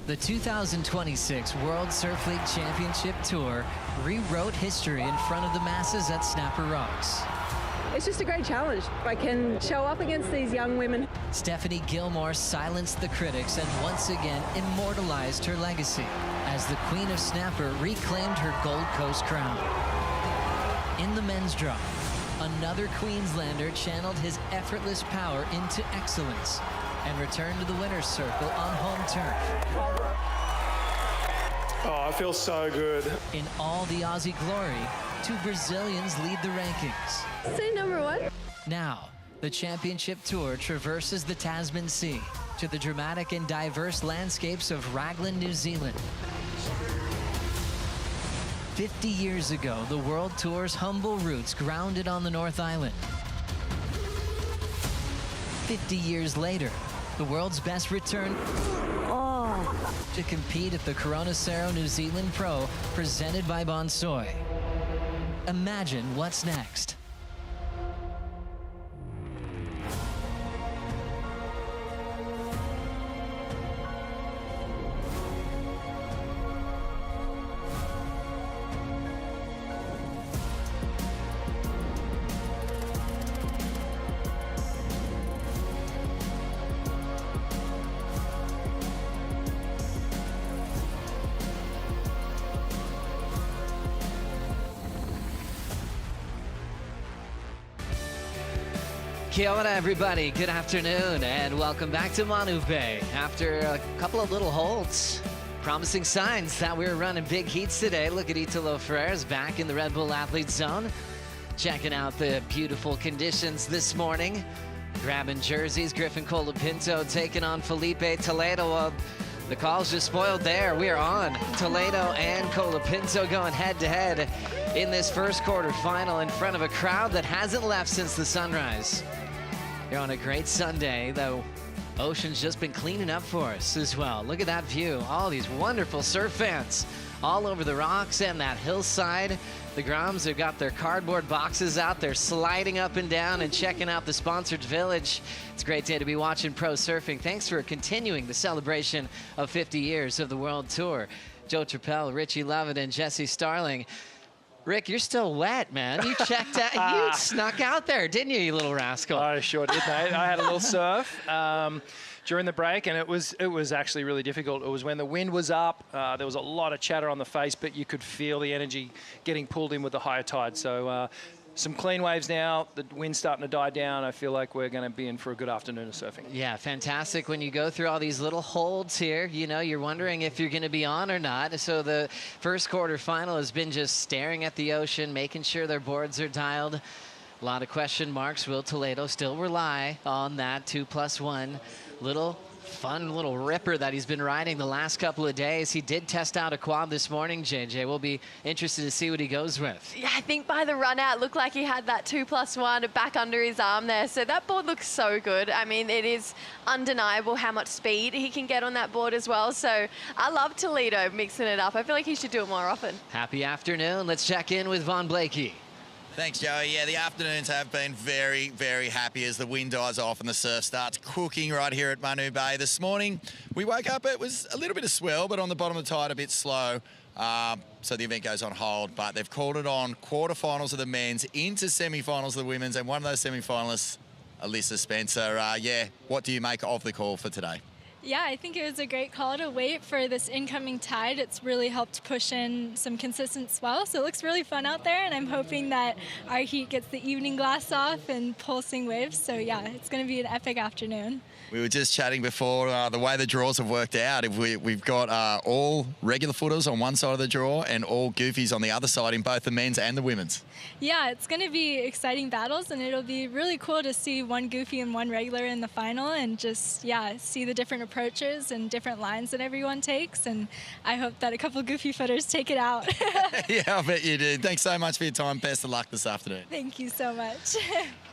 The 2026 World Surf League Championship Tour rewrote history in front of the masses at Snapper Rocks. It's just a great challenge. I can show up against these young women. Stephanie Gilmore silenced the critics and once again immortalized her legacy as the Queen of Snapper reclaimed her Gold Coast crown. In the men's draw, another Queenslander channeled his effortless power into excellence and returned to the winner's circle on home turf. Oh, I feel so good. In all the Aussie glory, two Brazilians lead the rankings. See number one. Now, the championship tour traverses the Tasman Sea to the dramatic and diverse landscapes of Raglan, New Zealand. 50 years ago, the World Tour's humble roots grounded on the North Island. 50 years later, the world's best return to compete at the Cero New Zealand Pro presented by Bonsoy. Imagine what's next. Kia ora, everybody. Good afternoon, and welcome back to Manu Bay. After a couple of little holds, promising signs that we're running big heats today. Look at Italo Ferreira's back in the Red Bull Athlete Zone, checking out the beautiful conditions this morning. Grabbing jerseys, Griffin Colapinto taking on Felipe Toledo. Well, the call's just spoiled there. We are on Toledo and Colapinto going head-to-head in this first quarterfinal in front of a crowd that hasn't left since the sunrise. You're on a great Sunday, though ocean's just been cleaning up for us as well. Look at that view. All these wonderful surf fans all over the rocks and that hillside. The Groms have got their cardboard boxes out. They're sliding up and down and checking out the sponsored village. It's a great day to be watching pro surfing. Thanks for continuing the celebration of 50 years of the World Tour. Joe Trappell, Richie Lovett, and Jesse Starling. Rick, you're still wet, man. You checked out, you snuck out there, didn't you, you little rascal? I sure did, mate. I had a little surf during the break, and it was actually really difficult. It was when the wind was up. There was a lot of chatter on the face, but you could feel the energy getting pulled in with the higher tide. So some clean waves now. The wind's starting to die down. I feel like we're going to be in for a good afternoon of surfing. Yeah, fantastic. When you go through all these little holds here, you know, you're wondering if you're going to be on or not. So the first quarterfinal has been just staring at the ocean, making sure their boards are dialed. A lot of question marks. Will Toledo still rely on that 2+1 little fun little ripper that he's been riding the last couple of days? He did test out a quad this morning, JJ. We'll be interested to see what he goes with. Yeah, I think by the run out, looked like he had that 2+1 back under his arm there. So that board looks so good. I mean, it is undeniable how much speed he can get on that board as well. So I love Toledo mixing it up. I feel like he should do it more often. Happy afternoon. Let's check in with Von Blakey. Thanks, Joey. Yeah, the afternoons have been very, very happy as the wind dies off and the surf starts cooking right here at Manu Bay. This morning, we woke up, it was a little bit of swell, but on the bottom of the tide, a bit slow. So the event goes on hold, but they've called it on quarterfinals of the men's into semifinals of the women's, and one of those semifinalists, Alyssa Spencer. Yeah, what do you make of the call for today? Yeah, I think it was a great call to wait for this incoming tide. It's really helped push in some consistent swell, so it looks really fun out there, and I'm hoping that our heat gets the evening glass off and pulsing waves. So yeah, it's going to be an epic afternoon. We were just chatting before the way the draws have worked out. If we've got all regular footers on one side of the draw and all goofies on the other side in both the men's and the women's. Yeah, it's going to be exciting battles, and it'll be really cool to see one goofy and one regular in the final, and just, yeah, see the different approaches and different lines that everyone takes. And I hope that a couple goofy footers take it out. Yeah, I bet you do. Thanks so much for your time. Best of luck this afternoon. Thank you so much.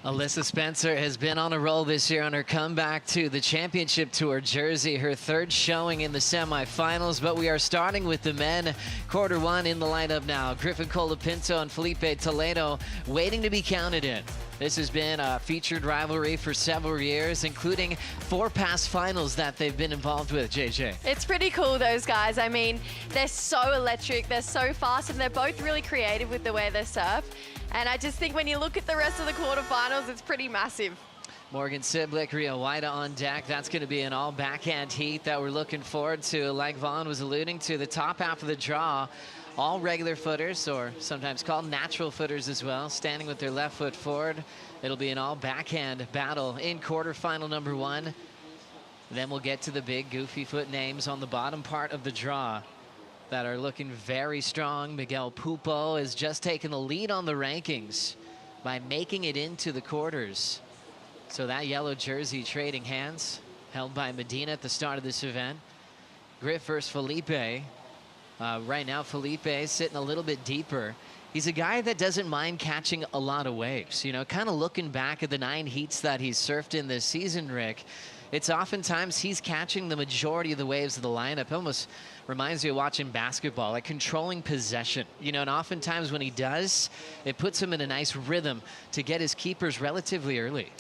Alyssa Spencer has been on a roll this year on her comeback to the Championship Tour jersey, her third showing in the semifinals. But we are starting with the men. Quarter one in the lineup now. Griffin Colapinto and Felipe Toledo waiting to be counted in. This has been a featured rivalry for several years, including 4 past finals that they've been involved with, JJ. It's pretty cool, those guys. I mean, they're so electric, they're so fast, and they're both really creative with the way they surf. And I just think when you look at the rest of the quarterfinals, it's pretty massive. Morgan Cibilic, Waida on deck. That's going to be an all backhand heat that we're looking forward to. Like Vaughn was alluding to, the top half of the draw, all regular footers, or sometimes called natural footers as well, standing with their left foot forward. It'll be an all backhand battle in quarterfinal number 1. Then we'll get to the big goofy foot names on the bottom part of the draw that are looking very strong. Miguel Pupo has just taken the lead on the rankings by making it into the quarters. So that yellow jersey trading hands, held by Medina at the start of this event. Griff versus Felipe. Right now, Felipe is sitting a little bit deeper. He's a guy that doesn't mind catching a lot of waves. You know, kind of looking back at the 9 heats that he's surfed in this season, Rick, it's oftentimes he's catching the majority of the waves of the lineup. It almost reminds me of watching basketball, like controlling possession. You know, and oftentimes when he does, it puts him in a nice rhythm to get his keepers relatively early.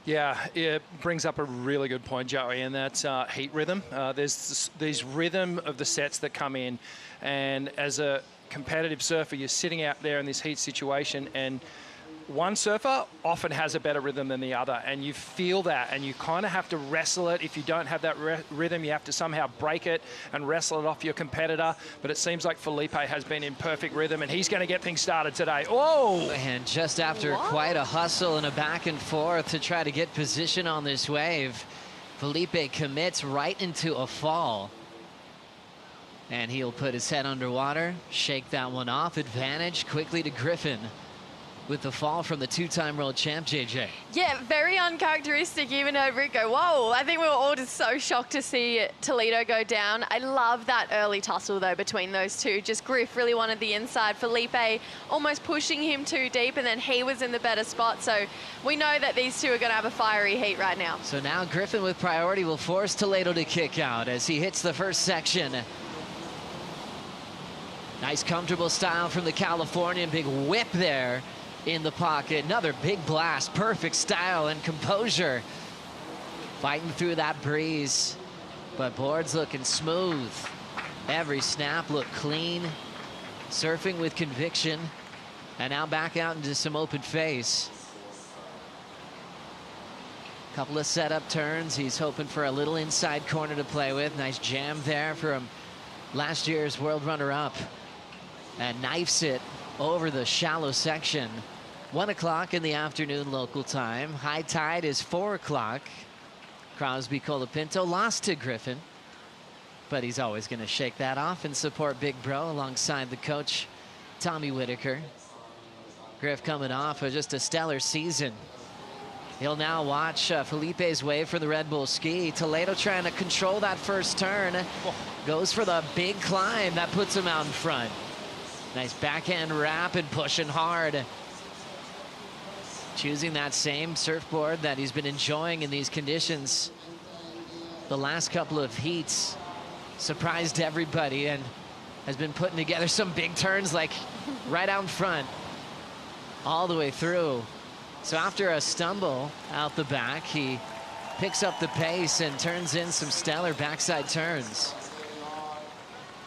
Yeah, it brings up a really good point, Joey, and that's heat rhythm. There's these rhythm of the sets that come in, and as a competitive surfer, you're sitting out there in this heat situation, and one surfer often has a better rhythm than the other, and you feel that, and you kind of have to wrestle it. If you don't have that rhythm, you have to somehow break it and wrestle it off your competitor. But it seems like Felipe has been in perfect rhythm, and he's going to get things started today. Oh! And just after quite a hustle and a back and forth to try to get position on this wave, Felipe commits right into a fall. And he'll put his head underwater, shake that one off. Advantage quickly to Griffin with the fall from the 2-time world champ, JJ. Yeah, very uncharacteristic. Even heard Rick go, whoa. I think we were all just so shocked to see Toledo go down. I love that early tussle, though, between those two. Just Griff really wanted the inside. Felipe almost pushing him too deep, and then he was in the better spot. So we know that these two are going to have a fiery heat right now. So now Griffin with priority will force Toledo to kick out as he hits the first section. Nice comfortable style from the Californian. Big whip there in the pocket. Another big blast. Perfect style and composure. Fighting through that breeze. But board's looking smooth. Every snap looked clean. Surfing with conviction. And now back out into some open face. Couple of setup turns. He's hoping for a little inside corner to play with. Nice jam there from last year's world runner-up. And knifes it over the shallow section. 1 o'clock in the afternoon local time. High tide is 4 o'clock. Crosby Colapinto lost to Griffin, but he's always going to shake that off and support Big Bro alongside the coach, Tommy Whitaker. Griff coming off of just a stellar season. He'll now watch Felipe's wave for the Red Bull ski. Toledo trying to control that first turn. Goes for the big climb that puts him out in front. Nice backhand wrap and pushing hard. Choosing that same surfboard that he's been enjoying in these conditions the last couple of heats. Surprised everybody and has been putting together some big turns, like right out in front all the way through. So after a stumble out the back, he picks up the pace and turns in some stellar backside turns.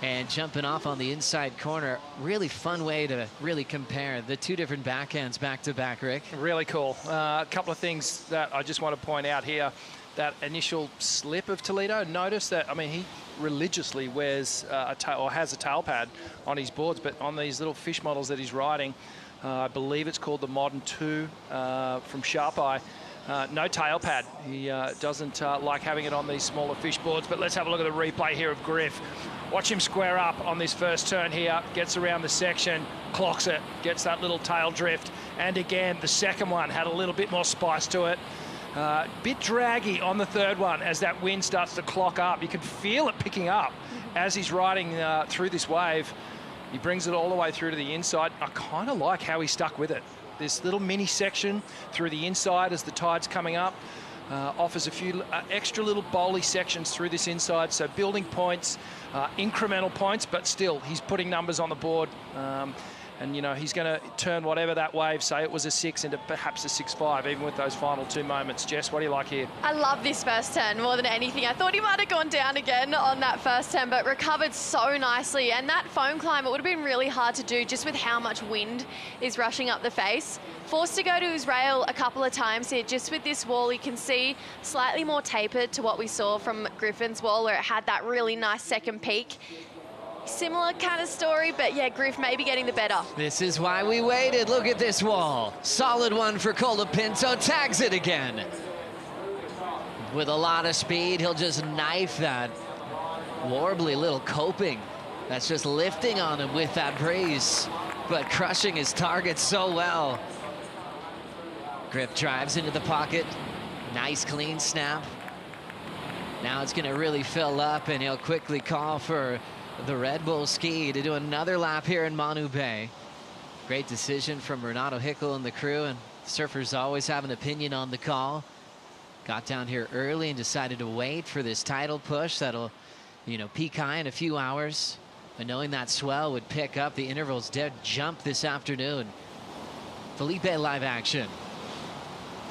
And jumping off on the inside corner. Really fun way to really compare the 2 different backhands back to back, Rick. Really cool. A couple of things that I just want to point out here. That initial slip of Toledo, notice that, I mean, he religiously wears has a tail pad on his boards, but on these little fish models that he's riding, I believe it's called the Modern 2 from Sharp Eye. No tail pad. He doesn't like having it on these smaller fish boards, but let's have a look at the replay here of Griff. Watch him square up on this first turn here, gets around the section, clocks it, gets that little tail drift. And again, the second one had a little bit more spice to it. Bit draggy on the third one as that wind starts to clock up. You can feel it picking up as he's riding through this wave. He brings it all the way through to the inside. I kind of like how he stuck with it. This little mini section through the inside as the tide's coming up offers a few extra little bowly sections through this inside. So building points, incremental points, but still he's putting numbers on the board. And, you know, he's going to turn whatever that wave, say it was a 6, into perhaps a 6-5, even with those final 2 moments. Jess, what do you like here? I love this first turn more than anything. I thought he might have gone down again on that first turn, but recovered so nicely. And that foam climb, it would have been really hard to do just with how much wind is rushing up the face. Forced to go to his rail a couple of times here. Just with this wall, you can see slightly more tapered to what we saw from Griffin's wall, where it had that really nice second peak. Similar kind of story, but yeah, Griff maybe getting the better. This is why we waited. Look at this wall. Solid one for Colapinto. Tags it again. With a lot of speed, he'll just knife that warbly little coping that's just lifting on him with that breeze, but crushing his target so well. Griff drives into the pocket. Nice clean snap. Now it's gonna really fill up, and he'll quickly call for the Red Bull ski to do another lap here in Manu Bay. Great decision from Renato Hickel and the crew, and surfers always have an opinion on the call. Got down here early and decided to wait for this tidal push that'll, you know, peak high in a few hours. And knowing that swell would pick up, the intervals did jump this afternoon. Felipe live action.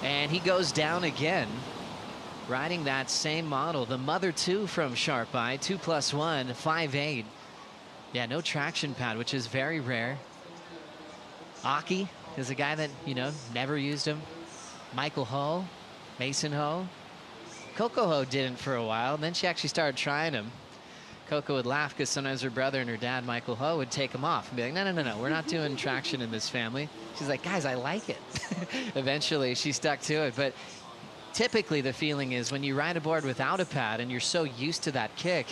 And he goes down again, riding that same model, the Mother 2 from Sharp Eye, 2+1, 5.8. Yeah, no traction pad, which is very rare. Aki is a guy that, you know, never used him. Michael Ho, Mason Ho. Coco Ho didn't for a while, and then she actually started trying him. Coco would laugh because sometimes her brother and her dad, Michael Ho, would take him off and be like, no, we're not doing traction in this family. She's like, guys, I like it. Eventually, she stuck to it, but typically the feeling is when you ride a board without a pad and you're so used to that kick,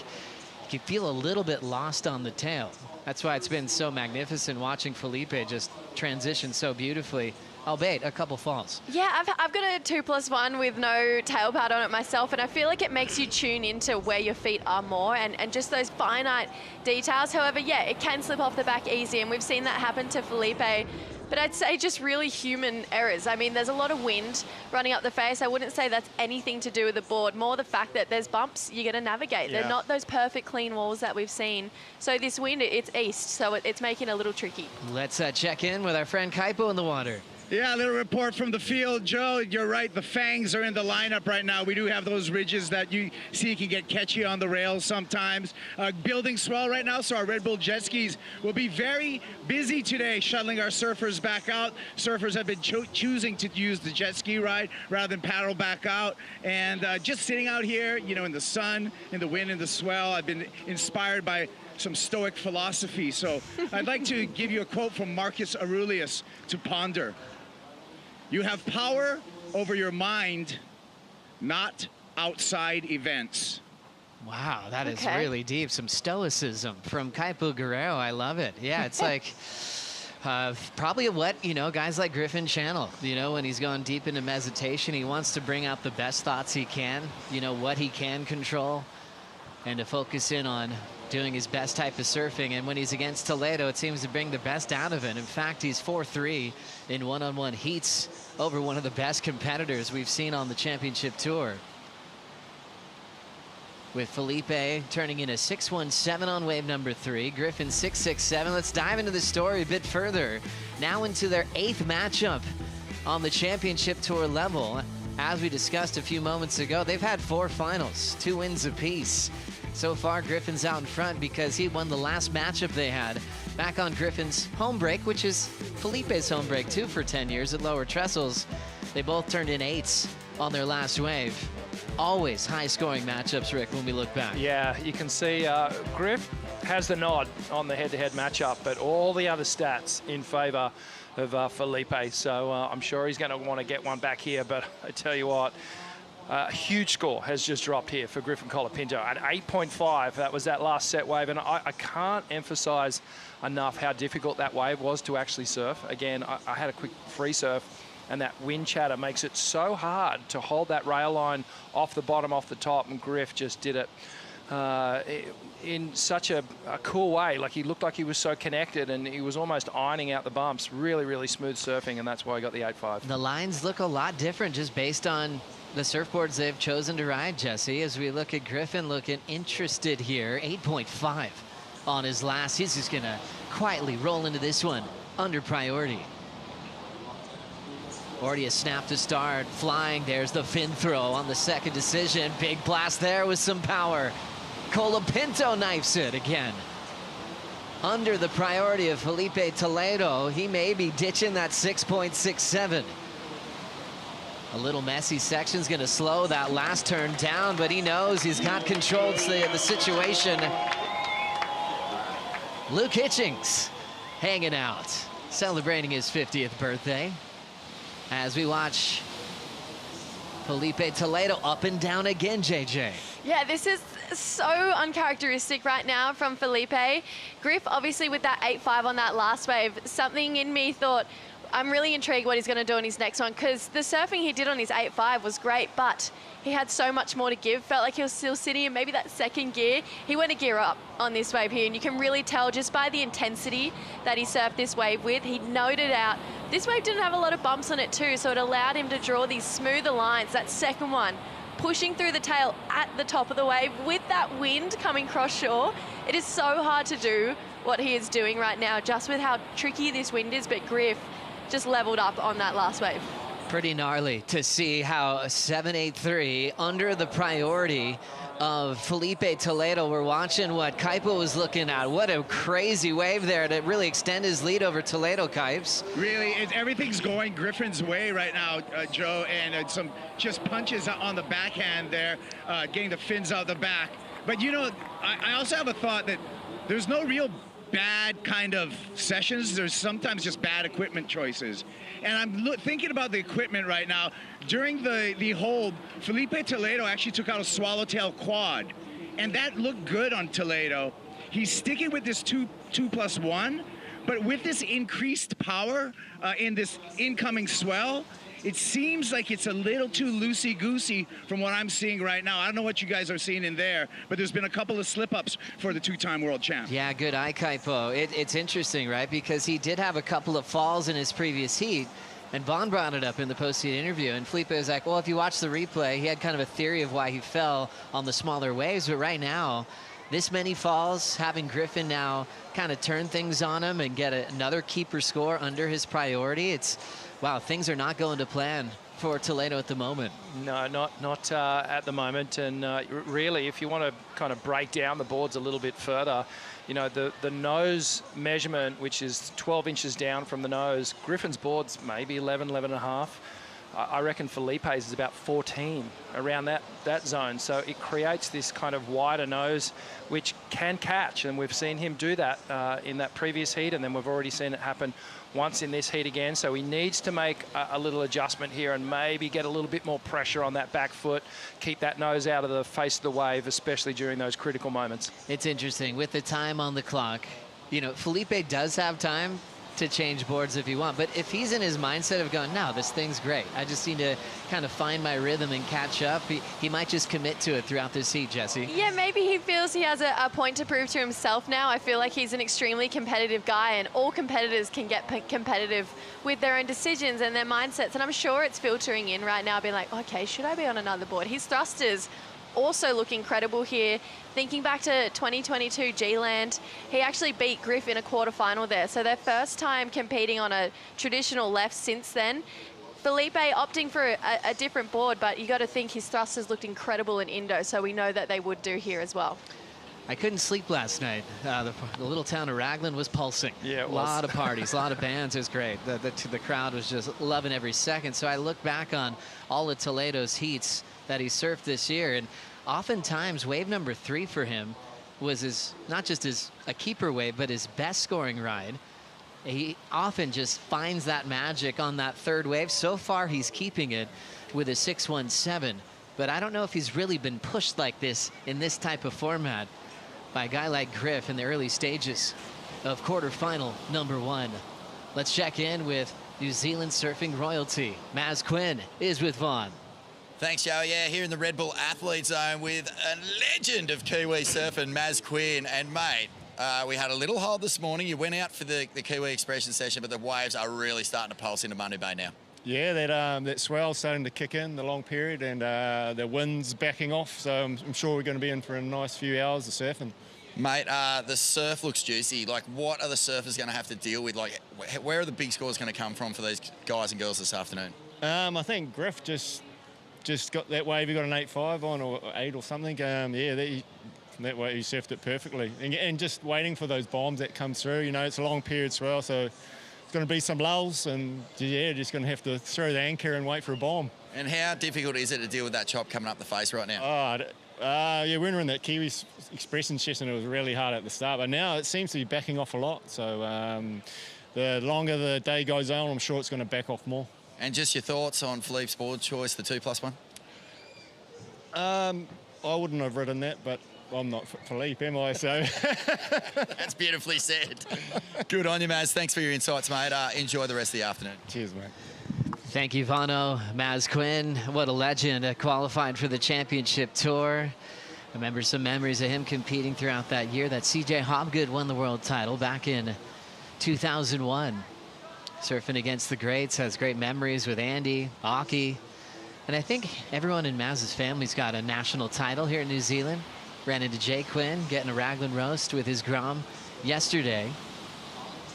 you can feel a little bit lost on the tail. That's why it's been so magnificent watching Felipe just transition so beautifully, albeit a couple falls. Yeah, I've got a 2+1 with no tail pad on it myself, and I feel like it makes you tune into where your feet are more and just those finite details. However, yeah, it can slip off the back easy, and we've seen that happen to Felipe. But I'd say just really human errors. I mean, there's a lot of wind running up the face. I wouldn't say that's anything to do with the board. More the fact that there's bumps you got to navigate. Yeah. They're not those perfect clean walls that we've seen. So this wind, it's east, so it's making it a little tricky. Let's check in with our friend Kaipo in the water. Yeah, a little report from the field. Joe, you're right. The fangs are in the lineup right now. We do have those ridges that you see can get catchy on the rails sometimes. Building swell right now, so our Red Bull jet skis will be very busy today shuttling our surfers back out. Surfers have been choosing to use the jet ski ride rather than paddle back out. And just sitting out here, you know, in the sun, in the wind, in the swell, I've been inspired by some Stoic philosophy. So I'd like to give you a quote from Marcus Aurelius to ponder. You have power over your mind, not outside events. Wow, that is really deep. Some stoicism from Kaipo Guerrero. I love it. Yeah, it's like probably what, you know, guys like Griffin channel. You know, when he's going deep into meditation, he wants to bring out the best thoughts he can, you know, what he can control, and to focus in on doing his best type of surfing. And when he's against Toledo, it seems to bring the best out of it. In fact, he's 4-3 in one-on-one heats over one of the best competitors we've seen on the championship tour. With Felipe turning in a 6-1-7 on wave number 3, Griffin 6-6-7. Let's dive into the story a bit further. Now into their 8th matchup on the championship tour level. As we discussed a few moments ago, they've had 4 finals, 2 wins apiece. So far, Griffin's out in front because he won the last matchup they had back on Griffin's home break, which is Felipe's home break too for 10 years at lower trestles. They both turned in 8s on their last wave. Always high-scoring matchups, Rick, when we look back. Yeah, you can see Griff has the nod on the head-to-head matchup, but all the other stats in favour of Felipe. So I'm sure he's going to want to get one back here, but I tell you what, a huge score has just dropped here for Griffin Colapinto at 8.5. That was that last set wave, and I can't emphasize enough how difficult that wave was to actually surf. Again, I had a quick free surf, and that wind chatter makes it so hard to hold that rail line off the bottom, off the top, and Griff just did it in such a cool way. Like, he looked like he was so connected, and he was almost ironing out the bumps. Really, really smooth surfing, and that's why he got the 8.5. The lines look a lot different just based on the surfboards they've chosen to ride, Jesse. As we look at Griffin looking interested here, 8.5 on his last. He's just gonna quietly roll into this one under priority. Already a snap to start, flying. There's the fin throw on the second decision. Big blast there with some power. Colapinto knifes it again. Under the priority of Felipe Toledo, he may be ditching that 6.67. A little messy section's gonna slow that last turn down, but he knows he's got controlled the situation. Luke Hitchings hanging out, celebrating his 50th birthday. As we watch Felipe Toledo up and down again, JJ. Yeah, this is so uncharacteristic right now from Felipe. Griff, obviously with that 8.5 on that last wave, something in me thought, I'm really intrigued what he's going to do on his next one, because the surfing he did on his 8.5 was great, but he had so much more to give. Felt like he was still sitting in maybe that second gear. He went a gear up on this wave here, and you can really tell just by the intensity that he surfed this wave with. He noted out. This wave didn't have a lot of bumps on it too, so it allowed him to draw these smoother lines. That second one, pushing through the tail at the top of the wave with that wind coming cross shore. It is so hard to do what he is doing right now, just with how tricky this wind is, but Griff just leveled up on that last wave. Pretty gnarly to see how 7.83 under the priority of Felipe Toledo. We're watching what Kaipo was looking at. What a crazy wave there to really extend his lead over Toledo, Kipes. Really, everything's going Griffin's way right now, Joe, and some just punches on the backhand there, getting the fins out the back. But, you know, I also have a thought that there's no real bad kind of sessions. There's sometimes just bad equipment choices. And I'm thinking about the equipment right now. During the hold, Felipe Toledo actually took out a swallowtail quad, and that looked good on Toledo. He's sticking with this 2+1, but with this increased power in this incoming swell, it seems like it's a little too loosey-goosey from what I'm seeing right now. I don't know what you guys are seeing in there, but there's been a couple of slip-ups for the two-time world champ. Yeah, good eye, Kaipo. It's interesting, right? Because he did have a couple of falls in his previous heat, and Vaughn brought it up in the post-heat interview, and Felipe was like, well, if you watch the replay, he had kind of a theory of why he fell on the smaller waves, but right now, this many falls, having Griffin now kind of turn things on him and get another keeper score under his priority, wow, things are not going to plan for Toledo at the moment. No, not at the moment. And really, if you want to kind of break down the boards a little bit further, you know, the nose measurement, which is 12 inches down from the nose, Griffin's board's maybe 11 and a half. I reckon Felipe's is about 14, around that zone. So it creates this kind of wider nose, which can catch. And we've seen him do that in that previous heat, and then we've already seen it happen once in this heat again. So he needs to make a little adjustment here and maybe get a little bit more pressure on that back foot, keep that nose out of the face of the wave, especially during those critical moments. It's interesting with the time on the clock. You know, Felipe does have time to change boards if you want, but if he's in his mindset of going, no, this thing's great, I just need to kind of find my rhythm and catch up, he might just commit to it throughout this heat, Jesse. Yeah, maybe he feels he has a point to prove to himself now. I feel like he's an extremely competitive guy, and all competitors can get competitive with their own decisions and their mindsets, and I'm sure it's filtering in right now, being like, okay, should I be on another board? His thrusters also look incredible here. Thinking back to 2022 G-Land, he actually beat Griff in a quarterfinal there. So their first time competing on a traditional left since then. Felipe opting for a different board, but you got to think his thrusters looked incredible in Indo, so we know that they would do here as well. I couldn't sleep last night. The little town of Raglan was pulsing. Yeah, it was. A lot of parties, a lot of bands. It was great. The crowd was just loving every second. So I look back on all of Toledo's heats that he surfed this year, and oftentimes wave number 3 for him was not just a keeper wave, but his best scoring ride. He often just finds that magic on that third wave. So far, he's keeping it with a 6.17, but I don't know if he's really been pushed like this in this type of format by a guy like Griff in the early stages of quarterfinal number 1. Let's check in with New Zealand surfing royalty. Maz Quinn is with Vaughn. Thanks, Joe. Yeah, here in the Red Bull Athlete Zone with a legend of Kiwi surfing, Maz Quinn. And, mate, we had a little hold this morning. You went out for the Kiwi Expression session, but the waves are really starting to pulse into Manu Bay now. Yeah, that swell's starting to kick in, the long period, and the wind's backing off. So I'm sure we're going to be in for a nice few hours of surfing. Mate, the surf looks juicy. Like, what are the surfers going to have to deal with? Like, where are the big scores going to come from for these guys and girls this afternoon? I think Griff just got that wave. He got an 8.5 on or 8 or something. That way he surfed it perfectly. And just waiting for those bombs that come through. You know, it's a long period swell, so it's going to be some lulls. And, yeah, just going to have to throw the anchor and wait for a bomb. And how difficult is it to deal with that chop coming up the face right now? Yeah, when we were in that Kiwi Expression session, it was really hard at the start. But now it seems to be backing off a lot. So the longer the day goes on, I'm sure it's going to back off more. And just your thoughts on Philippe's board choice, the 2+1? I wouldn't have ridden that, but I'm not Philippe, am I? So That's beautifully said. Good on you, Maz. Thanks for your insights, mate. Enjoy the rest of the afternoon. Cheers, mate. Thank you, Vano. Maz Quinn, what a legend, qualified for the championship tour. Remember some memories of him competing throughout that year that CJ Hobgood won the world title back in 2001. Surfing against the greats, has great memories with Andy, Aki. And I think everyone in Maz's family's got a national title here in New Zealand. Ran into Jay Quinn getting a raglan roast with his Grom yesterday.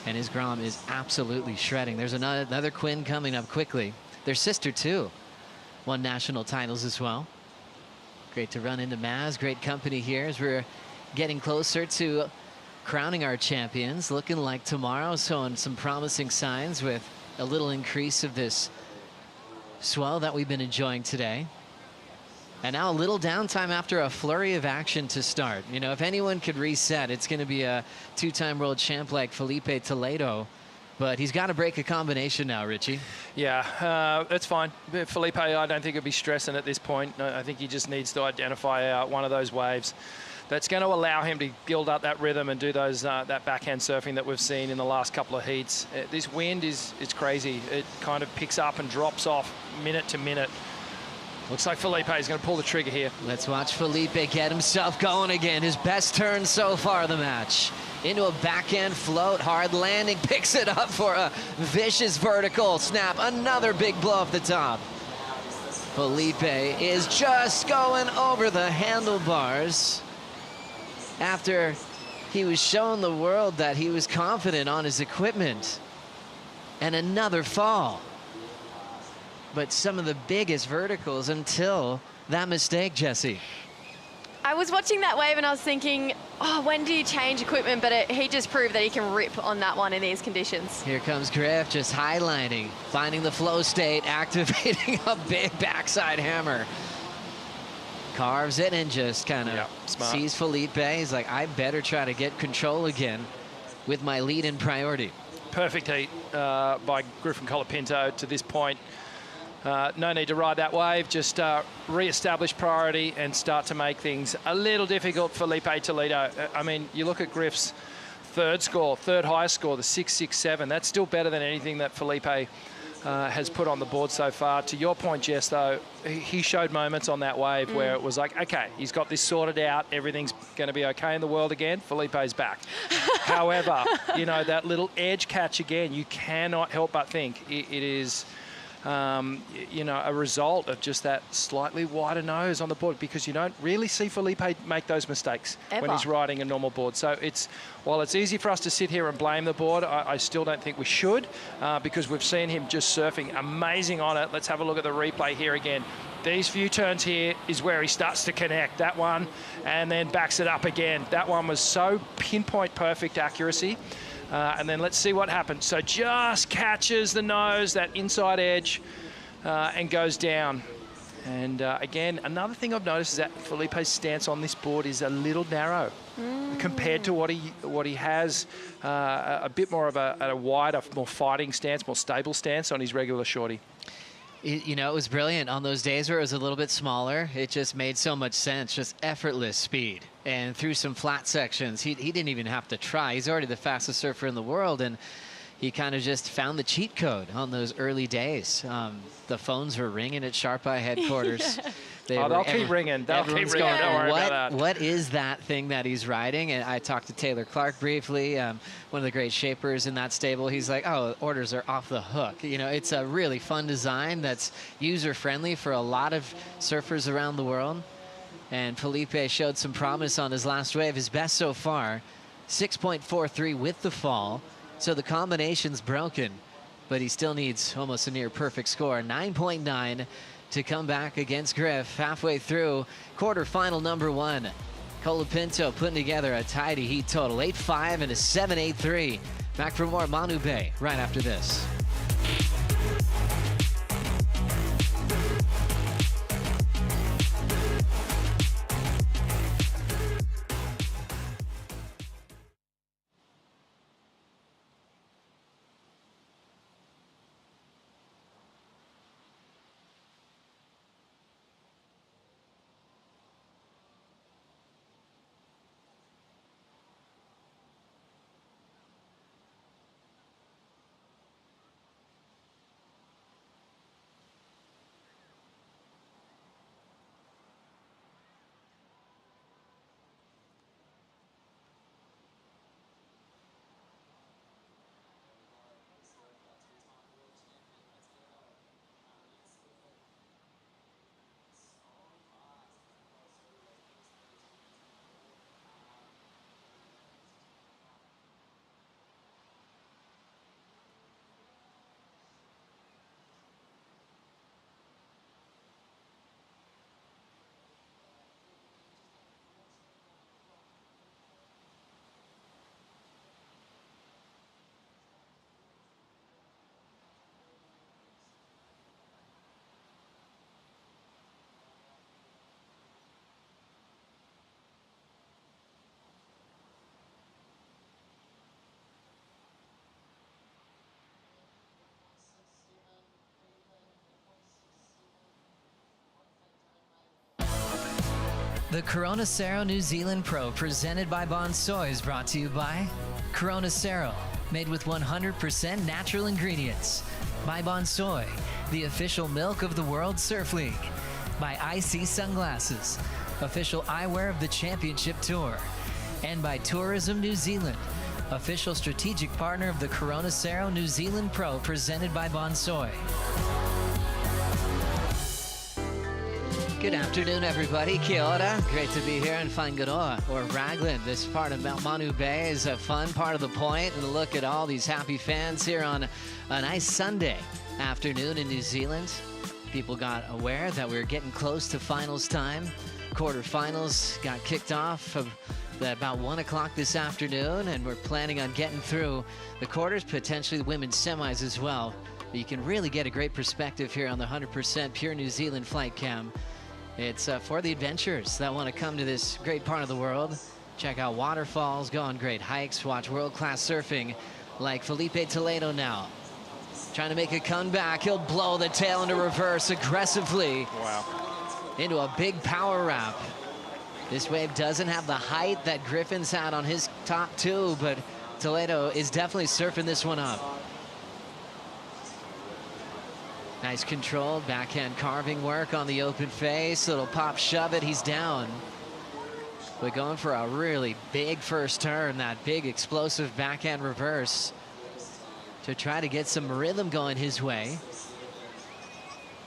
And his Grom is absolutely shredding. There's another Quinn coming up quickly. Their sister, too, won national titles as well. Great to run into Maz. Great company here as we're getting closer to crowning our champions. Looking like tomorrow, showing some promising signs with a little increase of this swell that we've been enjoying today. And now a little downtime after a flurry of action to start. You know, if anyone could reset, it's going to be a two-time world champ like Felipe Toledo. But he's got to break a combination now, Richie. Yeah, that's fine. Felipe, I don't think he'll be stressing at this point. I think he just needs to identify one of those waves that's going to allow him to build up that rhythm and do those that backhand surfing that we've seen in the last couple of heats. This wind is crazy. It kind of picks up and drops off minute to minute. Looks like Felipe is going to pull the trigger here. Let's watch Felipe get himself going again. His best turn so far of the match. Into a backhand float, hard landing, picks it up for a vicious vertical snap. Another big blow off the top. Felipe is just going over the handlebars after he was showing the world that he was confident on his equipment. And another fall. But some of the biggest verticals until that mistake, Jesse. I was watching that wave and I was thinking, oh, when do you change equipment? But he just proved that he can rip on that one in these conditions. Here comes Griff, just highlighting, finding the flow state, activating a big backside hammer. Carves it and just kind of sees Felipe. He's like, I better try to get control again with my lead in priority. Perfect heat by Griff and Colapinto to this point. No need to ride that wave, just re-establish priority and start to make things a little difficult for Felipe Toledo. I mean, you look at Griff's third highest score, the 6.67. That's still better than anything that Felipe has put on the board so far. To your point, Jess, though, he showed moments on that wave where it was like, okay, he's got this sorted out. Everything's going to be okay in the world again. Felipe's back. However, you know, that little edge catch again, you cannot help but think it is... you know, a result of just that slightly wider nose on the board, because you don't really see Felipe make those mistakes when he's riding a normal board. So while it's easy for us to sit here and blame the board, I still don't think we should, because we've seen him just surfing amazing on it. Let's have a look at the replay here again. These few turns here is where he starts to connect that one and then backs it up again. That one was so pinpoint perfect accuracy. And then let's see what happens. So just catches the nose, that inside edge, and goes down. And again, another thing I've noticed is that Felipe's stance on this board is a little narrow compared to what he has, a bit more of a wider, more fighting stance, more stable stance on his regular shorty. You know, it was brilliant on those days where it was a little bit smaller. It just made so much sense, just effortless speed. And through some flat sections, he didn't even have to try. He's already the fastest surfer in the world, and he kind of just found the cheat code on those early days. The phones were ringing at Sharp Eye headquarters. They'll keep ringing. They'll keep ringing. Don't worry about that. What is that thing that he's riding? And I talked to Taylor Clark briefly, one of the great shapers in that stable. He's like, oh, orders are off the hook. You know, it's a really fun design that's user-friendly for a lot of surfers around the world. And Felipe showed some promise on his last wave, his best so far. 6.43 with the fall. So the combination's broken, but he still needs almost a near perfect score. 9.9 to come back against Griff halfway through quarterfinal number 1. Colapinto putting together a tidy heat total, 8.5 and a 7.83. Back for more Manu Bay right after this. The Corona Cero New Zealand Pro presented by Bonsoy is brought to you by Corona Cero, made with 100% natural ingredients. By Bonsoy, the official milk of the World Surf League. By IC Sunglasses, official eyewear of the Championship Tour. And by Tourism New Zealand, official strategic partner of the Corona Cero New Zealand Pro presented by Bonsoy. Good afternoon, everybody. Kia ora. Great to be here in Whangaroa, or Raglan. This part of Mount Manu Bay is a fun part of the point. And look at all these happy fans here on a nice Sunday afternoon in New Zealand. People got aware that we were getting close to finals time. Quarterfinals got kicked off about 1 o'clock this afternoon, and we're planning on getting through the quarters, potentially the women's semis as well. But you can really get a great perspective here on the 100% pure New Zealand flight cam. It's for the adventurers that want to come to this great part of the world. Check out waterfalls, go on great hikes, watch world-class surfing like Felipe Toledo now. Trying to make a comeback. He'll blow the tail into reverse aggressively. Wow. Into a big power wrap. This wave doesn't have the height that Griffin's had on his top two, but Toledo is definitely surfing this one up. Nice controlled backhand carving work on the open face. Little pop shove it, he's down. We're going for a really big first turn, that big explosive backhand reverse to try to get some rhythm going his way.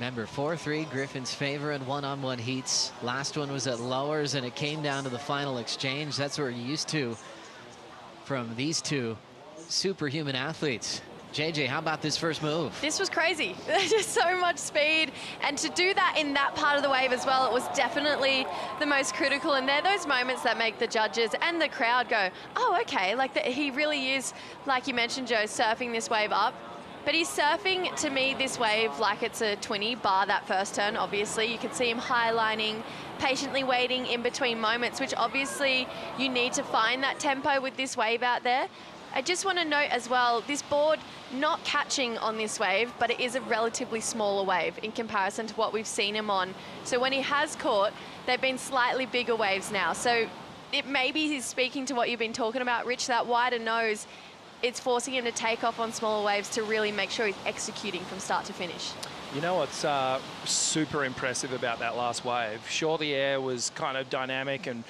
Remember, 4-3 Griffin's favor in one-on-one heats. Last one was at lowers and it came down to the final exchange. That's what we're used to from these two superhuman athletes. JJ, how about this first move? This was crazy. Just so much speed. And to do that in that part of the wave as well, it was definitely the most critical. And they're those moments that make the judges and the crowd go, oh, okay. Like he really is, like you mentioned, Joe, surfing this wave up. But he's surfing, to me, this wave like it's a 20, bar that first turn, obviously. You can see him highlining, patiently waiting in between moments, which obviously you need to find that tempo with this wave out there. I just want to note as well, this board not catching on this wave, but it is a relatively smaller wave in comparison to what we've seen him on. So when he has caught, they've been slightly bigger waves now. So it maybe he's speaking to what you've been talking about, Rich, that wider nose. It's forcing him to take off on smaller waves to really make sure he's executing from start to finish. You know what's super impressive about that last wave? Sure, the air was kind of dynamic and,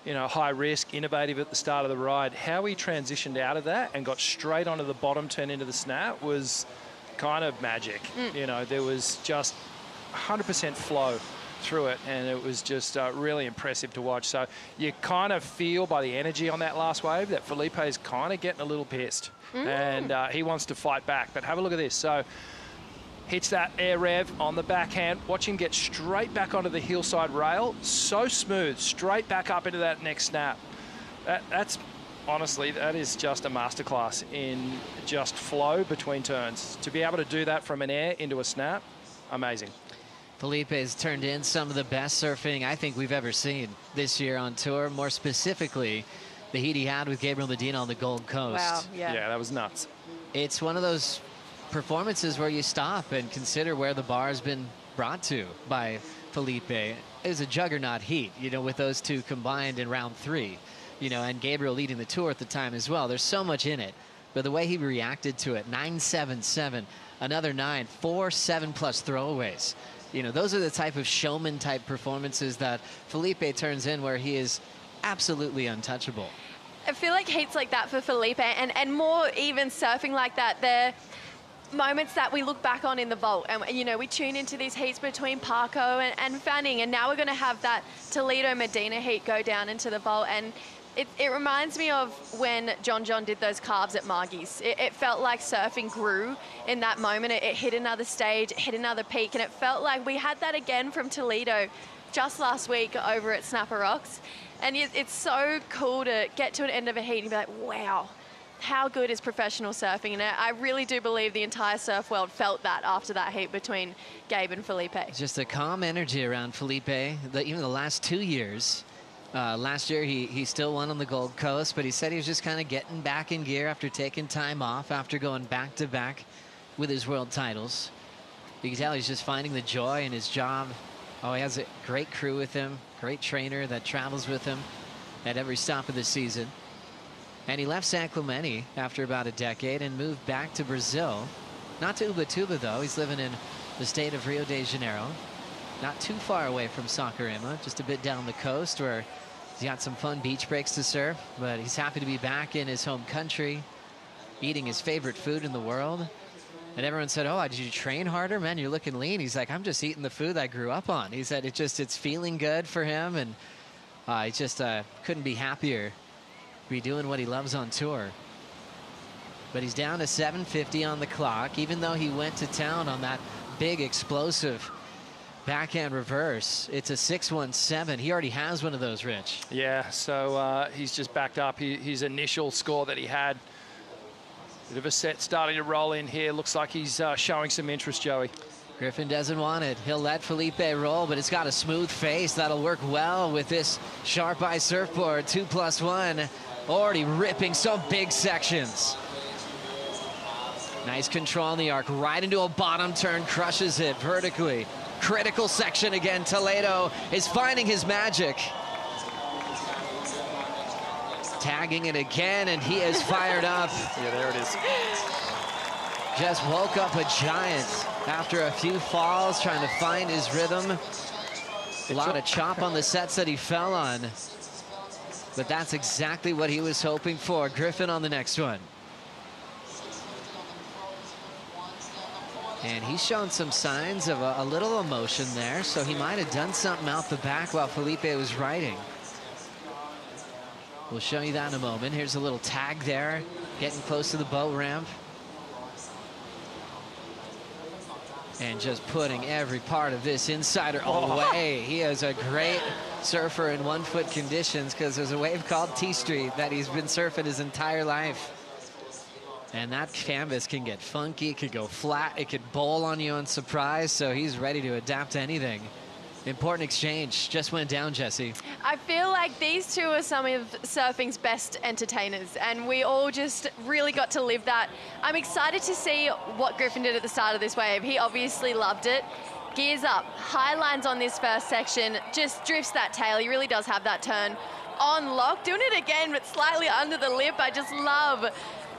you know, high risk, innovative at the start of the ride. How he transitioned out of that and got straight onto the bottom turn into the snap was kind of magic. You know, there was just 100% flow through it, and it was just really impressive to watch. So you kind of feel by the energy on that last wave that Felipe is kind of getting a little pissed, and he wants to fight back. But have a look at this. So hits that air rev on the backhand. Watch him get straight back onto the hillside rail. So smooth, straight back up into that next snap. That's honestly, that is just a masterclass in just flow between turns. To be able to do that from an air into a snap, amazing. Felipe has turned in some of the best surfing I think we've ever seen this year on tour. More specifically, the heat he had with Gabriel Medina on the Gold Coast. Wow, yeah. Yeah, that was nuts. It's one of those performances where you stop and consider where the bar has been brought to by Felipe. It was a juggernaut heat, you know, with those two combined in round 3, you know, and Gabriel leading the tour at the time as well. There's so much in it, but the way he reacted to it, 9-7-7, another 9, 4 7+ throwaways. You know, those are the type of showman type performances that Felipe turns in where he is absolutely untouchable. I feel like heats like that for Felipe, and more even surfing like that, they're moments that we look back on in the vault. And, you know, we tune into these heats between Parko and Fanning, and now we're going to have that Toledo Medina heat go down into the vault. And it reminds me of when John did those carves at Margie's. It felt like surfing grew in that moment. It hit another stage, it hit another peak, and it felt like we had that again from Toledo just last week over at Snapper Rocks. And it's so cool to get to an end of a heat and be like, wow, how good is professional surfing? And I really do believe the entire surf world felt that after that heat between Gabe and Felipe. Just a calm energy around Felipe. Even the last 2 years. Last year, he still won on the Gold Coast, but he said he was just kind of getting back in gear after taking time off, after going back-to-back with his world titles. You can tell he's just finding the joy in his job. Oh, he has a great crew with him, great trainer that travels with him at every stop of the season. And he left San Clemente after about a decade and moved back to Brazil. Not to Ubatuba, though. He's living in the state of Rio de Janeiro. Not too far away from Saquarema, just a bit down the coast where he's got some fun beach breaks to surf. But he's happy to be back in his home country, eating his favorite food in the world. And everyone said, oh, did you train harder? Man, you're looking lean. He's like, I'm just eating the food I grew up on. He said it's feeling good for him. And he just couldn't be happier to be doing what he loves on tour. But he's down to 7:50 on the clock, even though he went to town on that big explosive backhand reverse. It's a 6-1-7. He already has one of those, Rich. Yeah, so he's just backed up his initial score that he had. Bit of a set starting to roll in here. Looks like he's showing some interest, Joey. Griffin doesn't want it. He'll let Felipe roll, but it's got a smooth face. That'll work well with this Sharp Eye surfboard. 2+1. Already ripping some big sections. Nice control on the arc. Right into a bottom turn. Crushes it vertically. Critical section again. Toledo is finding his magic. Tagging it again, and he is fired up. Yeah, there it is. Just woke up a giant after a few falls, trying to find his rhythm. A lot of chop on the sets that he fell on. But that's exactly what he was hoping for. Griffin on the next one. And he's shown some signs of a little emotion there, so he might have done something out the back while Felipe was riding. We'll show you that in a moment. Here's a little tag there, getting close to the boat ramp. And just putting every part of this insider away. He is a great surfer in 1-foot conditions because there's a wave called T Street that he's been surfing his entire life. And that canvas can get funky, it could go flat, it could bowl on you on surprise, so he's ready to adapt to anything. Important exchange just went down, Jesse. I feel like these two are some of surfing's best entertainers, and we all just really got to live that. I'm excited to see what Griffin did at the start of this wave. He obviously loved it. Gears up, high lines on this first section, just drifts that tail. He really does have that turn on lock. Doing it again, but slightly under the lip. I just love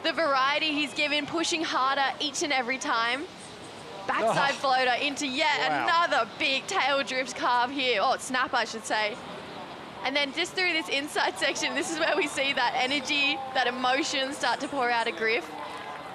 the variety he's given, pushing harder each and every time. Backside floater into yet another big tail drift carve here. Oh, snap, I should say. And then just through this inside section, this is where we see that energy, that emotion start to pour out of Griff.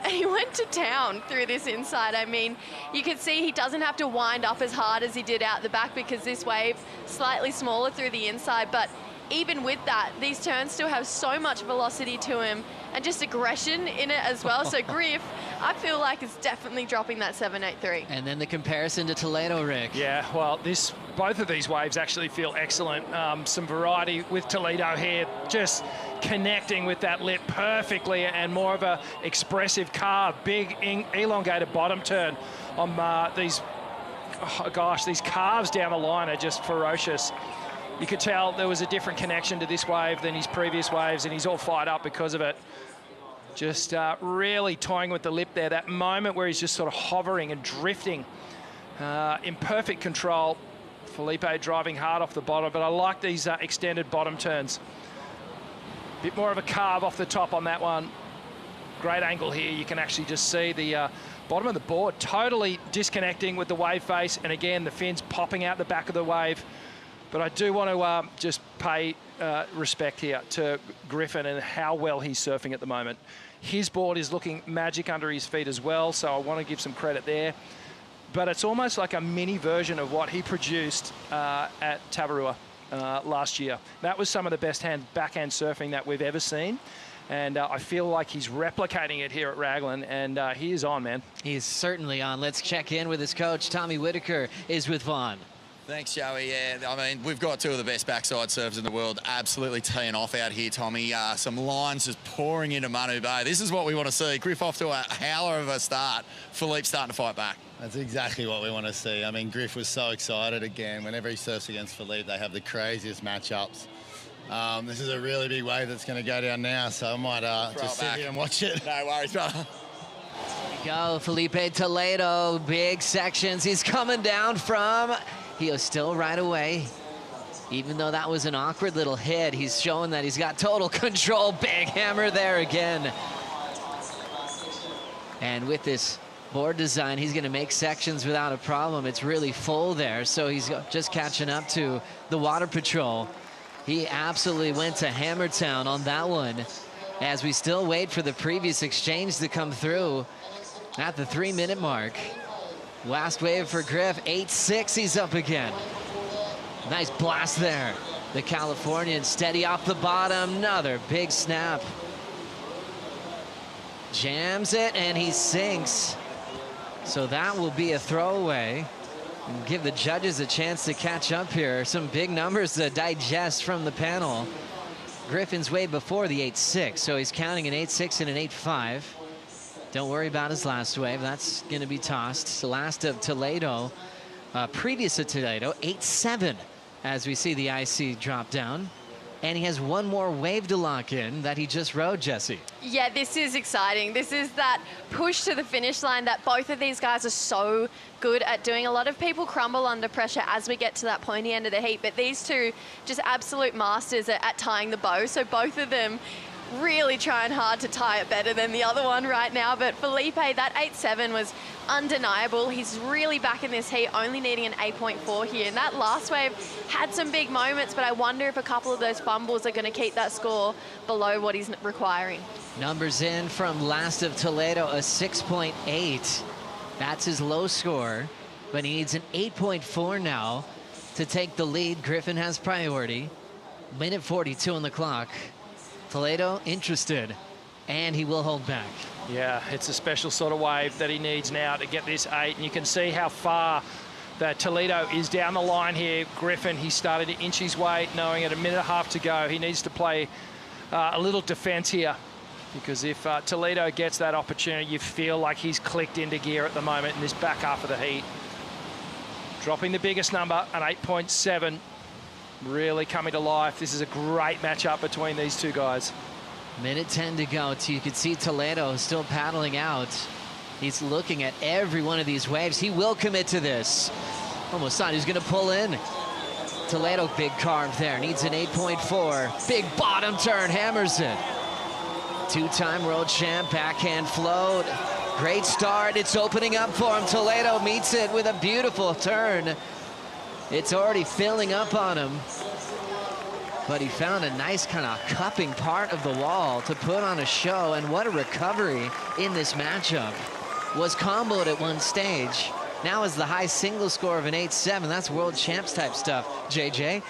and he went to town through this inside. I mean, you can see he doesn't have to wind up as hard as he did out the back because this wave slightly smaller through the inside, but even with that, these turns still have so much velocity to him and just aggression in it as well. So Griff, I feel like is definitely dropping that 783. And then the comparison to Toledo, Rick. Yeah, well, both of these waves actually feel excellent. Some variety with Toledo here, just connecting with that lip perfectly, and more of a expressive carve, big elongated bottom turn on these, oh gosh, these carves down the line are just ferocious. You could tell there was a different connection to this wave than his previous waves, and he's all fired up because of it. Just really toying with the lip there, that moment where he's just sort of hovering and drifting in perfect control. Felipe driving hard off the bottom, but I like these extended bottom turns. Bit more of a carve off the top on that one. Great angle here. You can actually just see the bottom of the board totally disconnecting with the wave face, and again, the fins popping out the back of the wave. But I do want to just pay respect here to Griffin and how well he's surfing at the moment. His board is looking magic under his feet as well, so I want to give some credit there. But it's almost like a mini version of what he produced at Tavarua last year. That was some of the best backhand surfing that we've ever seen. And I feel like he's replicating it here at Raglan, and he is on, man. He's certainly on. Let's check in with his coach. Tommy Whitaker is with Vaughn. Thanks, Joey. Yeah, I mean, we've got two of the best backside serves in the world absolutely teeing off out here, Tommy. Some lines just pouring into Manu Bay. This is what we want to see. Griff off to a howler of a start. Philippe starting to fight back. That's exactly what we want to see. I mean, Griff was so excited again. Whenever he surfs against Philippe, they have the craziest matchups. This is a really big wave that's going to go down now, so I might just sit here and watch it. No worries, brother. Go, Felipe Toledo, big sections. He's coming down from... He was still right away. Even though that was an awkward little hit, he's showing that he's got total control. Big hammer there again. And with this board design, he's going to make sections without a problem. It's really full there, so he's just catching up to the Water Patrol. He absolutely went to Hammer Town on that one, as we still wait for the previous exchange to come through at the 3-minute mark. Last wave for Griff, 8-6, he's up again. Nice blast there. The Californian steady off the bottom, another big snap. Jams it, and he sinks. So that will be a throwaway. And give the judges a chance to catch up here. Some big numbers to digest from the panel. Griffin's way before the 8-6, so he's counting an 8-6 and an 8-5. Don't worry about his last wave. That's going to be tossed. The last of Toledo, previous to Toledo, 8-7, as we see the IC drop down. And he has one more wave to lock in that he just rode, Jesse. Yeah, this is exciting. This is that push to the finish line that both of these guys are so good at doing. A lot of people crumble under pressure as we get to that pointy end of the heat, but these two just absolute masters at tying the bow. So both of them really trying hard to tie it better than the other one right now. But Felipe, that 8-7 was undeniable. He's really back in this heat, only needing an 8.4 here. And that last wave had some big moments, but I wonder if a couple of those fumbles are going to keep that score below what he's requiring. Numbers in from last of Toledo, a 6.8. That's his low score, but he needs an 8.4 now to take the lead. Griffin has priority. Minute 42 on the clock. Toledo interested, and he will hold back. Yeah, it's a special sort of wave that he needs now to get this 8, and you can see how far that Toledo is down the line here. Griffin, he started to inch his way, knowing at a minute and a half to go. He needs to play a little defense here, because if Toledo gets that opportunity, you feel like he's clicked into gear at the moment in this back half of the heat. Dropping the biggest number, an 8.7. Really coming to life. This is a great matchup between these two guys. Minute 10 to go. You can see Toledo still paddling out. He's looking at every one of these waves. He will commit to this. Almost thought he was going to pull in. Toledo, big carve there. Needs an 8.4. Big bottom turn, hammers it. Two-time world champ, backhand float. Great start. It's opening up for him. Toledo meets it with a beautiful turn. It's already filling up on him. but he found a nice kind of cupping part of the wall to put on a show, and what a recovery in this matchup. Was comboed at one stage. Now is the high single score of an 8-7. That's world champs type stuff, JJ.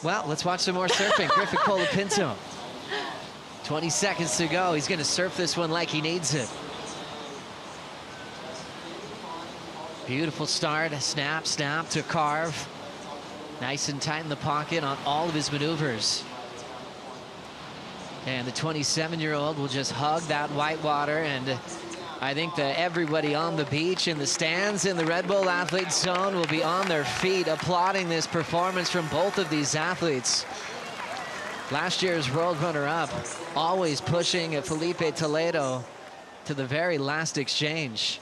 Well, let's watch some more surfing. Griffin Colapinto. 20 seconds to go. He's going to surf this one like he needs it. Beautiful start. Snap, snap to carve. Nice and tight in the pocket on all of his maneuvers. And the 27-year-old will just hug that white water, and I think that everybody on the beach, in the stands, in the Red Bull Athletes Zone will be on their feet applauding this performance from both of these athletes. Last year's world runner-up, always pushing Felipe Toledo to the very last exchange.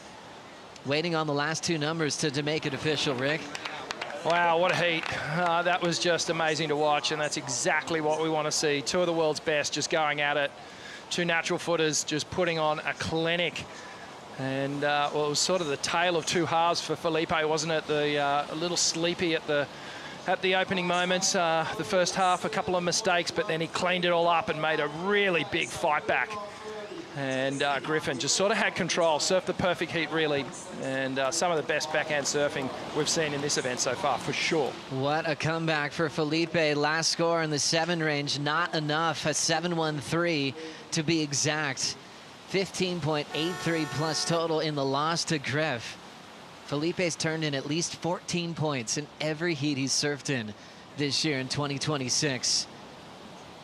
Waiting on the last two numbers to make it official, Rick. Wow, what a heat. That was just amazing to watch, and that's exactly what we want to see. Two of the world's best just going at it. Two natural footers just putting on a clinic. And well, it was sort of the tale of two halves for Felipe, wasn't it? A little sleepy at the opening moments. The first half, a couple of mistakes, but then he cleaned it all up and made a really big fight back. And Griffin just sort of had control, surfed the perfect heat, really. And some of the best backhand surfing we've seen in this event so far, for sure. What a comeback for Felipe. Last score in the 7 range, not enough. A 7-1-3 to be exact. 15.83 plus total in the loss to Griff. Felipe's turned in at least 14 points in every heat he's surfed in this year in 2026.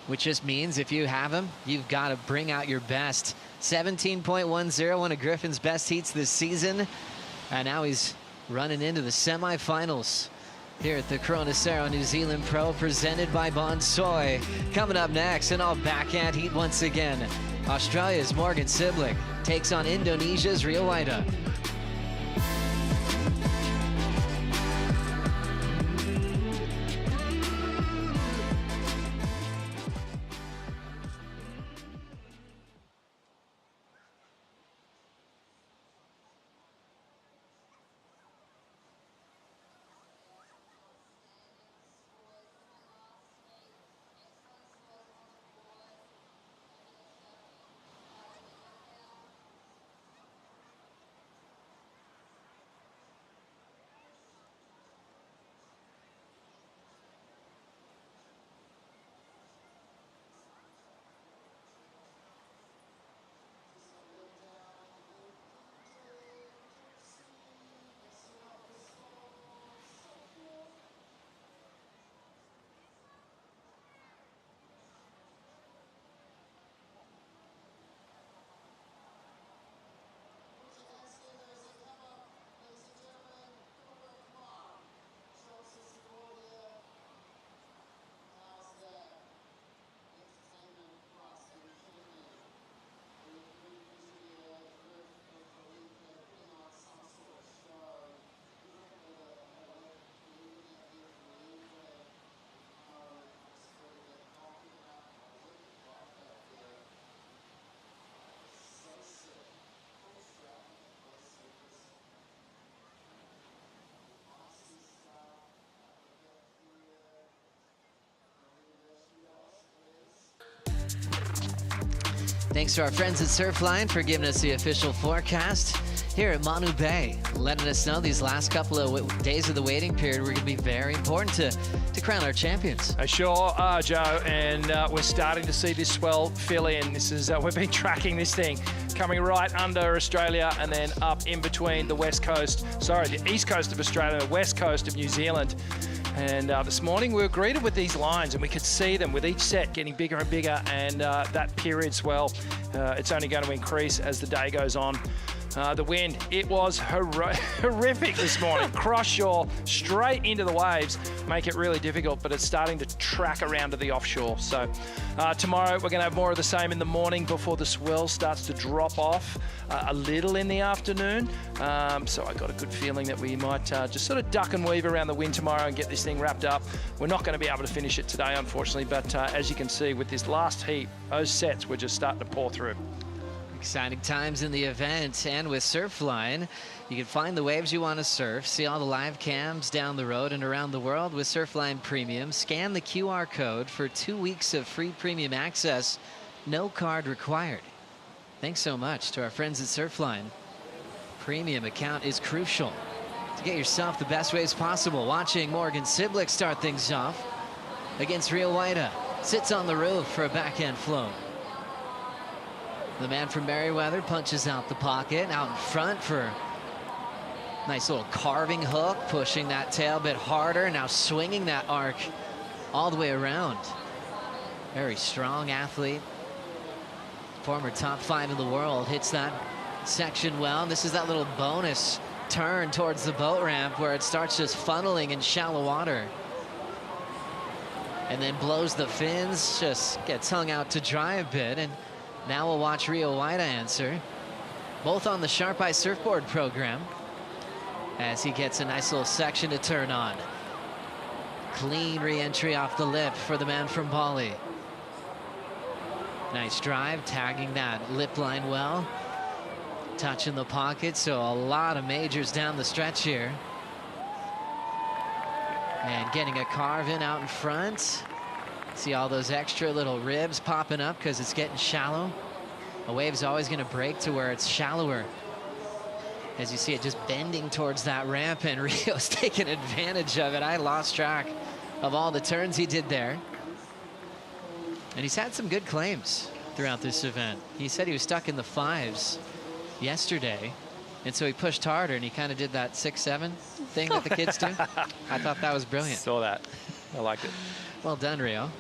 Which just means if you have him, you've got to bring out your best. 17.10, one of Griffin's best heats this season. And now he's running into the semifinals here at the Cero New Zealand Pro, presented by Bonsoy. Coming up next, an all backhand heat once again. Australia's Morgan Cibilic takes on Indonesia's Waida. Thanks to our friends at Surfline for giving us the official forecast here at Manu Bay, letting us know these last couple of days of the waiting period were going to be very important to crown our champions. They sure are, Joe, and we're starting to see this swell fill in. This is we've been tracking this thing coming right under Australia and then up in between the west coast, the east coast of Australia, the west coast of New Zealand. And this morning we were greeted with these lines, and we could see them with each set getting bigger and bigger, and that period swell, it's only going to increase as the day goes on. The wind, it was horrific this morning. Cross shore, straight into the waves, make it really difficult, but it's starting to track around to the offshore. So tomorrow we're going to have more of the same in the morning before the swell starts to drop off a little in the afternoon. So I got a good feeling that we might just sort of duck and weave around the wind tomorrow and get this thing wrapped up. We're not going to be able to finish it today, unfortunately, but as you can see with this last heat, those sets were just starting to pour through. Exciting times in the event, and with Surfline, you can find the waves you want to surf, see all the live cams down the road and around the world with Surfline Premium. Scan the QR code for 2 weeks of free premium access, no card required. Thanks so much to our friends at Surfline. Premium account is crucial to get yourself the best waves possible. Watching Morgan Cibilic start things off against Rio Waida. Sits on the roof for a backhand float. The man from Merriweather punches out the pocket, out in front for nice little carving hook, pushing that tail a bit harder, now swinging that arc all the way around. Very strong athlete. Former top 5 in the world, hits that section well. This is that little bonus turn towards the boat ramp where it starts just funneling in shallow water. And then blows the fins, just gets hung out to dry a bit. And now we'll watch Rio Waida answer, both on the Sharp Eye Surfboard program, as he gets a nice little section to turn on. Clean re-entry off the lip for the man from Bali. Nice drive, tagging that lip line well. Touching the pocket, so a lot of majors down the stretch here. And getting a carve in out in front. See all those extra little ribs popping up because it's getting shallow. A wave's always going to break to where it's shallower. As you see it just bending towards that ramp, and Rio's taking advantage of it. I lost track of all the turns he did there. And he's had some good claims throughout this event. He said he was stuck in the 5s yesterday, and so he pushed harder, and he kind of did that 6-7 thing that the kids do. I thought that was brilliant. Saw that. I liked it. Well done, Rio.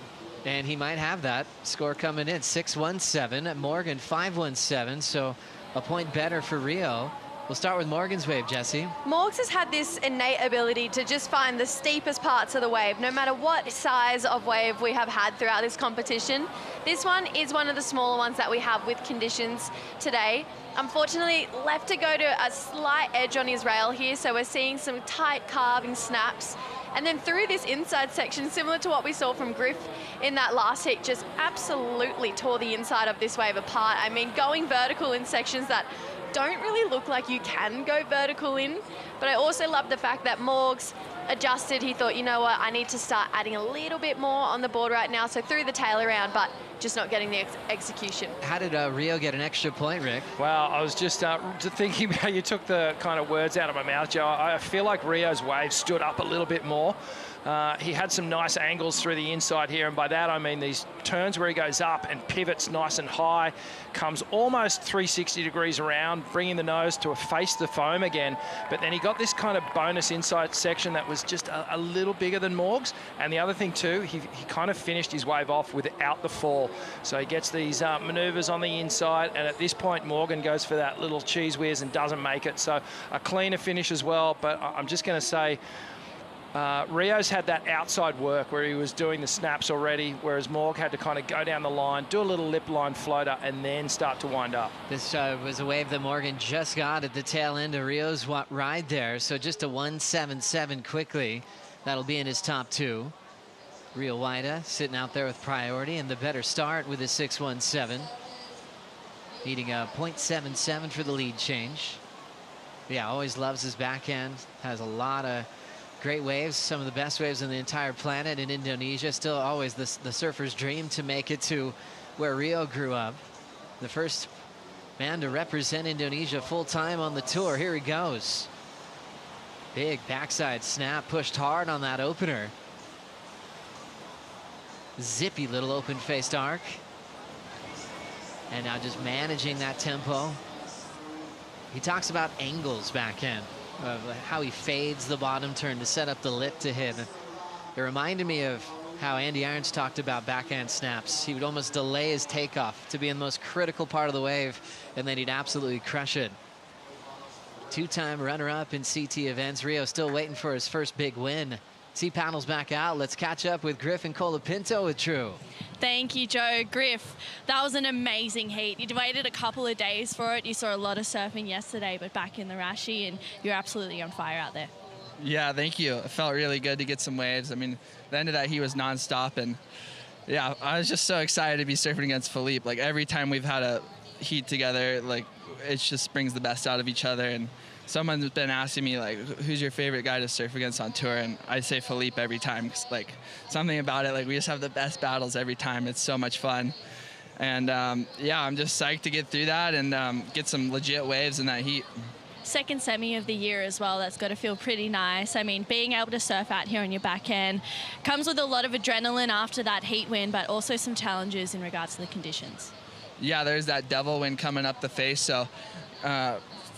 And he might have that score coming in. 6-1-7. Morgan 5-1-7. So a point better for Rio. We'll start with Morgan's wave, Jesse. Morgs has had this innate ability to just find the steepest parts of the wave, no matter what size of wave we have had throughout this competition. This one is one of the smaller ones that we have with conditions today. Unfortunately, left to go to a slight edge on his rail here, so we're seeing some tight carving snaps. And then through this inside section, similar to what we saw from Griff in that last heat, just absolutely tore the inside of this wave apart. I mean, going vertical in sections that don't really look like you can go vertical in. But I also love the fact that Morgs adjusted. He thought, you know what, I need to start adding a little bit more on the board right now. So threw the tail around, but just not getting the execution. How did Rio get an extra point, Rick? Well, I was just thinking about, you took the kind of words out of my mouth, Joe. I feel like Rio's wave stood up a little bit more. He had some nice angles through the inside here, and by that I mean these turns where he goes up and pivots nice and high, comes almost 360 degrees around, bringing the nose to face the foam again. But then he got this kind of bonus inside section that was just a little bigger than Morg's. And the other thing too, he kind of finished his wave off without the fall. So he gets these maneuvers on the inside, and at this point Morgan goes for that little cheese whiz and doesn't make it. So a cleaner finish as well, but I'm just going to say Rio's had that outside work where he was doing the snaps already, whereas Morg had to kind of go down the line, do a little lip line floater, and then start to wind up. This was a wave that Morgan just got at the tail end of Rio's ride there, so just a 1-7-7 quickly. That'll be in his top 2. Rio Waida sitting out there with priority, and the better start with a 6-1-7. Needing a 0.77 for the lead change. Yeah, always loves his backhand, has a lot of great waves, some of the best waves on the entire planet in Indonesia. Still always the surfer's dream to make it to where Rio grew up. The first man to represent Indonesia full-time on the tour. Here he goes. Big backside snap, pushed hard on that opener. Zippy little open-faced arc. And now just managing that tempo. He talks about angles backhand, of how he fades the bottom turn to set up the lip to hit. It reminded me of how Andy Irons talked about backhand snaps. He would almost delay his takeoff to be in the most critical part of the wave, and then he'd absolutely crush it. 2-time runner-up in CT events. Rio still waiting for his first big win. C-Panel's back out. Let's catch up with Griff and Colapinto with True. Thank you, Joe. Griff, that was an amazing heat. You waited a couple of days for it. You saw a lot of surfing yesterday, but back in the Rashi, and you're absolutely on fire out there. Yeah, thank you. It felt really good to get some waves. I mean, the end of that heat was nonstop, and yeah, I was just so excited to be surfing against Philippe. Like every time we've had a heat together, like it just brings the best out of each other. And someone's been asking me like, who's your favorite guy to surf against on tour? And I say Philippe every time, 'cause, like, something about it, like we just have the best battles every time. It's so much fun. And yeah, I'm just psyched to get through that and get some legit waves in that heat. Second semi of the year as well. That's got to feel pretty nice. I mean, being able to surf out here on your back end comes with a lot of adrenaline after that heat win, but also some challenges in regards to the conditions. Yeah, there's that devil wind coming up the face. So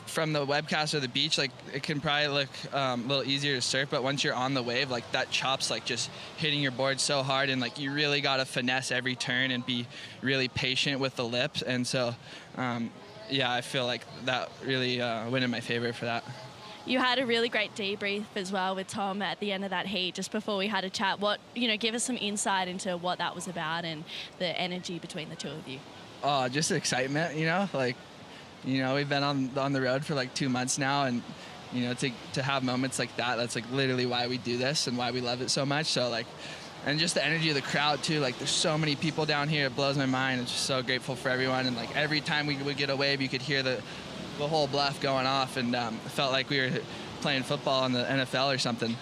from the webcast or the beach, like it can probably look a little easier to surf, but once you're on the wave, like that chop's like just hitting your board so hard, and like you really got to finesse every turn and be really patient with the lips. And so yeah, I feel like that really went in my favor for that. You had a really great debrief as well with Tom at the end of that heat, just before we had a chat. What, give us some insight into what that was about and the energy between the two of you. Oh, just excitement, like, we've been on the road for like 2 months now, and, to have moments like that, that's like literally why we do this and why we love it so much. So like, and just the energy of the crowd too, like there's so many people down here, it blows my mind. I'm just so grateful for everyone. And like every time we would get a wave, you could hear the whole bluff going off, and it felt like we were playing football in the NFL or something.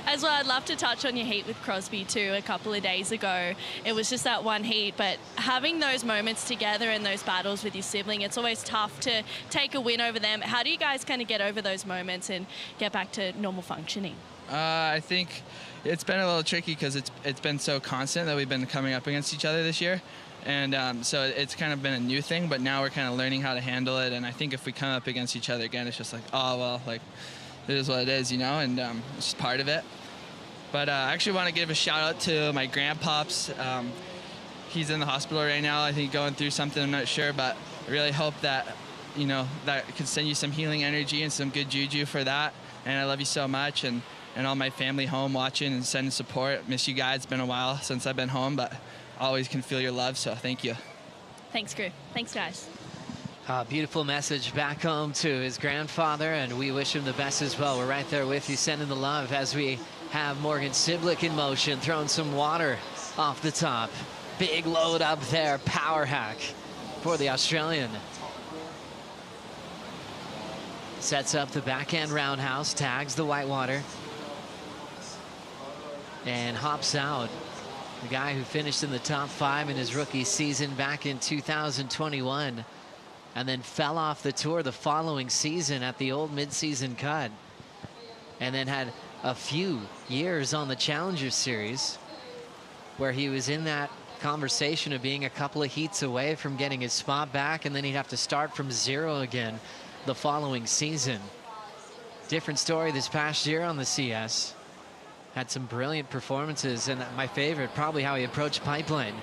As well, I'd love to touch on your heat with Crosby too a couple of days ago. It was just that one heat, but having those moments together and those battles with your sibling, it's always tough to take a win over them. How do you guys kind of get over those moments and get back to normal functioning? I think it's been a little tricky because it's been so constant that we've been coming up against each other this year. And so it's kind of been a new thing, but now we're kind of learning how to handle it. And I think if we come up against each other again, it's just like, oh, well, like, it is what it is, and it's just part of it. But I actually want to give a shout out to my grandpops. He's in the hospital right now, I think going through something, I'm not sure, but I really hope that, that could send you some healing energy and some good juju for that. And I love you so much, and all my family home watching and sending support. Miss you guys, it's been a while since I've been home, but always can feel your love, so thank you. Thanks, Crew. Thanks, guys. Beautiful message back home to his grandfather, and we wish him the best as well. We're right there with you, sending the love as we have Morgan Cibilic in motion, throwing some water off the top. Big load up there, power hack for the Australian. Sets up the backhand roundhouse, tags the whitewater, and hops out. The guy who finished in the top 5 in his rookie season back in 2021, and then fell off the tour the following season at the old midseason cut, and then had a few years on the Challenger Series where he was in that conversation of being a couple of heats away from getting his spot back, and then he'd have to start from zero again the following season. Different story this past year on the CS. Had some brilliant performances, and my favorite, probably how he approached Pipeline.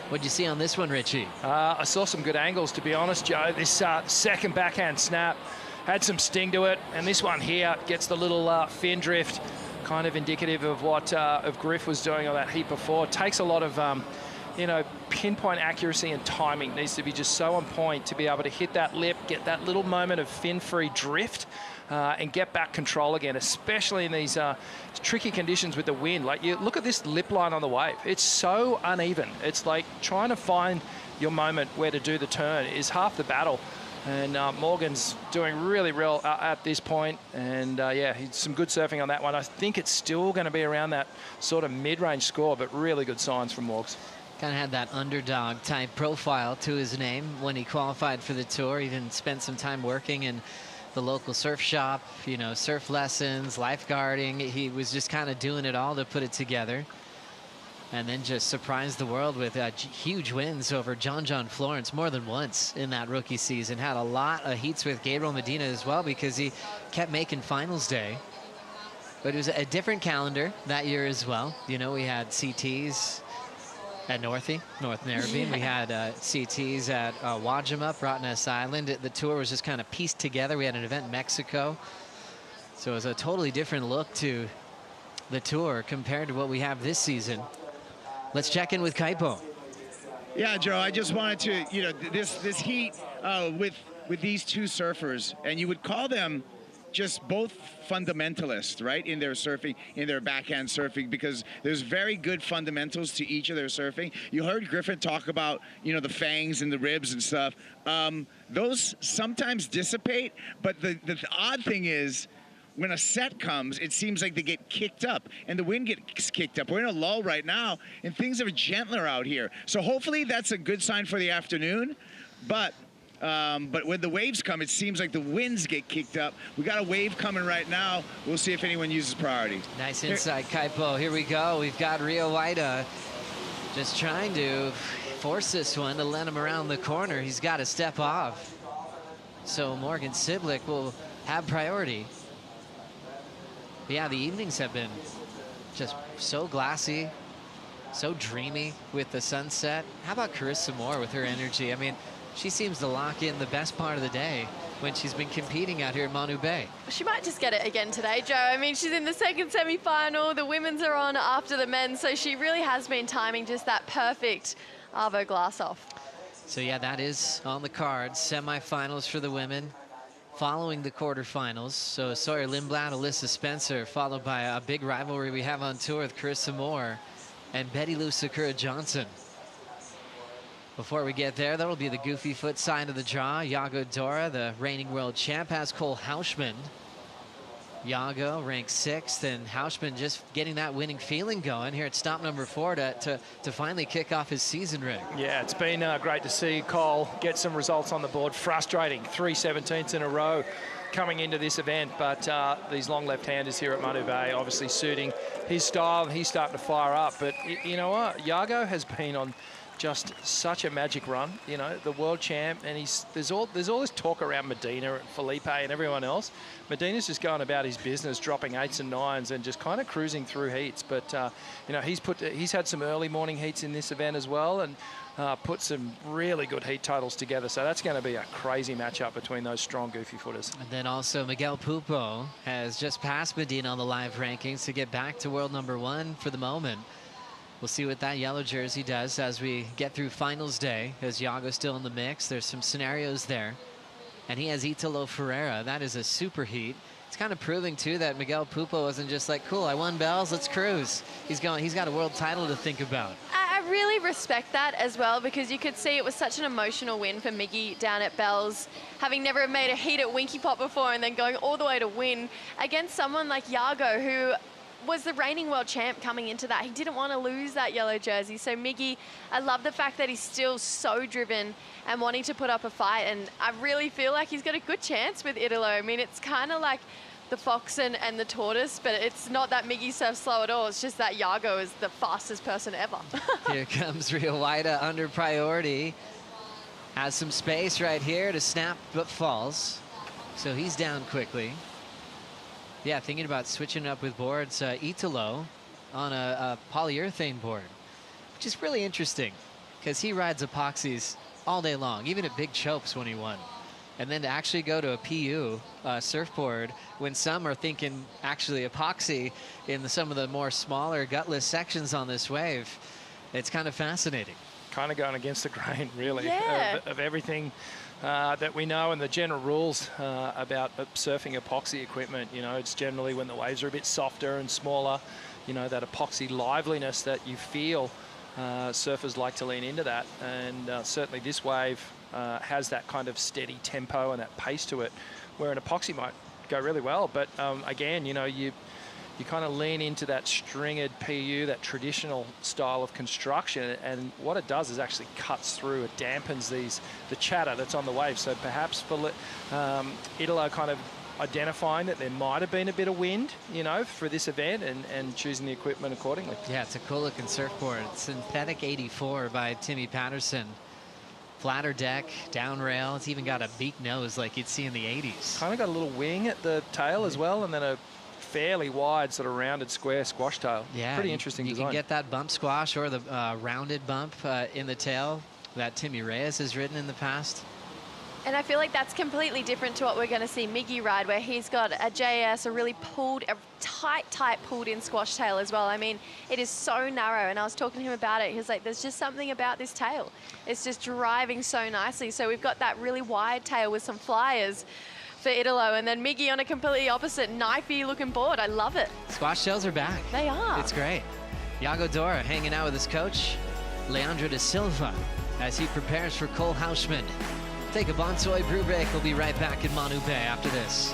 What'd you see on this one, Richie? I saw some good angles, to be honest, Joe. This second backhand snap had some sting to it, and this one here gets the little fin drift, kind of indicative of what of Griff was doing on that heat before. It takes a lot of pinpoint accuracy and timing. Needs to be just so on point to be able to hit that lip, get that little moment of fin-free drift, and get back control again, especially in these tricky conditions with the wind. Like, you look at this lip line on the wave. It's so uneven. It's like trying to find your moment where to do the turn is half the battle. And Morgan's doing really well at this point. And yeah, he's some good surfing on that one. I think it's still going to be around that sort of mid-range score, but really good signs from Morgs. Kind of had that underdog type profile to his name when he qualified for the tour. He even spent some time working in the local surf shop, surf lessons, lifeguarding. He was just kind of doing it all to put it together. And then just surprised the world with huge wins over John Florence more than once in that rookie season. Had a lot of heats with Gabriel Medina as well, because he kept making finals day. But it was a different calendar that year as well. We had CTs at North Narrabeen. We had CTs at Wajima, Rottnest Island. The tour was just kind of pieced together. We had an event in Mexico. So it was a totally different look to the tour compared to what we have this season. Let's check in with Kaipo. Yeah, Joe, I just wanted to, this heat with these two surfers, and you would call them just both fundamentalists, right, in their surfing, in their backhand surfing, because there's very good fundamentals to each of their surfing. You heard Griffin talk about, you know, the fangs and the ribs and stuff. Those sometimes dissipate, but the odd thing is, when a set comes, it seems like they get kicked up, and the wind gets kicked up. We're in a lull right now, and things are gentler out here. So hopefully that's a good sign for the afternoon. But when the waves come, it seems like the winds get kicked up. We got a wave coming right now. We'll see if anyone uses priority. Nice inside, Kaipo. Here we go. We've got Waida just trying to force this one to let him around the corner. He's got to step off. So Morgan Cibilic will have priority. But yeah, the evenings have been just so glassy, so dreamy with the sunset. How about Carissa Moore with her energy? I mean, she seems to lock in the best part of the day when she's been competing out here in Manu Bay. She might just get it again today, Joe. I mean, she's in the second semi-final. The women's are on after the men's, so she really has been timing just that perfect Arvo glass off. So yeah, that is on the cards. Semi-finals for the women, following the quarterfinals. So Sawyer Lindblad, Alyssa Spencer, followed by a big rivalry we have on tour with Carissa Moore and Betty Lou Sakura Johnson. Before we get there, that'll be the goofy foot side of the draw. Yago Dora, the reigning world champ, has Cole Houshmand. Yago ranked 6th, and Houshmand just getting that winning feeling going here at stop number 4 to finally kick off his season rig. Yeah, it's been great to see Cole get some results on the board. Frustrating, 3 17ths in a row coming into this event, but these long left-handers here at Manu Bay obviously suiting his style, and he's starting to fire up. But you know what? Yago has been on just such a magic run, you know, the world champ, and there's all this talk around Medina and Felipe and everyone else. Medina's just going about his business, dropping 8s and 9s and just kind of cruising through heats. But you know, he's had some early morning heats in this event as well, and put some really good heat totals together. So that's going to be a crazy matchup between those strong goofy footers. And then also Miguel Pupo has just passed Medina on the live rankings to get back to world #1 for the moment. We'll see what that yellow jersey does as we get through finals day, as Yago's still in the mix. There's some scenarios there. And he has Italo Ferreira. That is a super heat. It's kind of proving, too, that Miguel Pupo wasn't just like, cool, I won bells, let's cruise. He's got a world title to think about. I really respect that as well, because you could see it was such an emotional win for Miggy down at Bells, having never made a heat at Winky Pot before and then going all the way to win against someone like Yago, who was the reigning world champ coming into that. He didn't want to lose that yellow jersey. So Miggy, I love the fact that he's still so driven and wanting to put up a fight. And I really feel like he's got a good chance with Italo. I mean, it's kind of like the fox and the tortoise, but it's not that Miggy surfs slow at all. It's just that Yago is the fastest person ever. Here comes Waida under priority. Has some space right here to snap, but falls. So he's down quickly. Yeah, thinking about switching up with boards. Italo on a polyurethane board, which is really interesting because he rides epoxies all day long, even at big chopes when he won. And then to actually go to a PU surfboard when some are thinking actually epoxy in some of the more smaller gutless sections on this wave, it's kind of fascinating. Kind of going against the grain, really, yeah. of everything that we know and the general rules about surfing epoxy equipment. You know, it's generally when the waves are a bit softer and smaller, you know, that epoxy liveliness that you feel, surfers like to lean into that. And certainly this wave has that kind of steady tempo and that pace to it, where an epoxy might go really well. But again, you know, you kind of lean into that stringed PU, that traditional style of construction, and what it does is actually cuts through, it dampens the chatter that's on the wave. So perhaps for Italo kind of identifying that there might have been a bit of wind, you know, for this event and choosing the equipment accordingly. Yeah, it's a cool looking surfboard. Synthetic 84 by Timmy Patterson. Flatter deck, down rail. It's even got a beak nose like you'd see in the 80s. Kind of got a little wing at the tail as well, and then a fairly wide sort of rounded square squash tail. Yeah, pretty interesting design. You can get that bump squash or the rounded bump in the tail that Timmy Reyes has ridden in the past. And I feel like that's completely different to what we're going to see Miggy ride, where he's got a JS, a really tight pulled in squash tail as well. I mean, it is so narrow, and I was talking to him about it. He was like, there's just something about this tail. It's just driving so nicely. So we've got that really wide tail with some flyers for Italo. And then Miggy on a completely opposite, knifey looking board. I love it. Squash tails are back. They are. It's great. Iago Dora hanging out with his coach, Leandro da Silva, as he prepares for Cole Houshmand. Take a Bonsoy brew break. We'll be right back in Manu Bay after this.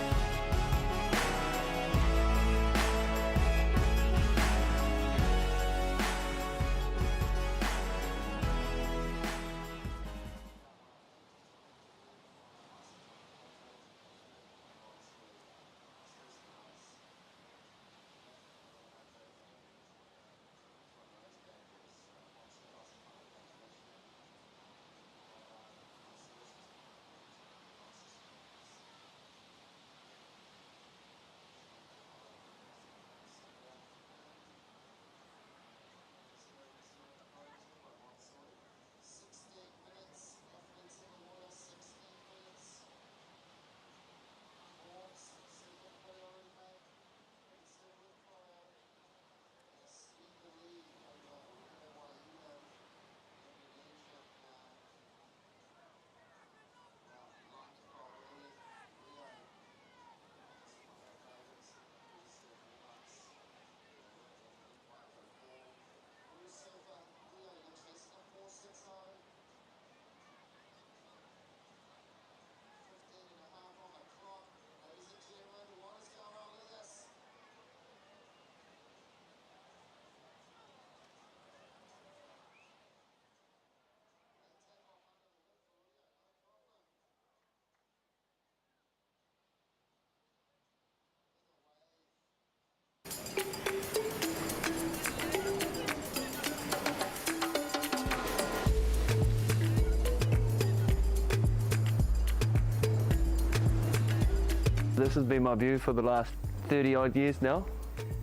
This has been my view for the last 30 odd years now.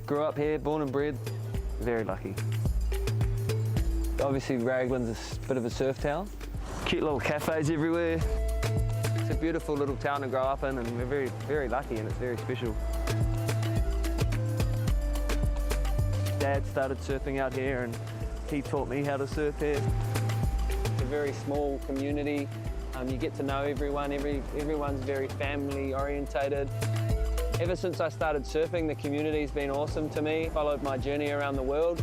Grew up here, born and bred, very lucky. Obviously Raglan's a bit of a surf town. Cute little cafes everywhere. It's a beautiful little town to grow up in and we're very, very lucky and it's very special. Dad started surfing out here and he taught me how to surf here. It's a very small community. You get to know everyone, everyone's very family orientated. Ever since I started surfing, the community's been awesome to me. Followed my journey around the world.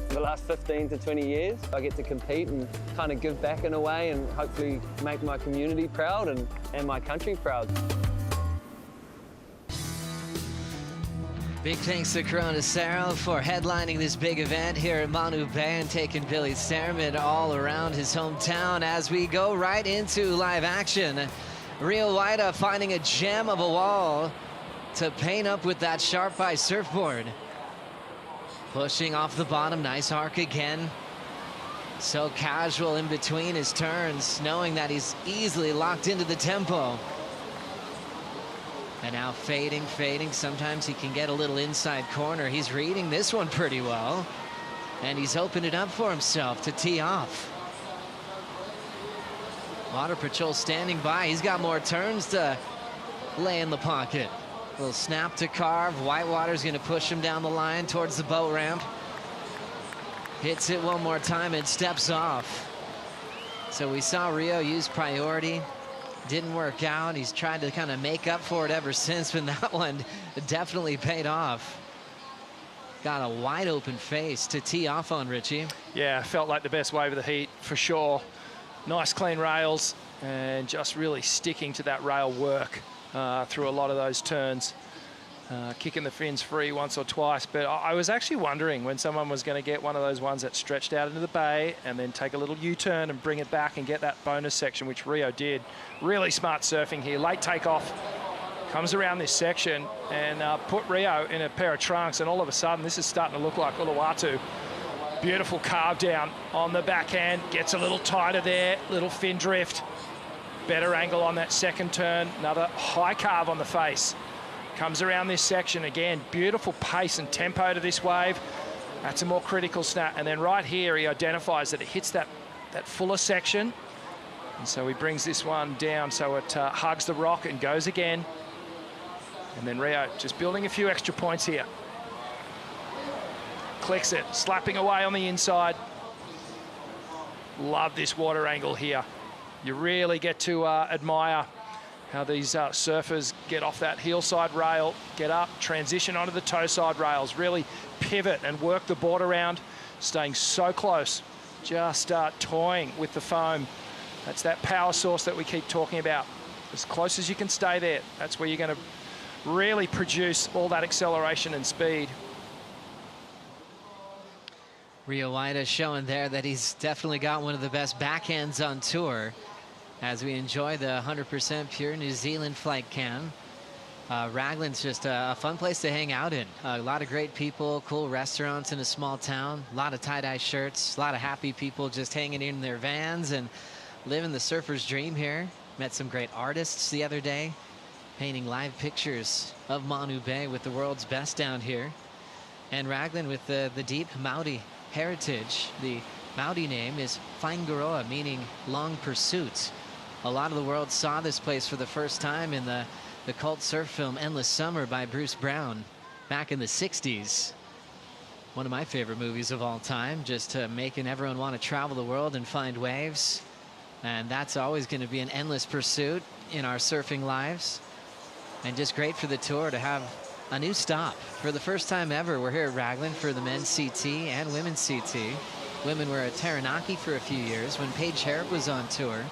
For the last 15 to 20 years, I get to compete and kind of give back in a way and hopefully make my community proud and my country proud. Big thanks to Corona Cero for headlining this big event here at Manu Bay and taking Billy Sterman all around his hometown as we go right into live action. Rio Waida finding a gem of a wall to paint up with that Sharp Eye surfboard. Pushing off the bottom, nice arc again. So casual in between his turns, knowing that he's easily locked into the tempo. And now fading. Sometimes he can get a little inside corner. He's reading this one pretty well. And he's opened it up for himself to tee off. Water Patrol standing by. He's got more turns to lay in the pocket. A little snap to carve. Whitewater's going to push him down the line towards the boat ramp. Hits it one more time and steps off. So we saw Rio use priority. Didn't work out. He's tried to kind of make up for it ever since, but that one definitely paid off. Got a wide open face to tee off on, Richie. Yeah, felt like the best wave of the heat for sure. Nice clean rails and just really sticking to that rail work through a lot of those turns. Kicking the fins free once or twice, but I was actually wondering when someone was going to get one of those ones that stretched out into the bay and then take a little U-turn and bring it back and get that bonus section, which Rio did. Really smart surfing here. Late takeoff, comes around this section and put Rio in a pair of trunks, and all of a sudden this is starting to look like Uluwatu. Beautiful carve down on the backhand, gets a little tighter there, little fin drift. Better angle on that second turn, another high carve on the face. Comes around this section again, beautiful pace and tempo to this wave. That's a more critical snap. And then right here, he identifies that it hits that fuller section. And so he brings this one down so it hugs the rock and goes again. And then Rio just building a few extra points here. Clicks it, slapping away on the inside. Love this water angle here. You really get to admire how these surfers get off that heel side rail, get up, transition onto the toe side rails, really pivot and work the board around, staying so close, just toying with the foam. That's that power source that we keep talking about. As close as you can stay there, that's where you're going to really produce all that acceleration and speed. Rio Waida showing there that he's definitely got one of the best backhands on tour as we enjoy the 100% pure New Zealand flight cam. Raglan's just a fun place to hang out in. A lot of great people, cool restaurants in a small town, a lot of tie-dye shirts, a lot of happy people just hanging in their vans and living the surfer's dream here. Met some great artists the other day, painting live pictures of Manu Bay with the world's best down here. And Raglan with the deep Maori heritage. The Maori name is Whaingaroa, meaning long pursuit. A lot of the world saw this place for the first time in the cult surf film Endless Summer by Bruce Brown back in the 60s. One of my favorite movies of all time, just making everyone want to travel the world and find waves. And that's always going to be an endless pursuit in our surfing lives. And just great for the tour to have a new stop. For the first time ever, we're here at Raglan for the men's CT and women's CT. Women were at Taranaki for a few years when Paige Harrop was on tour.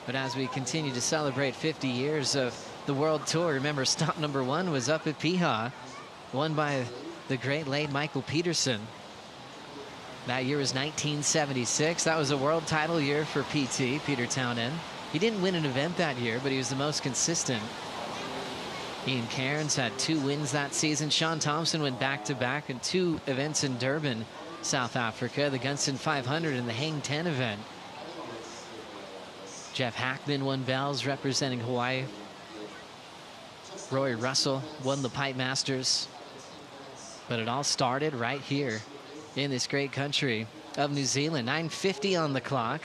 But as we continue to celebrate 50 years of the World Tour, remember stop number 1 was up at Piha, won by the great late Michael Peterson. That year was 1976. That was a world title year for PT, Peter Townend. He didn't win an event that year, but he was the most consistent. Ian Cairns had 2 wins that season. Sean Thompson went back-to-back in 2 events in Durban, South Africa, the Gunston 500 and the Hang 10 event. Jeff Hackman won bells representing Hawaii. Roy Russell won the Pipe Masters. But it all started right here in this great country of New Zealand. 9:50 on the clock.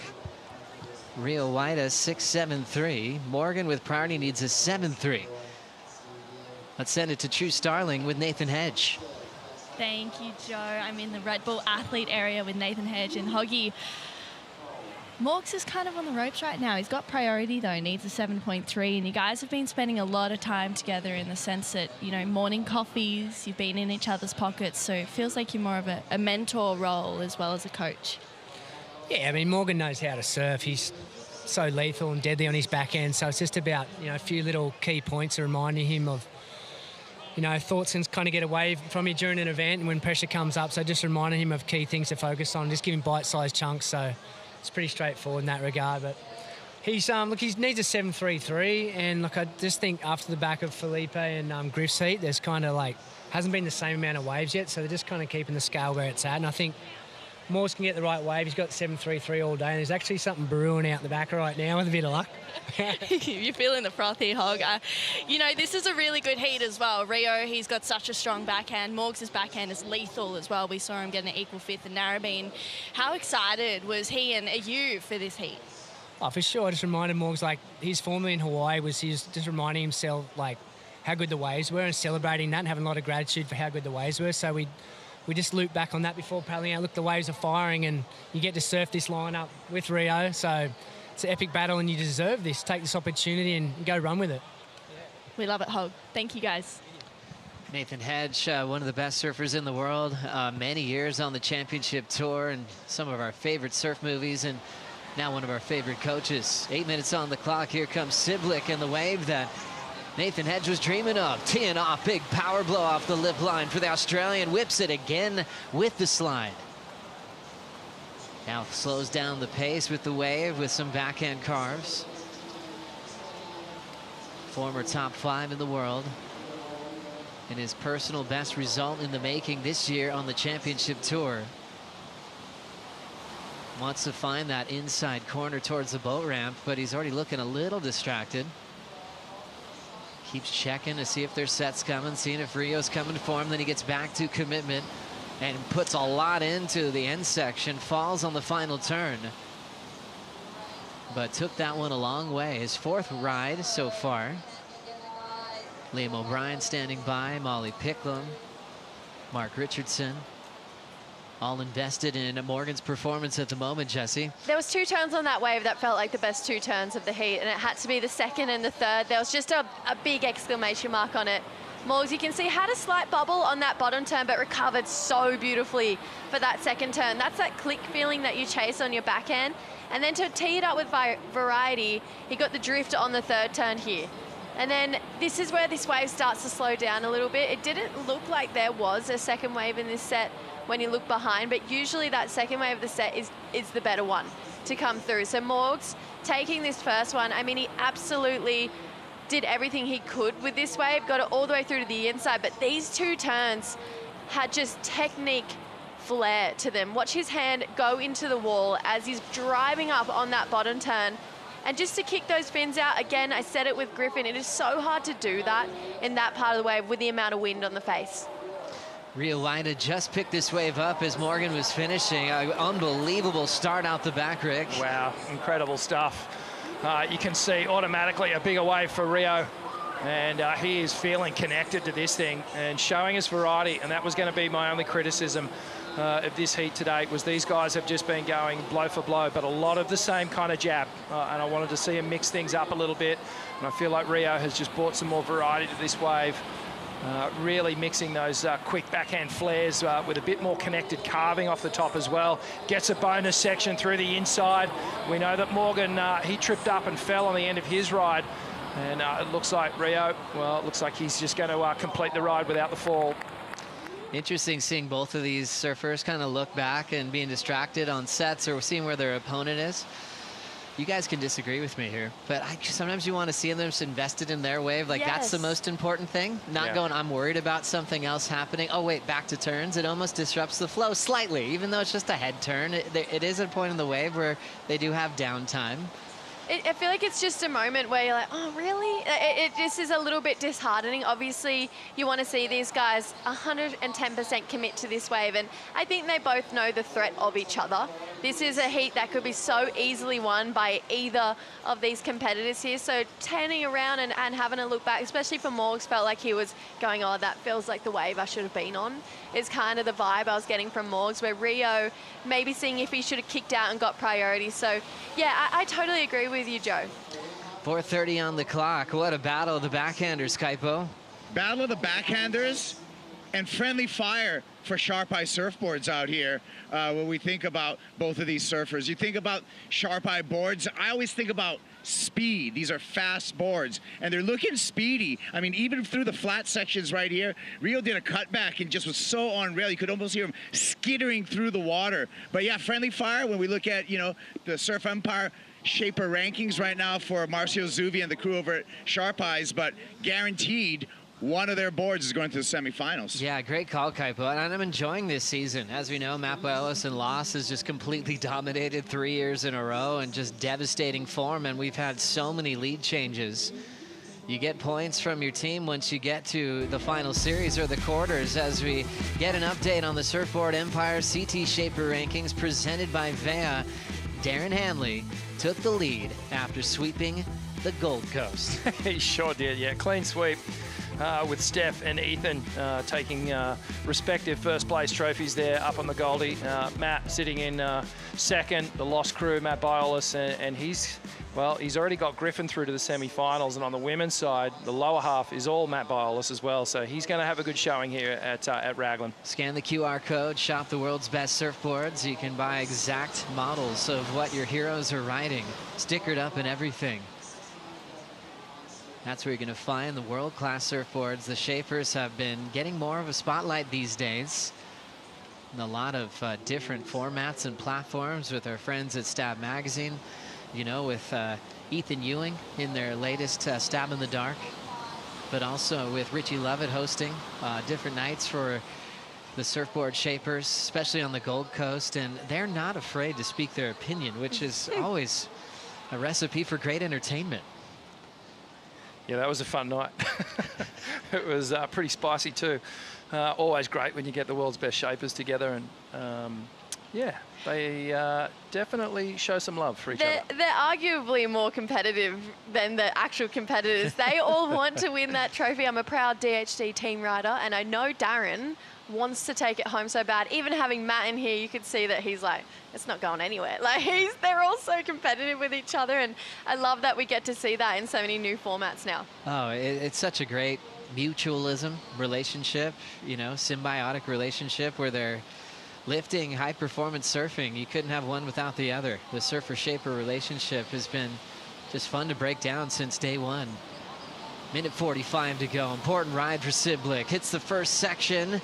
Rio Waida 6.73. Morgan with priority needs a 7.3. Let's send it to True Starling with Nathan Hedge. Thank you, Joe. I'm in the Red Bull athlete area with Nathan Hedge and Hoggy. Morgs is kind of on the ropes right now. He's got priority, though, needs a 7.3. And you guys have been spending a lot of time together in the sense that, you know, morning coffees, you've been in each other's pockets. So it feels like you're more of a mentor role as well as a coach. Yeah, I mean, Morgan knows how to surf. He's so lethal and deadly on his backhand. So it's just about, you know, a few little key points reminding him of, you know, thoughts can kind of get away from you during an event and when pressure comes up. So just reminding him of key things to focus on, just giving bite-sized chunks. So it's pretty straightforward in that regard. But he's look, he needs a 7.33, and look, I just think after the back of Felipe and Griff's heat, there's kind of like hasn't been the same amount of waves yet. So they're just kind of keeping the scale where it's at. And I think Morse can get the right wave. He's got 7.33 all day, and there's actually something brewing out the back right now with a bit of luck. You're feeling the frothy, Hog. You know, this is a really good heat as well. Rio, he's got such a strong backhand. Morgs' backhand is lethal as well. We saw him get an equal fifth in Narrabeen. How excited was he and are you for this heat? Oh, for sure. I just reminded Morgs, like, his form in Hawaii was he was just reminding himself, like, how good the waves were and celebrating that and having a lot of gratitude for how good the waves were. So we just looped back on that before paddling out. Look, the waves are firing and you get to surf this lineup with Rio. So it's an epic battle and you deserve this. Take this opportunity and go run with it. We love it, Hog. Thank you, guys. Nathan Hedge, one of the best surfers in the world, many years on the championship tour and some of our favorite surf movies, and now one of our favorite coaches. 8 minutes on the clock. Here comes Cibilic and the wave that Nathan Hedge was dreaming of. Teeing off, big power blow off the lip line for the Australian. Whips it again with the slide. Now slows down the pace with the wave with some backhand carves. Former top 5 in the world. And his personal best result in the making this year on the championship tour. Wants to find that inside corner towards the boat ramp, but he's already looking a little distracted. Keeps checking to see if there's sets coming, seeing if Rio's coming for him. Then he gets back to commitment and puts a lot into the end section. Falls on the final turn, but took that one a long way. His 4th ride so far. Liam O'Brien standing by, Molly Picklum, Mark Richardson. all invested in Morgan's performance at the moment, Jesse. There was 2 turns on that wave that felt like the best 2 turns of the heat, and it had to be the second and the third. There was just a big exclamation mark on it. Morgs, you can see, had a slight bubble on that bottom turn, but recovered so beautifully for that second turn. That's that click feeling that you chase on your backhand. And then to tee it up with variety, he got the drift on the third turn here. And then this is where this wave starts to slow down a little bit. It didn't look like there was a second wave in this set when you look behind, but usually that second wave of the set is the better one to come through. So Morgs taking this first one, I mean, he absolutely did everything he could with this wave, got it all the way through to the inside, but these 2 turns had just technique flair to them. Watch his hand go into the wall as he's driving up on that bottom turn. And just to kick those fins out, again, I said it with Griffin, it is so hard to do that in that part of the wave with the amount of wind on the face. Rio Waida just picked this wave up as Morgan was finishing. Unbelievable start out the back, Rick. Wow, incredible stuff. You can see automatically a bigger wave for Rio, and he is feeling connected to this thing and showing us variety, and that was going to be my only criticism of this heat today, was these guys have just been going blow for blow, but a lot of the same kind of jab, and I wanted to see him mix things up a little bit, and I feel like Rio has just brought some more variety to this wave. Really mixing those quick backhand flares with a bit more connected carving off the top as well. Gets a bonus section through the inside. We know that Morgan, he tripped up and fell on the end of his ride. And it looks like Rio, well, it looks like he's just going to complete the ride without the fall. Interesting seeing both of these surfers kind of look back and being distracted on sets or seeing where their opponent is. You guys can disagree with me here, but sometimes you want to see them just invested in their wave. Like, that's the most important thing. Not going, I'm worried about something else happening. Oh, wait, back to turns. It almost disrupts the flow slightly, even though it's just a head turn. It is a point in the wave where they do have downtime. I feel like it's just a moment where you're like, oh, really? It just is a little bit disheartening. Obviously, you want to see these guys 110% commit to this wave, and I think they both know the threat of each other. This is a heat that could be so easily won by either of these competitors here, so turning around and having a look back, especially for Morgs, felt like he was going, oh, that feels like the wave I should have been on, is kind of the vibe I was getting from Morgs, where Rio maybe seeing if he should have kicked out and got priority. So, yeah, I totally agree with you, Joe. 4:30 on the clock. What a battle of the backhanders, Kaipo. Battle of the backhanders and friendly fire for Sharp Eye surfboards out here. When we think about both of these surfers, you think about Sharp Eye boards, I always think about speed. These are fast boards, and they're looking speedy. I mean, even through the flat sections right here, Rio did a cutback and just was so on rail. You could almost hear him skittering through the water. But yeah, friendly fire, when we look at, you know, the Surf Empire Shaper rankings right now for Marcio Zuvi and the crew over at Sharp Eyes, but guaranteed one of their boards is going to the semifinals. Yeah, great call, Kaipo. And I'm enjoying this season. As we know, Matt Bailes and Loss has just completely dominated 3 years in a row and just devastating form. And we've had so many lead changes. You get points from your team once you get to the final series or the quarters, as we get an update on the Surfboard Empire CT Shaper rankings presented by Vea. Darren Hanley took the lead after sweeping the Gold Coast. He sure did, yeah. Clean sweep. With Steph and Ethan taking respective first place trophies there up on the Goldie. Matt sitting in second, the Lost crew, Matt Bailes, and he's already got Griffin through to the semi-finals, and on the women's side, the lower half is all Matt Bailes as well, so he's going to have a good showing here at Raglan. Scan the QR code, shop the world's best surfboards. You can buy exact models of what your heroes are riding, stickered up and everything. That's where you're going to find the world-class surfboards. The Shapers have been getting more of a spotlight these days. And a lot of different formats and platforms with our friends at Stab Magazine. You know, with Ethan Ewing in their latest Stab in the Dark. But also with Richie Lovett hosting different nights for the surfboard Shapers, especially on the Gold Coast. And they're not afraid to speak their opinion, which is always a recipe for great entertainment. Yeah, that was a fun night. It was pretty spicy too. Always great when you get the world's best shapers together, and yeah, they definitely show some love for each other. They're arguably more competitive than the actual competitors. They all want to win that trophy. I'm a proud DHD team rider, and I know Darren wants to take it home so bad. Even having Matt in here, you could see that he's like, it's not going anywhere. Like, they're all so competitive with each other, and I love that we get to see that in so many new formats now. Oh, it's such a great mutualism relationship, you know, symbiotic relationship where they're lifting, high-performance surfing. You couldn't have one without the other. The surfer-shaper relationship has been just fun to break down since day one. Minute 45 to go. Important ride for Cibilic. Hits the first section.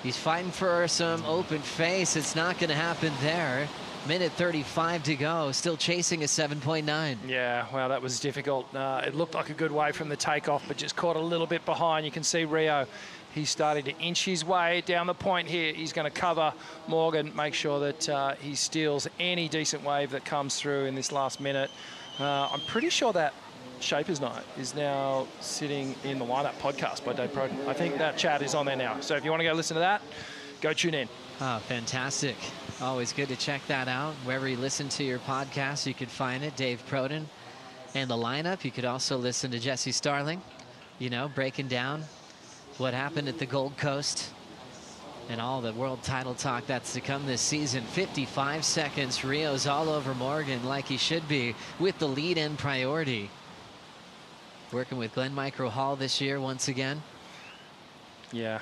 He's fighting for some open face. It's not going to happen there. Minute 35 to go. Still chasing a 7.9. Yeah, well, that was difficult. It looked like a good wave from the takeoff, but just caught a little bit behind. You can see Rio. He's starting to inch his way down the point here. He's going to cover Morgan, make sure that he steals any decent wave that comes through in this last minute. I'm pretty sure that Shapers Night is now sitting in the lineup podcast by Dave Proden. I think that chat is on there now. So if you want to go listen to that, go tune in. Oh, fantastic. Always good to check that out. Wherever you listen to your podcast, you could find it, Dave Proden. And the lineup, you could also listen to Jesse Starling, you know, breaking down what happened at the Gold Coast and all the world title talk that's to come this season. 55 seconds. Rio's all over Morgan like he should be with the lead in priority. Working with Glenn Micro Hall this year once again. Yeah,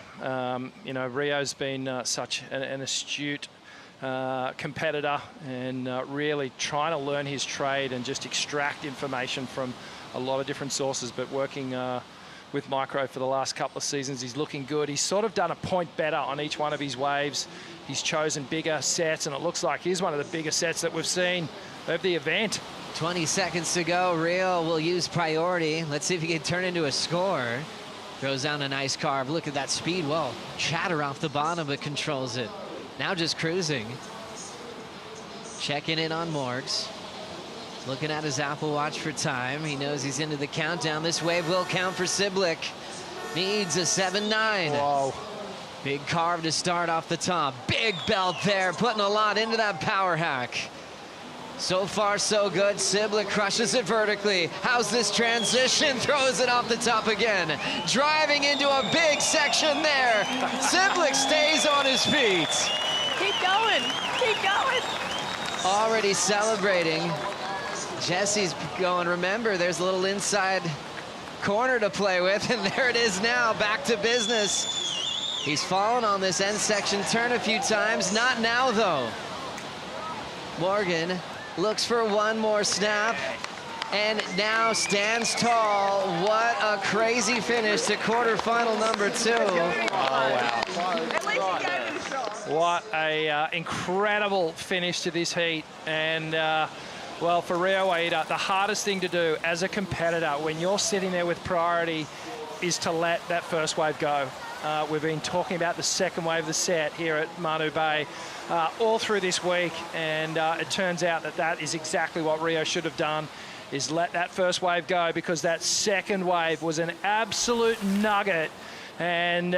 you know, Rio's been such an astute competitor and really trying to learn his trade and just extract information from a lot of different sources, but working with Micro for the last couple of seasons. He's looking good. He's sort of done a point better on each one of his waves. He's chosen bigger sets, and it looks like he's one of the bigger sets that we've seen of the event. 20 seconds to go. Rio will use priority. Let's see if he can turn into a score. Throws down a nice carve. Look at that speed. Well, chatter off the bottom, but controls it. Now just cruising. Checking in on Morgs. Looking at his Apple Watch for time. He knows he's into the countdown. This wave will count for Cibilic. Needs a 7.9. Whoa. Big carve to start off the top. Big belt there, putting a lot into that power hack. So far, so good. Cibilic crushes it vertically. How's this transition? Throws it off the top again. Driving into a big section there. Cibilic stays on his feet. Keep going. Keep going. Already celebrating. Jesse's going, remember, there's a little inside corner to play with, and there it is now, back to business. He's fallen on this end section turn a few times, not now though. Morgan looks for one more snap, and now stands tall. What a crazy finish to quarterfinal number 2. Oh, wow. What a incredible finish to this heat. And well, for Rio Waida, the hardest thing to do as a competitor when you're sitting there with priority is to let that first wave go. We've been talking about the second wave of the set here at Manu Bay all through this week, and it turns out that that is exactly what Rio should have done, is let that first wave go, because that second wave was an absolute nugget, and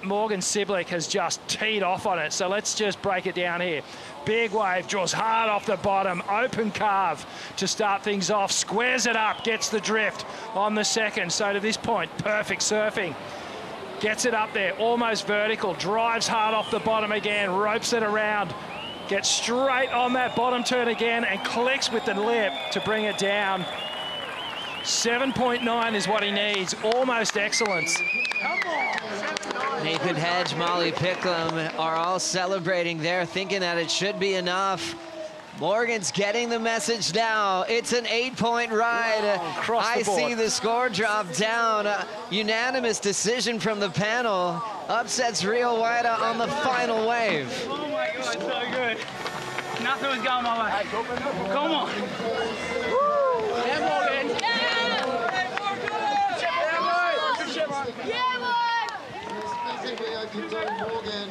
Morgan Cibilic has just teed off on it. So let's just break it down here. Big wave, draws hard off the bottom, open carve to start things off, squares it up, gets the drift on the second. So to this point, perfect surfing. Gets it up there, almost vertical, drives hard off the bottom again, ropes it around, gets straight on that bottom turn again and clicks with the lip to bring it down. 7.9 is what he needs, almost excellence. Nathan Hedge, Molly Picklum are all celebrating there, thinking that it should be enough. Morgan's getting the message now. It's an 8-point ride. Wow, I see the score drop down. Unanimous decision from the panel. Upsets Rio Waida on the final wave. Oh my God, so good. Nothing was going my way. Come on. Woo! Yeah, Morgan. Yeah, Morgan.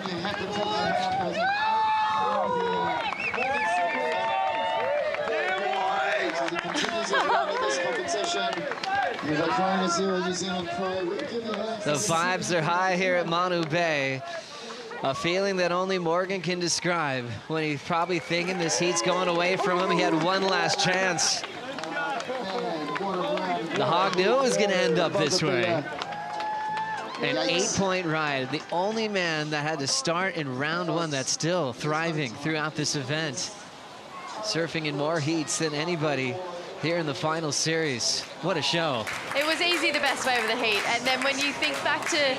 You have to tell him The vibes are high here at Manu Bay. A feeling that only Morgan can describe, when he's probably thinking this heat's going away from him. He had one last chance. The Hog knew it was going to end up this way. An 8-point ride. The only man that had to start in round 1 that's still thriving throughout this event. Surfing in more heats than anybody here in the final series. What a show. It was easy the best way of the heat. And then when you think back to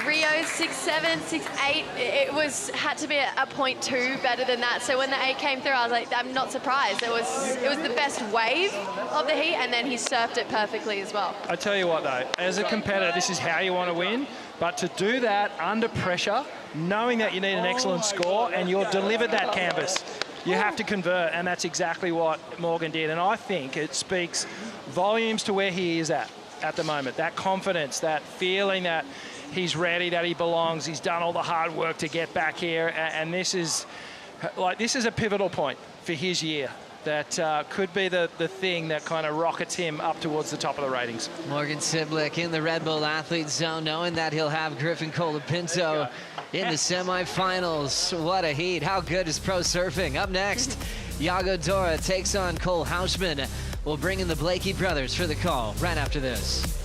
Rio's 6.7, 6.8, it had to be a 0.2 better than that. So when the 8 came through, I was like, I'm not surprised. It was the best wave of the heat, and then he surfed it perfectly as well. I tell you what, though, as a competitor, this is how you want to win. But to do that under pressure, knowing that you need an excellent score, and you're delivered that canvas, you have to convert, and that's exactly what Morgan did. And I think it speaks volumes to where he is at the moment. That confidence, that feeling that he's ready, that he belongs. He's done all the hard work to get back here, and this is a pivotal point for his year. That could be the thing that kind of rockets him up towards the top of the ratings. Morgan Cibilic in the Red Bull Athlete Zone, knowing that he'll have Griffin Colapinto in the semifinals. What a heat. How good is pro surfing? Up next, Dora takes on Cole Houshmand. We'll bring in the Blakey brothers for the call right after this.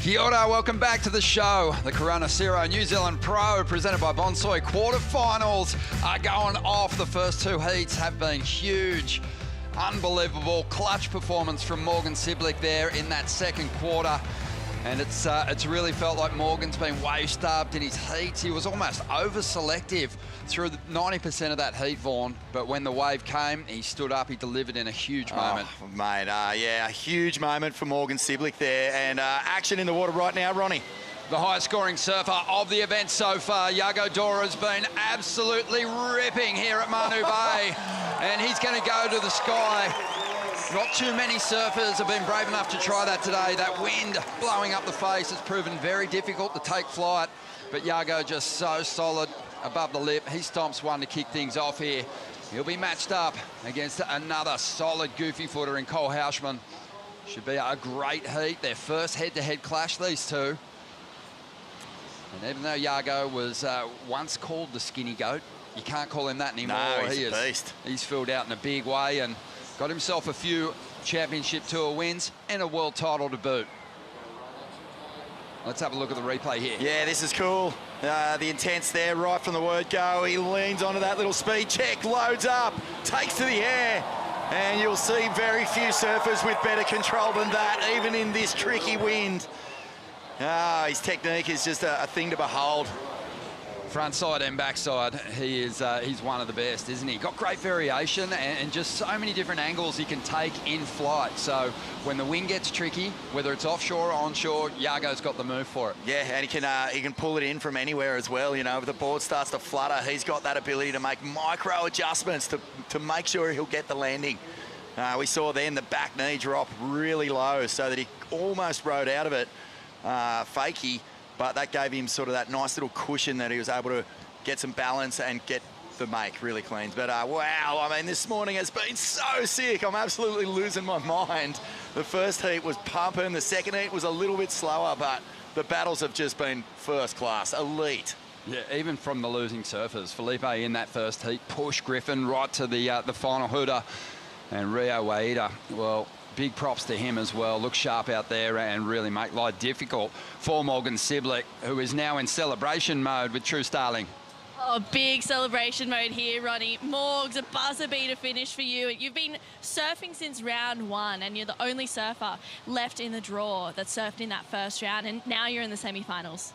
Kia ora, welcome back to the show. The Corona Cero New Zealand Pro presented by Bonsoy quarterfinals are going off. The first 2 heats have been huge. Unbelievable clutch performance from Morgan Cibilic there in that second quarter. And it's really felt like Morgan's been wave-starved in his heats. He was almost over-selective through 90% of that heat, Vaughan. But when the wave came, he stood up, he delivered in a huge moment. Oh, mate, yeah, a huge moment for Morgan Cibilic there. And action in the water right now, Ronnie. The highest scoring surfer of the event so far, Dora's been absolutely ripping here at Manu Bay. And he's going to go to the sky. Not too many surfers have been brave enough to try that today. That wind blowing up the face has proven very difficult to take flight. But Yago just so solid above the lip. He stomps one to kick things off here. He'll be matched up against another solid goofy footer in Cole Houshmand. Should be a great heat. Their first head-to-head clash, these two. And even though Yago was once called the skinny goat, you can't call him that anymore. No, he's a beast. He's filled out in a big way and got himself a few championship tour wins and a world title to boot. Let's have a look at the replay here. Yeah, this is cool. The intent's there right from the word go. He leans onto that little speed check, loads up, takes to the air. And you'll see very few surfers with better control than that, even in this tricky wind. His technique is just a thing to behold. Front side and backside, he's one of the best, isn't he? Got great variation and just so many different angles he can take in flight. So when the wind gets tricky, whether it's offshore or onshore, Yago's got the move for it. Yeah, and he can pull it in from anywhere as well. You know, if the board starts to flutter, he's got that ability to make micro adjustments to make sure he'll get the landing. We saw then the back knee drop really low so that he almost rode out of it fakey. But that gave him sort of that nice little cushion that he was able to get some balance and get the make really clean. But wow, I mean, this morning has been so sick. I'm absolutely losing my mind. The first heat was pumping. The second heat was a little bit slower, but the battles have just been first class, elite. Yeah, even from the losing surfers. Felipe in that first heat pushed Griffin right to the final hooter. And Rio Waida, well, big props to him as well. Look sharp out there and really make life difficult for Morgan Cibilic, who is now in celebration mode with True Starling. Oh, big celebration mode here, Ronnie. Morgs, a buzzer beater finish for you. You've been surfing since round 1, and you're the only surfer left in the draw that surfed in that first round, and now you're in the semi-finals.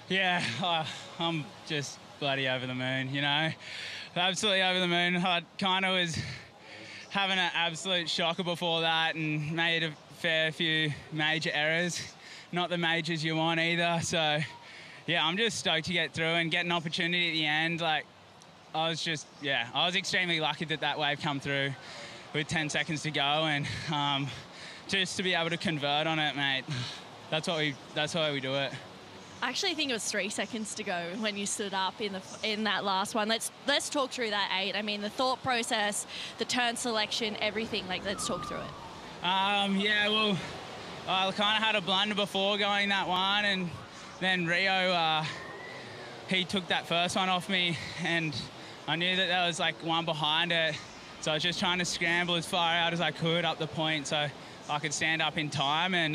Yeah, I'm just bloody over the moon, you know. Absolutely over the moon. I kind of was having an absolute shocker before that and made a fair few major errors. Not the majors you want either. So, yeah, I'm just stoked to get through and get an opportunity at the end. Like, I was extremely lucky that wave come through with 10 seconds to go, and just to be able to convert on it, mate. That's why we do it. I actually think it was 3 seconds to go when you stood up in that last one. Let's talk through that 8. I mean, the thought process, the turn selection, everything. Like, let's talk through it. Yeah, well, I kind of had a blunder before going that one, and then Rio, he took that first one off me, and I knew that there was like one behind it, so I was just trying to scramble as far out as I could up the point so I could stand up in time. And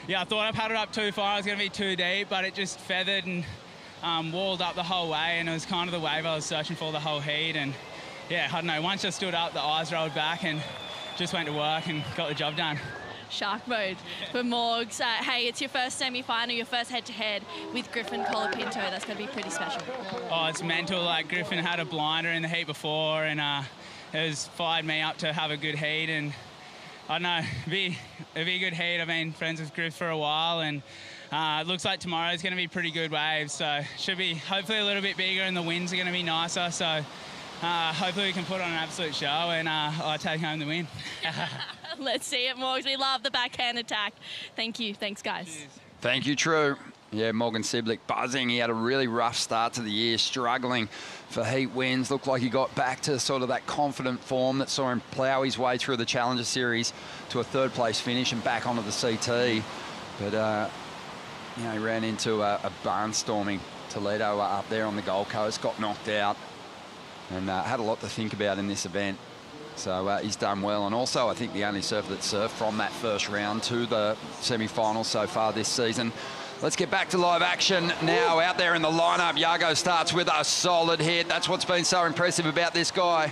yeah, I thought I paddled up too far. I was going to be too deep, but it just feathered and walled up the whole way, and it was kind of the wave I was searching for the whole heat. And yeah, I don't know, once I stood up, the eyes rolled back and just went to work and got the job done. Shark mode for Morgs. Hey, it's your first semi-final, your first head-to-head with Griffin Colapinto. That's going to be pretty special. Oh, it's mental. Like, Griffin had a blinder in the heat before, and it has fired me up to have a good heat. And I don't know, it'd be a good heat. I've been friends with Griff for a while, and it looks like tomorrow's going to be pretty good waves. So should be hopefully a little bit bigger, and the winds are going to be nicer. So hopefully we can put on an absolute show, and I'll take home the win. Let's see it, Morgs. We love the backhand attack. Thank you. Thanks, guys. Cheers. Thank you, True. Yeah, Morgan Cibilic buzzing. He had a really rough start to the year, struggling for heat wins. Looked like he got back to sort of that confident form that saw him plough his way through the Challenger Series to a third-place finish and back onto the CT. But, you know, he ran into a barnstorming Toledo up there on the Gold Coast, got knocked out, and had a lot to think about in this event. So he's done well, and also I think the only surfer that surfed from that first round to the semi-finals so far this season. Let's get back to live action now. Out there in the lineup, Yago starts with a solid hit. That's what's been so impressive about this guy.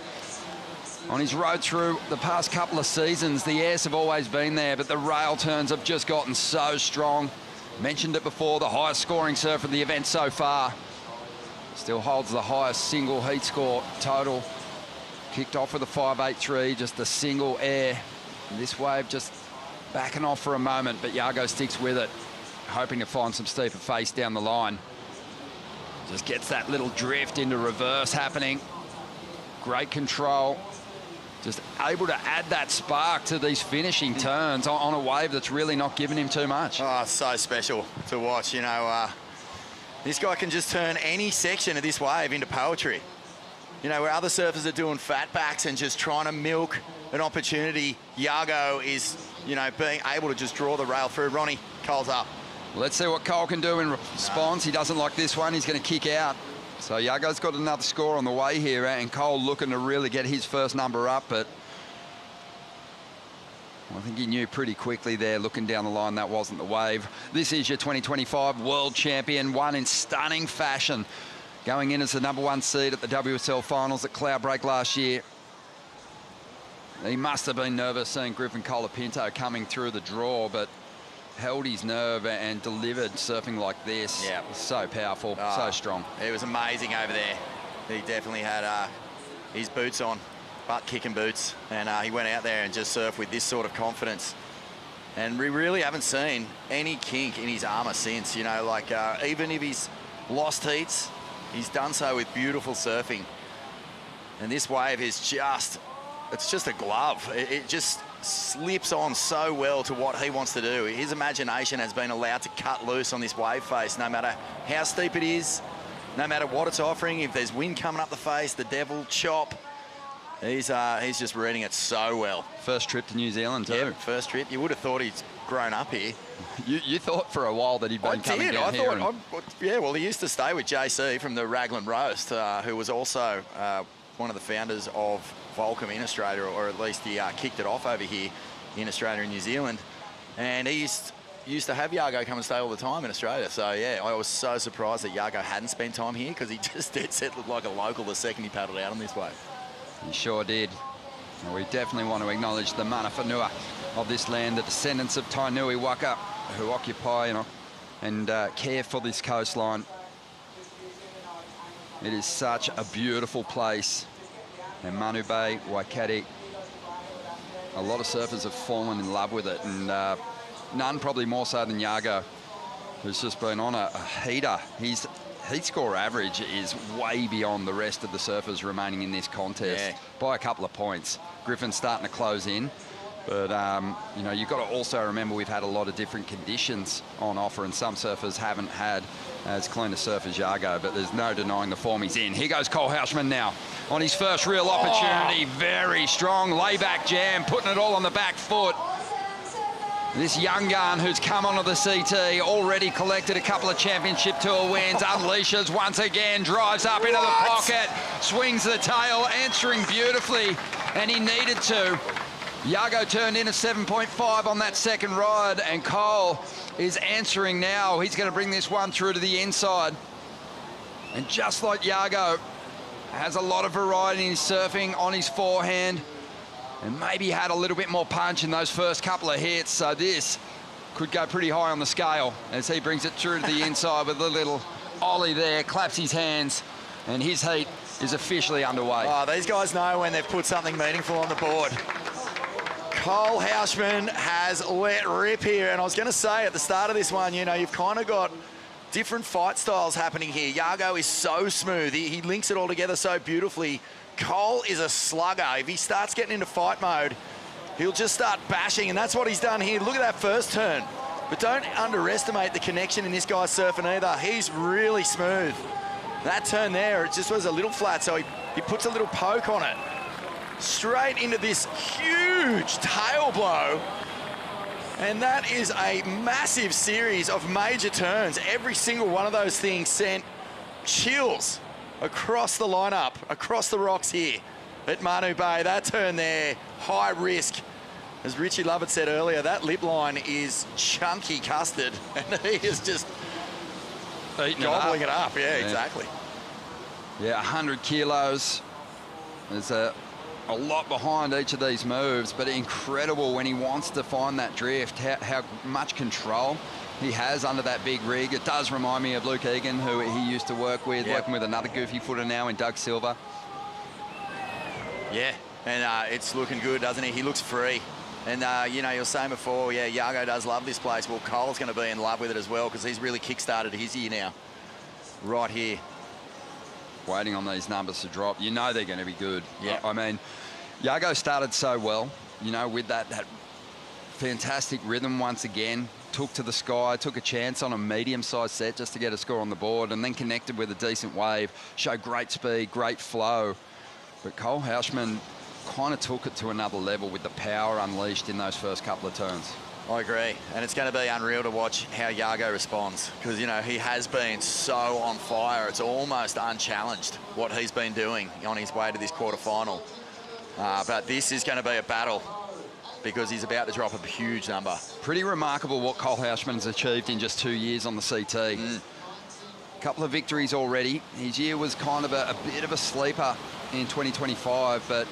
On his road through the past couple of seasons, the airs have always been there, but the rail turns have just gotten so strong. Mentioned it before, the highest scoring surfer of the event so far. Still holds the highest single heat score total. Kicked off with a 5.83, just a single air. And this wave just backing off for a moment, but Yago sticks with it, hoping to find some steeper face down the line. Just gets that little drift into reverse happening. Great control. Just able to add that spark to these finishing turns on a wave that's really not giving him too much. Oh, so special to watch. You know, this guy can just turn any section of this wave into poetry. You know, where other surfers are doing fat backs and just trying to milk an opportunity, Yago is, you know, being able to just draw the rail through. Ronnie, Cole's up. Let's see what Cole can do in response. He doesn't like this one. He's going to kick out. So Yago's got another score on the way here, and Cole looking to really get his first number up, but I think he knew pretty quickly there, looking down the line, that wasn't the wave. This is your 2025 World Champion, won in stunning fashion, going in as the #1 seed at the WSL Finals at Cloudbreak last year. He must have been nervous seeing Griffin Colapinto coming through the draw, but held his nerve and delivered surfing like this. Yeah. So powerful, so strong. It was amazing over there. He definitely had his boots on, butt-kicking boots, and he went out there and just surfed with this sort of confidence. And we really haven't seen any kink in his armour since, you know, like even if he's lost heats, he's done so with beautiful surfing. And this wave is just, it's just a glove. It just slips on so well to what he wants to do. His imagination has been allowed to cut loose on this wave face, no matter how steep it is, no matter what it's offering. If there's wind coming up the face, the devil chop, he's just reading it so well. First trip to New Zealand too. Yep, first trip. You would have thought he's grown up here. You thought for a while that he'd been coming down here. Yeah, well, he used to stay with JC from the Raglan Roast, who was also one of the founders of Volcom in Australia, or at least he kicked it off over here in Australia and New Zealand. And he used to have Yago come and stay all the time in Australia. So, yeah, I was so surprised that Yago hadn't spent time here, because he just dead set looked like a local the second he paddled out on this wave. He sure did. And we definitely want to acknowledge the mana whanua of this land, the descendants of Tainui Waka, who occupy, you know, and care for this coastline. It is such a beautiful place. And Manu Bay, Waikari, a lot of surfers have fallen in love with it, and none probably more so than Yago, who's just been on a heater. His heat score average is way beyond the rest of the surfers remaining in this contest by a couple of points. Griffin's starting to close in, but you know, you've got to also remember we've had a lot of different conditions on offer, and some surfers haven't had as clean a surf as Yago, but there's no denying the form he's in. Here goes Cole Houshmand now on his first real opportunity. Very strong layback jam, putting it all on the back foot. This young gun who's come onto the CT, already collected a couple of championship tour wins, unleashes once again, drives up into the pocket, swings the tail, answering beautifully, and he needed to. Yago turned in a 7.5 on that second ride, and Cole is answering now. He's going to bring this one through to the inside. And just like Yago, has a lot of variety in his surfing on his forehand, and maybe had a little bit more punch in those first couple of hits. So this could go pretty high on the scale as he brings it through to the inside with a little ollie there, claps his hands, and his heat is officially underway. Oh, these guys know when they've put something meaningful on the board. Cole Houshmand has let rip here, and I was going to say at the start of this one, you know, you've kind of got different fight styles happening here. Yago is so smooth. He links it all together so beautifully. Cole is a slugger. If he starts getting into fight mode, he'll just start bashing, and that's what he's done here. Look at that first turn. But don't underestimate the connection in this guy's surfing either. He's really smooth. That turn there, it just was a little flat, so he puts a little poke on it. Straight into this huge tail blow. And that is a massive series of major turns. Every single one of those things sent chills across the lineup, across the rocks here at Manu Bay. That turn there, high risk. As Richie Lovett said earlier, that lip line is chunky custard, and he is just gobbling it up. Yeah, exactly. Yeah, 100 kilos. There's a lot behind each of these moves, but incredible when he wants to find that drift, how much control he has under that big rig. It does remind me of Luke Egan, who he used to work with, working with another goofy footer now in Doug Silver. Yeah, and it's looking good, doesn't he? He looks free. And, you know, you were saying before, yeah, Yago does love this place. Well, Cole's going to be in love with it as well, because he's really kick-started his year now, right here. Waiting on these numbers to drop. You know they're going to be good. Yeah. I mean, Yago started so well, you know, with that fantastic rhythm once again. Took to the sky, took a chance on a medium-sized set just to get a score on the board, and then connected with a decent wave. Showed great speed, great flow. But Cole Houshmand kind of took it to another level with the power unleashed in those first couple of turns. I agree, and it's going to be unreal to watch how Yago responds, because, you know, he has been so on fire. It's almost unchallenged what he's been doing on his way to this quarterfinal. But this is going to be a battle, because he's about to drop a huge number. Pretty remarkable what Cole Houshmand's achieved in just 2 years on the CT. Couple of victories already. His year was kind of a bit of a sleeper in 2025, but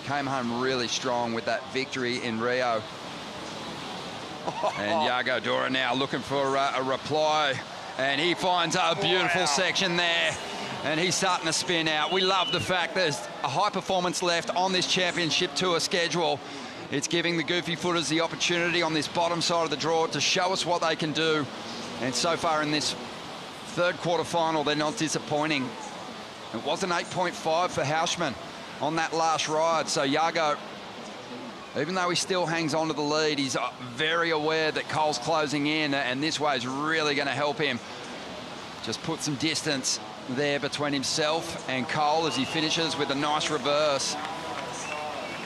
came home really strong with that victory in Rio. And Iago Dora now looking for a reply. And he finds a beautiful section there. And he's starting to spin out. We love the fact there's a high performance left on this championship tour schedule. It's giving the goofy footers the opportunity on this bottom side of the draw to show us what they can do. And so far in this third quarterfinal, they're not disappointing. It was an 8.5 for Houshmand on that last ride. So Iago, even though he still hangs on to the lead, he's very aware that Cole's closing in, and this way is really going to help him. Just put some distance there between himself and Cole as he finishes with a nice reverse.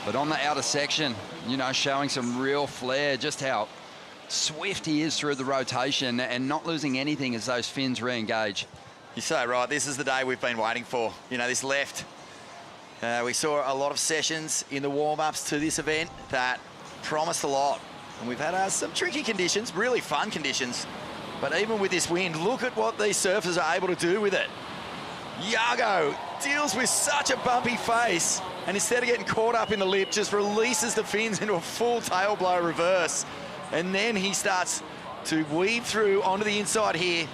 But on the outer section, you know, showing some real flair, just how swift he is through the rotation and not losing anything as those fins re-engage. You're so right. This is the day we've been waiting for. You know, this left. We saw a lot of sessions in the warm-ups to this event that promised a lot. And we've had some tricky conditions, really fun conditions. But even with this wind, look at what these surfers are able to do with it. Iago deals with such a bumpy face, and instead of getting caught up in the lip, just releases the fins into a full tail blow reverse. And then he starts to weave through onto the inside here.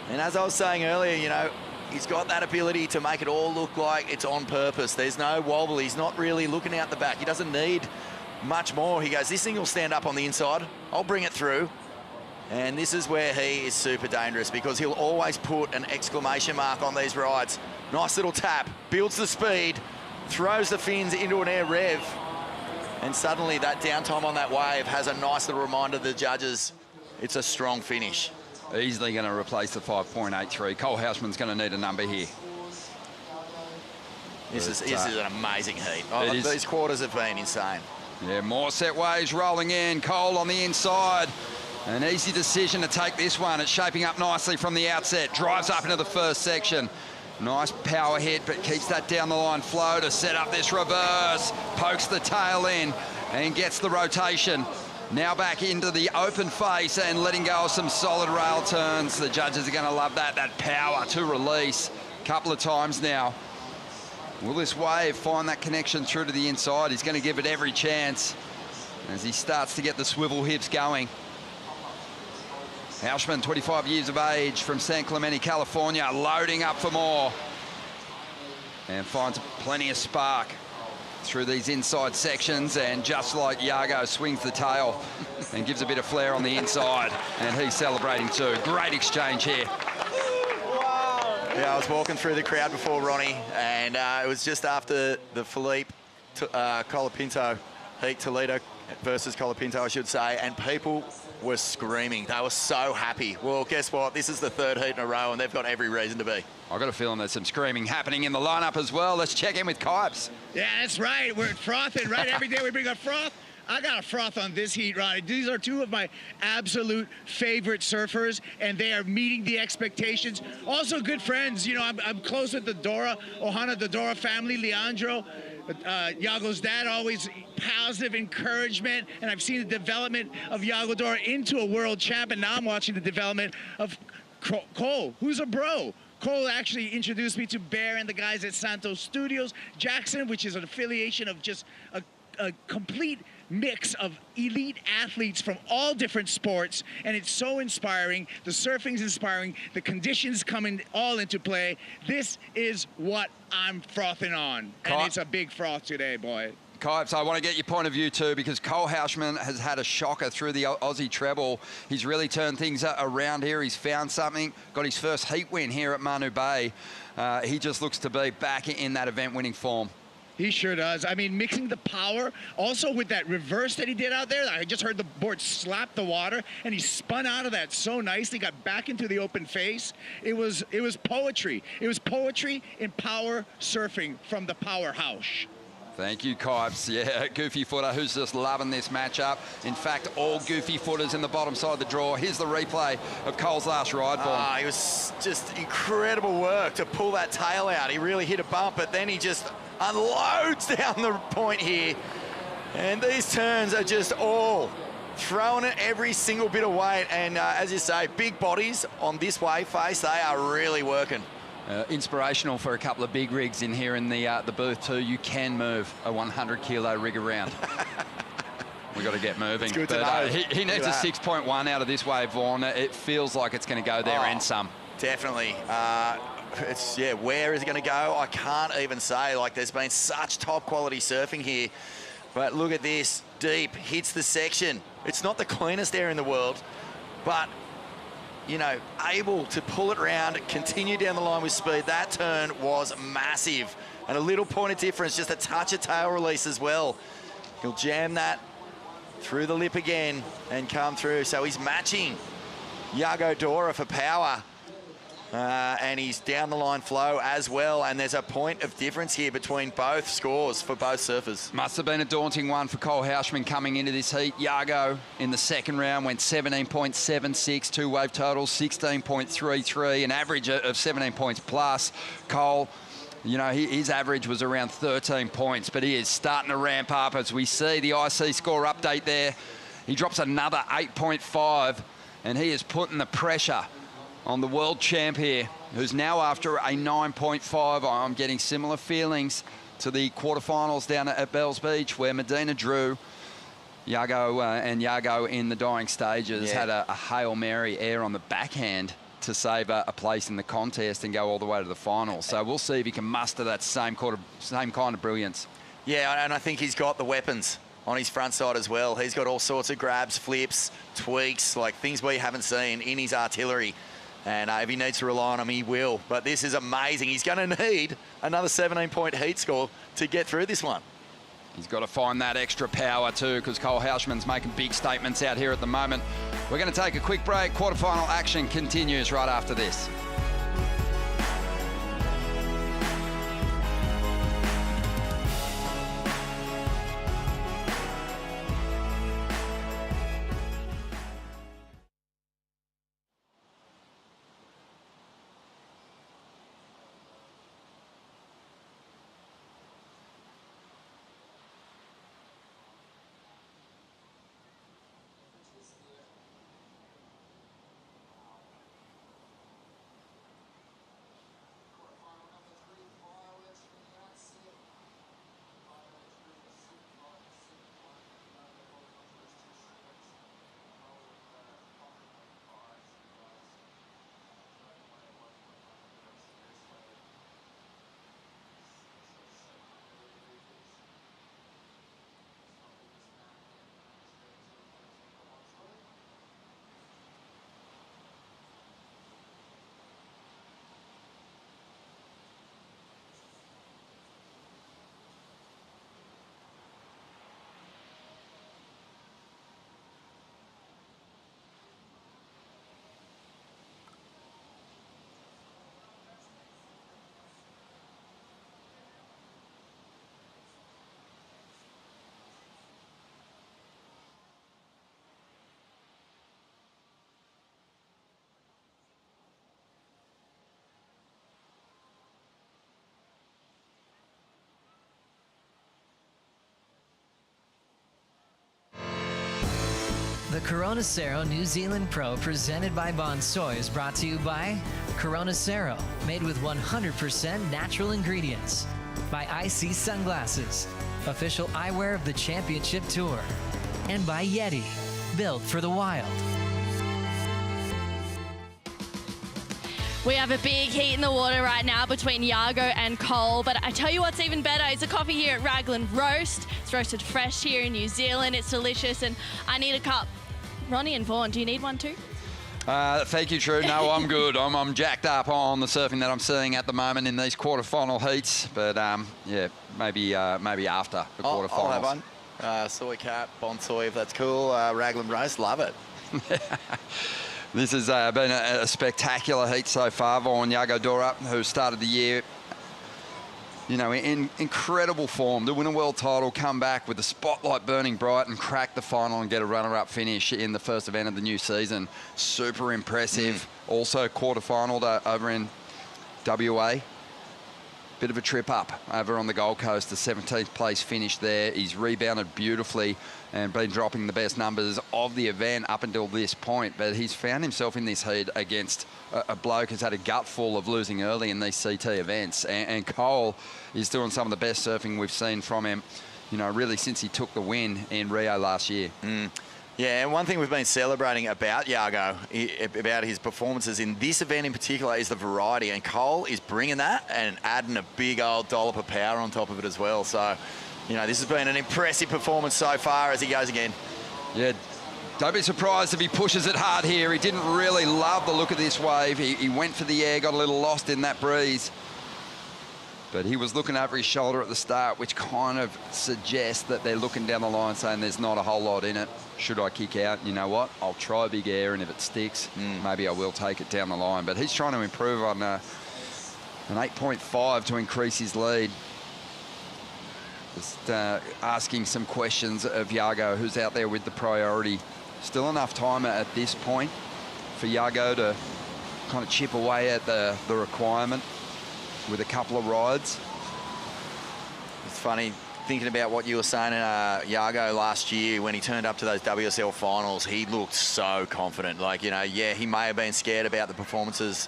And as I was saying earlier, you know, he's got that ability to make it all look like it's on purpose. There's no wobble. He's not really looking out the back. He doesn't need much more. He goes, this thing will stand up on the inside. I'll bring it through. And this is where he is super dangerous, because he'll always put an exclamation mark on these rides. Nice little tap, builds the speed, throws the fins into an air rev. And suddenly that downtime on that wave has a nice little reminder to the judges it's a strong finish. Easily going to replace the 5.83. Cole Houshmand's going to need a number here. This is an amazing heat. These quarters have been insane. Yeah, more set waves rolling in. Cole on the inside. An easy decision to take this one. It's shaping up nicely from the outset. Drives up into the first section. Nice power hit, but keeps that down the line flow to set up this reverse. Pokes the tail in and gets the rotation. Now back into the open face and letting go of some solid rail turns. The judges are going to love that power to release. A couple of times now. Will this wave find that connection through to the inside? He's going to give it every chance as he starts to get the swivel hips going. Houshmand, 25 years of age, from San Clemente, California, loading up for more. And finds plenty of spark through these inside sections, and just like Iago, swings the tail and gives a bit of flair on the inside, and he's celebrating too. Great exchange here. Yeah, I was walking through the crowd before Ronnie, and it was just after the Philippe Colapinto heat, Toledo versus Colapinto, I should say, and people were screaming. They were so happy. Well, guess what? This is the third heat in a row, and they've got every reason to be. I've got a feeling there's some screaming happening in the lineup as well. Let's check in with Kipes. Yeah, that's right. We're frothing, right? Every day we bring a froth. I got a froth on this heat, Ronnie. These are two of my absolute favorite surfers, and they are meeting the expectations. Also good friends. You know, I'm close with the Dora, Ohana, the Dora family, Leandro. Iago's dad, always positive encouragement, and I've seen the development of Iago Dora into a world champ, and now I'm watching the development of Cole, who's a bro. Cole actually introduced me to Bear and the guys at Santos Studios. Jackson, which is an affiliation of just a complete mix of elite athletes from all different sports, and it's so inspiring. The surfing's inspiring, the conditions coming all into play. This is what I'm frothing on, and it's a big froth today, boy. Kipes, I want to get your point of view too, because Cole Houshmand has had a shocker through the Aussie treble. He's really turned things around here. He's found something, got his first heat win here at Manu Bay. He just looks to be back in that event-winning form. He sure does. I mean, mixing the power, also with that reverse that he did out there. I just heard the board slap the water, and he spun out of that so nicely, got back into the open face. It was poetry. It was poetry in power surfing from the powerhouse. Thank you, Kipes. Yeah, goofy footer who's just loving this matchup. In fact, all goofy footers in the bottom side of the draw. Here's the replay of Cole's last ride bomb. It was just incredible work to pull that tail out. He really hit a bump, but then he just unloads down the point here. And these turns are just all throwing it every single bit of weight. And as you say, big bodies on this wave face, they are really working. Inspirational for a couple of big rigs in here in the booth too. You can move a 100-kilo rig around. We've got to get moving. It's good to But know. he needs a 6.1 out of this wave, Vaughan. It feels like it's going to go there and some. Definitely. Where is it going to go? I can't even say. Like, there's been such top quality surfing here. But look at this. Deep, hits the section. It's not the cleanest air in the world, but, you know, able to pull it round, continue down the line with speed. That turn was massive. And a little point of difference, just a touch of tail release as well. He'll jam that through the lip again and come through. So he's matching Yago Dora for power. And he's down the line flow as well. And there's a point of difference here between both scores for both surfers. Must have been a daunting one for Cole Houshmand coming into this heat. Yago in the second round went 17.76, two wave totals, 16.33, an average of 17 points plus. Cole, you know, his average was around 13 points, but he is starting to ramp up as we see the IC score update there. He drops another 8.5, and he is putting the pressure on the world champ here, who's now after a 9.5. I'm getting similar feelings to the quarterfinals down at Bells Beach, where Medina drew Yago in the dying stages, had a Hail Mary air on the backhand to save a place in the contest and go all the way to the final. So we'll see if he can muster that same kind of brilliance. Yeah, and I think he's got the weapons on his front side as well. He's got all sorts of grabs, flips, tweaks, like things we haven't seen in his artillery. And if he needs to rely on him, he will. But this is amazing. He's going to need another 17-point heat score to get through this one. He's got to find that extra power too, because Cole Houshmand's making big statements out here at the moment. We're going to take a quick break. Quarterfinal action continues right after this. The Corona Cero New Zealand Pro presented by Bonsoy is brought to you by Corona Cero, made with 100% natural ingredients. By IC Sunglasses, official eyewear of the Championship Tour. And by Yeti, built for the wild. We have a big heat in the water right now between Yago and Cole, but I tell you what's even better is a coffee here at Raglan Roast. It's roasted fresh here in New Zealand. It's delicious, and I need a cup. Ronnie and Vaughan, do you need one too? Thank you, True. No, I'm good. I'm jacked up on the surfing that I'm seeing at the moment in these quarterfinal heats. But yeah, maybe after the quarterfinals. I'll have one. Soy cap, Bonsoy, if that's cool. Raglan Roast, love it. This has been a spectacular heat so far. Vaughan Yago Dora, who started the year, you know, in incredible form to win a world title, come back with the spotlight burning bright and crack the final and get a runner-up finish in the first event of the new season. Super impressive. Also quarterfinal over in WA. Bit of a trip up over on the Gold Coast, the 17th place finish there. He's rebounded beautifully and been dropping the best numbers of the event up until this point. But he's found himself in this heat against a bloke who's had a gutful of losing early in these CT events. And Cole is doing some of the best surfing we've seen from him you know, really since he took the win in Rio last year. Yeah, and one thing we've been celebrating about Yago, about his performances in this event in particular, is the variety. And Cole is bringing that and adding a big old dollop of power on top of it as well. So, you know, this has been an impressive performance so far as he goes again. Yeah, don't be surprised if he pushes it hard here. He didn't really love the look of this wave. He went for the air, got a little lost in that breeze. But he was looking over his shoulder at the start, which kind of suggests that they're looking down the line saying there's not a whole lot in it. Should I kick out? You know what? I'll try big air, and if it sticks, maybe I will take it down the line. But he's trying to improve on an 8.5 to increase his lead. Just asking some questions of Yago, who's out there with the priority. Still enough time at this point for Yago to kind of chip away at the requirement with a couple of rides. It's funny thinking about what you were saying in Yago last year when he turned up to those WSL finals. He looked so confident. Like, you know, yeah, he may have been scared about the performances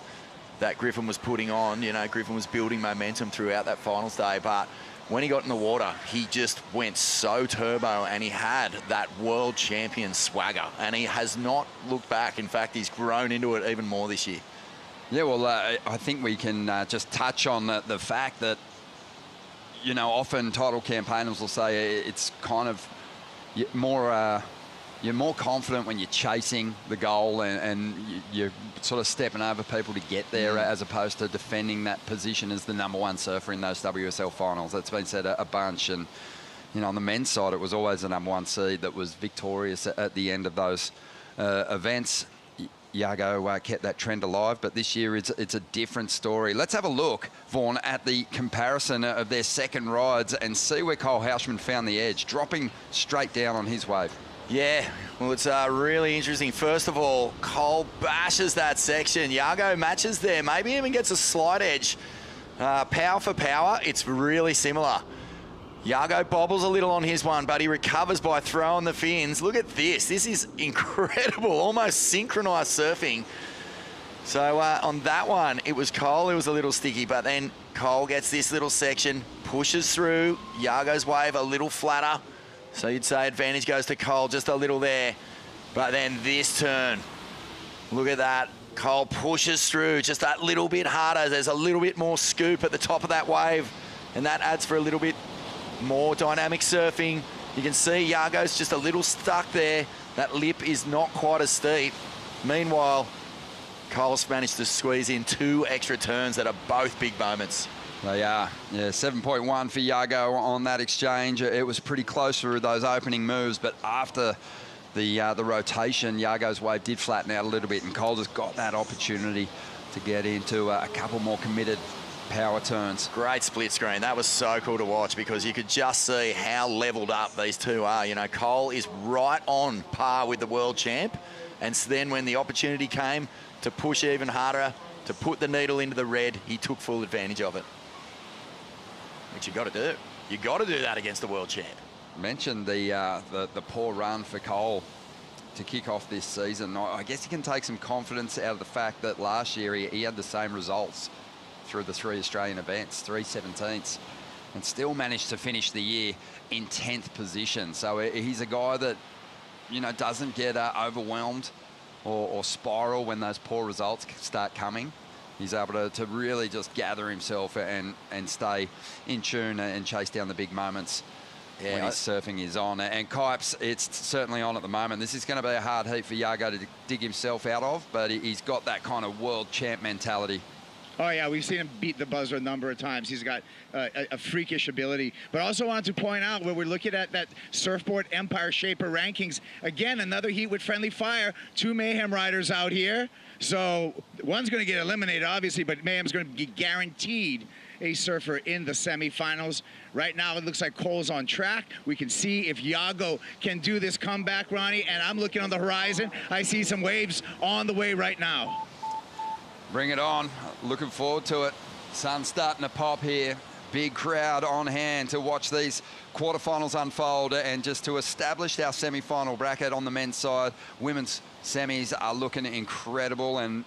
that Griffin was putting on. You know, Griffin was building momentum throughout that finals day, but when he got in the water, he just went so turbo, and he had that world champion swagger, and he has not looked back. In fact, he's grown into it even more this year. Yeah, well, I think we can just touch on the fact that, you know, often title campaigners will say it's kind of more, you're more confident when you're chasing the goal and you're sort of stepping over people to get there, as opposed to defending that position as the #1 surfer in those WSL finals. That's been said a bunch. And, you know, on the men's side, it was always the #1 seed that was victorious at the end of those events. Yago kept that trend alive, but this year it's a different story. Let's have a look, Vaughan, at the comparison of their second rides and see where Cole Houshmand found the edge, dropping straight down on his wave. Yeah, well, it's really interesting. First of all, Cole bashes that section. Yago matches there, maybe even gets a slight edge. Power for power, it's really similar. Yago bobbles a little on his one, but he recovers by throwing the fins. Look at this. This is incredible, almost synchronized surfing. So on that one, it was Cole who was a little sticky, but then Cole gets this little section, pushes through. Yago's wave a little flatter. So you'd say advantage goes to Cole just a little there. But then this turn, look at that. Cole pushes through just that little bit harder. There's a little bit more scoop at the top of that wave, and that adds for a little bit more dynamic surfing. You can see Yago's just a little stuck there. That lip is not quite as steep. Meanwhile, Cole's managed to squeeze in 2 extra turns that are both big moments. They are. Yeah, 7.1 for Yago on that exchange. It was pretty close for those opening moves, but after the rotation, Yago's wave did flatten out a little bit, and Cole just got that opportunity to get into a couple more committed power turns. Great split screen. That was so cool to watch because you could just see how leveled up these two are. You know, Cole is right on par with the world champ, and so then when the opportunity came to push even harder, to put the needle into the red, he took full advantage of it. Which you got to do. You got to do that against the world champ. Mentioned the poor run for Cole to kick off this season. I guess he can take some confidence out of the fact that last year he had the same results through the 3 Australian events, 3 17ths, and still managed to finish the year in 10th position. So he's a guy that, you know, doesn't get overwhelmed or spiral when those poor results start coming. He's able to really just gather himself and stay in tune and chase down the big moments when his surfing is on. And Kipes, it's certainly on at the moment. This is going to be a hard heat for Yago to dig himself out of, but he's got that kind of world champ mentality. Oh, yeah, we've seen him beat the buzzer a number of times. He's got a freakish ability. But I also wanted to point out, when we're looking at that Surfboard Empire Shaper rankings, again, another heat with friendly fire. 2 Mayhem riders out here. So one's going to get eliminated, obviously, but Mayhem's going to be guaranteed a surfer in the semifinals. Right now, it looks like Cole's on track. We can see if Yago can do this comeback, Ronnie, and I'm looking on the horizon. I see some waves on the way right now. Bring it on. Looking forward to it. Sun's starting to pop here. Big crowd on hand to watch these quarterfinals unfold and just to establish our semi-final bracket on the men's side. Women's semis are looking incredible and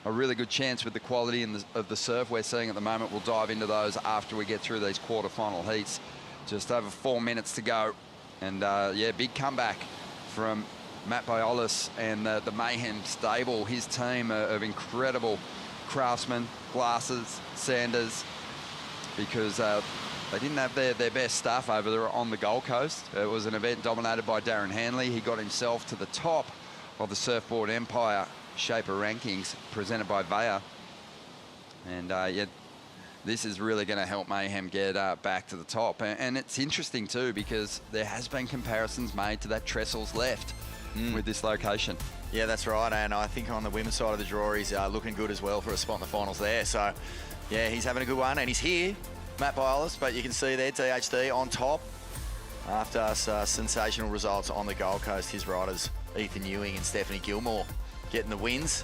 a really good chance with the quality of the surf we're seeing at the moment. We'll dive into those after we get through these quarterfinal heats. Just over 4 minutes to go. And yeah, big comeback from Matt Biolis and the Mayhem stable, his team of incredible craftsmen, glasses, sanders, because they didn't have their best stuff over there on the Gold Coast. It was an event dominated by Darren Hanley. He got himself to the top of the Surfboard Empire Shaper rankings presented by Vaya. And yeah, this is really going to help Mayhem get back to the top. And it's interesting too, because there has been comparisons made to that Trestles left with this location. Yeah, that's right. And I think on the women's side of the draw, he's looking good as well for a spot in the finals there. So yeah, he's having a good one, and he's here, Matt Biolis, but you can see there DHD on top after sensational results on the Gold Coast. His riders, Ethan Ewing and Stephanie Gilmore, getting the wins.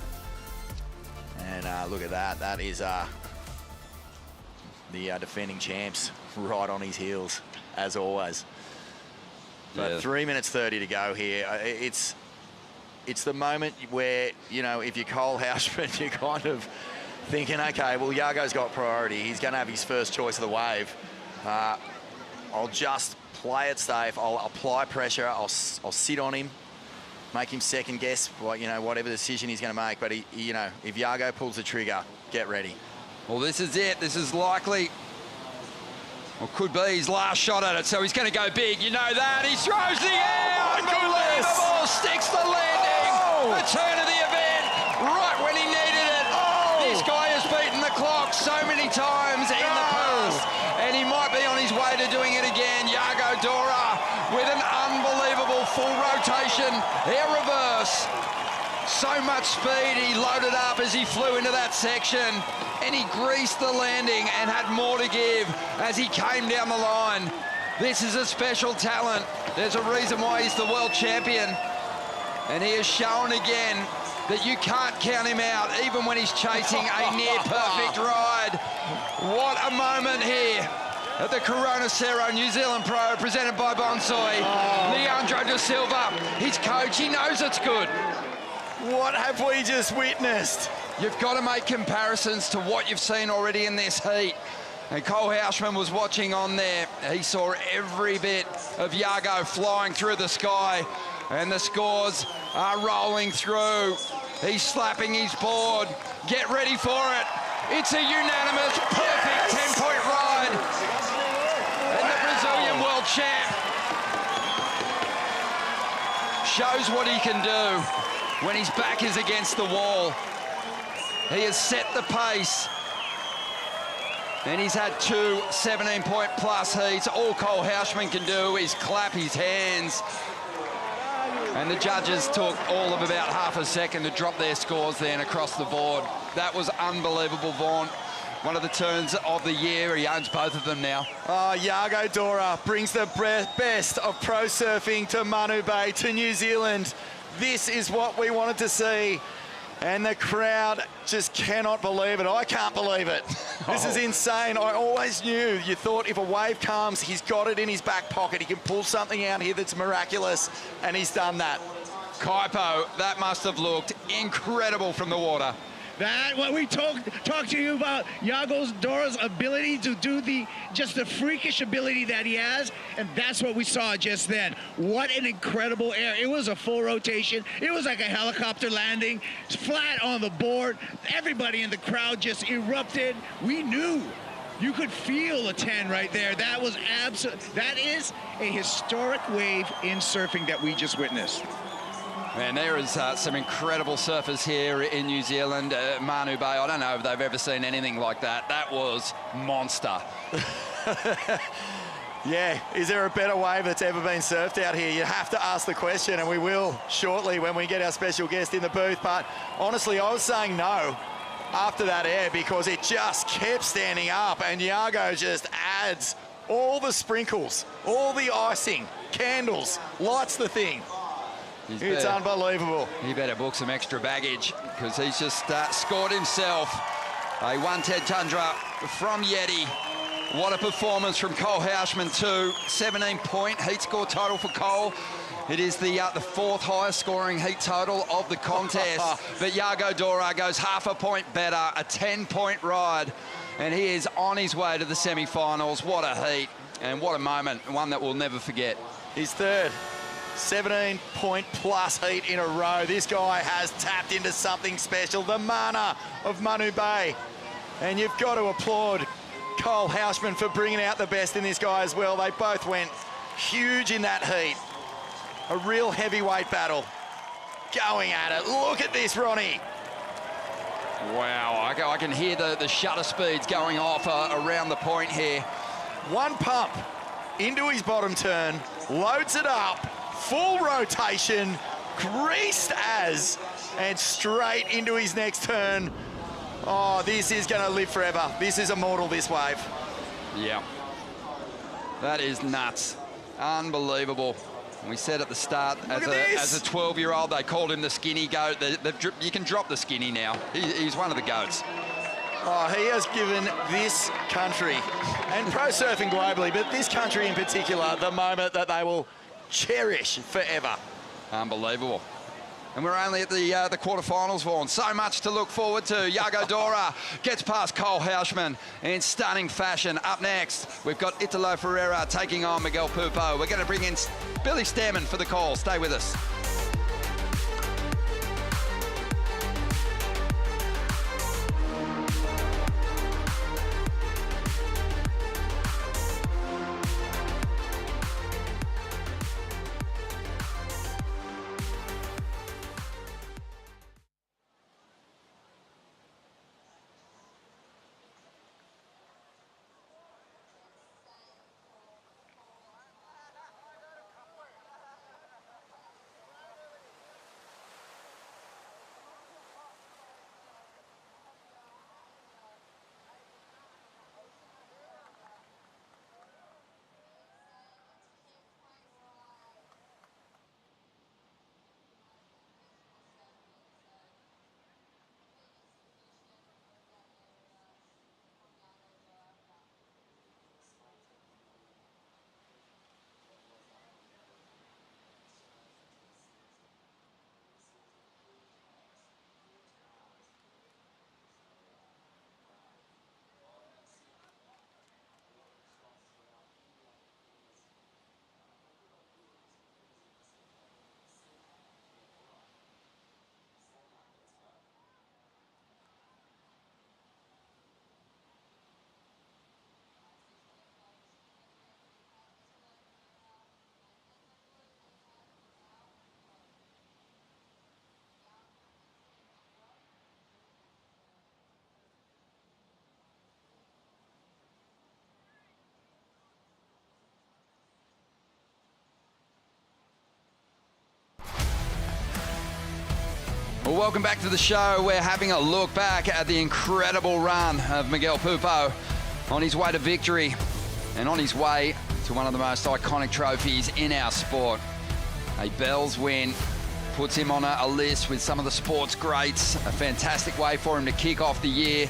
And look at that. That is the defending champs right on his heels, as always. But Yeah. 3 minutes 30 to go here. It's the moment where, you know, if you're Cole Houshmand, you're kind of thinking, okay, well, Yago's got priority. He's going to have his first choice of the wave. I'll just play it safe. I'll apply pressure. I'll sit on him, make him second guess, you know, whatever decision he's going to make. But you know, if Yago pulls the trigger, get ready. Well, this is it. This is likely, or could be, his last shot at it. So he's going to go big. You know that. He throws the air. Unbelievable. Sticks the landing. The turn of the event. Right when he needed it. This guy has beaten the clock so many times in the past. And he might be on his way to doing it again. Yago Dora with an unbelievable full rotation. Air reverse. So much speed, he loaded up as he flew into that section, and he greased the landing and had more to give as he came down the line. This is a special talent. There's a reason why he's the world champion, and he has shown again that you can't count him out, even when he's chasing a near-perfect ride. What a moment here at the Corona Cero New Zealand Pro, presented by Bonsoy. Leandro da Silva, his coach, he knows it's good. What have we just witnessed? You've got to make comparisons to what you've seen already in this heat. And Cole Houshmand was watching on there. He saw every bit of Yago flying through the sky, and the scores are rolling through. He's slapping his board. Get ready for it. It's a unanimous, perfect 10-point ride. And the Brazilian world champ shows what he can do when his back is against the wall. He has set the pace, and he's had two 17-point plus heats. All Cole Houshmand can do is clap his hands. And the judges took all of about half a second to drop their scores then across the board. That was unbelievable, Vaughn. One of the turns of the year. He owns both of them now. Oh, Yago Dora brings the best of pro surfing to Manu Bay, to New Zealand. This is what we wanted to see, and the crowd just cannot believe it. I can't believe it. This is insane. I always knew. You thought if a wave comes, he's got it in his back pocket. He can pull something out here that's miraculous, and he's done that. Kaipo, that must have looked incredible from the water. That, what we talked to you about, Yago Dora's ability to do just the freakish ability that he has, and that's what we saw just then. What an incredible air. It was a full rotation. It was like a helicopter landing, flat on the board. Everybody in the crowd just erupted. We knew. You could feel a 10 right there. That was that is a historic wave in surfing that we just witnessed. Man, there is some incredible surfers here in New Zealand. Manu Bay, I don't know if they've ever seen anything like that. That was monster. Yeah, is there a better wave that's ever been surfed out here? You have to ask the question, and we will shortly when we get our special guest in the booth. But honestly, I was saying no after that air because it just kept standing up, and Yago just adds all the sprinkles, all the icing, candles, lights the thing. It's unbelievable. He better book some extra baggage because he's just scored himself a 110 Tundra from Yeti. What a performance from Cole Houshmand too. 17-point heat score total for Cole. It is the fourth highest scoring heat total of the contest. But Yago Dora goes half a point better, a 10-point ride. And he is on his way to the semi-finals. What a heat. And what a moment, one that we'll never forget. His third 17-point plus heat in a row. This guy has tapped into something special, the mana of Manu Bay. And you've got to applaud Cole Houshmand for bringing out the best in this guy as well. They both went huge in that heat. A real heavyweight battle going at it. Look at this, Ronnie. Wow, I can hear the shutter speeds going off around the point here. One pump into his bottom turn, loads it up, full rotation, greased as, and straight into his next turn. Oh, this is going to live forever. This is immortal, this wave. Yeah. That is nuts. Unbelievable. We said at the start, as a 12-year-old, they called him the skinny goat. You can drop the skinny now. He's one of the goats. Oh, he has given this country, and pro surfing globally, but this country in particular, the moment that they will cherish forever. Unbelievable. And we're only at the quarterfinals, Vaughan. So much to look forward to. Yago Dora gets past Cole Houshmand in stunning fashion. Up next, we've got Italo Ferreira taking on Miguel Pupo. We're going to bring in Billy Stairman for the call. Stay with us. Well, welcome back to the show. We're having a look back at the incredible run of Miguel Pupo on his way to victory and on his way to one of the most iconic trophies in our sport. A Bells win puts him on a list with some of the sport's greats. A fantastic way for him to kick off the year.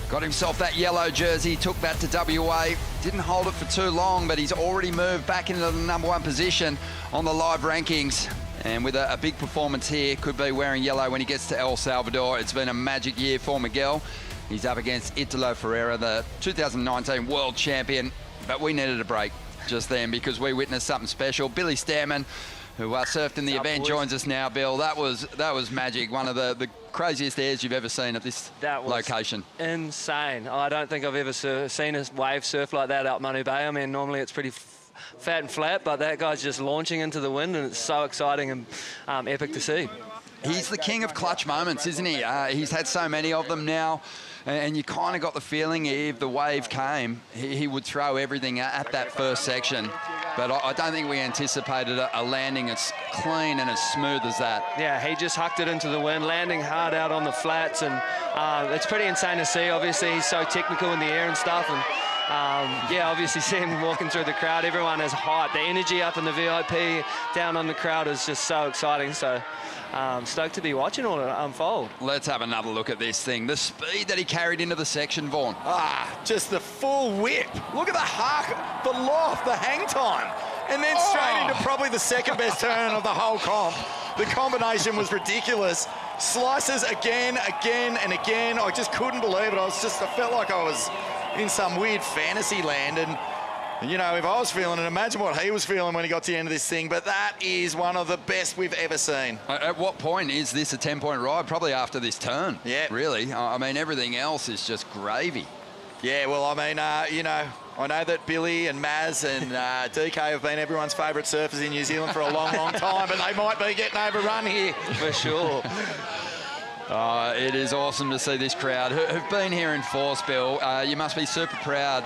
Got himself that yellow jersey, took that to WA. Didn't hold it for too long, but he's already moved back into the #1 position on the live rankings. And with a big performance here, could be wearing yellow when he gets to El Salvador. It's been a magic year for Miguel. He's up against Italo Ferreira, the 2019 world champion. But we needed a break just then because we witnessed something special. Billy Stairman, who surfed in the event, joins us now. Bill, that was magic. One of the craziest airs you've ever seen at this location. Insane. I don't think I've ever seen a wave surf like that out Manu Bay. I mean, normally it's pretty fat and flat, but that guy's just launching into the wind, and it's so exciting and epic to see. He's the king of clutch moments, isn't he? He's had so many of them now, and you kind of got the feeling if the wave came, he would throw everything at that first section. But I don't think we anticipated a landing as clean and as smooth as that. Yeah, he just hucked it into the wind, landing hard out on the flats, and it's pretty insane to see. Obviously, he's so technical in the air and stuff, and yeah, obviously see him walking through the crowd. Everyone is hyped. The energy up in the VIP, down on the crowd is just so exciting. So stoked to be watching all it unfold. Let's have another look at this thing. The speed that he carried into the section, Vaughan. Just the full whip. Look at the huck, the loft, the hang time. And then straight into probably the second best turn of the whole comp. The combination was ridiculous. Slices again, and again. I just couldn't believe it. I felt like I was in some weird fantasy land, and You know, if I was feeling it, imagine what he was feeling when he got to the end of this thing. But that is one of the best we've ever seen. At what point is this a 10-point ride? Probably after this turn. Yeah. Really. I mean, everything else is just gravy. Yeah, well, I mean, you know, I know that Billy and Maz and DK have been everyone's favourite surfers in New Zealand for a long, long time, but they might be getting overrun here. For sure. It is awesome to see this crowd who've been here in force, Bill. You must be super proud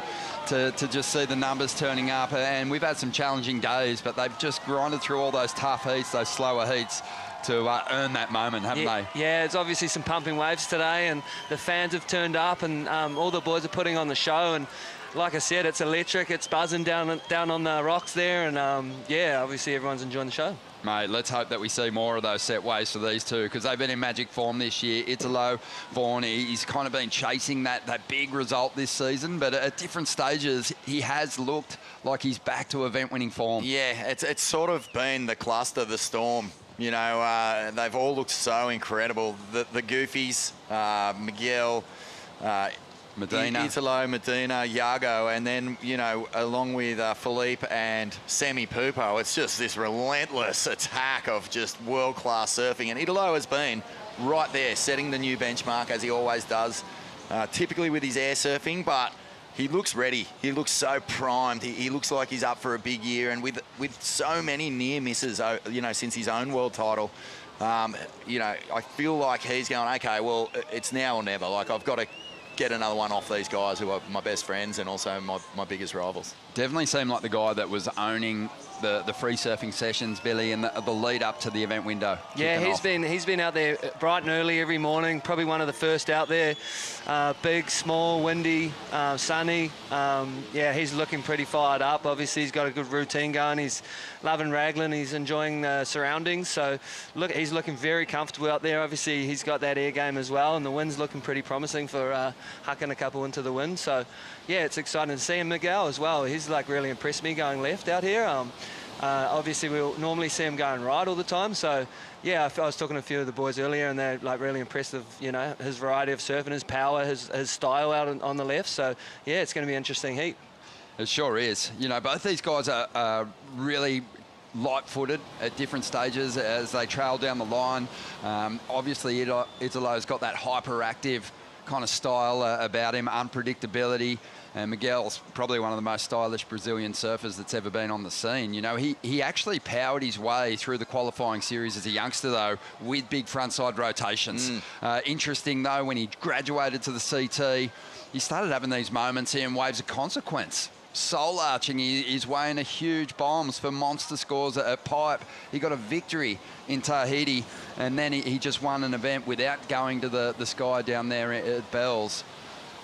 to just see the numbers turning up. And we've had some challenging days, but they've just grinded through all those tough heats, those slower heats, to earn that moment, haven't they? Yeah, it's obviously some pumping waves today, and the fans have turned up, and all the boys are putting on the show. And like I said, it's electric. It's buzzing down on the rocks there, and yeah, obviously everyone's enjoying the show. Mate, let's hope that we see more of those set waves for these two, because they've been in magic form this year. Italo, Vaughan, he's kind of been chasing that big result this season, but at different stages, he has looked like he's back to event-winning form. Yeah, it's sort of been the cluster, the storm. You know, they've all looked so incredible. The Goofies, Miguel, Medina. Italo, Medina, Iago, and then, you know, along with Philippe and Pupo, it's just this relentless attack of just world-class surfing. And Italo has been right there, setting the new benchmark, as he always does, typically with his air surfing, but he looks ready. He looks so primed. He looks like he's up for a big year. And with so many near misses, you know, since his own world title, you know, I feel like he's going, okay, well, it's now or never. Like, I've got to get another one off these guys who are my best friends and also my biggest rivals. Definitely seemed like the guy that was owning the free surfing sessions, Billy, and the lead up to the event window. Yeah, he's been out there bright and early every morning, probably one of the first out there. Big, small, windy, sunny. Yeah, he's looking pretty fired up. Obviously, he's got a good routine going. He's loving Raglan. He's enjoying the surroundings. So, look, he's looking very comfortable out there. Obviously, he's got that air game as well, and the wind's looking pretty promising for hucking a couple into the wind. So, yeah, it's exciting to see him. Miguel as well. He's like really impressed me going left out here. Obviously, we'll normally see him going right all the time. So, yeah, I was talking to a few of the boys earlier, and they're like really impressed with, you know, his variety of surfing, his power, his style out on the left. So, yeah, it's going to be an interesting heat. It sure is. You know, both these guys are really light-footed at different stages as they trail down the line. Obviously, Italo's got that hyperactive kind of style about him, unpredictability. And Miguel's probably one of the most stylish Brazilian surfers that's ever been on the scene. You know, he actually powered his way through the qualifying series as a youngster, though, with big frontside rotations. Interesting, though, when he graduated to the CT, he started having these moments here in waves of consequence. Soul arching his way into huge bombs for monster scores at Pipe. He got a victory in Tahiti, and then he just won an event without going to the sky down there at Bells.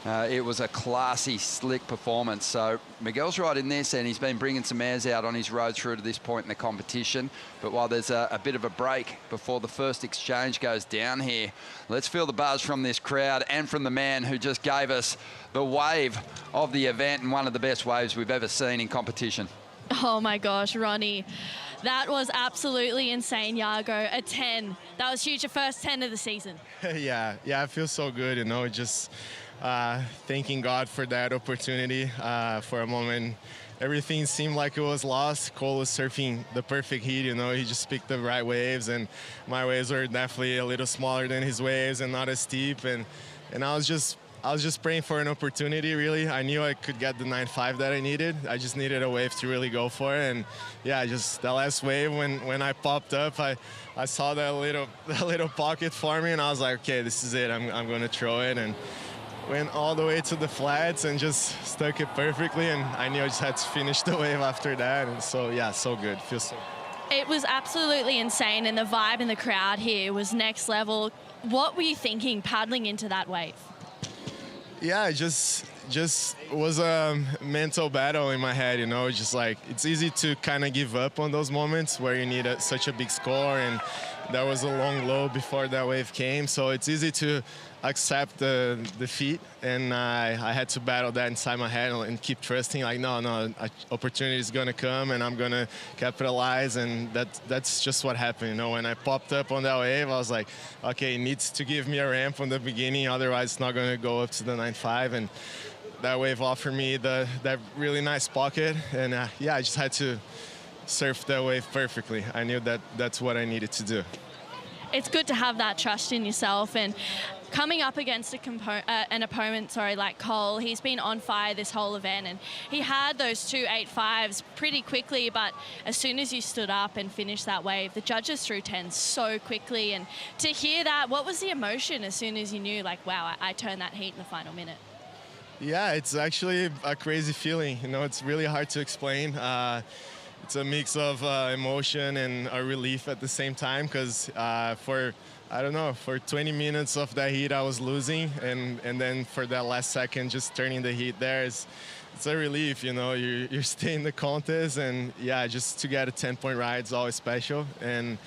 It was a classy, slick performance. So Miguel's right in this, and he's been bringing some airs out on his road through to this point in the competition. But while there's a bit of a break before the first exchange goes down here, let's feel the buzz from this crowd and from the man who just gave us the wave of the event and one of the best waves we've ever seen in competition. Oh my gosh, Ronnie. That was absolutely insane, Iago. A 10. That was huge, your first 10 of the season. Yeah, I feel so good, you know, just thanking God for that opportunity. For a moment, everything seemed like it was lost. Cole was surfing the perfect heat, you know, he just picked the right waves, and my waves were definitely a little smaller than his waves and not as steep, and I was just praying for an opportunity, really. I knew I could get the 9.5 that I needed. I just needed a wave to really go for it. And yeah, just that last wave, when I popped up, I saw that little pocket for me, and I was like, okay, this is it. I'm going to throw it. And went all the way to the flats and just stuck it perfectly. And I knew I just had to finish the wave after that. And so, yeah, so good. Feels so good. It was absolutely insane, and the vibe in the crowd here was next level. What were you thinking paddling into that wave? Yeah, just was a mental battle in my head, you know, just like it's easy to kind of give up on those moments where you need such a big score, and there was a long low before that wave came, so it's easy to accept the defeat, and I had to battle that inside my head and keep trusting, like, no, opportunity is going to come and I'm going to capitalize, and that's just what happened, you know. When I popped up on that wave, I was like, okay, it needs to give me a ramp from the beginning, otherwise it's not going to go up to the 9.5, and that wave offered me that really nice pocket, and yeah, I just had to surf that wave perfectly. I knew that that's what I needed to do. It's good to have that trust in yourself, and coming up against an opponent, like Cole, he's been on fire this whole event, and he had those 2 8.5s pretty quickly, but as soon as you stood up and finished that wave, the judges threw 10s so quickly. And to hear that, what was the emotion as soon as you knew, like, wow, I turned that heat in the final minute? Yeah, it's actually a crazy feeling. You know, it's really hard to explain. It's a mix of emotion and a relief at the same time, because for 20 minutes of that heat I was losing, and then for that last second just turning the heat there, it's a relief. You know, you're staying in the contest, and yeah, just to get a 10-point ride is always special. And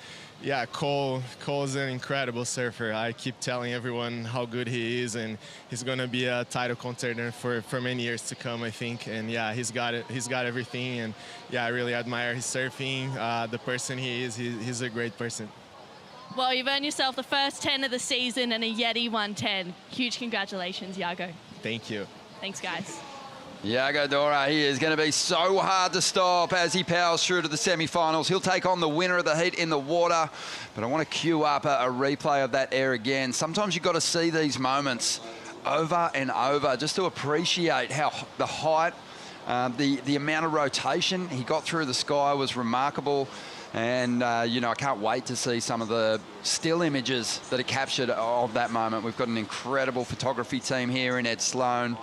yeah, Cole's an incredible surfer. I keep telling everyone how good he is, and he's going to be a title contender for many years to come, I think. And yeah, he's got it. He's got everything, and yeah, I really admire his surfing, the person he is. He's a great person. Well, you've earned yourself the first 10 of the season and a Yeti 110. Huge congratulations, Iago. Thank you. Thanks, guys. Iago Dora, he is going to be so hard to stop as he powers through to the semi-finals. He'll take on the winner of the heat in the water. But I want to cue up a replay of that air again. Sometimes you've got to see these moments over and over just to appreciate how the height, the amount of rotation he got through the sky was remarkable. And, you know, I can't wait to see some of the still images that are captured of that moment. We've got an incredible photography team here in Ed Sloan.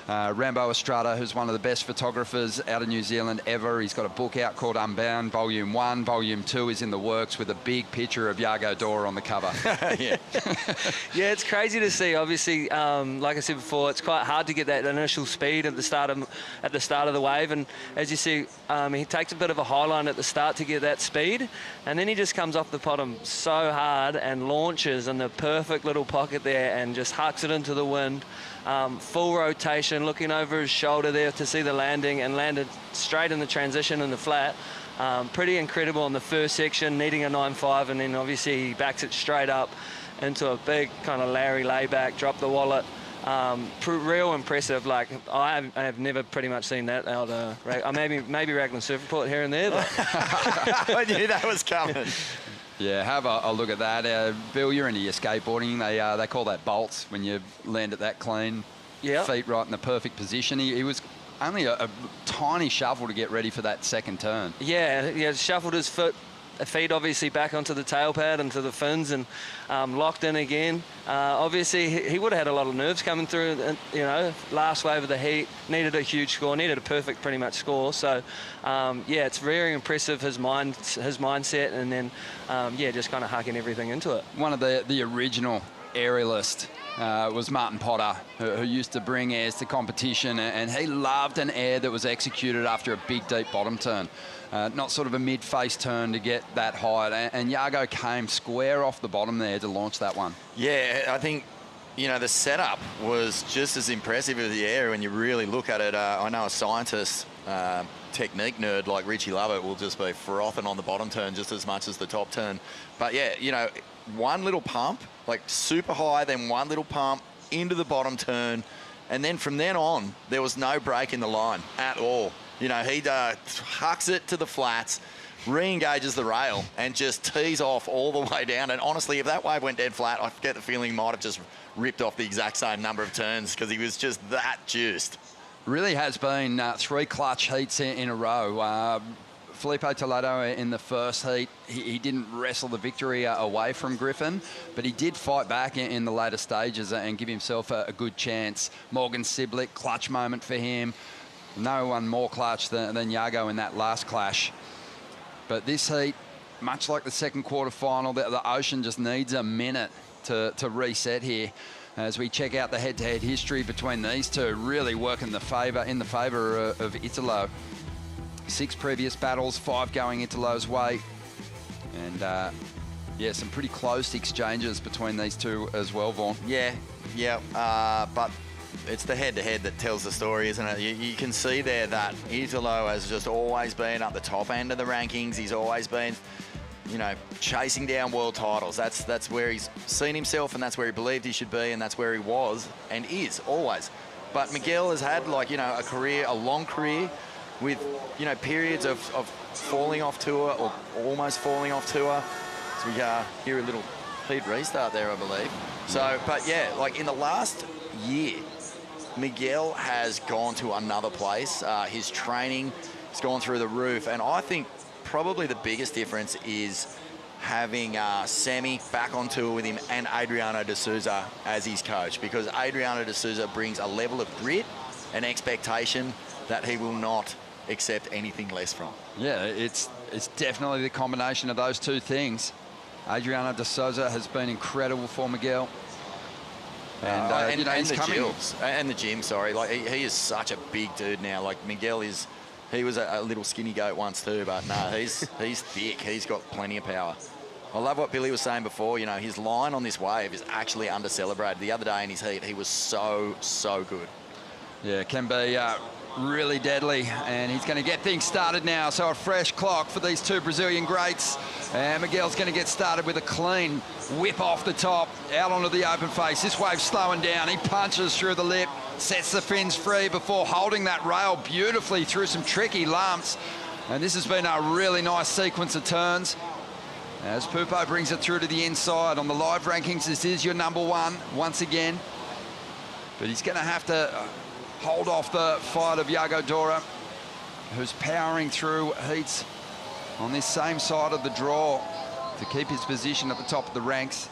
Rambo Estrada, who's one of the best photographers out of New Zealand ever. He's got a book out called Unbound, Volume 1. Volume 2 is in the works with a big picture of Iago Dora on the cover. Yeah. Yeah, it's crazy to see. Obviously, like I said before, it's quite hard to get that initial speed at the start of the wave. And as you see, he takes a bit of a high line at the start to get that speed. And then he just comes off the bottom so hard and launches in the perfect little pocket there and just hucks it into the wind. Full rotation, looking over his shoulder there to see the landing, and landed straight in the transition in the flat. Pretty incredible in the first section, needing a 9.5, and then obviously he backs it straight up into a big kind of Larry layback, drop the wallet. Real impressive. Like, I have never pretty much seen that out maybe Raglan Surfport here and there. But I knew that was coming. Yeah, have a look at that. Bill, you're into your skateboarding. They call that bolts when you land it that clean. Yeah. Feet right in the perfect position. He was only a tiny shuffle to get ready for that second turn. Yeah, shuffled his feet obviously back onto the tail pad, into the fins, and locked in again. Obviously, he would have had a lot of nerves coming through, you know, last wave of the heat. Needed a huge score, needed a perfect pretty much score. So, yeah, it's very impressive, his mindset, and then, yeah, just kind of hucking everything into it. One of the original aerialist was Martin Potter, who used to bring airs to competition, and he loved an air that was executed after a big, deep bottom turn. Not sort of a mid-face turn to get that height. And Iago came square off the bottom there to launch that one. Yeah, I think, you know, the setup was just as impressive as the air when you really look at it. I know a scientist, technique nerd like Richie Lovett will just be frothing on the bottom turn just as much as the top turn. But yeah, you know, one little pump, like super high, then one little pump into the bottom turn. And then from then on, there was no break in the line at all. You know, he hucks it to the flats, re-engages the rail, and just tees off all the way down. And honestly, if that wave went dead flat, I get the feeling he might have just ripped off the exact same number of turns, because he was just that juiced. Really has been 3 clutch heats in a row. Felipe Toledo in the first heat, he didn't wrestle the victory away from Griffin, but he did fight back in the later stages and give himself a good chance. Morgan Cibilic, clutch moment for him. No one more clutch than Iago in that last clash. But this heat, much like the second quarter final, the ocean just needs a minute to reset here. As we check out the head-to-head history between these two, really working in the favour of Italo. 6 previous battles, 5 going Italo's way. And yeah, some pretty close exchanges between these two as well, Vaughn. Yeah, but it's the head-to-head that tells the story, isn't it? You can see there that Italo has just always been at the top end of the rankings. He's always been, you know, chasing down world titles. That's where he's seen himself, and that's where he believed he should be, and that's where he was and is always. But Miguel has had, like, you know, a long career with, you know, periods of falling off tour or almost falling off tour. So we hear a little heat restart there, I believe. So, but yeah, like in the last year, Miguel has gone to another place. His training has gone through the roof. And I think probably the biggest difference is having Semi back on tour with him and Adriano de Souza as his coach, because Adriano de Souza brings a level of grit and expectation that he will not accept anything less from. Yeah, it's definitely the combination of those two things. Adriano de Souza has been incredible for Miguel. And you know, he's coming. The gym, sorry. Like, he is such a big dude now. Like, Miguel is, he was a little skinny goat once too, but no, he's thick. He's got plenty of power. I love what Billy was saying before. You know, his line on this wave is actually under-celebrated. The other day in his heat, he was so good. Yeah, it can be really deadly, and he's going to get things started now. So a fresh clock for these two Brazilian greats, and Miguel's going to get started with a clean whip off the top, out onto the open face. This wave's slowing down. He punches through the lip, sets the fins free before holding that rail beautifully through some tricky lumps. And this has been a really nice sequence of turns as Pupo brings it through to the inside. On the live rankings, this is your number one once again, but he's going to have to hold off the fight of Yago Dora, who's powering through heats on this same side of the draw to keep his position at the top of the ranks.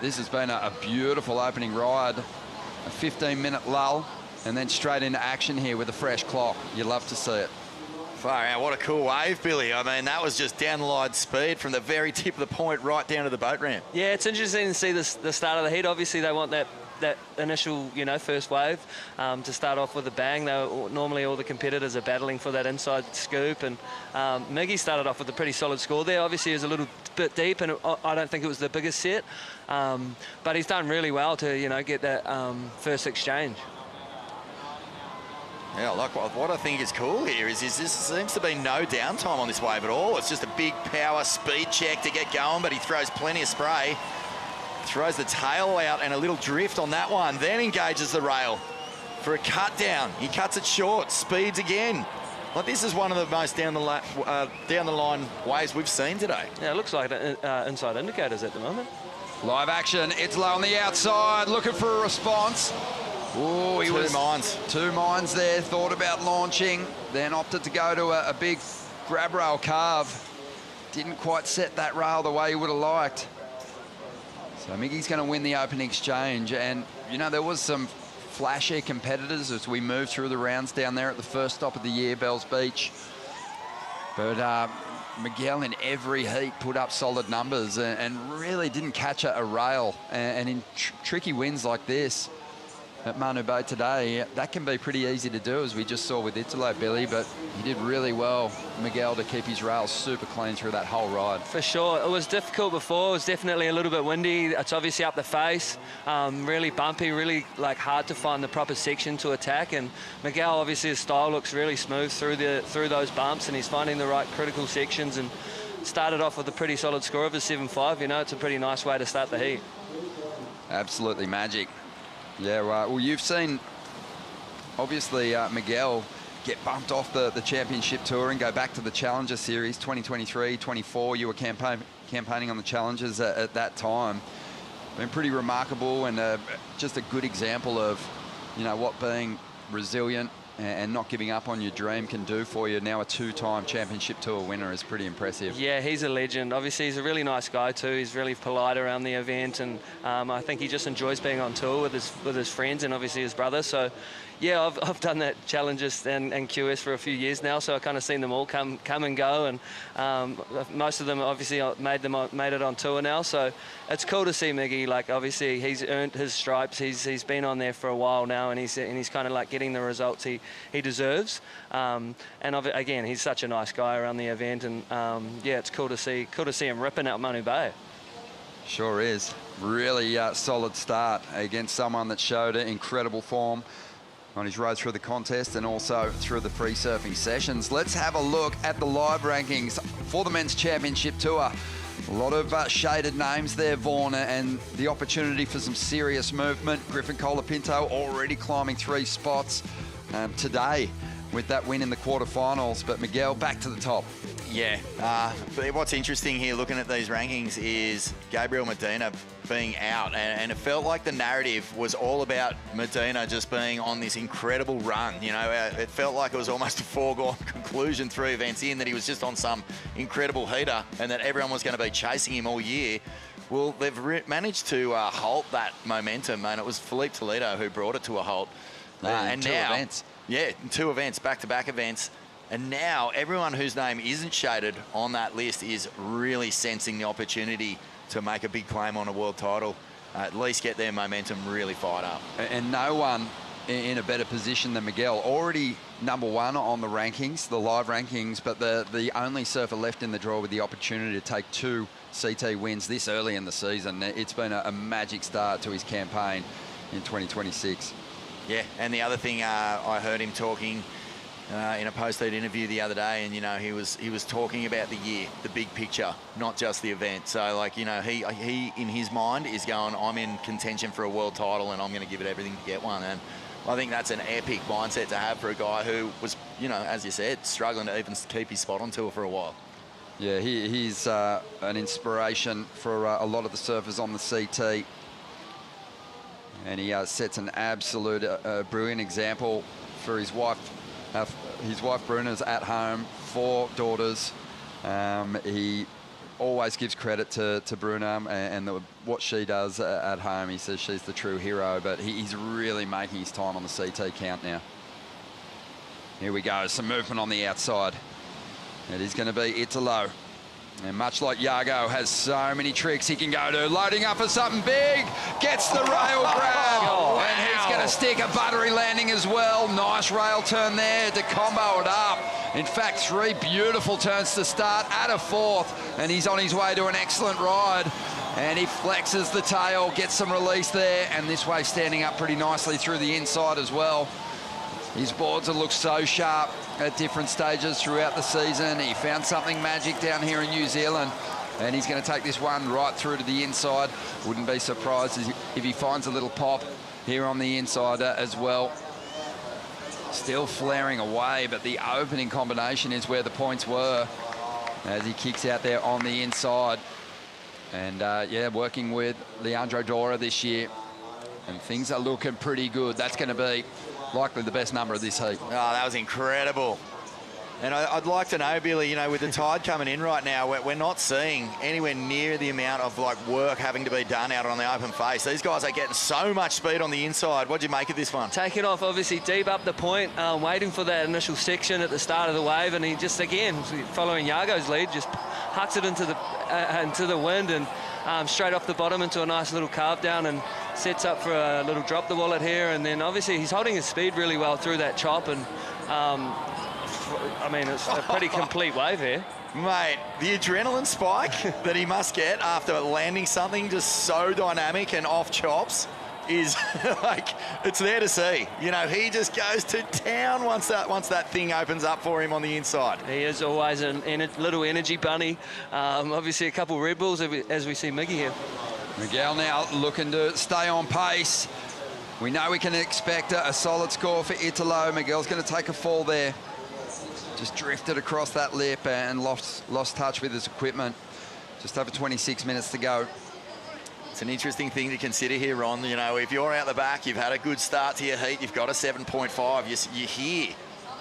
This has been a beautiful opening ride, a 15-minute lull, and then straight into action here with a fresh clock. You love to see it. Far out, what a cool wave, Billy. I mean, that was just down the line speed from the very tip of the point right down to the boat ramp. Yeah, it's interesting to see the start of the heat. Obviously, they want that initial, you know, first wave to start off with a bang. Normally all the competitors are battling for that inside scoop, and Miggy started off with a pretty solid score there. Obviously, he was a little bit deep, and I don't think it was the biggest set, but he's done really well to, you know, get that first exchange. Yeah, like what I think is cool here is there seems to be no downtime on this wave at all. It's just a big power speed check to get going, but he throws plenty of spray. Throws the tail out and a little drift on that one, then engages the rail for a cut down. He cuts it short, speeds again. Like, this is one of the most down the line waves we've seen today. Yeah, it looks like inside indicators at the moment. Live action, it's low on the outside, looking for a response. Oh, two mines there, thought about launching, then opted to go to a big grab rail carve. Didn't quite set that rail the way he would have liked. So Miggy's going to win the open exchange. And, you know, there was some flashy competitors as we moved through the rounds down there at the first stop of the year, Bells Beach. But Miguel in every heat put up solid numbers and really didn't catch a rail. And in tricky wins like this at Manu Bay today, that can be pretty easy to do, as we just saw with Italo, Billy, but he did really well, Miguel, to keep his rails super clean through that whole ride. For sure. It was difficult before. It was definitely a little bit windy. It's obviously up the face, really bumpy, really like hard to find the proper section to attack. And Miguel, obviously his style looks really smooth through those bumps, and he's finding the right critical sections, and started off with a pretty solid score of a 7.5. You know, it's a pretty nice way to start the heat. Absolutely magic. Yeah, right. Well, you've seen, obviously, Miguel get bumped off the championship tour and go back to the Challenger Series 2023, 24. You were campaigning on the Challengers at that time. Been pretty remarkable, and just a good example of, you know, what being resilient and not giving up on your dream can do for you. Now a two-time championship tour winner is pretty impressive. Yeah, he's a legend. Obviously, he's a really nice guy too. He's really polite around the event, and I think he just enjoys being on tour with his friends and obviously his brother. So, yeah, I've done that Challenges and QS for a few years now, so I've kind of seen them all come and go, and most of them obviously made it on tour now. So it's cool to see Miggy. Like, obviously he's earned his stripes. He's been on there for a while now, and he's kind of like getting the results he deserves. And again, he's such a nice guy around the event, and yeah, it's cool to see him ripping out Manu Bay. Sure is. Really solid start against someone that showed incredible form on his road through the contest and also through the free surfing sessions. Let's have a look at the live rankings for the Men's Championship Tour. A lot of shaded names there, Vaughan, and the opportunity for some serious movement. Griffin Colapinto already climbing 3 spots today with that win in the quarterfinals. But Miguel, back to the top. Yeah, but what's interesting here looking at these rankings is Gabriel Medina being out, and it felt like the narrative was all about Medina just being on this incredible run. You know, it felt like it was almost a foregone conclusion 3 events in that he was just on some incredible heater and that everyone was going to be chasing him all year. Well, they've managed to halt that momentum, and it was Philippe Toledo who brought it to a halt. And 2 events. Yeah, 2 events, back-to-back events. And now everyone whose name isn't shaded on that list is really sensing the opportunity to make a big claim on a world title, at least get their momentum really fired up. And no one in a better position than Miguel. Already #1 on the rankings, the live rankings, but the only surfer left in the draw with the opportunity to take 2 CT wins this early in the season. It's been a magic start to his campaign in 2026. Yeah, and the other thing I heard him talking in a post-lead interview the other day, and you know he was talking about the year, the big picture, not just the event. So like, you know, he in his mind is going, I'm in contention for a world title and I'm going to give it everything to get one. And I think that's an epic mindset to have for a guy who was, you know, as you said, struggling to even keep his spot on tour for a while. Yeah, he's an inspiration for a lot of the surfers on the CT. And he sets an absolute brilliant example for his wife. His wife Bruna's at home, 4 daughters. He always gives credit to Bruna and what she does at home. He says she's the true hero, but he's really making his time on the CT count now. Here we go, some movement on the outside. It is going to be Italo. And much like Iago, has so many tricks he can go to. Loading up for something big. Gets the rail grab. And he's going to stick a buttery landing as well. Nice rail turn there to combo it up. In fact, 3 beautiful turns to start at a 4th. And he's on his way to an excellent ride. And he flexes the tail, gets some release there. And this wave standing up pretty nicely through the inside as well. His boards have looked so sharp at different stages throughout the season. He found something magic down here in New Zealand, and he's going to take this one right through to the inside. Wouldn't be surprised if he finds a little pop here on the inside as well. Still flaring away, but the opening combination is where the points were as he kicks out there on the inside. And yeah, working with Leandro Dora this year, and things are looking pretty good. That's going to be likely the best number of this heat. Oh, that was incredible. And I'd like to know, Billy, you know, with the tide coming in right now, we're not seeing anywhere near the amount of like work having to be done out on the open face. These guys are getting so much speed on the inside. What do you make of this one? Taking off obviously deep up the point, waiting for that initial section at the start of the wave, and he just, again, following Iago's lead, just hucks it into the wind and straight off the bottom into a nice little carve down and sets up for a little drop the wallet here. And then obviously he's holding his speed really well through that chop, and I mean, it's a pretty complete wave here. Mate, the adrenaline spike that he must get after landing something just so dynamic and off chops is like, it's there to see. You know, he just goes to town once that thing opens up for him on the inside. He is always a little energy bunny. Obviously a couple Red Bulls as we see Miggy here. Miguel now looking to stay on pace. We know we can expect a solid score for Italo. Miguel's going to take a fall there. Just drifted across that lip and lost touch with his equipment. Just over 26 minutes to go. It's an interesting thing to consider here, Ron. You know, if you're out the back, you've had a good start to your heat, you've got a 7.5, you hear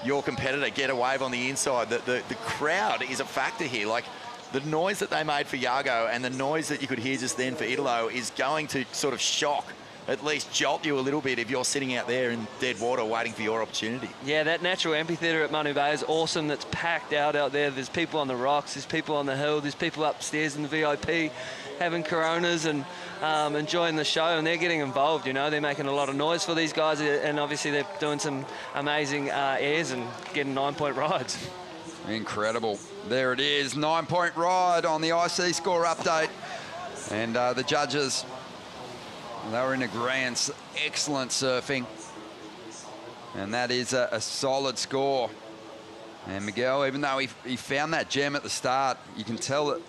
your competitor get a wave on the inside. The crowd is a factor here. Like, the noise that they made for Iago and the noise that you could hear just then for Italo is going to sort of shock, at least jolt you a little bit if you're sitting out there in dead water waiting for your opportunity. Yeah, that natural amphitheatre at Manu Bay is awesome. That's packed out there. There's people on the rocks, there's people on the hill, there's people upstairs in the VIP having Coronas and enjoying the show, and they're getting involved, you know. They're making a lot of noise for these guys, and obviously they're doing some amazing airs and getting 9-point rides. Incredible. There it is, 9-point ride on the IC score update. And the judges, they were in agreement. Excellent surfing. And that is a solid score. And Miguel, even though he found that gem at the start, you can tell that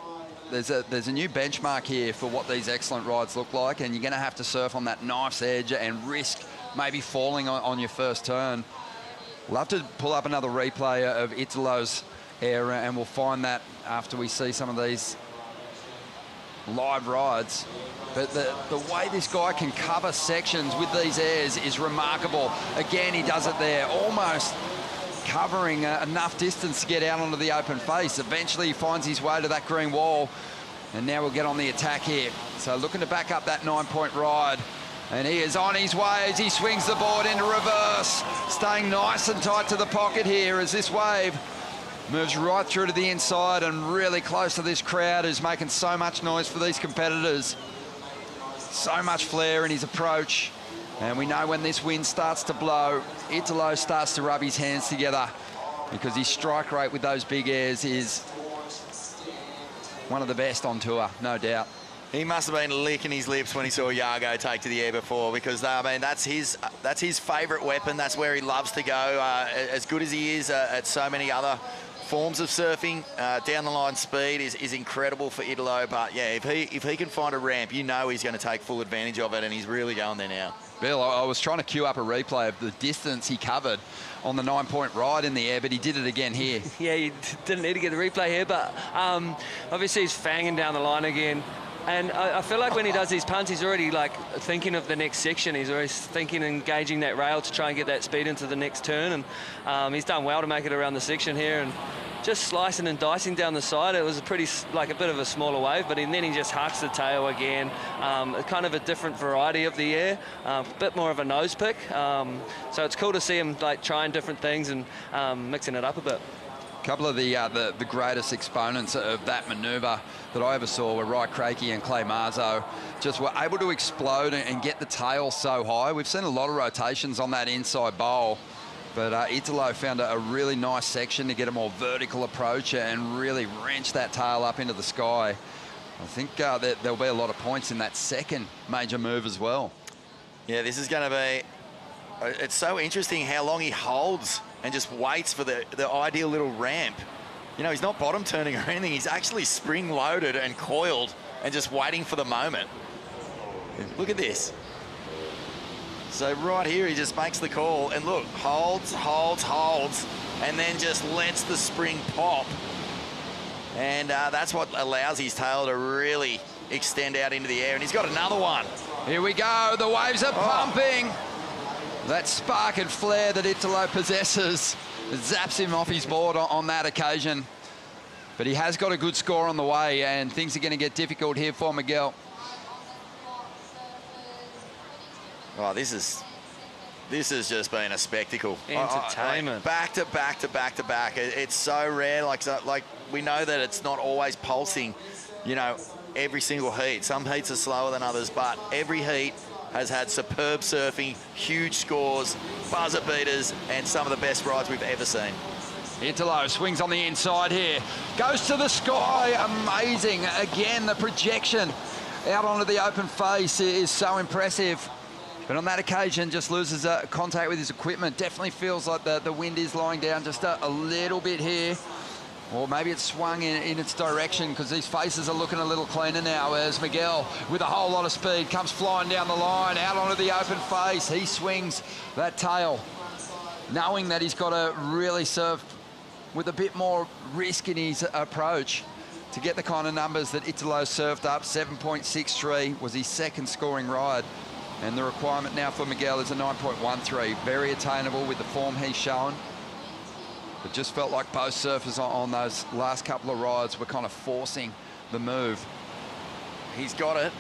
there's a new benchmark here for what these excellent rides look like, and you're going to have to surf on that knife's edge and risk maybe falling on your first turn. We'll have to pull up another replay of Italo's air, and we'll find that after we see some of these live rides. But the way this guy can cover sections with these airs is remarkable. Again, he does it there, almost covering enough distance to get out onto the open face. Eventually, he finds his way to that green wall, and now we'll get on the attack here. So looking to back up that 9-point ride, and he is on his way as he swings the board into reverse, staying nice and tight to the pocket here as this wave moves right through to the inside and really close to this crowd who's making so much noise for these competitors. So much flair in his approach. And we know when this wind starts to blow, Italo starts to rub his hands together, because his strike rate with those big airs is one of the best on tour, no doubt. He must have been licking his lips when he saw Yago take to the air before, because I mean that's his favourite weapon. That's where he loves to go. As good as he is at so many other forms of surfing, down the line speed is incredible for Italo. But yeah, if he can find a ramp, you know he's going to take full advantage of it, and he's really going there now. Bill, I was trying to queue up a replay of the distance he covered on the 9-point ride in the air, but he did it again here. Yeah, you didn't need to get the replay here, but obviously he's fanging down the line again. And I feel like when he does these punts, he's already like thinking of the next section. He's always thinking and engaging that rail to try and get that speed into the next turn. And he's done well to make it around the section here. And just slicing and dicing down the side. It was a bit of a smaller wave, but then he just hucks the tail again. Kind of a different variety of the air, a bit more of a nose pick. So it's cool to see him like trying different things and mixing it up a bit. A couple of the greatest exponents of that manoeuvre that I ever saw were Ry Crakey and Clay Marzo. Just were able to explode and get the tail so high. We've seen a lot of rotations on that inside bowl, but Italo found a really nice section to get a more vertical approach and really wrench that tail up into the sky. I think there'll be a lot of points in that second major move as well. Yeah, this is going to be... It's so interesting how long he holds and just waits for the ideal little ramp. You know, he's not bottom turning or anything. He's actually spring loaded and coiled and just waiting for the moment. Look at this. So right here, he just makes the call and look, holds, and then just lets the spring pop. And that's what allows his tail to really extend out into the air. And he's got another one. Here we go. The waves are pumping. That spark and flare that Italo possesses zaps him off his board on that occasion. But he has got a good score on the way, and things are going to get difficult here for Miguel. Oh, this has just been a spectacle. Entertainment. Back to back to back to back. It's so rare. Like we know that it's not always pulsing, you know, every single heat. Some heats are slower than others, but every heat has had superb surfing, huge scores, buzzer beaters, and some of the best rides we've ever seen. Italo swings on the inside here, goes to the sky, amazing. Again, the projection out onto the open face is so impressive. But on that occasion, just loses contact with his equipment. Definitely feels like the wind is lying down just a little bit here. Or maybe it's swung in its direction, because these faces are looking a little cleaner now, as Miguel, with a whole lot of speed, comes flying down the line, out onto the open face. He swings that tail, knowing that he's got to really surf with a bit more risk in his approach to get the kind of numbers that Italo surfed up. 7.63 was his second scoring ride. And the requirement now for Miguel is a 9.13. Very attainable with the form he's shown. It just felt like both surfers on those last couple of rides were kind of forcing the move. He's got it.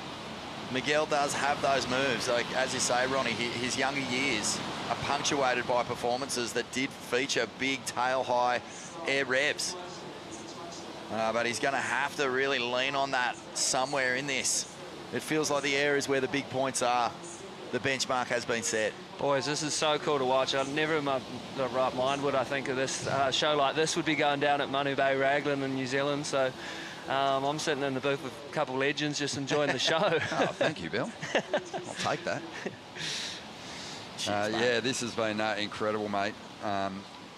Miguel does have those moves. Like, as you say, Ronnie, his younger years are punctuated by performances that did feature big tail-high air revs. But he's going to have to really lean on that somewhere in this. It feels like the air is where the big points are. The benchmark has been set. Boys, this is so cool to watch. I'd never in my right mind would I think of this show like this would be going down at Manu Bay, Raglan in New Zealand. So I'm sitting in the booth with a couple of legends just enjoying the show. Oh, thank you, Bill. I'll take that. Yeah, this has been incredible, mate.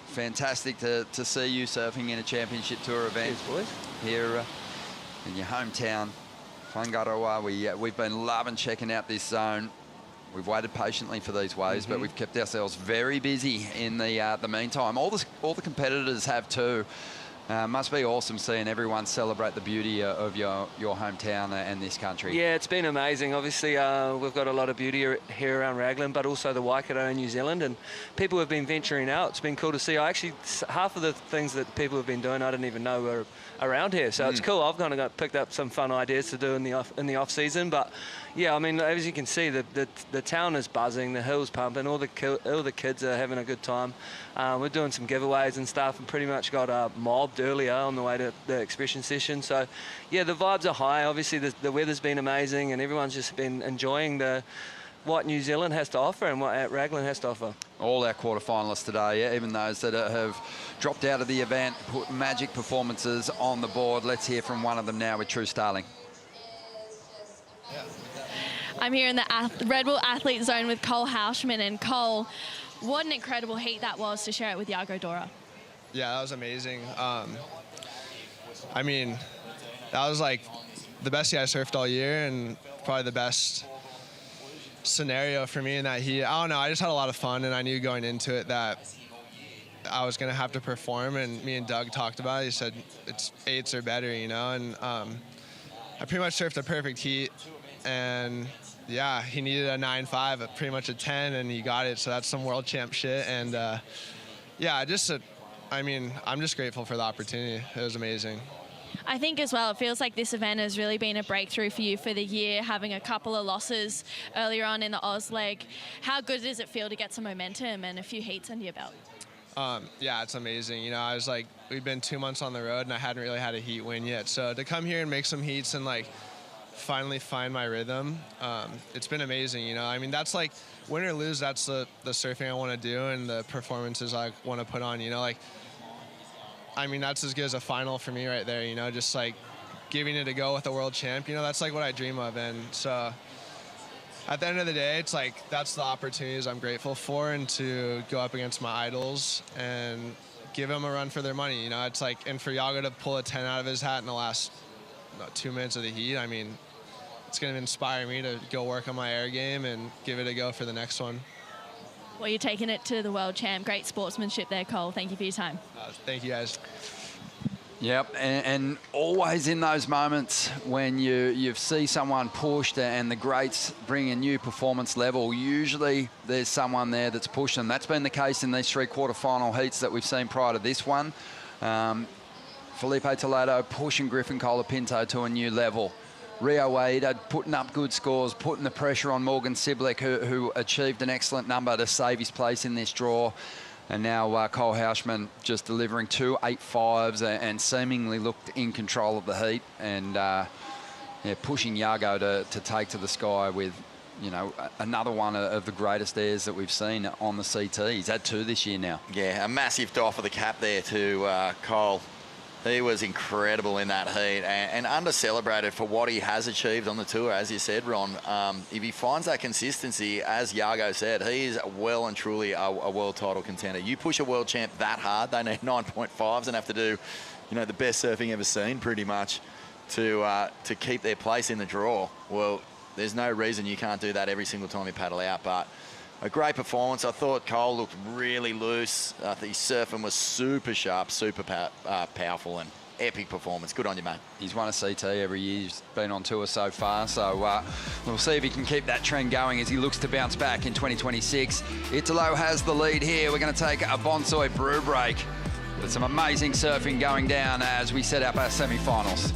Fantastic to see you surfing in a championship tour event. Cheers, boys. Here in your hometown, Whangaroa. We've been loving checking out this zone. We've waited patiently for these waves, but we've kept ourselves very busy in the meantime. All the competitors have too. Must be awesome seeing everyone celebrate the beauty of your hometown and this country. Yeah, it's been amazing. Obviously, we've got a lot of beauty here around Raglan, but also the Waikato in New Zealand, and people have been venturing out. It's been cool to see. Half of the things that people have been doing, I didn't even know were around here. So it's cool. I've kind of picked up some fun ideas to do in the off season. But yeah, I mean, as you can see, the town is buzzing, the hill's pumping, all the kids are having a good time. We're doing some giveaways and stuff, and pretty much got mobbed earlier on the way to the expression session. So yeah, the vibes are high. Obviously the weather's been amazing, and everyone's just been enjoying what New Zealand has to offer and what Raglan has to offer. All our quarterfinalists today, yeah, even those that have dropped out of the event, put magic performances on the board. Let's hear from one of them now with True Starling. I'm here in the Red Bull Athlete Zone with Cole Houshmand. And Cole, what an incredible heat that was to share it with Yago Dora. Yeah, that was amazing. I mean, that was like the best heat I surfed all year, and probably the best scenario for me in that heat. I don't know, I just had a lot of fun, and I knew going into it that I was going to have to perform, and me and Doug talked about it. He said it's 8s or better, you know, and I pretty much surfed a perfect heat, and yeah, he needed a 9.5, pretty much a 10, and he got it, so that's some world champ shit. And yeah, I mean, I'm just grateful for the opportunity. It was amazing. I think as well, it feels like this event has really been a breakthrough for you for the year, having a couple of losses earlier on in the Oz leg. How good does it feel to get some momentum and a few heats under your belt? Yeah, it's amazing. You know, we've been 2 months on the road, and I hadn't really had a heat win yet. So to come here and make some heats and finally find my rhythm, it's been amazing. You know, I mean, that's win or lose, that's the surfing I want to do and the performances I want to put on. You know, I mean, that's as good as a final for me right there, you know, just giving it a go with a world champ, you know, that's what I dream of. And so at the end of the day, it's that's the opportunities I'm grateful for, and to go up against my idols and give them a run for their money. You know, it's and for Yago to pull a 10 out of his hat in the last 2 minutes of the heat, I mean, it's going to inspire me to go work on my air game and give it a go for the next one. Well, you're taking it to the world champ. Great sportsmanship there, Cole. Thank you for your time. Thank you, guys. Yep, and always in those moments when you see someone pushed and the greats bring a new performance level, usually there's someone there that's pushing. That's been the case in these 3 quarterfinal heats that we've seen prior to this one. Felipe Toledo pushing Griffin Colapinto to a new level. Rio Waida putting up good scores, putting the pressure on Morgan Cibilic, who achieved an excellent number to save his place in this draw. And now Cole Houshmand just delivering 2 8.5s and seemingly looked in control of the heat, and pushing Yago to take to the sky with, you know, another one of the greatest airs that we've seen on the CT. He's had 2 this year now. Yeah, a massive doff of the cap there to Cole. He was incredible in that heat and under-celebrated for what he has achieved on the tour, as you said, Ron. If he finds that consistency, as Yago said, he is well and truly a world title contender. You push a world champ that hard, they need 9.5s and have to do, you know, the best surfing ever seen, pretty much, to keep their place in the draw. Well, there's no reason you can't do that every single time you paddle out, but a great performance. I thought Cole looked really loose. I think his surfing was super sharp, super powerful, and epic performance. Good on you, mate. He's won a CT every year he's been on tour so far, so we'll see if he can keep that trend going as he looks to bounce back in 2026. Italo has the lead here. We're going to take a Bonsoy brew break, but some amazing surfing going down as we set up our semi-finals.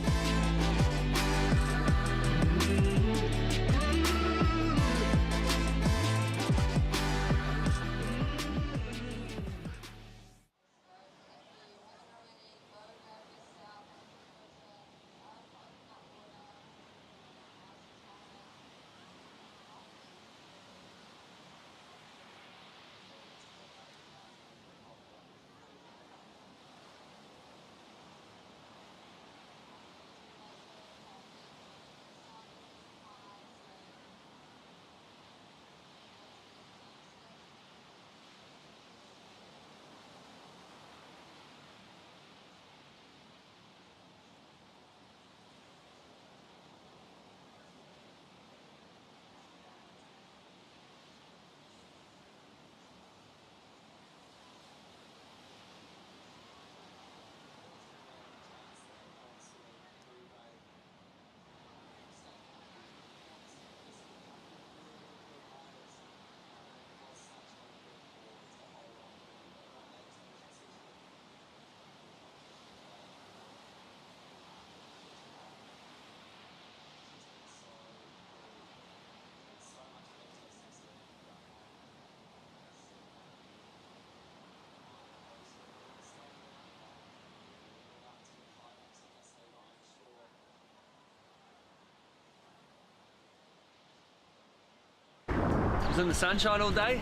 in the sunshine all day.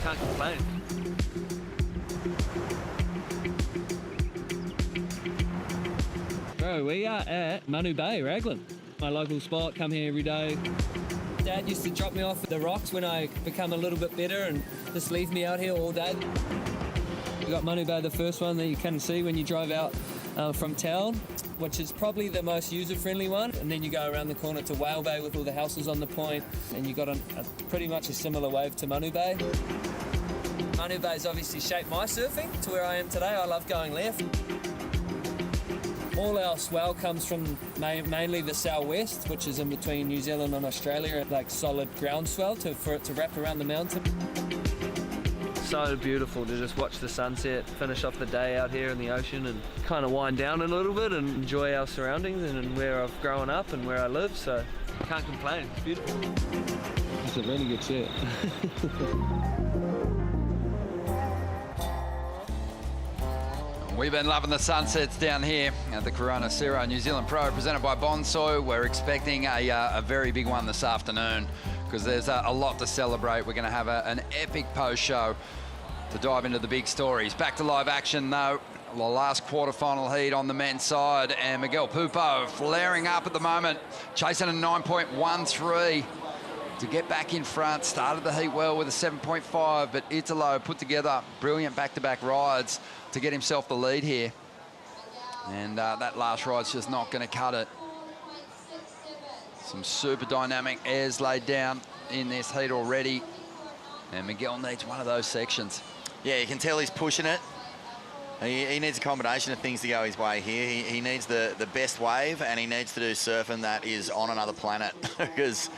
Can't complain. Bro, we are at Manu Bay, Raglan. My local spot, come here every day. Dad used to drop me off at the rocks when I become a little bit better and just leave me out here all day. We got Manu Bay, the first one that you can see when you drive out from town, which is probably the most user-friendly one. And then you go around the corner to Whale Bay with all the houses on the point, and you got pretty much a similar wave to Manu Bay. Manu Bay's obviously shaped my surfing to where I am today. I love going left. All our swell comes from mainly the southwest, which is in between New Zealand and Australia, like solid ground swell for it to wrap around the mountain. So beautiful to just watch the sunset, finish off the day out here in the ocean and kind of wind down a little bit and enjoy our surroundings and where I've grown up and where I live, so can't complain, it's beautiful. It's a really good set. We've been loving the sunsets down here at the Corona Cero New Zealand Pro presented by Bonsoy. We're expecting a very big one this afternoon because there's a lot to celebrate. We're going to have an epic post-show to dive into the big stories. Back to live action though, the last quarterfinal heat on the men's side, and Miguel Pupo flaring up at the moment, chasing a 9.13 to get back in front. Started the heat well with a 7.5, but Italo put together brilliant back-to-back rides to get himself the lead here. And that last ride's just not going to cut it. Some super dynamic airs laid down in this heat already. And Miguel needs one of those sections. Yeah, you can tell he's pushing it. He needs a combination of things to go his way here. He needs the best wave, and he needs to do surfing that is on another planet because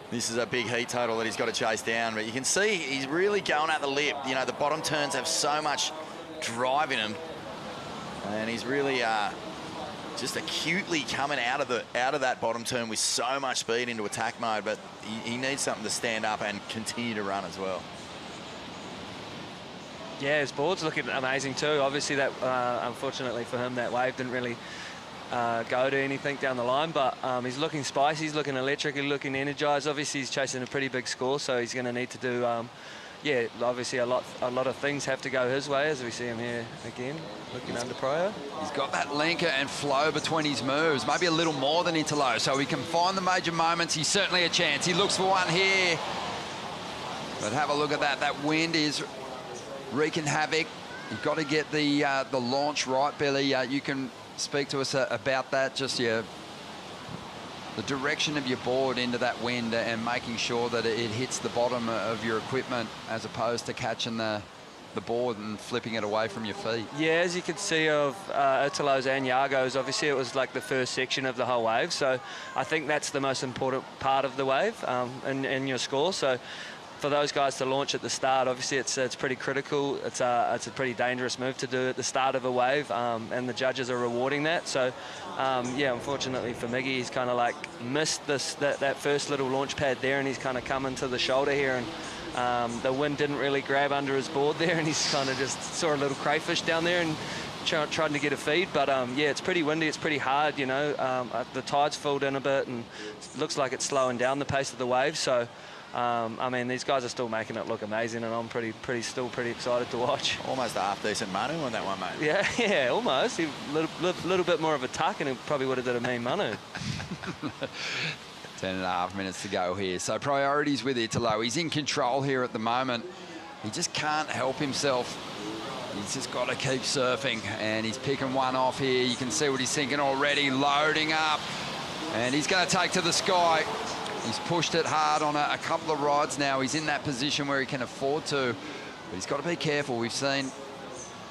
this is a big heat total that he's got to chase down. But you can see he's really going at the lip. You know, the bottom turns have so much drive in him, and he's really just acutely coming out of that bottom turn with so much speed into attack mode. But he needs something to stand up and continue to run as well. Yeah, his board's looking amazing too. Obviously, that unfortunately for him, that wave didn't really go to anything down the line, but he's looking spicy, he's looking electric, he's looking energized. Obviously, he's chasing a pretty big score, so he's going to need to do, yeah, obviously a lot of things have to go his way, as we see him here again, looking under pryo. He's got that linker and flow between his moves, maybe a little more than Italo, so he can find the major moments. He's certainly a chance. He looks for one here, but have a look at that. That wind is wreaking havoc. You've got to get the launch right, Billy. You can speak to us about that, just the direction of your board into that wind and making sure that it hits the bottom of your equipment as opposed to catching the board and flipping it away from your feet. Yeah, as you can see of Italo's and Yago's, obviously it was like the first section of the whole wave, so I think that's the most important part of the wave in your score. So for those guys to launch at the start, obviously it's pretty critical. It's a pretty dangerous move to do at the start of a wave, and the judges are rewarding that. So yeah, unfortunately for Miggy, he's kind of like missed that first little launch pad there, and he's kind of coming to the shoulder here, and the wind didn't really grab under his board there, and he's kind of just saw a little crayfish down there and trying to get a feed. But yeah, it's pretty windy, it's pretty hard, you know. The tide's filled in a bit, and it looks like it's slowing down the pace of the wave. So I mean, these guys are still making it look amazing, and I'm still pretty excited to watch. Almost a half-decent Manu on that one, mate. Yeah, almost. A little bit more of a tuck, and it probably would have done a mean Manu. 10.5 minutes to go here. So priorities with Italo. He's in control here at the moment. He just can't help himself. He's just got to keep surfing, and he's picking one off here. You can see what he's thinking already, loading up, and he's going to take to the sky. He's pushed it hard on a couple of rides now. He's in that position where he can afford to, but he's got to be careful. We've seen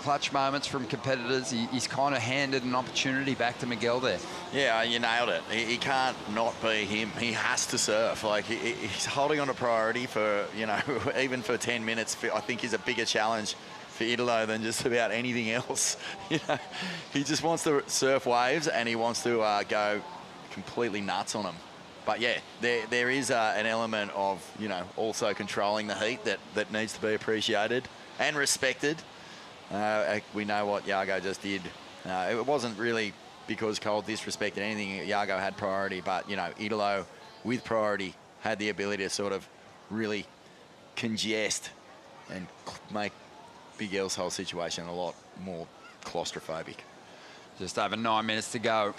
clutch moments from competitors. He's kind of handed an opportunity back to Miguel there. Yeah, you nailed it. He can't not be him. He has to surf. Like, he's holding on to priority for, you know, even for 10 minutes, I think is a bigger challenge for Italo than just about anything else. You know, he just wants to surf waves, and he wants to go completely nuts on them. But yeah, there is an element of, you know, also controlling the heat that needs to be appreciated and respected. We know what Yago just did. It wasn't really because Cole disrespected anything. Yago had priority, but, you know, Italo with priority had the ability to sort of really congest and make Big L's whole situation a lot more claustrophobic. Just over 9 minutes to go.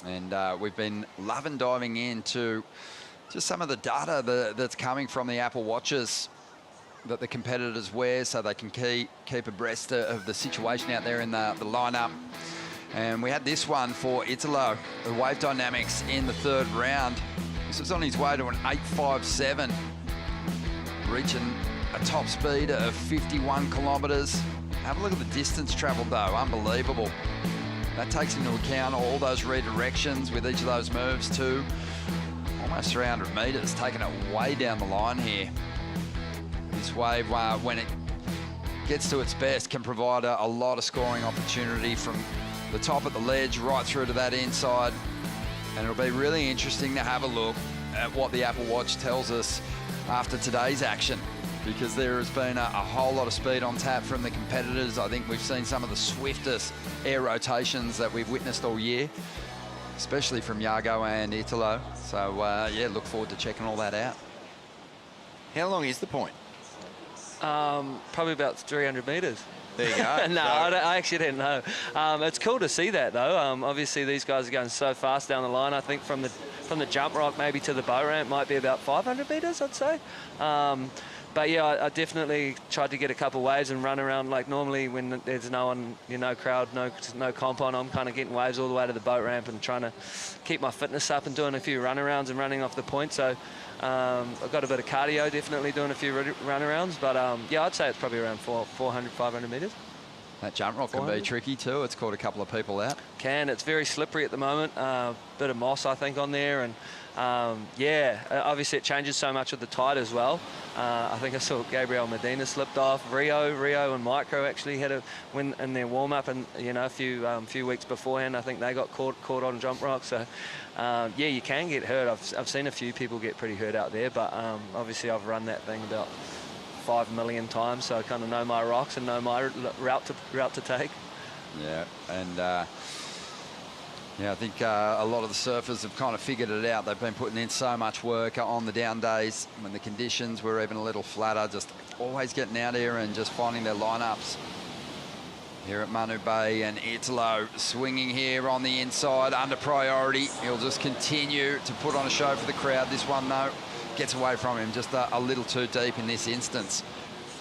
And we've been loving diving into just some of the data that's coming from the Apple Watches that the competitors wear so they can keep abreast of the situation out there in the lineup. And we had this one for Italo, the wave dynamics in the third round. This was on his way to an 8.57, reaching a top speed of 51 kilometres. Have a look at the distance travelled though, unbelievable. That takes into account all those redirections with each of those moves to almost 300 metres, taking it way down the line here. This wave, when it gets to its best, can provide a lot of scoring opportunity from the top of the ledge right through to that inside. And it'll be really interesting to have a look at what the Apple Watch tells us after today's action, because there has been a whole lot of speed on tap from the competitors. I think we've seen some of the swiftest air rotations that we've witnessed all year, especially from Iago and Italo. So, yeah, look forward to checking all that out. How long is the point? Probably about 300 metres. There you go. No, I actually didn't know. It's cool to see that, though. Obviously, these guys are going so fast down the line. I think from the jump rock maybe to the bow ramp might be about 500 metres, I'd say. But yeah, I definitely tried to get a couple waves and run around like normally when there's no one, crowd, no comp on. I'm kind of getting waves all the way to the boat ramp and trying to keep my fitness up and doing a few runarounds and running off the point. So I've got a bit of cardio, definitely doing a few runarounds. But yeah, I'd say it's probably around 400, 500 metres. That jump rock can be tricky too. It's caught a couple of people out. It's very slippery at the moment. Bit of moss, I think, on there. And yeah, obviously it changes so much with the tide as well. I think I saw Gabriel Medina slipped off. Rio and Micro actually had a win in their warm-up, and a few weeks beforehand, I think they got caught on jump rock. So yeah, you can get hurt. I've seen a few people get pretty hurt out there, but obviously I've run that thing about 5 million times, so I kind of know my rocks and know my route to take. Yeah, and yeah, I think a lot of the surfers have kind of figured it out. They've been putting in so much work on the down days when the conditions were even a little flatter, just always getting out here and just finding their lineups. Here at Manu Bay, and Italo swinging here on the inside under priority. He'll just continue to put on a show for the crowd. This one, though, gets away from him just a little too deep in this instance.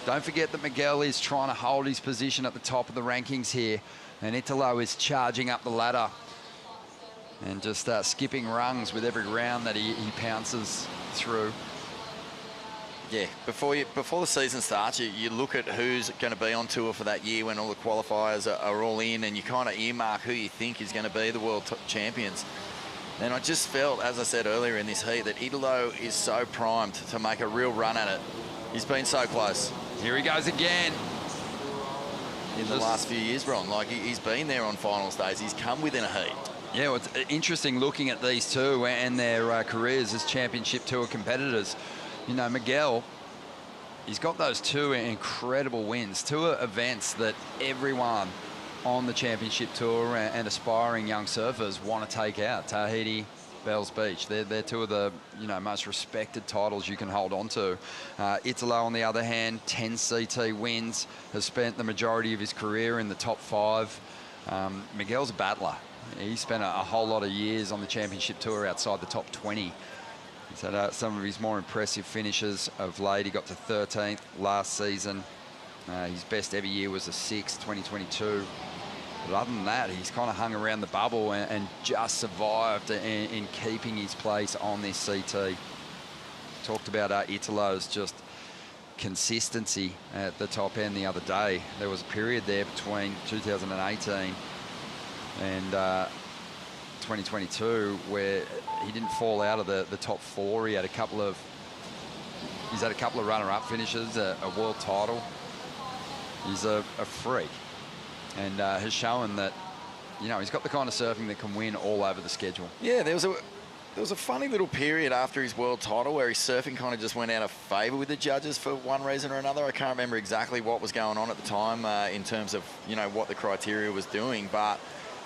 Don't forget that Miguel is trying to hold his position at the top of the rankings here, and Italo is charging up the ladder and just skipping rungs with every round that he pounces through. Yeah, before the season starts, you look at who's going to be on tour for that year when all the qualifiers are all in, and you kind of earmark who you think is going to be the world champions. And I just felt, as I said earlier in this heat, that Italo is so primed to make a real run at it. He's been so close. Here he goes again. In the last few years, Ron, like he's been there on finals days. He's come within a heat. Yeah, well, it's interesting looking at these two and their careers as championship tour competitors. Miguel, he's got those two incredible wins, two events that everyone on the championship tour and aspiring young surfers want to take out. Tahiti, Bells Beach, they're two of the most respected titles you can hold on to. Italo, on the other hand, 10 CT wins, has spent the majority of his career in the top 5. Miguel's a battler. He spent a whole lot of years on the championship tour outside the top 20. He's had some of his more impressive finishes of late. He got to 13th last season. His best ever year was a 6th, 2022. But other than that, he's kind of hung around the bubble and just survived in keeping his place on this CT. Talked about Italo's just consistency at the top end the other day. There was a period there between 2018 and 2022 where he didn't fall out of the top 4. He's had a couple of runner-up finishes, a world title. He's a freak, and has shown that he's got the kind of surfing that can win all over the schedule. Yeah, there was a funny little period after his world title where his surfing kind of just went out of favour with the judges for one reason or another. I can't remember exactly what was going on at the time in terms of what the criteria was doing, but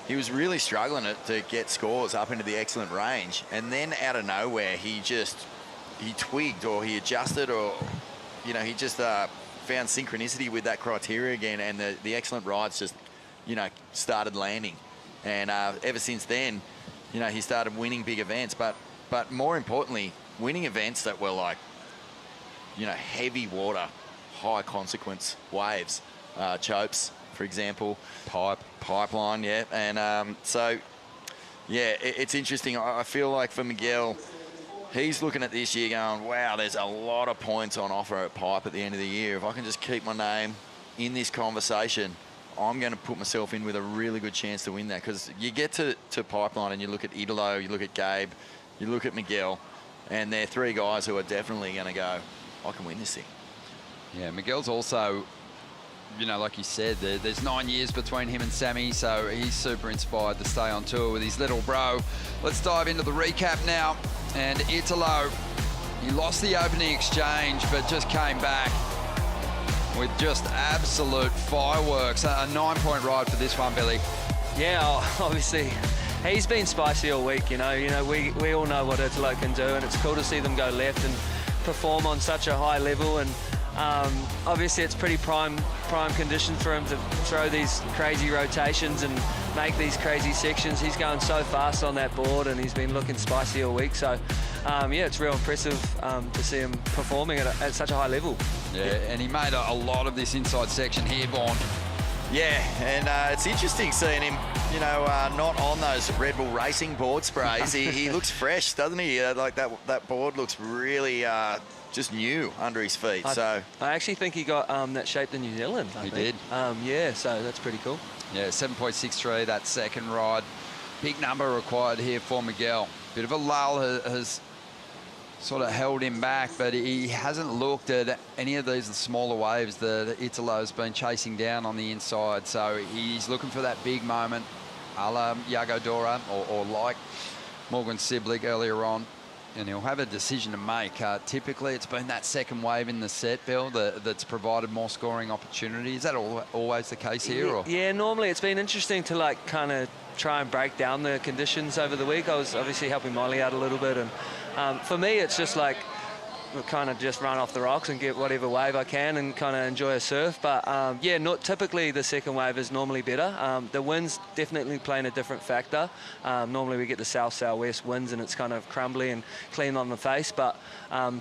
he was really struggling to get scores up into the excellent range. And then out of nowhere, he he twigged or he adjusted or, you know, he just found synchronicity with that criteria again, and the excellent rides just, you know, started landing. And ever since then, you know, he started winning big events, but more importantly, winning events that were like, you know, heavy water, high consequence waves, chopes, for example. Pipeline, yeah. And so, yeah, it's interesting. I feel like for Miguel, he's looking at this year going, wow, there's a lot of points on offer at Pipe at the end of the year. If I can just keep my name in this conversation, I'm going to put myself in with a really good chance to win that. Because you get to Pipeline and you look at Italo, you look at Gabe, you look at Miguel, and they're three guys who are definitely going to go, I can win this thing. Yeah, Miguel's also, you know, like you said, there's 9 years between him and Sammy, so he's super inspired to stay on tour with his little bro. Let's dive into the recap now. And Italo, he lost the opening exchange, but just came back with just absolute fireworks. A 9-point ride for this one, Billy. Yeah, obviously, he's been spicy all week, you know. We all know what Italo can do, and it's cool to see them go left and perform on such a high level. And obviously it's pretty prime conditions for him to throw these crazy rotations and make these crazy sections. He's going so fast on that board, and he's been looking spicy all week. So yeah, it's real impressive to see him performing at such a high level. Yeah, and he made a lot of this inside section here, Vaughn. Yeah, and it's interesting seeing him, you know, not on those Red Bull Racing board sprays. He looks fresh, doesn't he? Like that board looks really just new under his feet. I actually think he got that shaped in New Zealand. He did. Yeah, so that's pretty cool. Yeah, 7.63, that second ride. Big number required here for Miguel. Bit of a lull has sort of held him back, but he hasn't looked at any of these smaller waves that Italo's been chasing down on the inside. So he's looking for that big moment, a la Yago Dora, or like Morgan Cibilic earlier on. And he'll have a decision to make. Typically, it's been that second wave in the set, Bill, that's provided more scoring opportunity. Is that always the case here? Or? Yeah, normally it's been interesting to like kind of try and break down the conditions over the week. I was obviously helping Molly out a little bit, and for me, it's just like kind of just run off the rocks and get whatever wave I can and kind of enjoy a surf. But yeah, not typically the second wave is normally better. The wind's definitely playing a different factor. Normally we get the south-southwest winds and it's kind of crumbly and clean on the face. But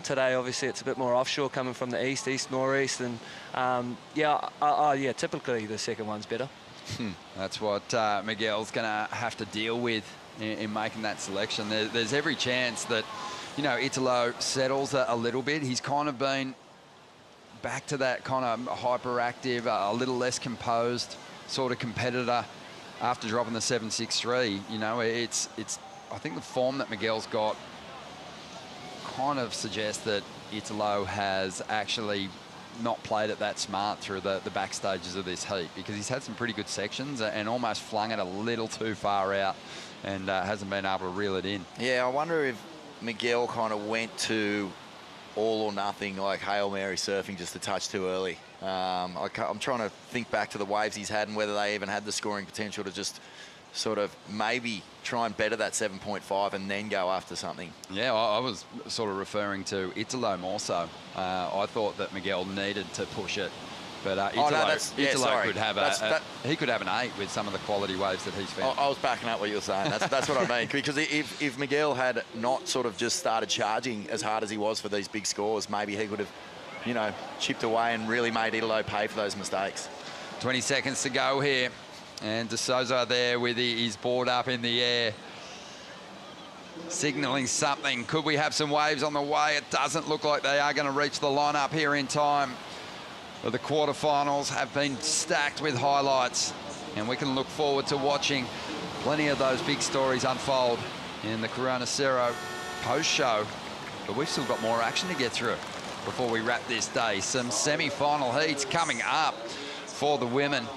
today, obviously, it's a bit more offshore coming from the east northeast, and yeah, typically the second one's better. That's what Miguel's going to have to deal with in making that selection. There's every chance that, you know, Italo settles a little bit. He's kind of been back to that kind of hyperactive, a little less composed sort of competitor after dropping the 7.63. You know, it's. I think the form that Miguel's got kind of suggests that Italo has actually not played it that smart through the back stages of this heat, because he's had some pretty good sections and almost flung it a little too far out and hasn't been able to reel it in. Yeah, I wonder if Miguel kind of went to all or nothing, like Hail Mary surfing, just a touch too early. I'm trying to think back to the waves he's had and whether they even had the scoring potential to just sort of maybe try and better that 7.5 and then go after something. Yeah, I was sort of referring to Italo more so. I thought that Miguel needed to push it, but Italo could have he could have an 8 with some of the quality waves that he's found. I was backing up what you were saying. That's what I mean. Because if Miguel had not sort of just started charging as hard as he was for these big scores, maybe he would have, you know, chipped away and really made Italo pay for those mistakes. 20 seconds to go here. And De Souza there with his board up in the air, signalling something. Could we have some waves on the way? It doesn't look like they are going to reach the lineup here in time. But the quarterfinals have been stacked with highlights, and we can look forward to watching plenty of those big stories unfold in the Corona Cero post-show. But we've still got more action to get through before we wrap this day. Some semi-final heats coming up for the women,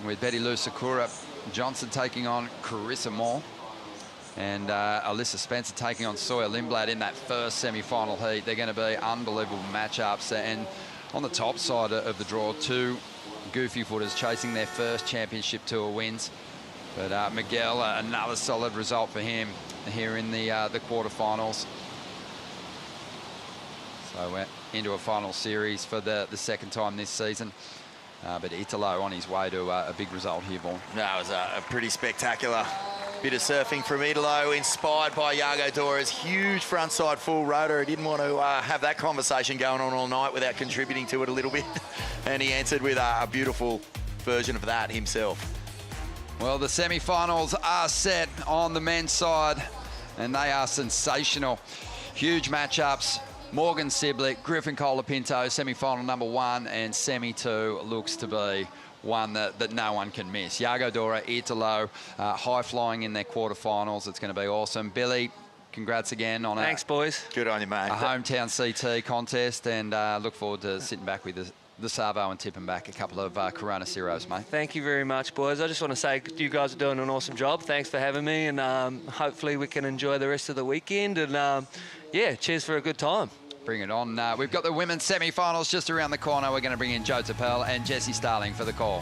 with Betty Lou Sakura Johnson taking on Carissa Moore, and Alyssa Spencer taking on Sawyer Lindblad in that first semi-final heat. They're going to be unbelievable matchups. And on the top side of the draw, two goofy footers chasing their first championship tour wins. But Miguel, another solid result for him here in the quarterfinals. So we're into a final series for the second time this season. But Italo on his way to a big result here, Vaughan. That was a pretty spectacular bit of surfing from Italo, inspired by Yago Dora's huge frontside full rotor. He didn't want to have that conversation going on all night without contributing to it a little bit. And he answered with a beautiful version of that himself. Well, the semi-finals are set on the men's side, and they are sensational. Huge matchups. Morgan Cibilic, Griffin Colapinto, semi-final number 1, and semi-2 looks to be one that no one can miss. Yago Dora, Italo, high-flying in their quarterfinals. It's going to be awesome. Billy, congrats again on Thanks, boys. Good on you, mate. A hometown CT contest, and look forward to sitting back with the Savo and tipping back a couple of Corona Ceros, mate. Thank you very much, boys. I just want to say you guys are doing an awesome job. Thanks for having me, and hopefully we can enjoy the rest of the weekend. And yeah, cheers for a good time. Bring it on. We've got the women's semi-finals just around the corner. We're going to bring in Joe Tapel and Jessie Starling for the call.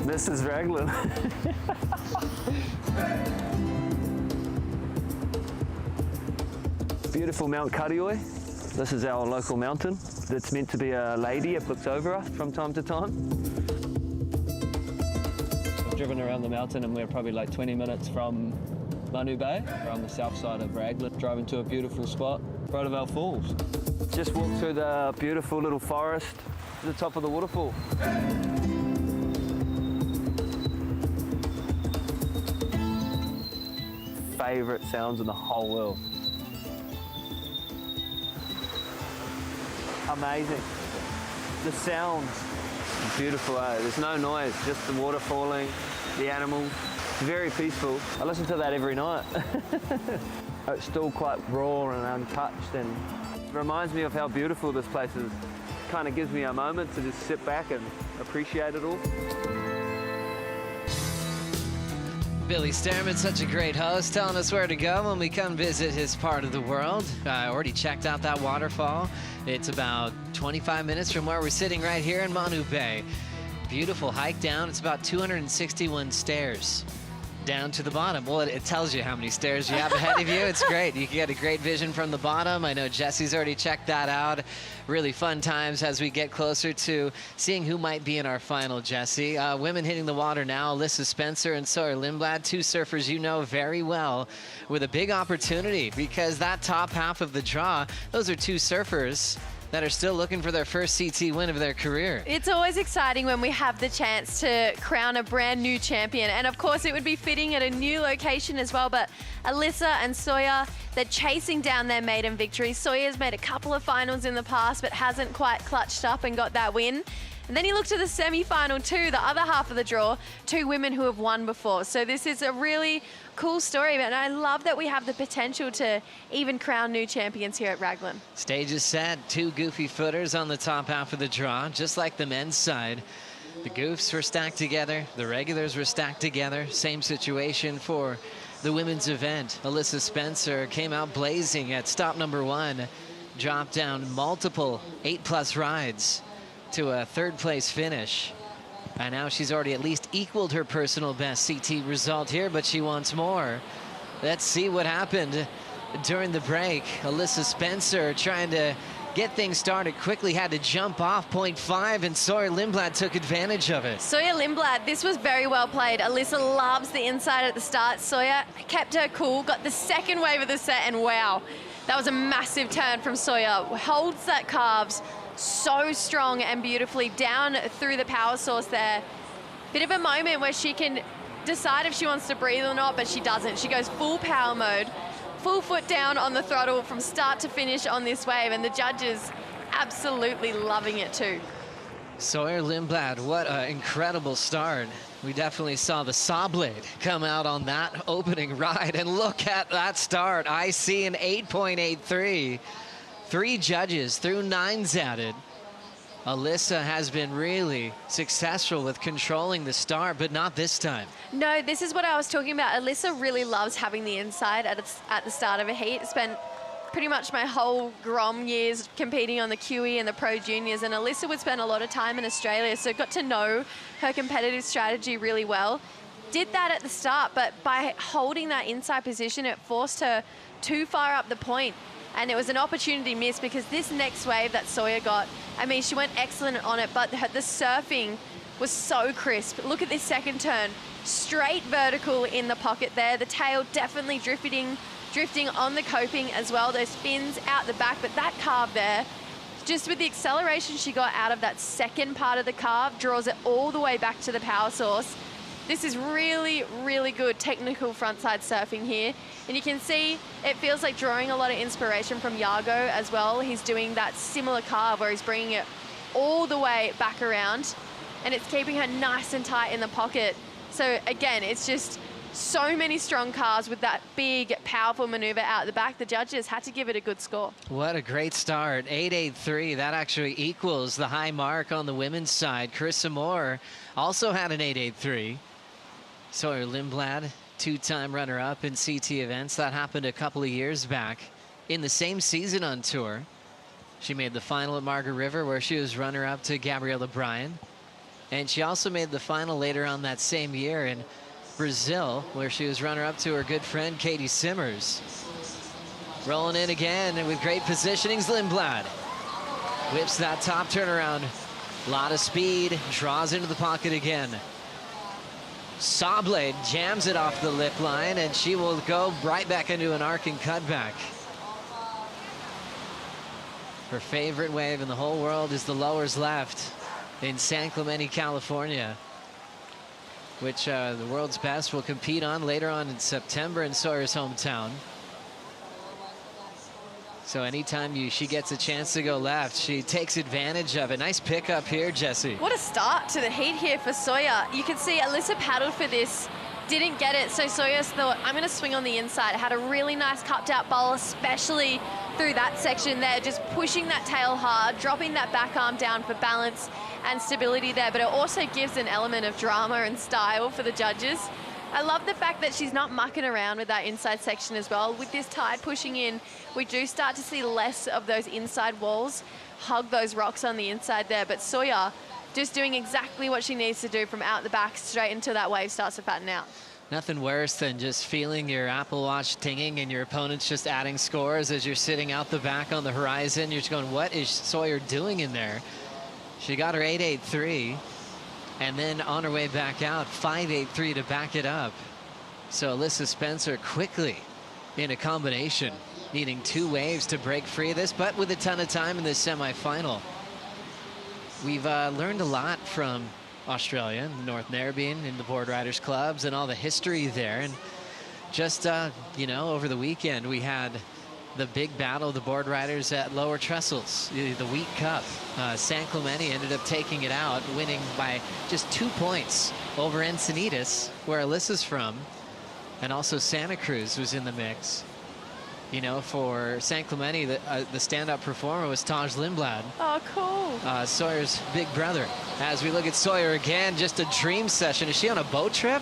This is Raglan. Beautiful Mount Karioi. This is our local mountain. It's meant to be a lady. It looks over us from time to time. I've driven around the mountain and we're probably like 20 minutes from Manu Bay. We're on the south side of Raglan, driving to a beautiful spot, Rotovale Falls. Just walked through the beautiful little forest to the top of the waterfall. Favourite sounds in the whole world. Amazing. The sounds, beautiful. There's no noise, just the water falling, the animals. It's very peaceful. I listen to that every night. It's still quite raw and untouched, and it reminds me of how beautiful this place is. Kind of gives me a moment to just sit back and appreciate it all. Billy Sterman's such a great host, telling us where to go when we come visit his part of the world. I already checked out that waterfall. It's about 25 minutes from where we're sitting right here in Manu Bay. Beautiful hike down. It's about 261 stairs down to the bottom. Well, it tells you how many stairs you have ahead of you. It's great. You can get a great vision from the bottom. I know Jesse's already checked that out. Really fun times as we get closer to seeing who might be in our final, Jesse. Women hitting the water now, Alyssa Spencer and Sawyer Lindblad, two surfers you know very well, with a big opportunity because that top half of the draw, those are two surfers that are still looking for their first CT win of their career. It's always exciting when we have the chance to crown a brand new champion. And of course it would be fitting at a new location as well, but Alyssa and Sawyer, they're chasing down their maiden victory. Sawyer's made a couple of finals in the past, but hasn't quite clutched up and got that win. And then you look to the semi-final too, the other half of the draw, two women who have won before. So this is a really cool story, and I love that we have the potential to even crown new champions here at Raglan. Stage is set, two goofy footers on the top half of the draw, just like the men's side. The goofs were stacked together. The regulars were stacked together. Same situation for the women's event. Alyssa Spencer came out blazing at stop number 1. Dropped down multiple 8+ rides to a 3rd place finish. And now she's already at least equaled her personal best CT result here, but she wants more. Let's see what happened during the break. Alyssa Spencer trying to get things started quickly, had to jump off 0.5, and Sawyer Lindblad took advantage of it. Sawyer Lindblad, this was very well played. Alyssa loves the inside at the start. Sawyer kept her cool, got the second wave of the set, and wow, that was a massive turn from Sawyer. Holds that calves so strong and beautifully down through the power source there. Bit of a moment where she can decide if she wants to breathe or not, but she doesn't. She goes full power mode, full foot down on the throttle from start to finish on this wave, and the judges absolutely loving it too. Sawyer Lindblad, what an incredible start. We definitely saw the saw blade come out on that opening ride, and look at that start. I see an 8.83. 3 judges through 9s added. Alyssa has been really successful with controlling the start, but not this time. No, this is what I was talking about. Alyssa really loves having the inside at the start of a heat. Spent pretty much my whole Grom years competing on the QE and the Pro Juniors, and Alyssa would spend a lot of time in Australia, so got to know her competitive strategy really well. Did that at the start, but by holding that inside position, it forced her too far up the point. And it was an opportunity missed, because this next wave that Sawyer got, I mean, she went excellent on it, but the surfing was so crisp. Look at this second turn, straight vertical in the pocket there. The tail definitely drifting on the coping as well. Those fins out the back, but that carve there, just with the acceleration she got out of that second part of the carve, draws it all the way back to the power source. This is really, really good technical frontside surfing here. And you can see it feels like drawing a lot of inspiration from Yago as well. He's doing that similar carve where he's bringing it all the way back around, and it's keeping her nice and tight in the pocket. So again, it's just so many strong carves with that big, powerful maneuver out the back. The judges had to give it a good score. What a great start. 8.83. That actually equals the high mark on the women's side. Carissa Moore also had an 8.83. Sawyer Lindblad, 2-time runner-up in CT events. That happened a couple of years back in the same season on tour. She made the final at Margaret River, where she was runner-up to Gabriela Bryan. And she also made the final later on that same year in Brazil, where she was runner-up to her good friend Katie Simmers. Rolling in again, and with great positionings, Lindblad whips that top turnaround. A lot of speed, draws into the pocket again. Sawblade jams it off the lip line, and she will go right back into an arcing cutback. Her favorite wave in the whole world is the lowers left in San Clemente, California, which the world's best will compete on later on in September in Sawyer's hometown. So anytime she gets a chance to go left, she takes advantage of it. Nice pickup here, Jesse. What a start to the heat here for Sawyer. You can see Alyssa paddled for this, didn't get it, so Sawyer thought, I'm going to swing on the inside. Had a really nice cupped out bowl, especially through that section there, just pushing that tail hard, dropping that back arm down for balance and stability there, but it also gives an element of drama and style for the judges. I love the fact that she's not mucking around with that inside section as well. With this tide pushing in, we do start to see less of those inside walls hug those rocks on the inside there, but Sawyer just doing exactly what she needs to do from out the back straight until that wave starts to fatten out. Nothing worse than just feeling your Apple Watch tinging and your opponent's just adding scores as you're sitting out the back on the horizon. You're just going, what is Sawyer doing in there? She got her 8.83. And then on her way back out, 5.83 to back it up. So Alyssa Spencer quickly in a combination, needing 2 waves to break free of this, but with a ton of time in this semifinal. We've learned a lot from Australia, the North Narrabeen, in the board riders clubs and all the history there. And just, you know, over the weekend, we had the big battle of the board riders at Lower Trestles, the Wheat Cup. San Clemente ended up taking it out, winning by just 2 points over Encinitas, where Alyssa's from, and also Santa Cruz was in the mix. You know, for San Clemente, the stand-up performer was Taj Lindblad. Oh, cool. Sawyer's big brother, As we look at Sawyer again, just a dream session. Is she on a boat trip?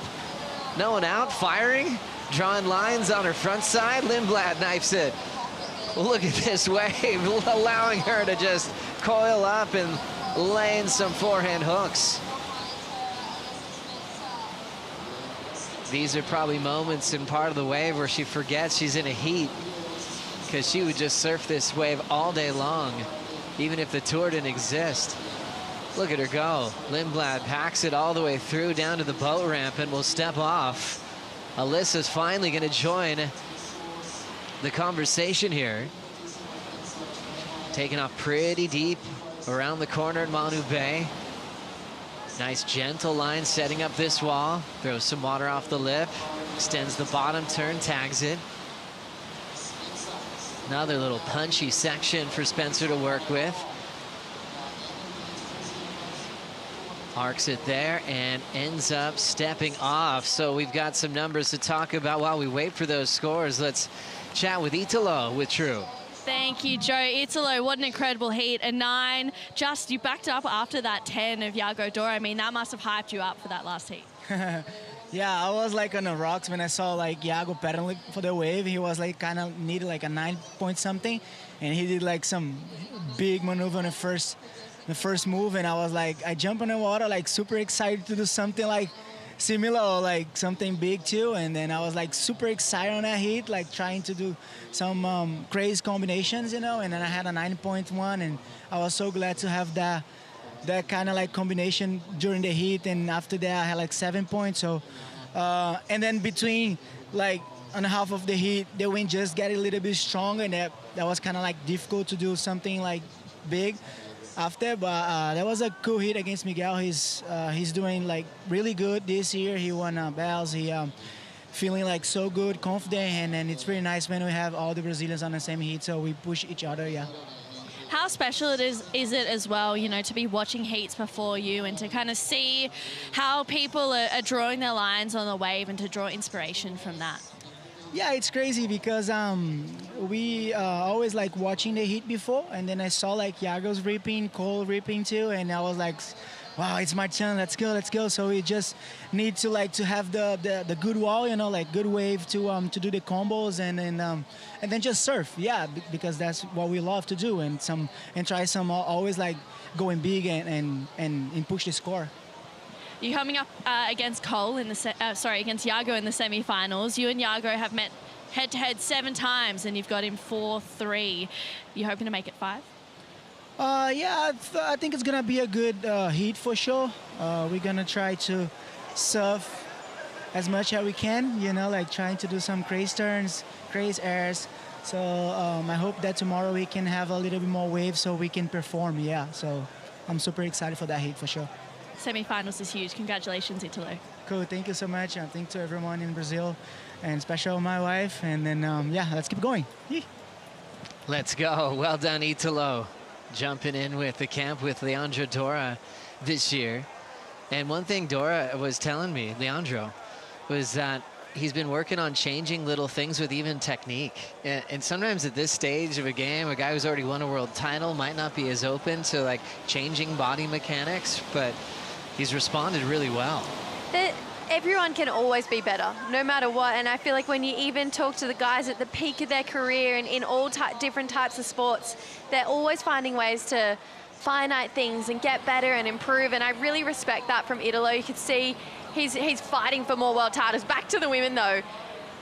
No one out, firing, drawing lines on her front side. Lindblad knifes it. Look at this wave, allowing her to just coil up and laying some forehand hooks. These are probably moments in part of the wave where she forgets she's in a heat, because she would just surf this wave all day long, even if the tour didn't exist. Look at her go. Lindblad packs it all the way through down to the boat ramp and will step off. Alyssa's finally going to join the conversation here. Taking off pretty deep around the corner in Manu Bay. Nice gentle line setting up this wall. Throws some water off the lip. Extends the bottom turn, tags it. Another little punchy section for Spencer to work with. Arcs it there and ends up stepping off. So we've got some numbers to talk about while we wait for those scores. Let's chat with Italo with True. Thank you, Joe. Italo, what an incredible heat. A 9. Just, you backed up after that 10 of Yago Dora. I mean, that must have hyped you up for that last heat. Yeah, I was like on the rocks when I saw like Yago pedaling for the wave. He was like kind of needed like a 9 point something, and he did like some big maneuver on the first move, and I was like, I jump in the water like super excited to do something like similar or like something big too, and then I was like super excited on that heat, like trying to do some crazy combinations, you know, and then I had a 9.1, and I was so glad to have that kind of like combination during the heat, and after that I had like 7 points. So and then between like on half of the heat the wind just got a little bit stronger, and that was kind of like difficult to do something like big after, but that was a cool hit against Miguel. He's doing like really good this year. He won bells. He feeling like so good, confident, and then it's really nice when we have all the Brazilians on the same heat, so we push each other. Yeah. How special is it as well, you know, to be watching heats before you and to kind of see how people are drawing their lines on the wave and to draw inspiration from that? Yeah, it's crazy because we always like watching the heat before, and then I saw like Yago's ripping, Cole ripping too, and I was like, wow, it's my turn, let's go. So we just need to like to have the good wall, you know, like good wave to do the combos and then just surf, yeah, because that's what we love to do, and try some always like going big and push the score. You're coming up against Cole in the against Yago in the semi-finals. You and Yago have met head-to-head 7 times, and you've got him 4-3. You hoping to make it 5? Yeah, I think it's gonna be a good heat for sure. We're gonna try to surf as much as we can, you know, like trying to do some crazy turns, crazy airs. So I hope that tomorrow we can have a little bit more waves so we can perform. Yeah, so I'm super excited for that heat for sure. Semi-finals is huge. Congratulations, Italo. Cool, thank you so much, and thanks to everyone in Brazil, and especially my wife. And then yeah, let's keep going. Let's go. Well done, Italo. Jumping in with the camp with Leandro Dora this year. And one thing Dora was telling me, Leandro, was that he's been working on changing little things with even technique. And sometimes at this stage of a game, a guy who's already won a world title might not be as open to like changing body mechanics, but he's responded really well. Everyone can always be better, no matter what. And I feel like when you even talk to the guys at the peak of their career and in all different types of sports, they're always finding ways to finite things and get better and improve. And I really respect that from Italo. You can see he's fighting for more world titles. Back to the women though.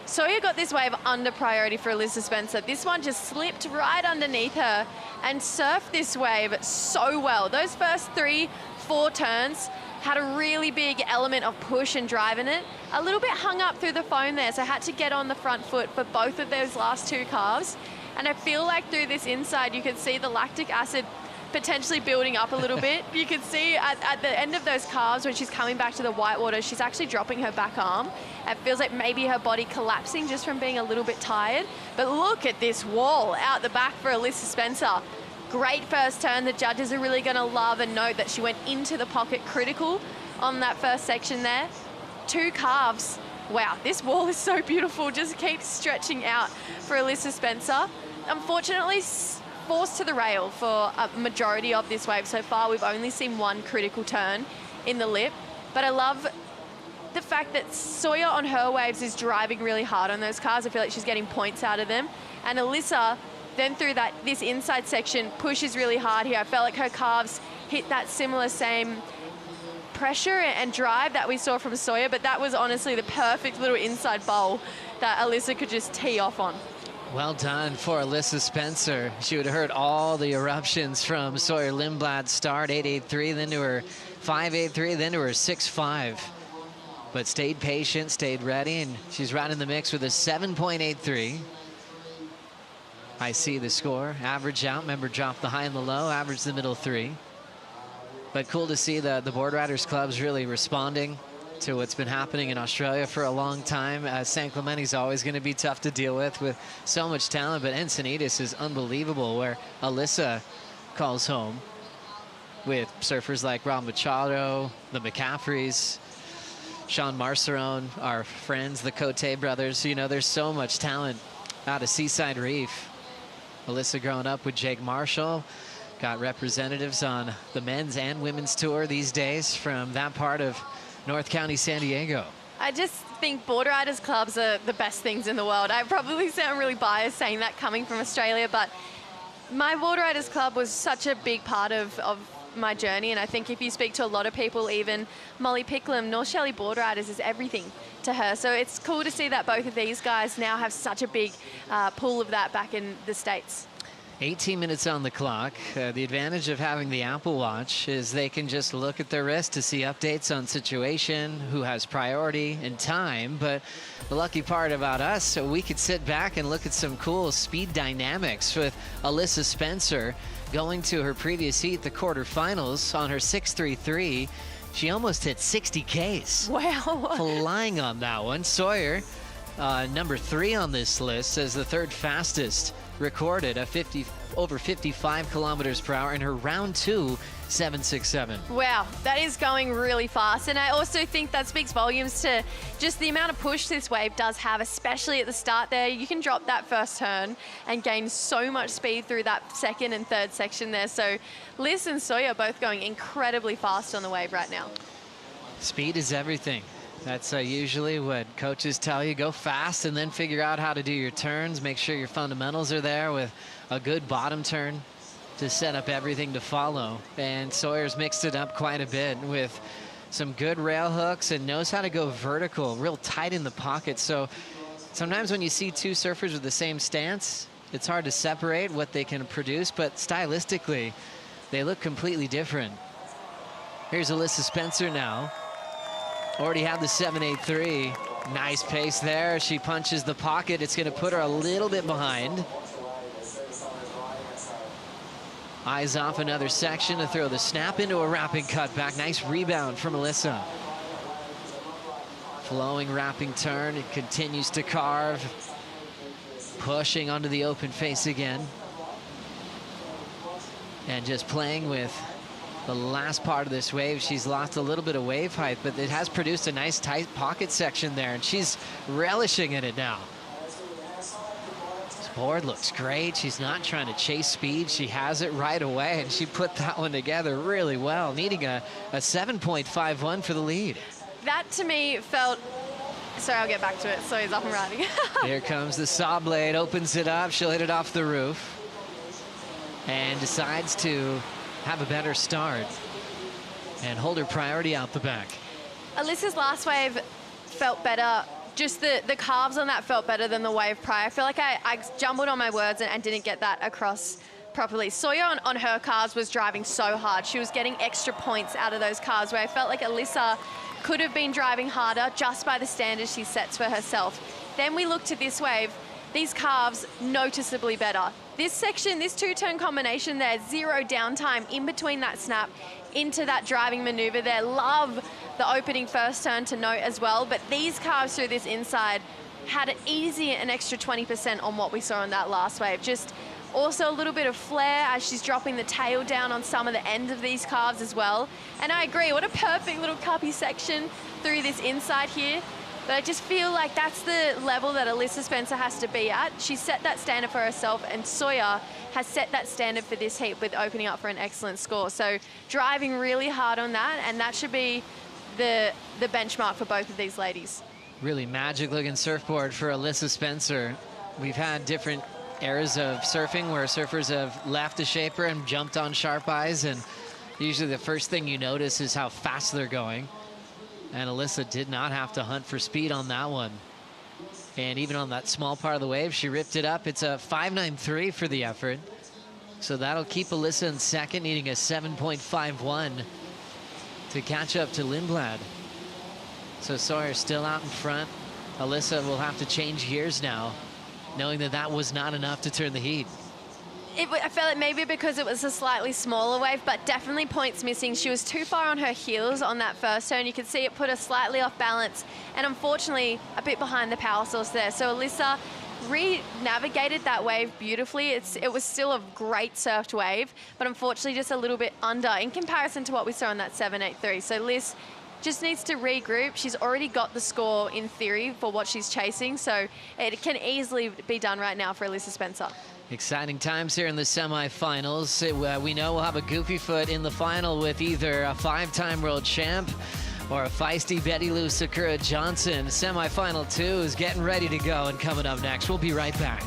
Sawyer got this wave under priority for Alyssa Spencer. This one just slipped right underneath her and surfed this wave so well. Those first 3-4 turns had a really big element of push and drive in it. A little bit hung up through the foam there, so had to get on the front foot for both of those last 2 calves. And I feel like through this inside, you could see the lactic acid potentially building up a little bit. You could see at the end of those calves when she's coming back to the whitewater, she's actually dropping her back arm. It feels like maybe her body collapsing just from being a little bit tired. But look at this wall out the back for Alyssa Spencer. Great first turn. The judges are really going to love and note that she went into the pocket critical on that first section there. 2 calves. Wow, this wall is so beautiful. Just keeps stretching out for Alyssa Spencer. Unfortunately, forced to the rail for a majority of this wave so far. We've only seen one critical turn in the lip, but I love the fact that Sawyer on her waves is driving really hard on those cars. I feel like she's getting points out of them. And Alyssa, then through this inside section, pushes really hard here. I felt like her calves hit that similar same pressure and drive that we saw from Sawyer, but that was honestly the perfect little inside bowl that Alyssa could just tee off on. Well done for Alyssa Spencer. She would have heard all the eruptions from Sawyer Lindblad's start, 8.83, then to her 5.83, then to her 6.5. But stayed patient, stayed ready, and she's right in the mix with a 7.83. I see the score. Average out, remember, drop the high and the low, average the middle 3. But cool to see the Board Riders Club's really responding to what's been happening in Australia for a long time. San Clemente's always going to be tough to deal with so much talent, but Encinitas is unbelievable, where Alyssa calls home with surfers like Rob Machado, the McCaffreys, Sean Marcerone, our friends, the Cote brothers. You know, there's so much talent out of Seaside Reef. Alyssa growing up with Jake Marshall, got representatives on the men's and women's tour these days from that part of North County, San Diego. I just think Board Riders Clubs are the best things in the world. I probably sound really biased saying that coming from Australia, but my Board Riders Club was such a big part of my journey, and I think if you speak to a lot of people, even Molly Picklum, North Shelley Board Riders is everything to her. So it's cool to see that both of these guys now have such a big pool of that back in the States. 18 minutes on the clock. The advantage of having the Apple Watch is they can just look at their wrist to see updates on situation, who has priority and time. But the lucky part about us, so we could sit back and look at some cool speed dynamics with Alyssa Spencer going to her previous heat, the quarterfinals, on her 6.33. She almost hit 60 Ks. Wow. Flying on that one. Sawyer, number 3 on this list, as the third fastest recorded, over 55 kilometers per hour in her round 2 7.67. Wow, that is going really fast. And I also think that speaks volumes to just the amount of push this wave does have, especially at the start there. You can drop that first turn and gain so much speed through that second and third section there. So Liz and Sawyer both going incredibly fast on the wave right now. Speed is everything. That's usually what coaches tell you. Go fast and then figure out how to do your turns. Make sure your fundamentals are there with a good bottom turn to set up everything to follow. And Sawyer's mixed it up quite a bit with some good rail hooks and knows how to go vertical, real tight in the pocket. So sometimes when you see two surfers with the same stance, it's hard to separate what they can produce, but stylistically, they look completely different. Here's Alyssa Spencer now. Already had the 7.83. Nice pace there. She punches the pocket. It's going to put her a little bit behind. Eyes off another section to throw the snap into a wrapping cutback. Nice rebound from Alyssa. Flowing wrapping turn. It continues to carve. Pushing onto the open face again. And just playing with the last part of this wave. She's lost a little bit of wave height, but it has produced a nice tight pocket section there, and she's relishing in it now. This board looks great. She's not trying to chase speed. She has it right away, and she put that one together really well, needing a 7.51 for the lead. That to me felt... Sorry, I'll get back to it. So he's up and riding. Here comes the saw blade, opens it up. She'll hit it off the roof and decides to have a better start and hold her priority out the back. Alyssa's last wave felt better. Just the calves on that felt better than the wave prior. I feel like I jumbled on my words and didn't get that across properly. Sawyer on her calves was driving so hard. She was getting extra points out of those calves, where I felt like Alyssa could have been driving harder just by the standards she sets for herself. Then we look to this wave. These calves noticeably better. This section, this two-turn combination there, zero downtime in between that snap into that driving maneuver there. Love the opening first turn to note as well, but these calves through this inside had an extra 20% on what we saw on that last wave. Just also a little bit of flair as she's dropping the tail down on some of the ends of these calves as well. And I agree, what a perfect little cuppy section through this inside here. But I just feel like that's the level that Alyssa Spencer has to be at. She set that standard for herself, and Sawyer has set that standard for this heat with opening up for an excellent score. So driving really hard on that, and that should be the benchmark for both of these ladies. Really magic looking surfboard for Alyssa Spencer. We've had different eras of surfing where surfers have left a shaper and jumped on sharp eyes, and usually the first thing you notice is how fast they're going. And Alyssa did not have to hunt for speed on that one. And even on that small part of the wave, she ripped it up. It's a 5.93 for the effort. So that'll keep Alyssa in second, needing a 7.51 to catch up to Lindblad. So Sawyer still out in front. Alyssa will have to change gears now, knowing that that was not enough to turn the heat. I felt like maybe because it was a slightly smaller wave, but definitely points missing. She was too far on her heels on that first turn. You could see it put her slightly off balance, and unfortunately a bit behind the power source there. So Alyssa re-navigated that wave beautifully. It was still a great surfed wave, but unfortunately just a little bit under in comparison to what we saw in that 7.83. So Liz just needs to regroup. She's already got the score in theory for what she's chasing, so it can easily be done right now for Alyssa Spencer. Exciting times here in the semifinals. We know we'll have a goofy foot in the final with either a 5-time world champ or a feisty Betty Lou Sakura Johnson. Semifinal 2 is getting ready to go, and coming up next, we'll be right back.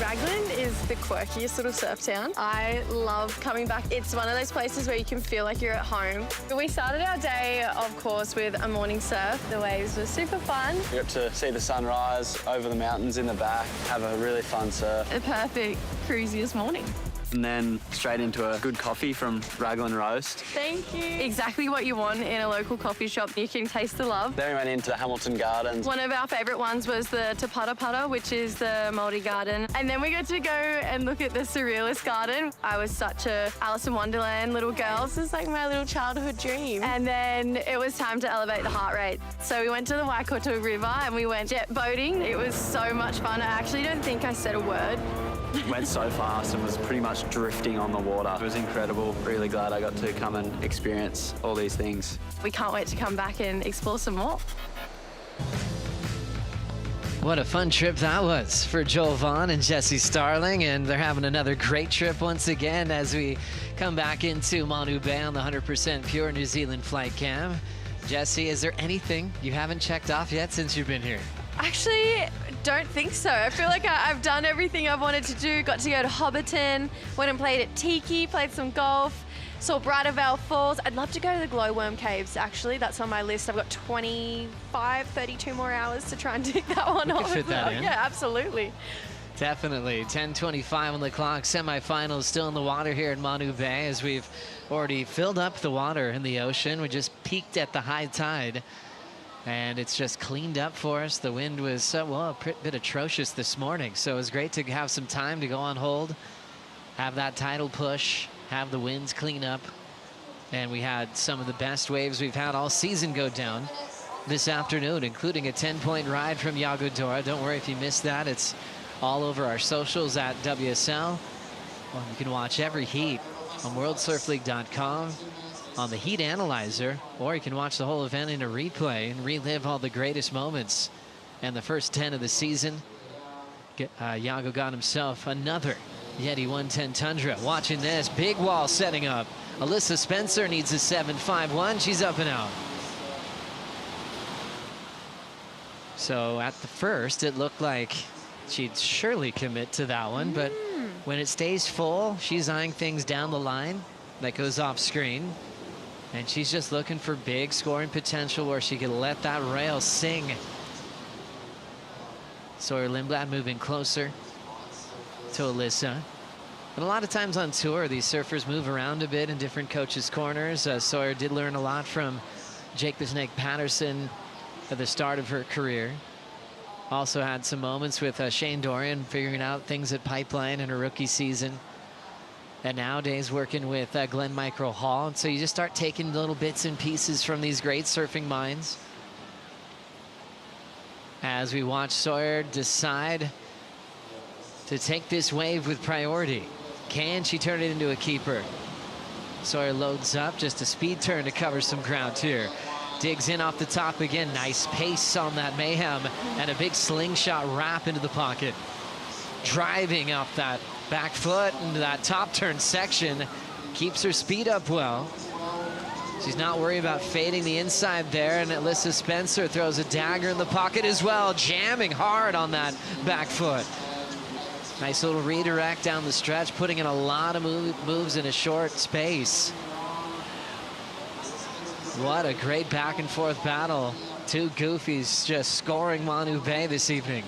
Raglan is the quirkiest little surf town. I love coming back. It's one of those places where you can feel like you're at home. We started our day, of course, with a morning surf. The waves were super fun. We got to see the sunrise over the mountains in the back, have a really fun surf. A perfect cruisiest morning. And then straight into a good coffee from Raglan Roast. Thank you. Exactly what you want in a local coffee shop. You can taste the love. Then we went into the Hamilton Gardens. One of our favourite ones was the Te Pata Pata, which is the Māori garden. And then we got to go and look at the Surrealist garden. I was such a Alice in Wonderland little girl. This is like my little childhood dream. And then it was time to elevate the heart rate. So we went to the Waikato River and we went jet boating. It was so much fun. I actually don't think I said a word. Went so fast and was pretty much drifting on the water. It was incredible. Really glad I got to come and experience all these things. We can't wait to come back and explore some more. What a fun trip that was for Joel Vaughn and Jesse Starling, and they're having another great trip once again as we come back into Manu Bay on the 100% Pure New Zealand flight cam. Jesse, is there anything you haven't checked off yet since you've been here? Actually, don't think so. I feel like I've done everything I've wanted to do. Got to go to Hobbiton, went and played at Tiki, played some golf, saw Bridal Veil Falls. I'd love to go to the Glowworm Caves, actually. That's on my list. I've got 32 more hours to try and dig that one off. Fit that in. Yeah, absolutely. Definitely. 10:25 on the clock. Semifinals still in the water here in Manu Bay as we've already filled up the water in the ocean. We just peaked at the high tide. And it's just cleaned up for us. The wind was, well, a bit atrocious this morning. So it was great to have some time to go on hold, have that tidal push, have the winds clean up. And we had some of the best waves we've had all season go down. this afternoon, including a 10-point ride from Yago Dora. Don't worry if you missed that. It's all over our socials at WSL. Well, you can watch every heat on worldsurfleague.com, on the Heat Analyzer, or you can watch the whole event in a replay and relive all the greatest moments and the first 10 of the season. Yago got himself another Yeti 110 Tundra. Watching this, big wall setting up. Alyssa Spencer needs a 7.51. She's up and out. So at the first, it looked like she'd surely commit to that one, but when it stays full, she's eyeing things down the line that goes off screen, and she's just looking for big scoring potential where she could let that rail sing. Sawyer Lindblad moving closer to Alyssa. And a lot of times on tour, these surfers move around a bit in different coaches' corners. Sawyer did learn a lot from Jake the Snake Patterson at the start of her career. Also had some moments with Shane Dorian figuring out things at Pipeline in her rookie season. And nowadays working with Glenn Micro Hall. And so you just start taking little bits and pieces from these great surfing minds. As we watch Sawyer decide to take this wave with priority. Can she turn it into a keeper? Sawyer loads up, just a speed turn to cover some ground here. Digs in off the top again. Nice pace on that Mayhem, and a big slingshot wrap into the pocket. Driving off that back foot into that top turn section. Keeps her speed up well. She's not worried about fading the inside there, and Alyssa Spencer throws a dagger in the pocket as well, jamming hard on that back foot. Nice little redirect down the stretch, putting in a lot of moves in a short space. What a great back and forth battle. Two goofies just scoring Manu Bay this evening.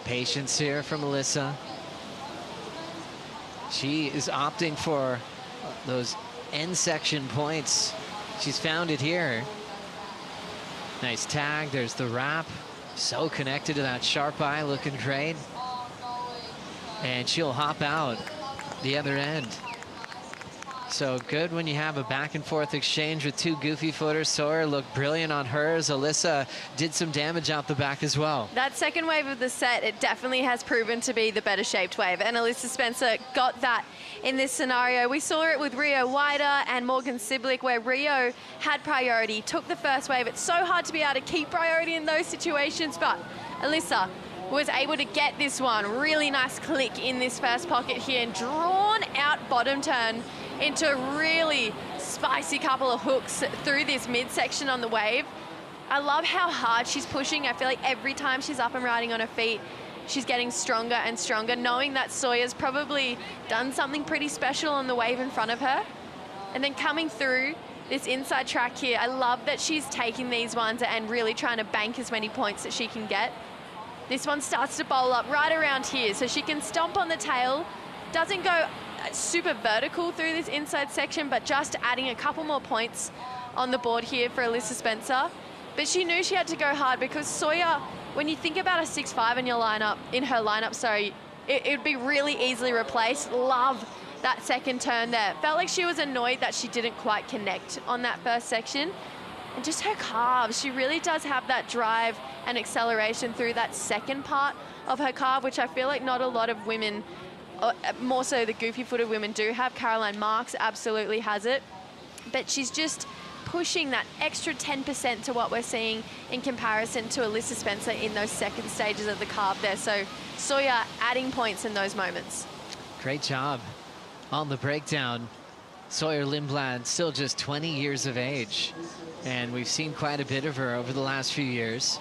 Patience here from Alyssa. She is opting for those end section points. She's found it here. Nice tag, there's the wrap. So connected to that sharp eye, looking great. And she'll hop out the other end. So good when you have a back and forth exchange with two goofy footers. Sawyer looked brilliant on hers. Alyssa did some damage out the back as well. That second wave of the set, it definitely has proven to be the better shaped wave. And Alyssa Spencer got that in this scenario. We saw it with Rio Waida and Morgan Cibilic, where Rio had priority, took the first wave. It's so hard to be able to keep priority in those situations, but Alyssa was able to get this one. Really nice click in this first pocket here, and drawn out bottom turn into a really spicy couple of hooks through this midsection on the wave. I love how hard she's pushing. I feel like every time she's up and riding on her feet, she's getting stronger and stronger, knowing that Sawyer's probably done something pretty special on the wave in front of her. And then coming through this inside track here, I love that she's taking these ones and really trying to bank as many points that she can get. This one starts to bowl up right around here, so she can stomp on the tail. Doesn't go super vertical through this inside section, but just adding a couple more points on the board here for Alyssa Spencer. But she knew she had to go hard, because Sawyer, when you think about a 6.5 in your lineup, it would be really easily replaced. Love that second turn there. Felt like she was annoyed that she didn't quite connect on that first section. And just her calves, she really does have that drive and acceleration through that second part of her calf, which I feel like not a lot of women, more so the goofy-footed women, do have. Caroline Marks absolutely has it. But she's just pushing that extra 10% to what we're seeing in comparison to Alyssa Spencer in those second stages of the carve there. So Sawyer adding points in those moments. Great job on the breakdown. Sawyer Lindblad, still just 20 years of age. And we've seen quite a bit of her over the last few years.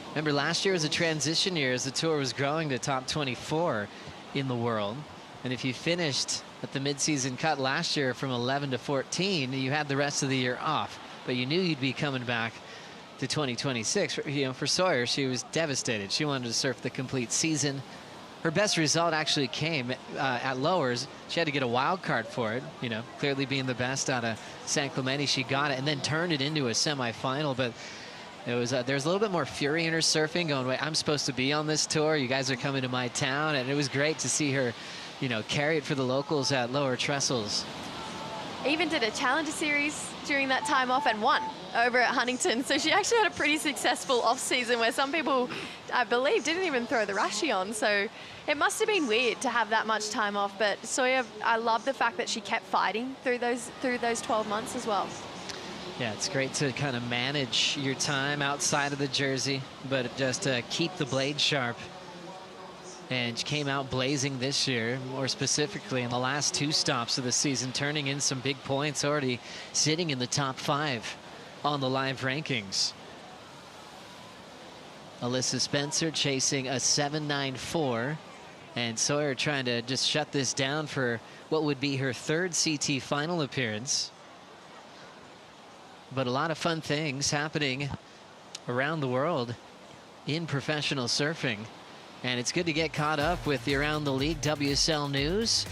Remember, last year was a transition year as the tour was growing to top 24 in the world. And if you finished at the midseason cut last year from 11 to 14, you had the rest of the year off. But you knew you'd be coming back to 2026. You know, for Sawyer, she was devastated. She wanted to surf the complete season. Her best result actually came at lowers. She had to get a wild card for it, you know, clearly being the best out of San Clemente. She got it and then turned it into a semifinal. But it was there's a little bit more fury in her surfing, going, wait, I'm supposed to be on this tour. You guys are coming to my town. And it was great to see her, you know, carry it for the locals at lower trestles. even did a Challenger Series during that time off and won over at Huntington. So she actually had a pretty successful off-season where some people, I believe, didn't even throw the Rashi on. So it must have been weird to have that much time off. But Sawyer, I love the fact that she kept fighting through those 12 months as well. Yeah, it's great to kind of manage your time outside of the jersey, but just keep the blade sharp. And she came out blazing this year, more specifically in the last 2 stops of the season, turning in some big points, already sitting in the top 5 on the live rankings. Alyssa Spencer chasing a 7.94, and Sawyer trying to just shut this down for what would be her 3rd CT final appearance. But a lot of fun things happening around the world in professional surfing. And it's good to get caught up with the Around the League WSL news.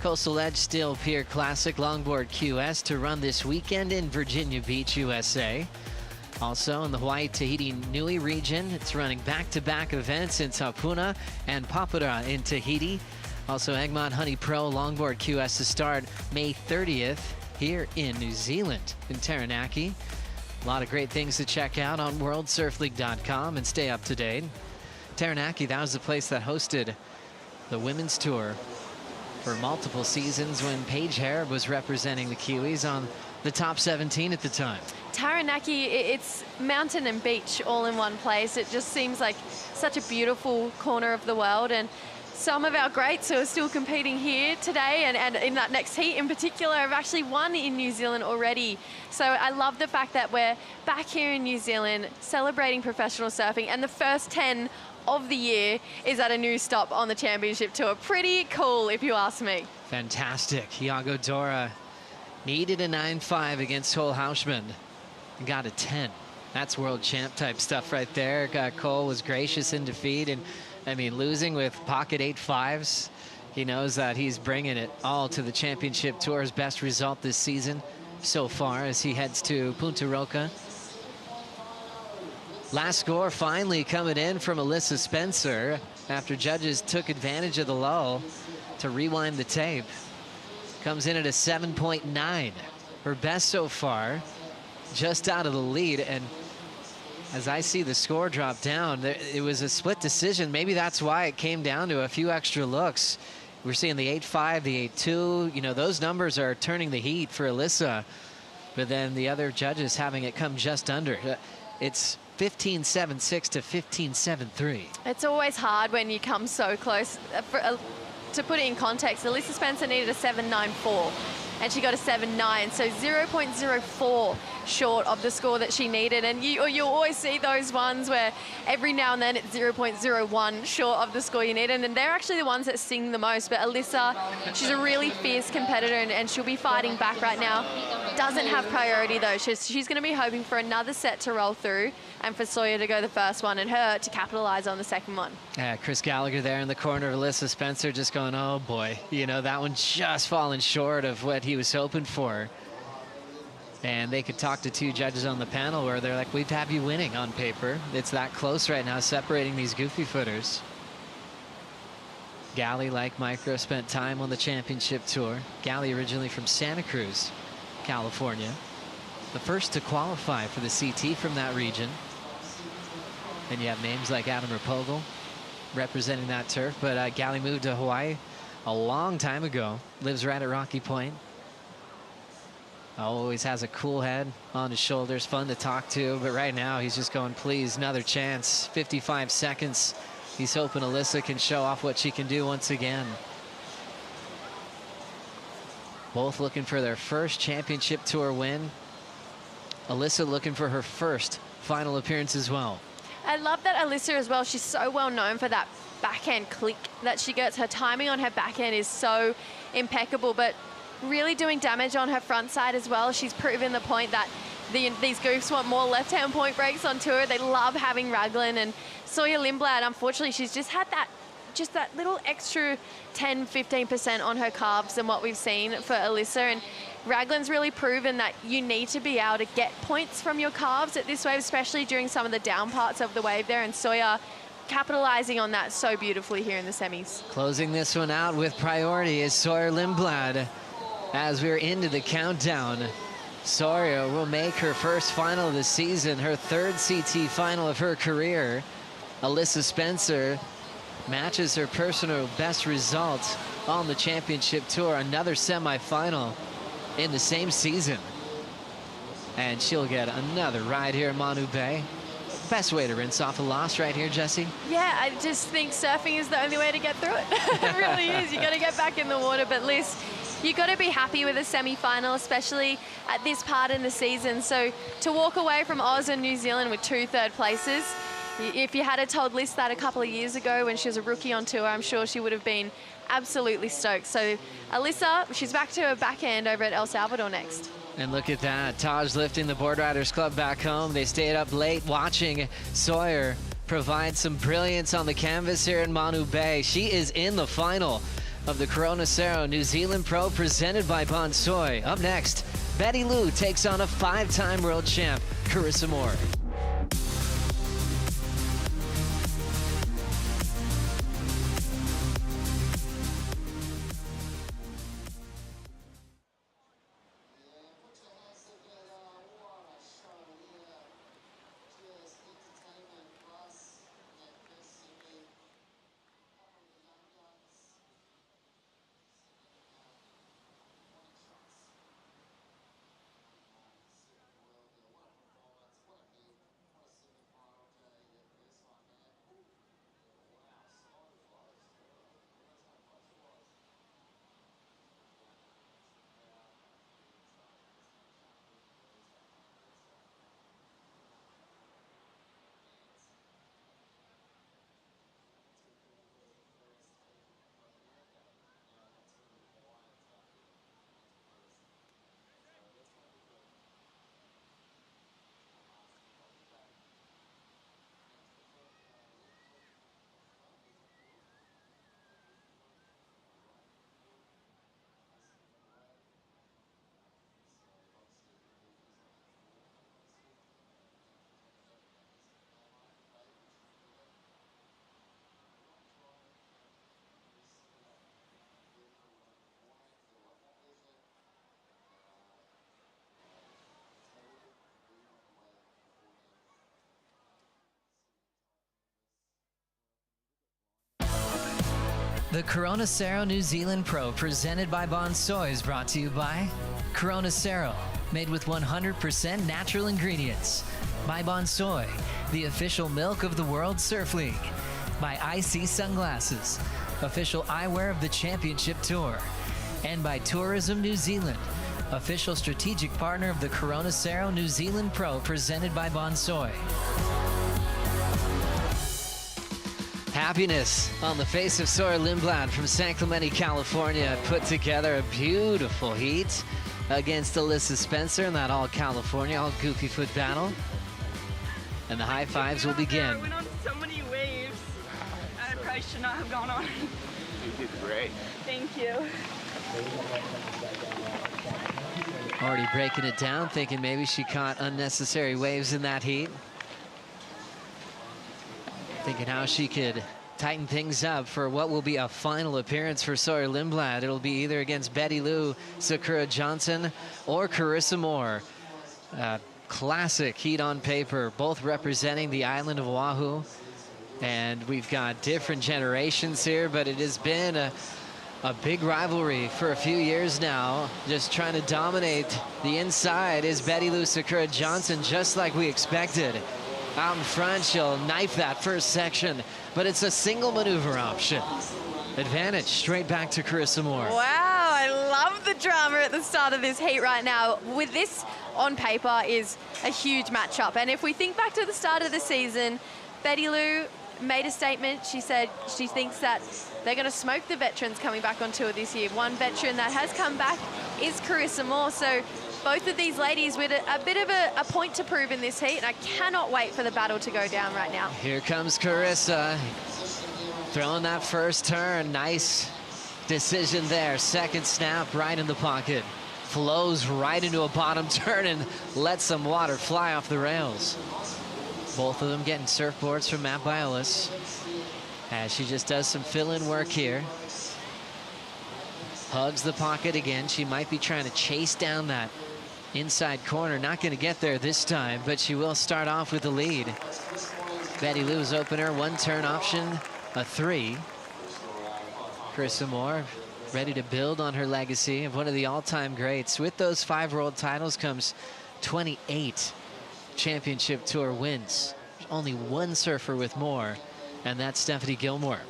Coastal Edge Steel Pier Classic Longboard QS to run this weekend in Virginia Beach, USA. Also in the Hawaii Tahiti Nui region, it's running back-to-back events in Tapuna and Papua in Tahiti. Also Egmont Honey Pro Longboard QS to start May 30th. Here in New Zealand, in Taranaki. A lot of great things to check out on worldsurfleague.com and stay up to date. Taranaki, that was the place that hosted the women's tour for multiple seasons when Paige Hareb was representing the Kiwis on the top 17 at the time. Taranaki, it's mountain and beach all in one place. It just seems like such a beautiful corner of the world, and some of our greats who are still competing here today and in that next heat in particular have actually won in New Zealand already. So I love the fact that we're back here in New Zealand celebrating professional surfing, and the first 10 of the year is at a new stop on the championship tour. Pretty cool, if you ask me. Fantastic. Iago Dora needed a 9.5 against Houshmand and got a 10. That's world champ type stuff right there. Cole was gracious in defeat, and I mean, losing with pocket 8.5s, he knows that he's bringing it all to the championship tour's best result this season so far as he heads to Punta Roca. Last score finally coming in from Alyssa Spencer after judges took advantage of the lull to rewind the tape. Comes in at a 7.9, her best so far, just out of the lead. And as I see the score drop down, it was a split decision. Maybe that's why it came down to a few extra looks. We're seeing the 8.5, the 8.2. You know, those numbers are turning the heat for Alyssa. But then the other judges having it come just under. It's 15.76 to 15.73. It's always hard when you come so close. To put it in context, Alyssa Spencer needed a 7.94. And she got a 7.9, so 0.04 short of the score that she needed. And you always see those ones where every now and then it's 0.01 short of the score you need. And they're actually the ones that sting the most. But Alyssa, she's a really fierce competitor, and she'll be fighting back right now. Doesn't have priority, though. She's going to be hoping for another set to roll through and for Sawyer to go the first one and her to capitalize on the second one. Yeah, Chris Gallagher there in the corner of Alyssa Spencer just going, oh boy, you know, that one just falling short of what he was hoping for. And they could talk to 2 judges on the panel where they're like, we'd have you winning on paper. It's that close right now, separating these goofy footers. Gally, like Micro, spent time on the championship tour. Gally originally from Santa Cruz, California. The first to qualify for the CT from that region. And you have names like Adam Rapogel representing that turf. But Gally moved to Hawaii a long time ago. Lives right at Rocky Point. Always has a cool head on his shoulders. Fun to talk to. But right now he's just going, please, another chance. 55 seconds. He's hoping Alyssa can show off what she can do once again. Both looking for their first championship tour win. Alyssa looking for her first final appearance as well. I love that Alyssa as well. She's so well known for that backhand click that she gets. Her timing on her backhand is so impeccable, but really doing damage on her front side as well. She's proven the point that these goofs want more left-hand point breaks on tour. They love having Raglan, and Sawyer Lindblad, unfortunately, she's just had that little extra 10-15% on her calves than what we've seen for Alyssa. And Raglan's really proven that you need to be able to get points from your calves at this wave, especially during some of the down parts of the wave there. And Sawyer capitalizing on that so beautifully here in the semis. Closing this one out with priority is Sawyer Lindblad. as we're into the countdown. Sawyer will make her first final of the season, her third CT final of her career. Alyssa Spencer matches her personal best result on the championship tour, another semifinal in the same season. And she'll get another ride here in Manu Bay. Best way to rinse off a loss right here, Jessie. Yeah, I just think surfing is the only way to get through it. It really is. You got to get back in the water, but Liz, you got to be happy with a semi-final, especially at this part in the season. So to walk away from Oz and New Zealand with 2 third places, if you had told Liz that a couple of years ago when she was a rookie on tour, I'm sure she would have been absolutely stoked. So Alyssa, she's back to her backhand over at El Salvador next. And look at that, Taj lifting the Board Riders Club back home. They stayed up late watching Sawyer provide some brilliance on the canvas here in Manu Bay. She is in the final of the Corona Cero New Zealand Pro presented by Bonsoy. Up next, Betty Lou takes on a 5-time world champ, Carissa Moore. The Corona Cero New Zealand Pro presented by Bonsoy is brought to you by Corona Cero, made with 100% natural ingredients. By Bonsoy, the official milk of the World Surf League. By IC Sunglasses, official eyewear of the Championship Tour. And by Tourism New Zealand, official strategic partner of the Corona Cero New Zealand Pro presented by Bonsoy. Happiness on the face of Sawyer Lindblad from San Clemente, California, put together a beautiful heat against Alyssa Spencer in that all California, all goofy foot battle. And the high fives will begin. I went on so many waves. I probably should not have gone on. You did great. Thank you. Already breaking it down, thinking maybe she caught unnecessary waves in that heat. Thinking how she could tighten things up for what will be a final appearance for Sawyer Lindblad. It'll be either against Betty Lou, Sakura Johnson, or Carissa Moore. Classic heat on paper, both representing the island of Oahu. And we've got different generations here, but it has been a big rivalry for a few years now. Just trying to dominate the inside is Betty Lou Sakura Johnson, just like we expected. Out in front, she'll knife that first section, but it's a single maneuver option. Advantage straight back to Carissa Moore. Wow, I love the drama at the start of this heat right now. With this on paper is a huge matchup. And if we think back to the start of the season, Betty Lou made a statement. She said she thinks that they're going to smoke the veterans coming back on tour this year. One veteran that has come back is Carissa Moore. So both of these ladies with a bit of a point to prove in this heat, and I cannot wait for the battle to go down right now. Here comes Carissa, throwing that first turn. Nice decision there. Second snap right in the pocket. Flows right into a bottom turn and lets some water fly off the rails. Both of them getting surfboards from Matt Biolis as she just does some fill-in work here. Hugs the pocket again. She might be trying to chase down that inside corner. Not going to get there this time, but she will start off with the lead. Betty Lou's opener, 1-turn option, a 3. Carissa Moore ready to build on her legacy of one of the all-time greats. With those 5 world titles comes 28 championship tour wins. Only one surfer with more, and that's Stephanie Gilmore.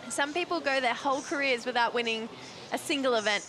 Some people go their whole careers without winning a single event.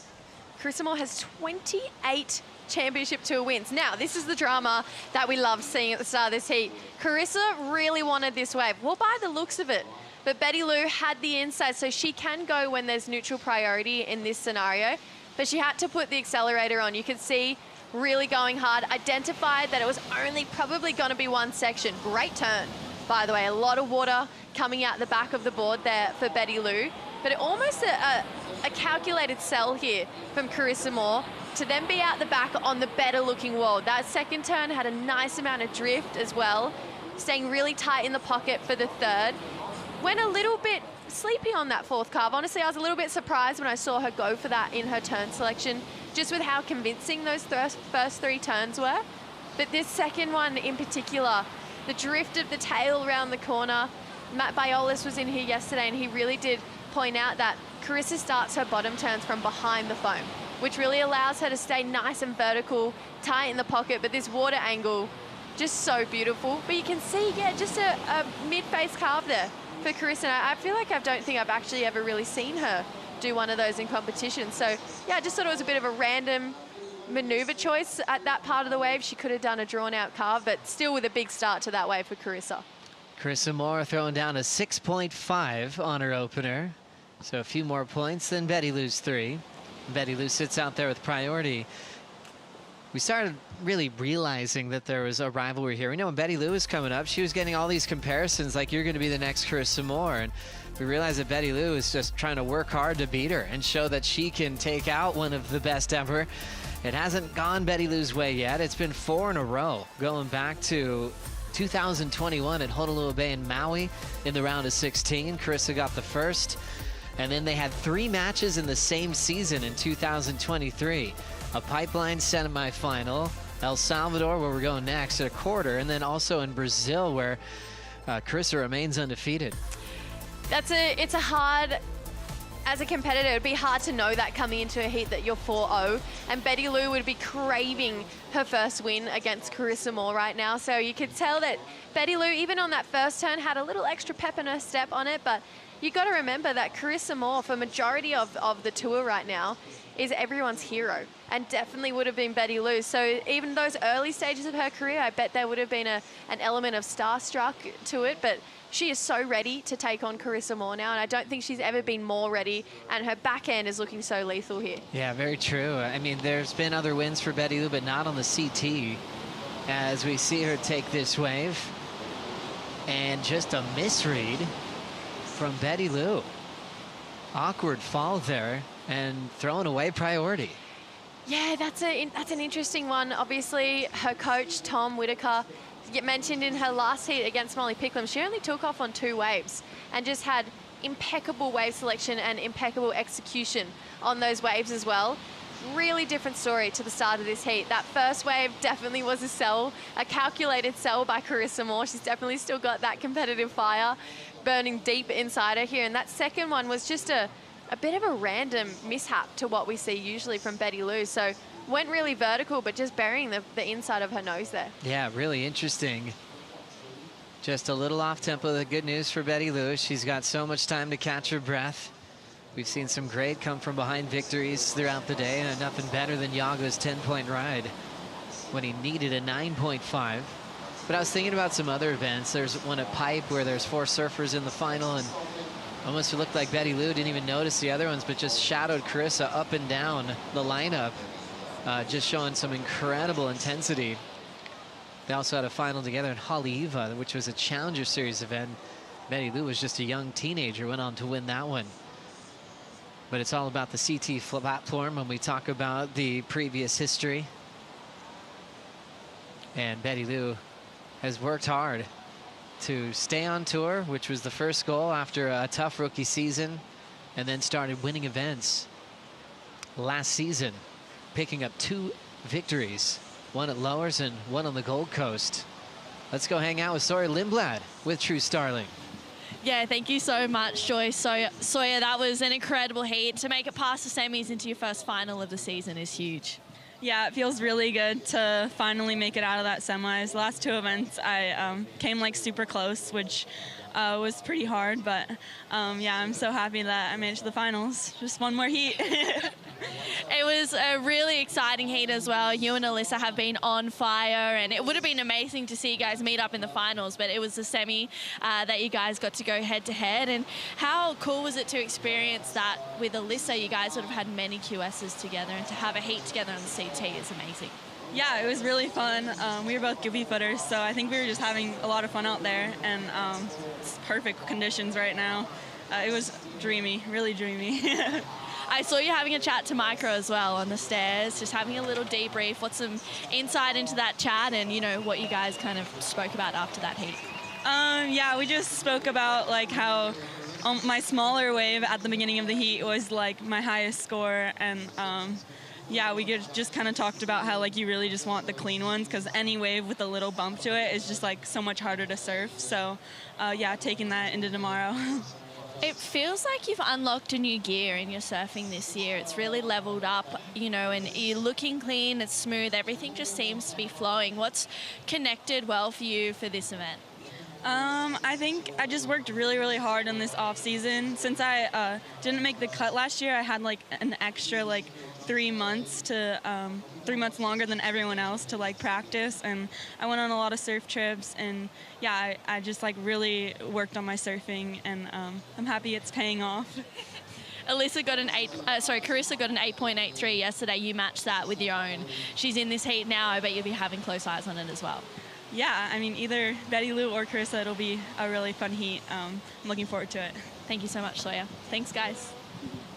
Carissa Moore has 28 championship tour wins. Now, this is the drama that we love seeing at the start of this heat. Carissa really wanted this wave. Well, by the looks of it, but Betty Lou had the inside, so she can go when there's neutral priority in this scenario, but she had to put the accelerator on. You could see really going hard, identified that it was only probably going to be one section. Great turn, by the way. A lot of water coming out the back of the board there for Betty Lou, but it almost a calculated sell here from Carissa Moore to then be out the back on the better looking wall. That second turn had a nice amount of drift as well, staying really tight in the pocket for the third. Went a little bit sleepy on that fourth carve. Honestly, I was a little bit surprised when I saw her go for that in her turn selection, just with how convincing those first 3 turns were. But this second one in particular, the drift of the tail around the corner. Matt Biolis was in here yesterday and he really did point out that Carissa starts her bottom turns from behind the foam, which really allows her to stay nice and vertical, tight in the pocket, but this water angle, just so beautiful. But you can see, yeah, just a mid-face carve there for Carissa. I feel like I don't think I've actually ever really seen her do one of those in competition. So yeah, I just thought it was a bit of a random maneuver choice at that part of the wave. She could have done a drawn out carve, but still with a big start to that wave for Carissa. Carissa Moore throwing down a 6.5 on her opener. So a few more points than Betty Lou's 3. Betty Lou sits out there with priority. We started really realizing that there was a rivalry here. We know when Betty Lou was coming up, she was getting all these comparisons like, you're going to be the next Carissa Moore. And we realized that Betty Lou is just trying to work hard to beat her and show that she can take out one of the best ever. It hasn't gone Betty Lou's way yet. It's been 4 in a row, going back to 2021 at Honolulu Bay in Maui in the round of 16. Carissa got the first. And then they had 3 matches in the same season in 2023. A pipeline semifinal, El Salvador, where we're going next, at a quarter, and then also in Brazil, where Carissa remains undefeated. It's a hard, as a competitor, it'd be hard to know that coming into a heat that you're 4-0, and Betty Lou would be craving her first win against Carissa Moore right now. So you could tell that Betty Lou, even on that first turn, had a little extra pep in her step on it, but you got to remember that Carissa Moore, for majority of the tour right now, is everyone's hero, and definitely would have been Betty Lou. So even those early stages of her career, I bet there would have been an element of starstruck to it, but she is so ready to take on Carissa Moore now, and I don't think she's ever been more ready, and her backhand is looking so lethal here. Yeah, very true. I mean, there's been other wins for Betty Lou, but not on the CT, as we see her take this wave. And just a misread from Betty Lou. Awkward fall there and throwing away priority. Yeah, that's an interesting one. Obviously, her coach, Tom Whitaker, mentioned in her last heat against Molly Picklum, she only took off on 2 waves and just had impeccable wave selection and impeccable execution on those waves as well. Really different story to the start of this heat. That first wave definitely was a sell, a calculated sell by Carissa Moore. She's definitely still got that competitive fire burning deep inside her here. And that second one was just a bit of a random mishap to what we see usually from Betty Lou. So went really vertical, but just burying the inside of her nose there. Yeah, really interesting. Just a little off tempo. The good news for Betty Lou, she's got so much time to catch her breath. We've seen some great come from behind victories throughout the day, and nothing better than Yago's 10-point ride when he needed a 9.5. But I was thinking about some other events. There's one at Pipe where there's 4 surfers in the final, and almost looked like Betty Lou didn't even notice the other ones, but just shadowed Carissa up and down the lineup, just showing some incredible intensity. They also had a final together in Haleiwa, which was a Challenger Series event. Betty Lou was just a young teenager, went on to win that one. But it's all about the CT platform when we talk about the previous history. And Betty Lou has worked hard to stay on tour, which was the first goal after a tough rookie season, and then started winning events. last season, picking up 2 victories, one at Lowers and one on the Gold Coast. Let's go hang out with Sawyer Lindblad with True Starling. Yeah, thank you so much, Joyce. Sawyer, that was an incredible heat. To make it past the semis into your first final of the season is huge. Yeah, it feels really good to finally make it out of that semis. The last 2 events, I came like super close, which was pretty hard. But yeah, I'm so happy that I made it to the finals. Just one more heat. It was a really exciting heat as well. You and Alyssa have been on fire, and it would have been amazing to see you guys meet up in the finals, but it was the semi that you guys got to go head-to-head. And how cool was it to experience that with Alyssa? You guys would have had many QSs together, and to have a heat together on the CT is amazing. Yeah, it was really fun. We were both goofy footers, so I think we were just having a lot of fun out there, and it's perfect conditions right now. It was dreamy, really dreamy. I saw you having a chat to Micro as well on the stairs, just having a little debrief. What's some insight into that chat and, you know, what you guys kind of spoke about after that heat? Yeah, we just spoke about like how my smaller wave at the beginning of the heat was like my highest score, and yeah, we just kind of talked about how like you really just want the clean ones, because any wave with a little bump to it is just like so much harder to surf. So yeah, taking that into tomorrow. It feels like you've unlocked a new gear in your surfing this year. It's really leveled up, you know, and you're looking clean, it's smooth, everything just seems to be flowing. What's connected well for you for this event? I think I just worked really, really hard in this off season. Since I didn't make the cut last year, I had like an extra like 3 months to 3 months longer than everyone else to like practice, and I went on a lot of surf trips, and yeah, I just like really worked on my surfing, and I'm happy it's paying off. Carissa got an 8.83 yesterday. You matched that with your own. She's in this heat now. I bet you'll be having close eyes on it as well. Yeah, I mean, either Betty Lou or Carissa, it'll be a really fun heat. I'm looking forward to it. Thank you so much, Sawyer. Thanks, guys.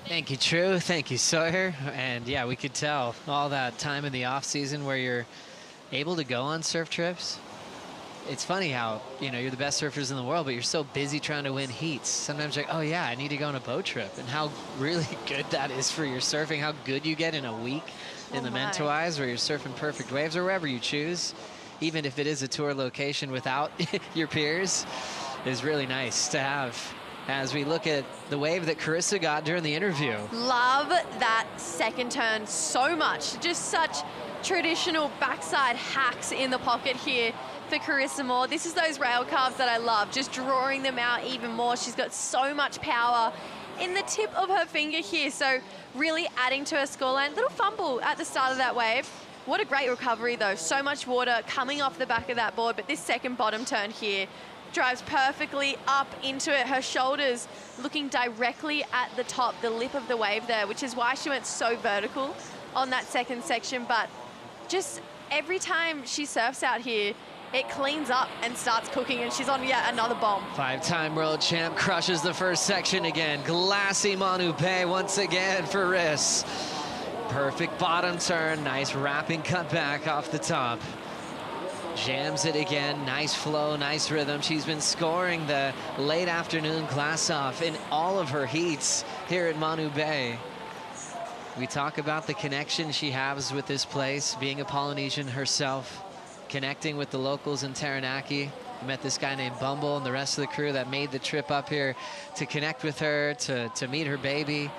Thank you, True. Thank you, Sawyer. And yeah, we could tell all that time in the off season where you're able to go on surf trips. It's funny how, you know, you're the best surfers in the world, but you're so busy trying to win heats. Sometimes you're like, oh yeah, I need to go on a boat trip. And how really good that is for your surfing, how good you get in a week in the Mentawais, where you're surfing perfect waves or wherever you choose, even if it is a tour location without your peers, is really nice to have. As we look at the wave that Carissa got during the interview. Love that second turn so much. Just such traditional backside hacks in the pocket here for Carissa Moore. This is those rail carves that I love, just drawing them out even more. She's got so much power in the tip of her finger here, so really adding to her scoreline. Little fumble at the start of that wave. What a great recovery though. So much water coming off the back of that board, but this second bottom turn here drives perfectly up into it. Her shoulders looking directly at the top, the lip of the wave there, which is why she went so vertical on that second section. But just every time she surfs out here, it cleans up and starts cooking, and she's on yet another bomb. 5-time world champ crushes the first section again. Glassy Manu Bay once again for Riss. Perfect bottom turn, nice wrapping cutback off the top. Jams it again, nice flow, nice rhythm. She's been scoring the late afternoon class off in all of her heats here at Manu Bay. We talk about the connection she has with this place, being a Polynesian herself, connecting with the locals in Taranaki. I met this guy named Bumble and the rest of the crew that made the trip up here to connect with her, to meet her baby.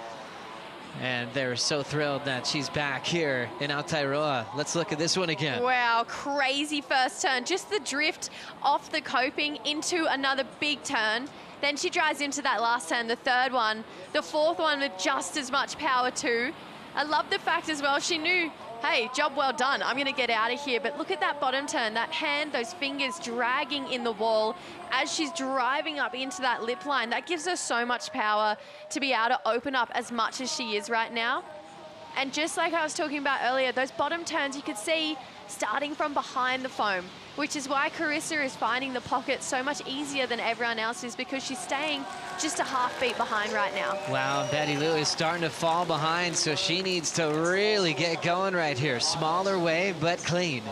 And they're so thrilled that she's back here in Aotearoa. Let's look at this one again. Wow, crazy first turn. Just the drift off the coping into another big turn. Then she drives into that last turn, the third one. The fourth one with just as much power too. I love the fact as well, she knew, hey, job well done, I'm gonna get out of here. But look at that bottom turn, that hand, those fingers dragging in the wall as she's driving up into that lip line. That gives her so much power to be able to open up as much as she is right now. And just like I was talking about earlier, those bottom turns you could see starting from behind the foam, which is why Carissa is finding the pocket so much easier than everyone else is, because she's staying just a half beat behind right now. Wow, Betty Lou is starting to fall behind, so she needs to really get going right here. Smaller wave, but clean.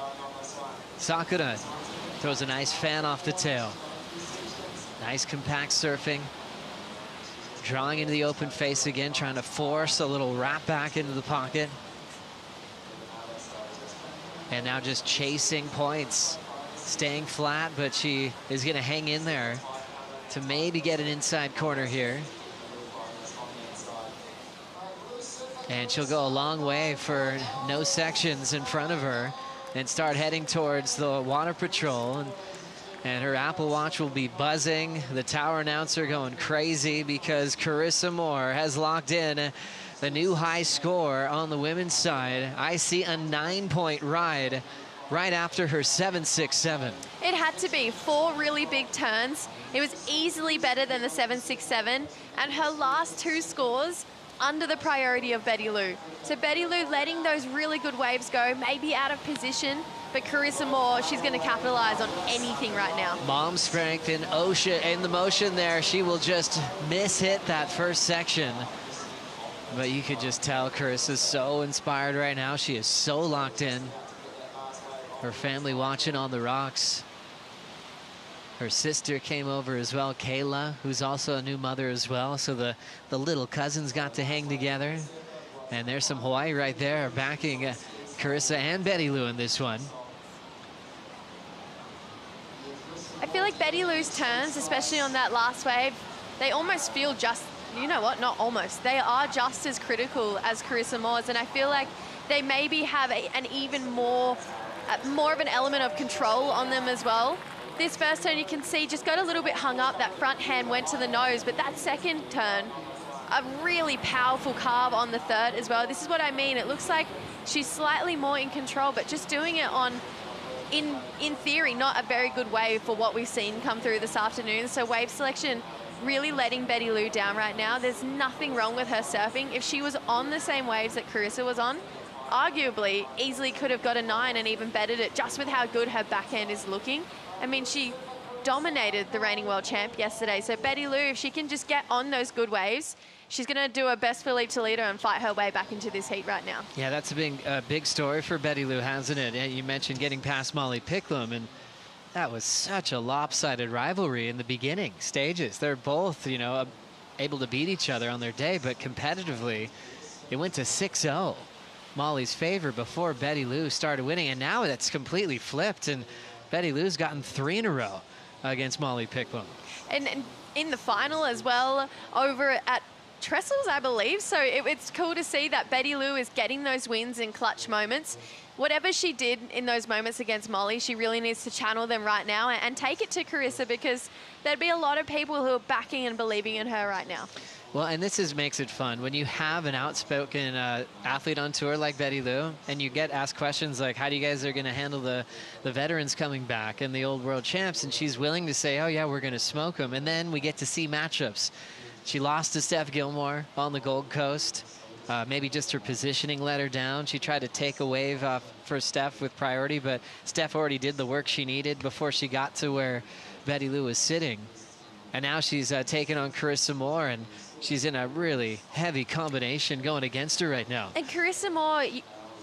Sakura throws a nice fan off the tail. Nice compact surfing. Drawing into the open face again, trying to force a little wrap back into the pocket. And now just chasing points, staying flat, but she is going to hang in there to maybe get an inside corner here. And she'll go a long way for no sections in front of her and start heading towards the water patrol. And her Apple Watch will be buzzing. The tower announcer going crazy because Carissa Moore has locked in the new high score on the women's side. I see a 9-point ride right after her 7.67. It had to be 4 really big turns. It was easily better than the 7.67, and her last 2 scores under the priority of Betty Lou. So Betty Lou letting those really good waves go, maybe out of position, but Carissa Moore, she's going to capitalize on anything right now. Mom strength in the motion there. She will just miss-hit that first section. But you could just tell Carissa's so inspired right now. She is so locked in. Her family watching on the rocks. Her sister came over as well, Kayla, who's also a new mother as well. So the little cousins got to hang together. And there's some Hawaii right there backing Carissa and Betty Lou in this one. I feel like Betty Lou's turns, especially on that last wave, they almost feel just, you know what, not almost. They are just as critical as Carissa Moore's, and I feel like they maybe have an even more of an element of control on them as well. This first turn, you can see, just got a little bit hung up. That front hand went to the nose, but that second turn, a really powerful carve on the third as well. This is what I mean. It looks like she's slightly more in control, but just doing it on, in theory, not a very good wave for what we've seen come through this afternoon. So wave selection really letting Betty Lou down right now. There's nothing wrong with her surfing. If she was on the same waves that Carissa was on, arguably easily could have got a 9 and even bettered it just with how good her backhand is looking. I mean, she dominated the reigning world champ yesterday. So Betty Lou, if she can just get on those good waves, she's going to do her best for Toledo and fight her way back into this heat right now. Yeah, that's a big story for Betty Lou, hasn't it? You mentioned getting past Molly Picklum, and that was such a lopsided rivalry in the beginning stages. They're both, you know, able to beat each other on their day, but competitively, it went to 6-0. Molly's favor before Betty Lou started winning, and now that's completely flipped, and Betty Lou's gotten 3 in a row against Molly Picklum. And in the final as well, over at Trestles, I believe. So it's cool to see that Betty Lou is getting those wins in clutch moments. Whatever she did in those moments against Molly, she really needs to channel them right now and take it to Carissa, because there'd be a lot of people who are backing and believing in her right now. Well, and this makes it fun. When you have an outspoken athlete on tour like Betty Lou, and you get asked questions like, how do you guys are going to handle the veterans coming back and the old world champs? And she's willing to say, oh, yeah, we're going to smoke them. And then we get to see matchups. She lost to Steph Gilmore on the Gold Coast. Maybe just her positioning let her down. She tried to take a wave for Steph with priority, but Steph already did the work she needed before she got to where Betty Lou was sitting. And now she's taking on Carissa Moore, and she's in a really heavy combination going against her right now. And Carissa Moore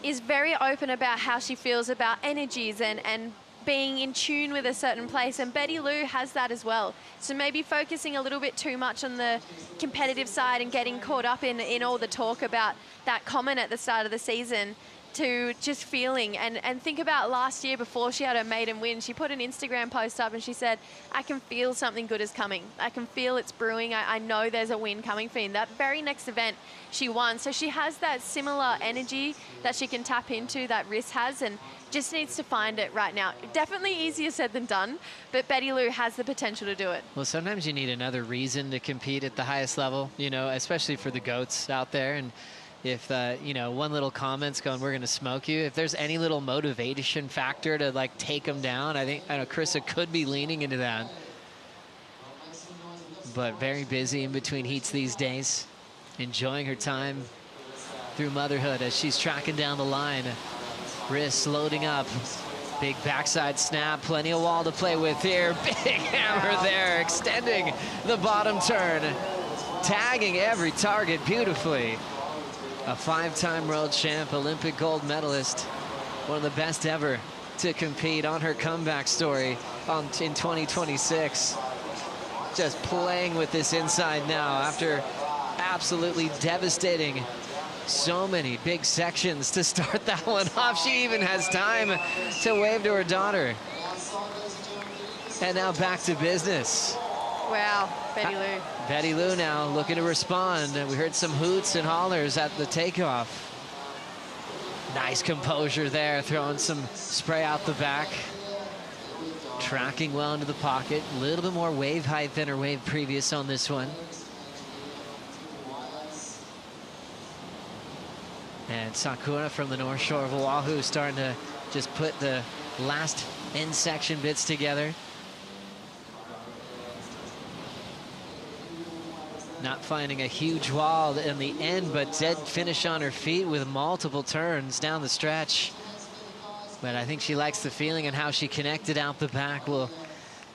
is very open about how she feels about energies and being in tune with a certain place, and Betty Lou has that as well. So maybe focusing a little bit too much on the competitive side and getting caught up in all the talk about that comment at the start of the season, to just feeling and think about last year before she had her maiden win. She put an Instagram post up and she said, I can feel something good is coming. I can feel it's brewing. I know there's a win coming for me. That very next event she won. So she has that similar energy that she can tap into, that Riss has, and just needs to find it right now. Definitely easier said than done, but Betty Lou has the potential to do it. Well, sometimes you need another reason to compete at the highest level, you know, especially for the GOATs out there. And if, you know, one little comment's going, we're going to smoke you, if there's any little motivation factor to, like, take them down, I know Carissa could be leaning into that. But very busy in between heats these days, enjoying her time through motherhood as she's tracking down the line. Riss loading up. Big backside snap, plenty of wall to play with here. Big hammer there, extending the bottom turn, tagging every target beautifully. A 5-time world champ, Olympic gold medalist, one of the best ever to compete on her comeback story in 2026. just playing with this inside now after absolutely devastating so many big sections to start that one off. She even has time to wave to her daughter. And now back to business. Wow, Betty Lou. Betty Lou now looking to respond. We heard some hoots and hollers at the takeoff. Nice composure there, throwing some spray out the back. Tracking well into the pocket. A little bit more wave height than her wave previous on this one. And Sakura from the North Shore of Oahu starting to just put the last end section bits together. Not finding a huge wall in the end, but dead finish on her feet with multiple turns down the stretch. But I think she likes the feeling and how she connected out the back. We'll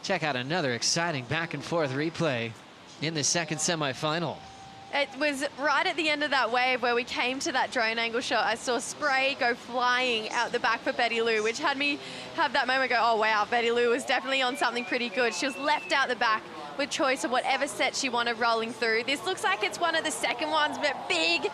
check out another exciting back and forth replay in the second semifinal. It was right at the end of that wave where we came to that drone angle shot. I saw spray go flying out the back for Betty Lou, which had me have that moment go, oh wow, Betty Lou was definitely on something pretty good. She was left out the back with choice of whatever set she wanted rolling through. This looks like it's one of the second ones, but big,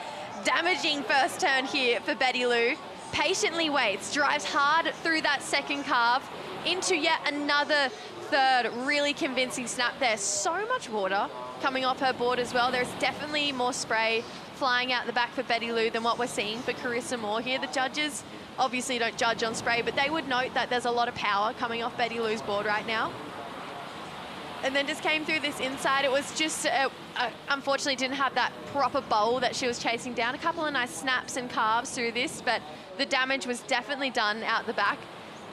damaging first turn here for Betty Lou. Patiently waits, drives hard through that second carve into yet another third really convincing snap there. So much water coming off her board as well. There's definitely more spray flying out the back for Betty Lou than what we're seeing for Carissa Moore here. The judges obviously don't judge on spray, but they would note that there's a lot of power coming off Betty Lou's board right now. And then just came through this inside. It was just, unfortunately didn't have that proper bowl that she was chasing down. A couple of nice snaps and carves through this, but the damage was definitely done out the back.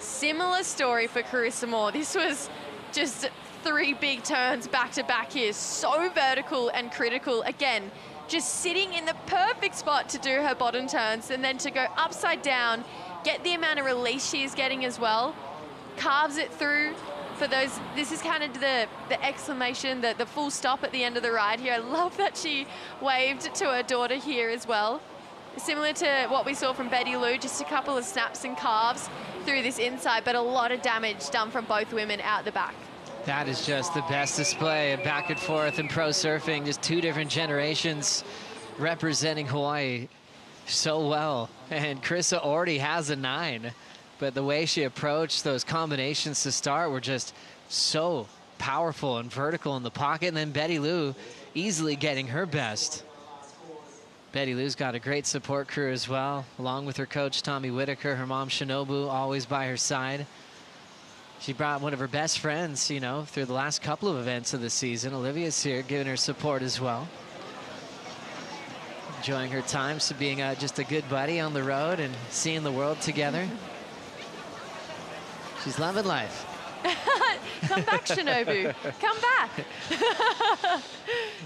Similar story for Carissa Moore. This was just 3 big turns back to back here. So vertical and critical. Again, just sitting in the perfect spot to do her bottom turns and then to go upside down, get the amount of release she is getting as well. Carves it through. For those, this is kind of the exclamation, the full stop at the end of the ride here. I love that she waved to her daughter here as well. Similar to what we saw from Betty Lou, just a couple of snaps and carves through this inside, but a lot of damage done from both women out the back. That is just the best display of back and forth in pro surfing. Just 2 different generations representing Hawaii so well. And Carissa already has a 9. But the way she approached those combinations to start were just so powerful and vertical in the pocket. And then Betty Lou easily getting her best. Betty Lou's got a great support crew as well, along with her coach, Tommy Whitaker, her mom, Shinobu, always by her side. She brought one of her best friends, you know, through the last couple of events of the season. Olivia's here giving her support as well. Enjoying her time, so being just a good buddy on the road and seeing the world together. She's loving life. Come back, Shinobu. Come back.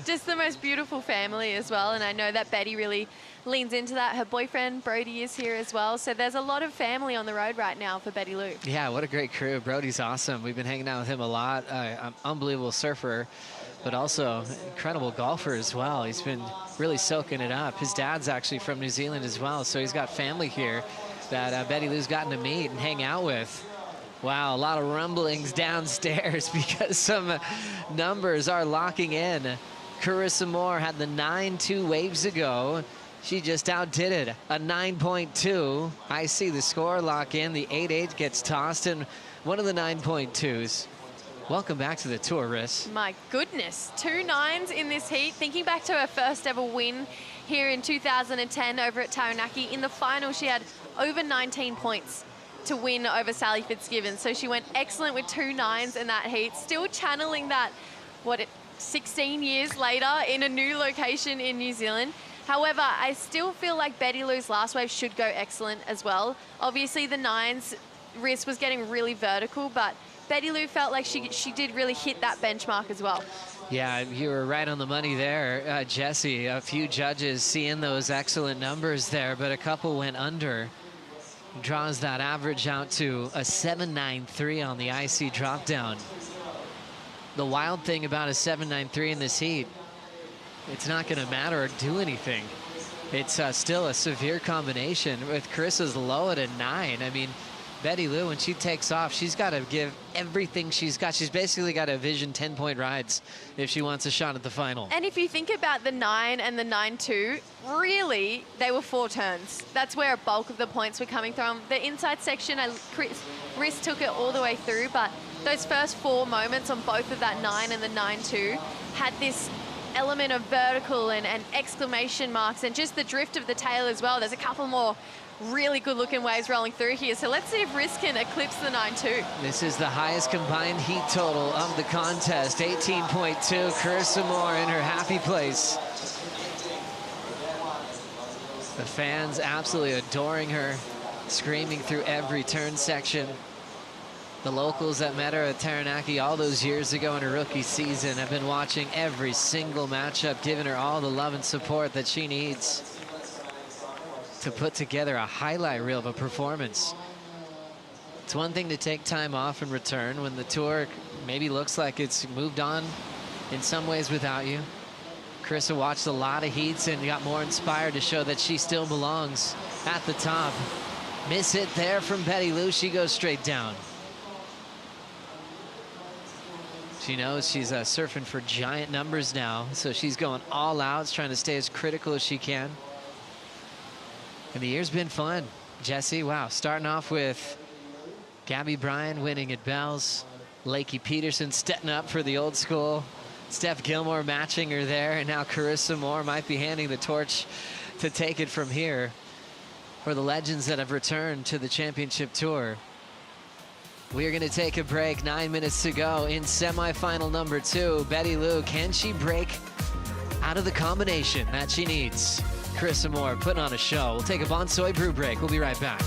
Just the most beautiful family as well. And I know that Betty really leans into that. Her boyfriend, Brody, is here as well. So there's a lot of family on the road right now for Betty Lou. Yeah, what a great crew. Brody's awesome. We've been hanging out with him a lot. Unbelievable surfer, but also incredible golfer as well. He's been really soaking it up. His dad's actually from New Zealand as well. So he's got family here that Betty Lou's gotten to meet and hang out with. Wow, a lot of rumblings downstairs because some numbers are locking in. Carissa Moore had the 9.2 waves ago. She just outdid it, a 9.2. I see the score lock in. The 8.8 gets tossed, and one of the 9.2s. Welcome back to the tour, Riss. My goodness, 2 9s in this heat. Thinking back to her first ever win here in 2010 over at Taranaki. In the final, she had over 19 points to win over Sally Fitzgibbons. So she went excellent with 2 9s in that heat. Still channeling that, 16 years later in a new location in New Zealand. However, I still feel like Betty Lou's last wave should go excellent as well. Obviously the 9s, Riss was getting really vertical, but Betty Lou felt like she did really hit that benchmark as well. Yeah, you were right on the money there, Jesse. A few judges seeing those excellent numbers there, but a couple went under. Draws that average out to a 7.93 on the IC drop down. The wild thing about a 7.93 in this heat, it's not going to matter or do anything. It's still a severe combination with Carissa's low at a 9. I mean, Betty Lou, when she takes off, she's got to give everything she's got. She's basically got to vision 10-point rides if she wants a shot at the final. And if you think about the 9 and the 9-2, really, they were 4 turns. That's where a bulk of the points were coming from. The inside section, Riss took it all the way through, but those first 4 moments on both of that 9 and the 9-2 had this element of vertical and exclamation marks and just the drift of the tail as well. There's a couple more really good looking waves rolling through here. So let's see if Riss can eclipse the 9-2. This is the highest combined heat total of the contest, 18.2. Carissa Moore in her happy place. The fans absolutely adoring her, screaming through every turn section. The locals that met her at Taranaki all those years ago in her rookie season have been watching every single matchup, giving her all the love and support that she needs to put together a highlight reel of a performance. It's one thing to take time off and return when the tour maybe looks like it's moved on in some ways without you. Carissa watched a lot of heats and got more inspired to show that she still belongs at the top. Miss hit there from Betty Lou. She goes straight down. She knows she's surfing for giant numbers now, so she's going all out, trying to stay as critical as she can. And the year's been fun. Jesse, wow, starting off with Gabby Bryan winning at Bells, Lakey Peterson stepping up for the old school, Steph Gilmore matching her there, and now Carissa Moore might be handing the torch to take it from here for the legends that have returned to the championship tour. We are going to take a break. 9 minutes to go in semifinal number 2. Betty Lou, can she break out of the combination that she needs? Carissa Moore putting on a show. We'll take a Bonsoy brew break. We'll be right back.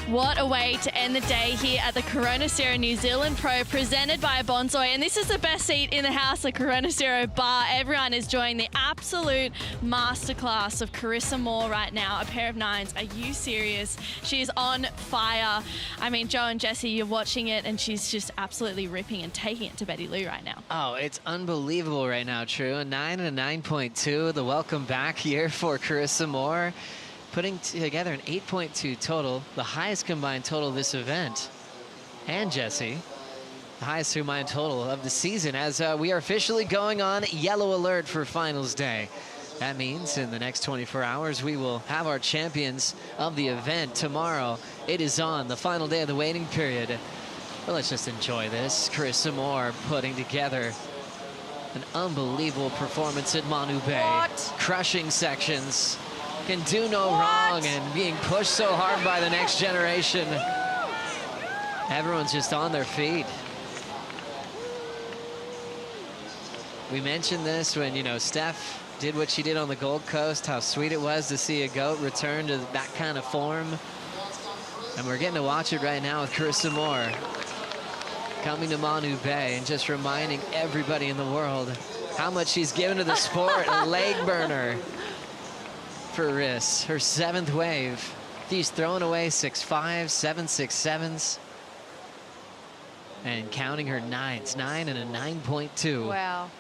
What a way to end the day here at the Corona Cero New Zealand Pro, presented by Bonsoy. And this is the best seat in the house, the Corona Cero bar. Everyone is enjoying the absolute masterclass of Carissa Moore right now. A pair of 9s. Are you serious? She's on fire. I mean, Joe and Jesse, you're watching it, and she's just absolutely ripping and taking it to Betty Lou right now. Oh, it's unbelievable right now, True. A 9 and a 9.2. The welcome back here for Carissa Moore, putting together an 8.2 total, the highest combined total of this event. And Jesse, the highest combined total of the season, as we are officially going on yellow alert for finals day. That means in the next 24 hours, we will have our champions of the event. Tomorrow, it is on, the final day of the waiting period. But let's just enjoy this. Carissa Moore putting together an unbelievable performance at Manu Bay. What? Crushing sections. Can do no wrong, and being pushed so hard by the next generation. Everyone's just on their feet. We mentioned this when, you know, Steph did what she did on the Gold Coast, how sweet it was to see a GOAT return to that kind of form. And we're getting to watch it right now with Carissa Moore coming to Manu Bay and just reminding everybody in the world how much she's given to the sport. A leg burner for Riss, her 7th wave. She's throwing away 6.5, 7 6.7s. And counting her 9s, 9 and a 9.2. Wow.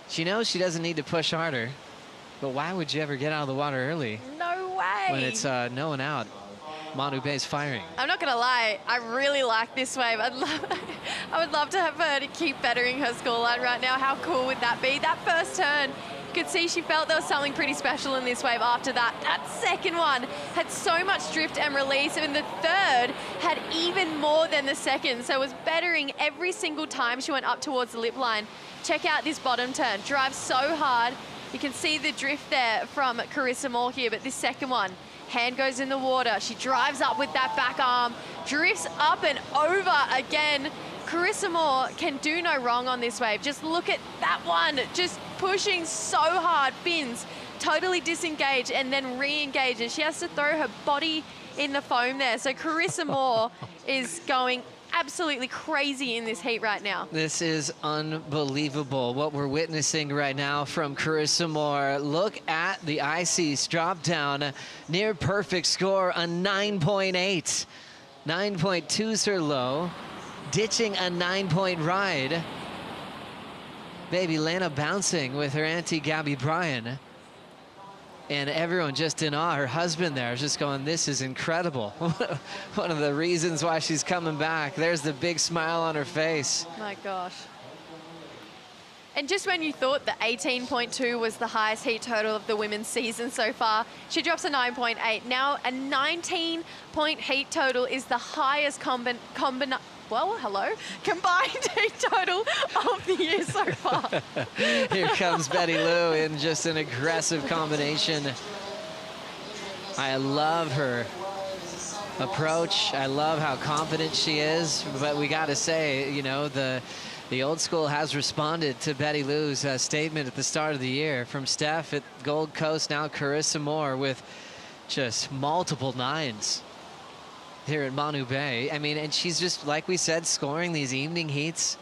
She knows she doesn't need to push harder, but why would you ever get out of the water early? No way. When it's no one out. Manu Bay's firing. I'm not gonna lie, I really like this wave. I would love to have her to keep bettering her scoreline right now. How cool would that be? That first turn, you could see she felt there was something pretty special in this wave after that. That second one had so much drift and release, and the third had even more than the second, so it was bettering every single time she went up towards the lip line. Check out this bottom turn, drives so hard. You can see the drift there from Carissa Moore here, but this second one, hand goes in the water. She drives up with that back arm, drifts up and over again. Carissa Moore can do no wrong on this wave. Just look at that one, just pushing so hard, fins, totally disengage and then re-engages. She has to throw her body in the foam there. So Carissa Moore is going absolutely crazy in this heat right now. This is unbelievable what we're witnessing right now from Carissa Moore. Look at the IC's drop down, near perfect score, a 9.8. 9.2 is her low, ditching a 9-point ride. Baby Lana bouncing with her auntie Gabby Bryan. And everyone just in awe. Her husband there is just going, this is incredible. One of the reasons why she's coming back. There's the big smile on her face. My gosh. And just when you thought the 18.2 was the highest heat total of the women's season so far, she drops a 9.8. Now a 19-point heat total is the highest combined heat total of the year so far. Here comes Betty Lou in just an aggressive combination. I love her approach. I love how confident she is. But we got to say, you know, the old school has responded to Betty Lou's statement at the start of the year. From Steph at Gold Coast, now Carissa Moore with just multiple 9s. Here at Manu Bay. I mean, and she's just, like we said, scoring these evening heats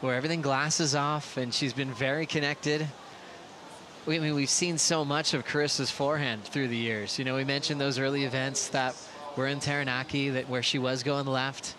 where everything glasses off, and she's been very connected. I mean, we've seen so much of Carissa's forehand through the years. You know, we mentioned those early events that were in Taranaki, where she was going left.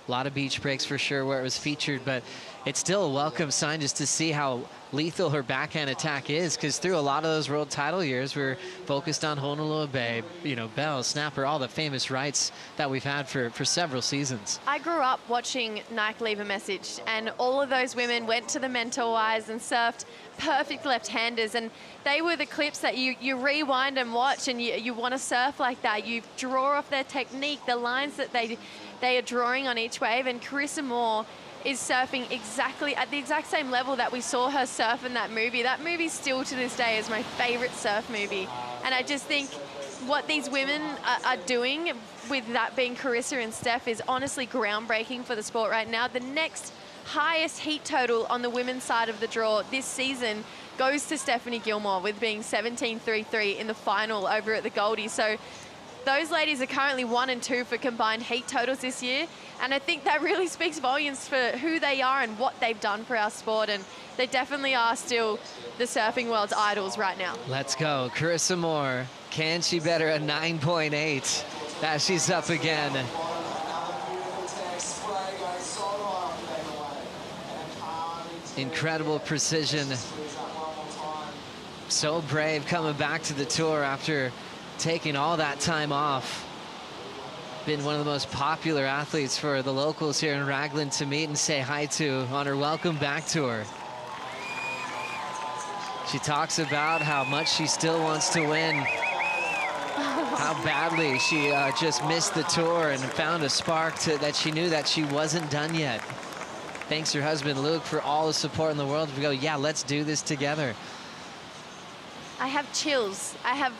A lot of beach breaks for sure where it was featured, but it's still a welcome sign just to see how lethal her backhand attack is, because through a lot of those world title years, we're focused on Honolulu Bay, you know, Bell, Snapper, all the famous rights that we've had for several seasons. I grew up watching Nike leave a message, and all of those women went to the mentor wires and surfed perfect left-handers, and they were the clips that you rewind and watch, and you want to surf like that. You draw off their technique, the lines that they are drawing on each wave, and Carissa Moore is surfing exactly at the exact same level that we saw her surf in that movie. That movie still to this day is my favorite surf movie. And I just think what these women are doing, with that being Carissa and Steph, is honestly groundbreaking for the sport right now. The next highest heat total on the women's side of the draw this season goes to Stephanie Gilmore, with being 17.33 in the final over at the Goldie. So those ladies are currently 1 and 2 for combined heat totals this year. And I think that really speaks volumes for who they are and what they've done for our sport. And they definitely are still the surfing world's idols right now. Let's go. Carissa Moore, can she better a 9.8? As she's up again. Incredible precision. So brave coming back to the tour after taking all that time off. Been one of the most popular athletes for the locals here in Raglan to meet and say hi to on her welcome back tour. She talks about how much she still wants to win, how badly she just missed the tour and found a spark that she knew that she wasn't done yet. Thanks her husband Luke for all the support in the world. We go, yeah, let's do this together. I have chills. I have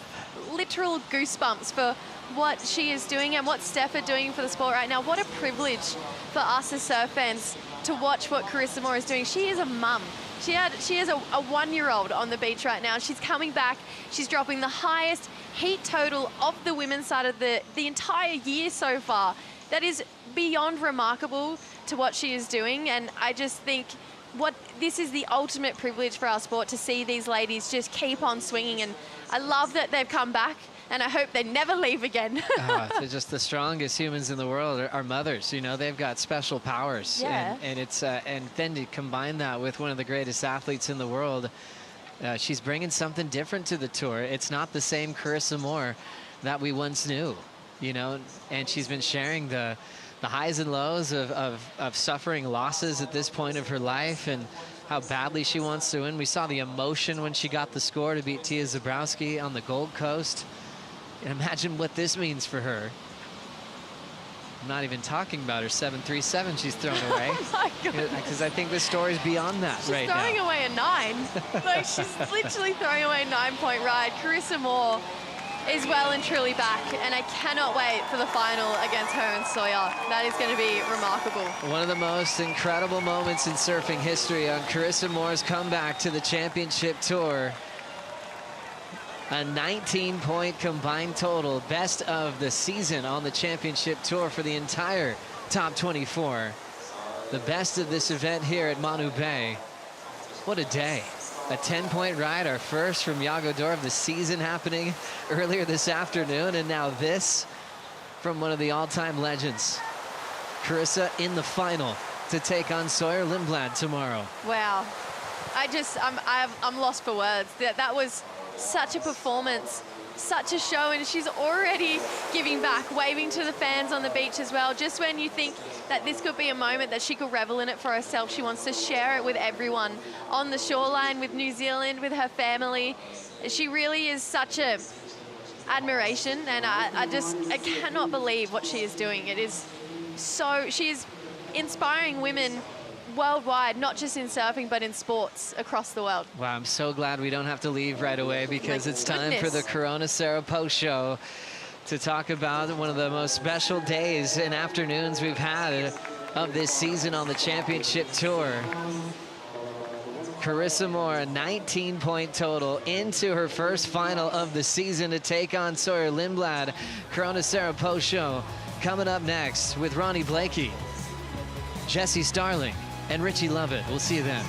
literal goosebumps for what she is doing and what Steph are doing for the sport right now. What a privilege for us as surf fans to watch what Carissa Moore is doing. She is a mum. She has a 1-year-old on the beach right now. She's coming back. She's dropping the highest heat total of the women's side of the entire year so far. That is beyond remarkable. to what she is doing, and I just think this is the ultimate privilege for our sport, to see these ladies just keep on swinging, and I love that they've come back, and I hope they never leave again. They're just the strongest humans in the world. Our mothers, you know, they've got special powers. Yeah. And it's and then to combine that with one of the greatest athletes in the world, she's bringing something different to the tour. It's not the same Carissa Moore that we once knew, you know, and she's been sharing the highs and lows of suffering losses at this point of her life, and how badly she wants to win. We saw the emotion when she got the score to beat Tia Zabrowski on the Gold Coast. And imagine what this means for her. I'm not even talking about her 737 she's thrown away. Oh my goodness. Because I think the story's beyond that She's right throwing now. away a 9. Like, she's literally throwing away a 9-point ride. Carissa Moore is well and truly back, and I cannot wait for the final against her and Sawyer. That is going to be remarkable. One of the most incredible moments in surfing history on Carissa Moore's comeback to the championship tour. A 19-point combined total, best of the season on the championship tour for the entire top 24. The best of this event here at Manu Bay. What a day. A 10-point ride, our first from Yago Dora of the season, happening earlier this afternoon, and now this from one of the all-time legends. Carissa in the final to take on Sawyer Lindblad tomorrow. Wow. I'm lost for words. That was such a performance, such a show, and she's already giving back, waving to the fans on the beach as well. Just when you think that this could be a moment that she could revel in it for herself, she wants to share it with everyone on the shoreline, with New Zealand, with her family. She really is such a admiration, and I cannot believe what she is doing. It is so, she is inspiring women worldwide, not just in surfing, but in sports across the world. Wow, I'm so glad we don't have to leave right away, because My it's time for the goodness. Corona Cero post show to talk about one of the most special days and afternoons we've had of this season on the championship tour. Carissa Moore, a 19-point total into her first final of the season to take on Sawyer Lindblad. Corona Cero post show coming up next with Ronnie Blakey, Jesse Starling, and Richie Lovett. We'll see you then.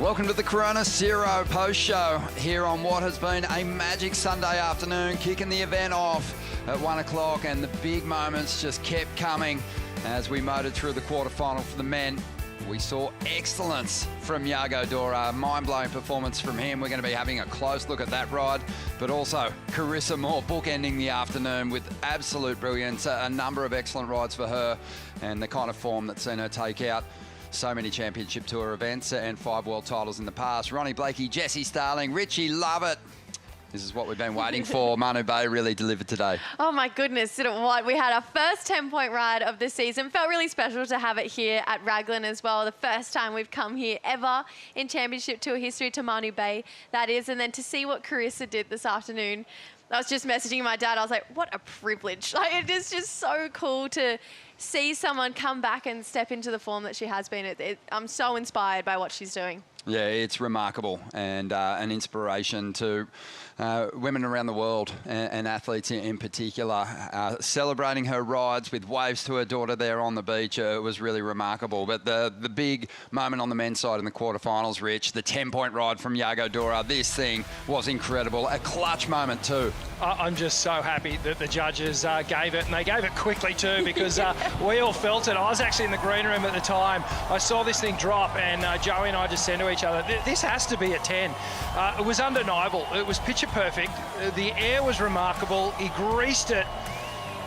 Welcome to the Corona Cero post show here on what has been a magic Sunday afternoon, kicking the event off at 1 o'clock, and the big moments just kept coming as we motored through the quarterfinal for the men. We saw excellence from Yago Dora, a mind-blowing performance from him. We're going to be having a close look at that ride, but also Carissa Moore bookending the afternoon with absolute brilliance, a number of excellent rides for her, and the kind of form that's seen her take out so many Championship Tour events and 5 world titles in the past. Ronnie Blakey, Jesse Starling, Richie Lovett. This is what we've been waiting for. Manu Bay really delivered today. Oh my goodness, didn't what? We had our first 10-point ride of the season. Felt really special to have it here at Raglan as well. The first time we've come here ever in Championship Tour history to Manu Bay, that is. And then to see what Carissa did this afternoon, I was just messaging my dad. I was like, what a privilege. Like, it is just so cool to see someone come back and step into the form that she has been. I'm so inspired by what she's doing. Yeah, it's remarkable, and an inspiration to women around the world and athletes in particular. Celebrating her rides with waves to her daughter there on the beach, it was really remarkable. But the big moment on the men's side in the quarterfinals, Rich, the 10-point ride from Yago Dora, this thing was incredible. A clutch moment too. I'm just so happy that the judges gave it, and they gave it quickly too, because we all felt it. I was actually in the green room at the time. I saw this thing drop, and Joey and I just said to each other, this has to be a 10. It was undeniable. It was picture perfect. The air was remarkable. He greased it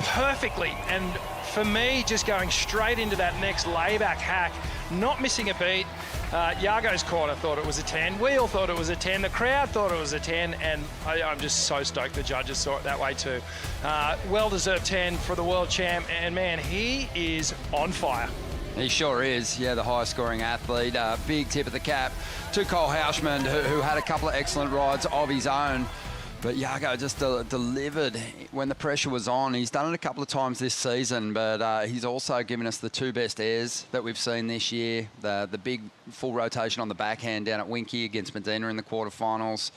perfectly, and for me, just going straight into that next layback hack, not missing a beat. Yago's corner thought it was a 10. We all thought it was a 10. The crowd thought it was a 10, and I'm just so stoked the judges saw it that way too. Well-deserved 10 for the world champ, and man, he is on fire. He sure is, yeah, the highest scoring athlete. Big tip of the cap to Cole Houshmand, who had a couple of excellent rides of his own. But Yago just delivered when the pressure was on. He's done it a couple of times this season, but he's also given us the 2 best airs that we've seen this year. The big full rotation on the backhand down at Winky against Medina in the quarterfinals.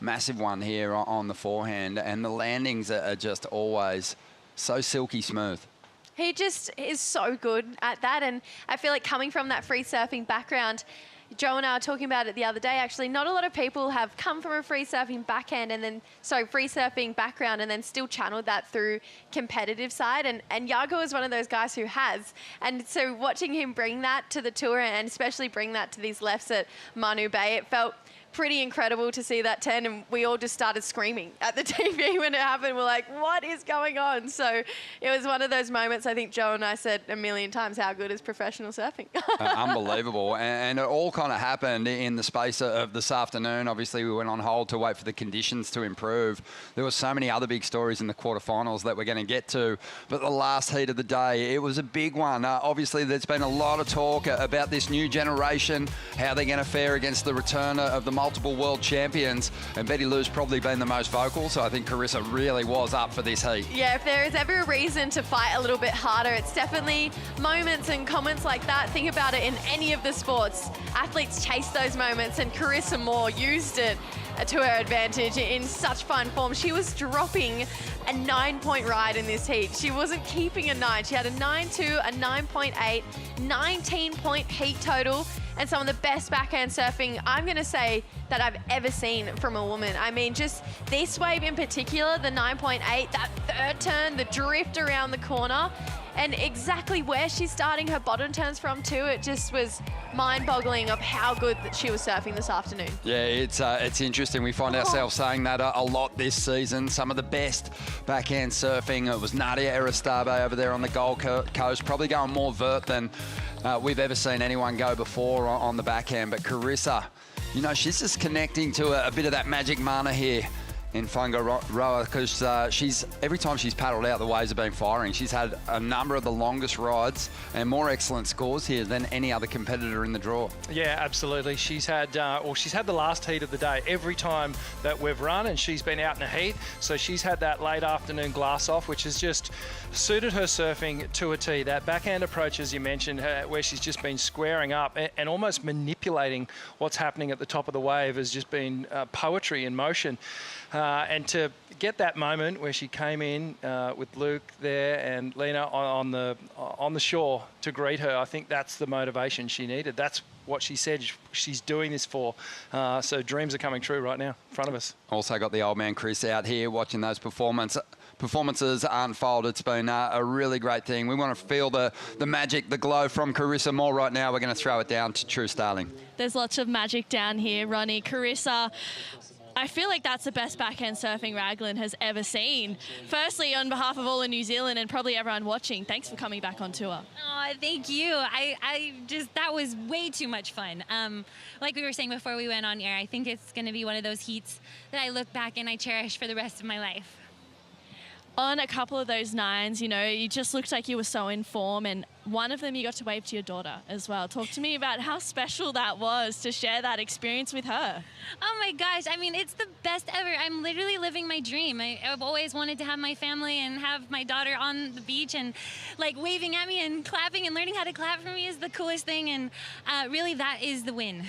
Massive one here on the forehand. And the landings are just always so silky smooth. He just is so good at that, and I feel like coming from that free surfing background, Joe and I were talking about it the other day, actually, not a lot of people have come from a free surfing free surfing background and then still channeled that through competitive side, and Yago is one of those guys who has. And so watching him bring that to the tour, and especially bring that to these lefts at Manu Bay, it felt pretty incredible to see that 10, and we all just started screaming at the TV when it happened. We're like, what is going on? So it was one of those moments. I think Joe and I said a million times, how good is professional surfing? Unbelievable. And it all kind of happened in the space of this afternoon. Obviously, we went on hold to wait for the conditions to improve. There were so many other big stories in the quarterfinals that we're going to get to, but the last heat of the day, it was a big one. Obviously, there's been a lot of talk about this new generation, how they're going to fare against the return of the multiple world champions, and Betty Lou's probably been the most vocal, so I think Carissa really was up for this heat. Yeah, if there is ever a reason to fight a little bit harder, it's definitely moments and comments like that. Think about it in any of the sports. Athletes chase those moments, and Carissa Moore used it to her advantage in such fine form. She was dropping a 9-point ride in this heat. She wasn't keeping a 9. She had a 9.2, a 9.8, 19-point heat total, and some of the best backhand surfing, I'm going to say, that I've ever seen from a woman. I mean, just this wave in particular, the 9.8, that third turn, the drift around the corner, and exactly where she's starting her bottom turns from too. It just was mind-boggling of how good that she was surfing this afternoon. Yeah, it's interesting. We find ourselves saying that a lot this season. Some of the best backhand surfing. It was Nadia Aristabe over there on the Gold Coast, probably going more vert than we've ever seen anyone go before on the backhand. But Carissa, you know, she's just connecting to a bit of that magic mana here in Whangaroa, because every time she's paddled out, the waves have been firing. She's had a number of the longest rides and more excellent scores here than any other competitor in the draw. Yeah, absolutely. She's had the last heat of the day every time that we've run, and she's been out in a heat. So she's had that late afternoon glass off, which has just suited her surfing to a T. That backhand approach, as you mentioned, where she's just been squaring up and almost manipulating what's happening at the top of the wave, has just been poetry in motion. And to get that moment where she came in with Luke there and Lena on the shore to greet her, I think that's the motivation she needed. That's what she said she's doing this for. So dreams are coming true right now in front of us. Also got the old man Chris out here watching those performances unfold. It's been a really great thing. We want to feel the magic, the glow from Carissa more right now. We're going to throw it down to True Starling. There's lots of magic down here, Ronnie. Carissa, I feel like that's the best backhand surfing Raglan has ever seen. Firstly, on behalf of all of New Zealand and probably everyone watching, thanks for coming back on tour. Oh, thank you. I just, that was way too much fun. Like we were saying before we went on air, I think it's going to be one of those heats that I look back and I cherish for the rest of my life. On a couple of those nines, you know, you just looked like you were so in form, and one of them you got to wave to your daughter as well. Talk to me about how special that was to share that experience with her. Oh my gosh, I mean, it's the best ever. I'm literally living my dream. I've always wanted to have my family and have my daughter on the beach and like waving at me and clapping, and learning how to clap for me is the coolest thing, and really that is the win.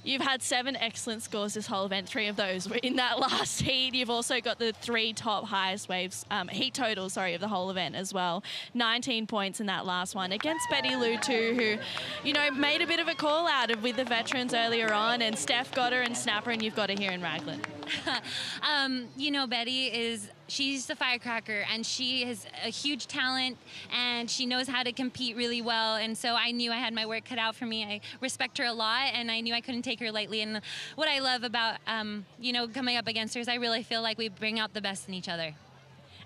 You've had 7 excellent scores this whole event. 3 of those were in that last heat. You've also got the 3 top highest waves, heat totals, of the whole event as well. 19 points in that last one against Betty Lou too, who, you know, made a bit of a call out with the veterans earlier on, and Steph got her and Snapper, and you've got her here in Raglan. You know, Betty she's the firecracker, and she is a huge talent, and she knows how to compete really well, and so I knew I had my work cut out for me. I respect her a lot, and I knew I couldn't take her lightly, and what I love about, you know, coming up against her is I really feel like we bring out the best in each other.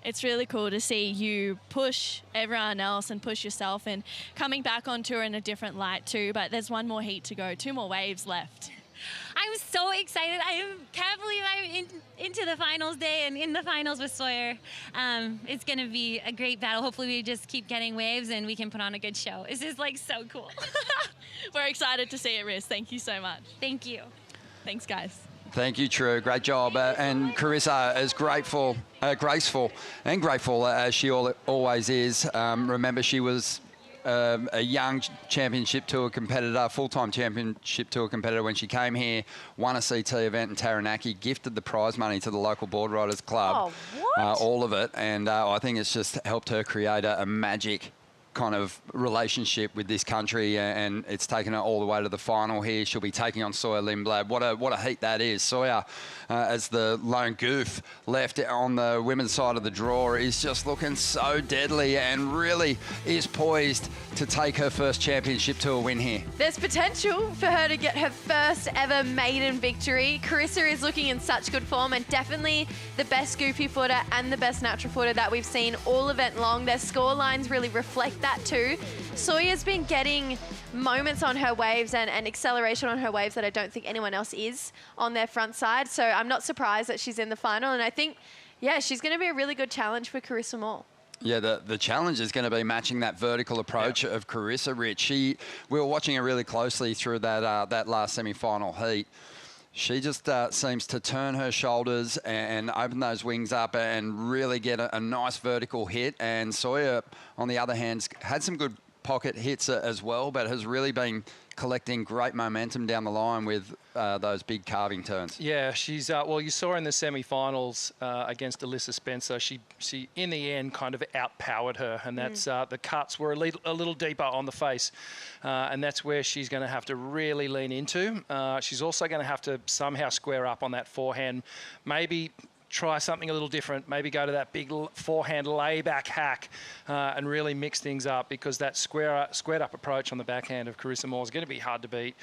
It's really cool to see you push everyone else and push yourself, and coming back on tour in a different light too, but there's one more heat to go, 2 more waves left. I'm so excited. I can't believe I'm into the finals day and in the finals with Sawyer. It's going to be a great battle. Hopefully we just keep getting waves and we can put on a good show. This is like so cool. We're excited to see it, Riz. Thank you so much. Thank you. Thanks, guys. Thank you, True. Great job. And Carissa, as graceful and grateful as she always is. Remember, she was a young championship tour competitor, full-time championship tour competitor when she came here, won a CT event in Taranaki, gifted the prize money to the local board riders club. Oh, what? All of it. And I think it's just helped her create a magic kind of relationship with this country, and it's taken her all the way to the final here. She'll be taking on Sawyer Lindblad. What a heat that is. Sawyer, as the lone goof left on the women's side of the draw, is just looking so deadly and really is poised to take her first championship tour win here. There's potential for her to get her first ever maiden victory. Carissa is looking in such good form, and definitely the best goofy footer and the best natural footer that we've seen all event long. Their score lines really reflect that too. Sawyer's been getting moments on her waves and acceleration on her waves that I don't think anyone else is on their front side. So I'm not surprised that she's in the final, and I think, yeah, she's going to be a really good challenge for Carissa Moore. Yeah, the challenge is going to be matching that vertical approach of Carissa, Rich. We were watching her really closely through that last semi-final heat. She just seems to turn her shoulders and open those wings up and really get a nice vertical hit. And Sawyer, on the other hand, had some good pocket hits as well, but has really been collecting great momentum down the line with those big carving turns. Yeah, she's, well, you saw her in the semi-finals against Alyssa Spencer. She, in the end, kind of outpowered her, and that's the cuts were a little deeper on the face, and that's where she's going to have to really lean into. She's also going to have to somehow square up on that forehand, maybe try something a little different, maybe go to that big forehand layback hack and really mix things up, because that squared up approach on the backhand of Carissa Moore is going to be hard to beat,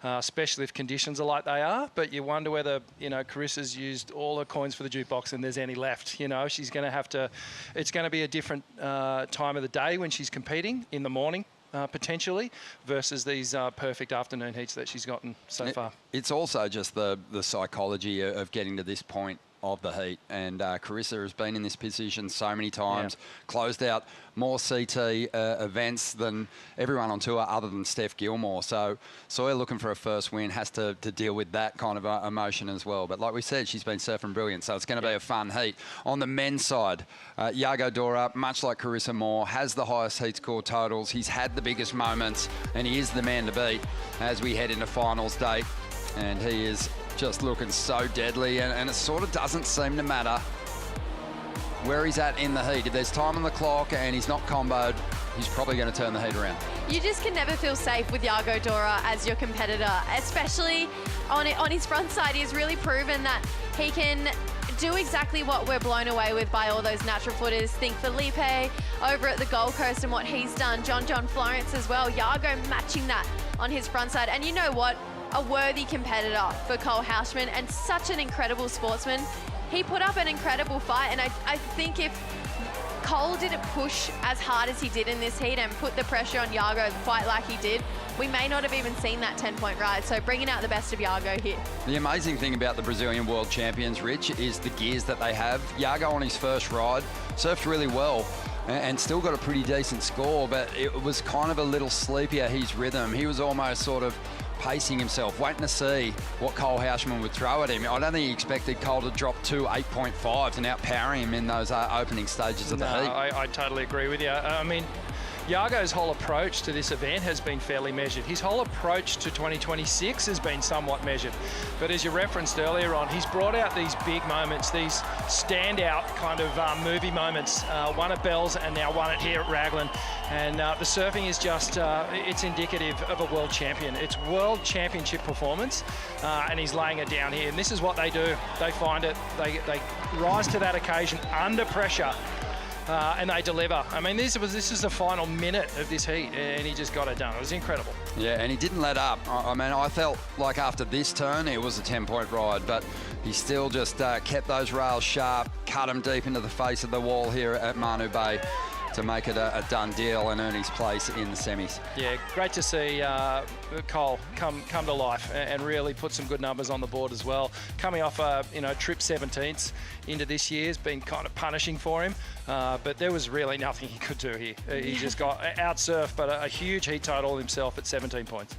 especially if conditions are like they are. But you wonder whether, you know, Carissa's used all her coins for the jukebox and there's any left. You know, she's going to have to, it's going to be a different time of the day when she's competing in the morning. Potentially, versus these perfect afternoon heats that she's gotten so far. It's also just the psychology of getting to this point of the heat, and Carissa has been in this position so many times, closed out more CT events than everyone on tour other than Steph Gilmore. So Sawyer, looking for a first win, has to deal with that kind of emotion as well. But like we said, she's been surfing brilliant, so it's going to be a fun heat. On the men's side, Iago Dora, much like Carissa Moore, has the highest heat score totals. He's had the biggest moments, and he is the man to beat as we head into finals day. And he is just looking so deadly, and it sort of doesn't seem to matter where he's at in the heat. If there's time on the clock and he's not comboed, he's probably going to turn the heat around. You just can never feel safe with Yago Dora as your competitor, especially on his front side. He's really proven that he can do exactly what we're blown away with by all those natural footers. Think Felipe over at the Gold Coast and what he's done. John Florence as well. Yago matching that on his front side. And you know what? A worthy competitor for Cole Houshmand and such an incredible sportsman. He put up an incredible fight, and I think if Cole didn't push as hard as he did in this heat and put the pressure on Yago quite like he did, we may not have even seen that 10-point ride. So bringing out the best of Yago here. The amazing thing about the Brazilian world champions, Rich, is the gears that they have. Yago on his first ride surfed really well and still got a pretty decent score, but it was kind of a little sleepier, his rhythm. He was almost sort of pacing himself, waiting to see what Cole Houshmand would throw at him. I don't think he expected Cole to drop 8.5s and outpower him in those opening stages of the heat. I totally agree with you. I mean, Yago's whole approach to this event has been fairly measured. His whole approach to 2026 has been somewhat measured. But as you referenced earlier on, he's brought out these big moments, these standout kind of movie moments. One at Bells and now one here at Raglan. And the surfing is just, it's indicative of a world champion. It's world championship performance, and he's laying it down here. And this is what they do. They find it, they rise to that occasion under pressure. And they deliver. I mean, this is the final minute of this heat, and he just got it done. It was incredible. Yeah, and he didn't let up. I mean, I felt like after this turn, it was a 10-point ride, but he still just kept those rails sharp, cut them deep into the face of the wall here at Manu Bay to make it a done deal and earn his place in the semis. Yeah, great to see Cole come to life and really put some good numbers on the board as well. Coming off a trip 17th into this year's been kind of punishing for him, but there was really nothing he could do here. He just got out-surfed, but a huge heat total himself at 17 points.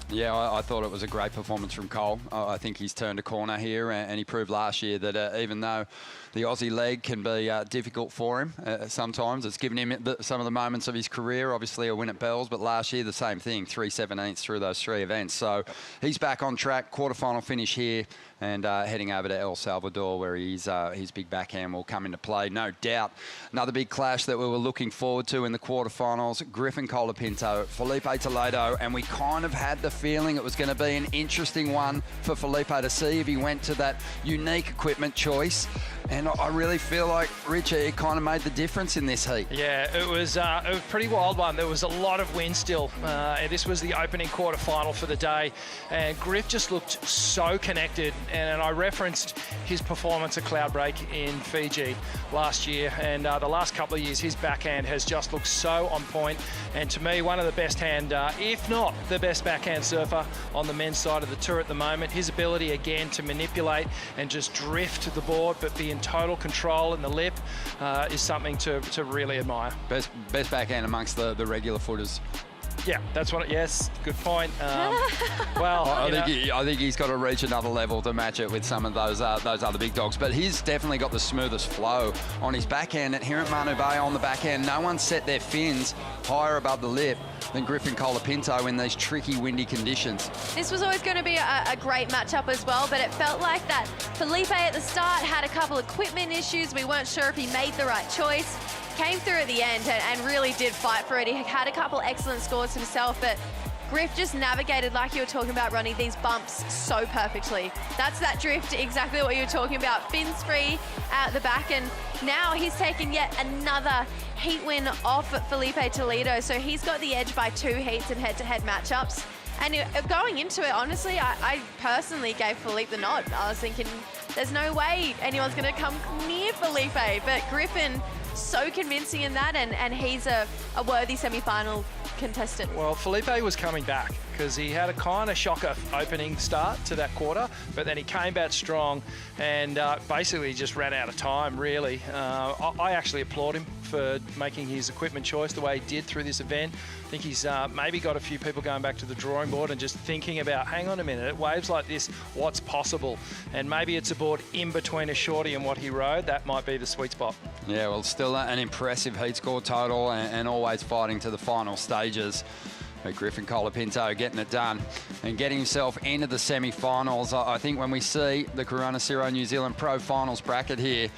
Yeah, I thought it was a great performance from Cole. I think he's turned a corner here, and he proved last year that even though the Aussie leg can be difficult for him sometimes, it's given him some of the moments of his career, obviously a win at Bells, but last year the same thing, 3/17 through those 3 events. So he's back on track, quarterfinal finish here, and heading over to El Salvador where his big backhand will come into play, no doubt. Another big clash that we were looking forward to in the quarterfinals, Griffin Colapinto, Felipe Toledo, and we kind of had the feeling it was going to be an interesting one for Felipe to see if he went to that unique equipment choice. And I really feel like, Richard, it kind of made the difference in this heat. Yeah, it was a pretty wild one. There was a lot of wind still. And this was the opening quarterfinal for the day. And Griff just looked so connected. And I referenced his performance at Cloudbreak in Fiji last year. And the last couple of years, his backhand has just looked so on point. And to me, one of the best hand, if not the best backhand surfer on the men's side of the tour at the moment. His ability, again, to manipulate and just drift the board, but be in total control in the lip is something to really admire. Best backhand amongst the regular footers. Yeah, that's what. Yes, good point. Well, I think he's got to reach another level to match it with some of those other big dogs. But he's definitely got the smoothest flow on his backhand. And here at Manu Bay on the backhand, no one set their fins higher above the lip than Griffin Colapinto in these tricky, windy conditions. This was always going to be a great matchup as well, but it felt like that Felipe at the start had a couple equipment issues. We weren't sure if he made the right choice. Came through at the end and really did fight for it. He had a couple excellent scores himself, but Griff just navigated, like you were talking about, Ronnie, these bumps so perfectly. That's that drift, exactly what you were talking about. Fins free out the back, and now he's taken yet another heat win off Felipe Toledo. So he's got the edge by 2 heats in head-to-head matchups. And going into it, honestly, I personally gave Felipe the nod. I was thinking, there's no way anyone's going to come near Felipe, but Griffin, so convincing in that, and he's a worthy semi-final contestant. Well, Felipe was coming back because he had a kind of shocker opening start to that quarter, but then he came back strong and basically just ran out of time, really. I actually applaud him for making his equipment choice the way he did through this event. I think he's maybe got a few people going back to the drawing board and just thinking about, hang on a minute, at waves like this, what's possible? And maybe it's a board in between a shorty and what he rode. That might be the sweet spot. Yeah, well, still an impressive heat score total and always fighting to the final stages. But Griffin Colapinto getting it done and getting himself into the semi-finals. I think when we see the Corona Cero New Zealand Pro Finals bracket here,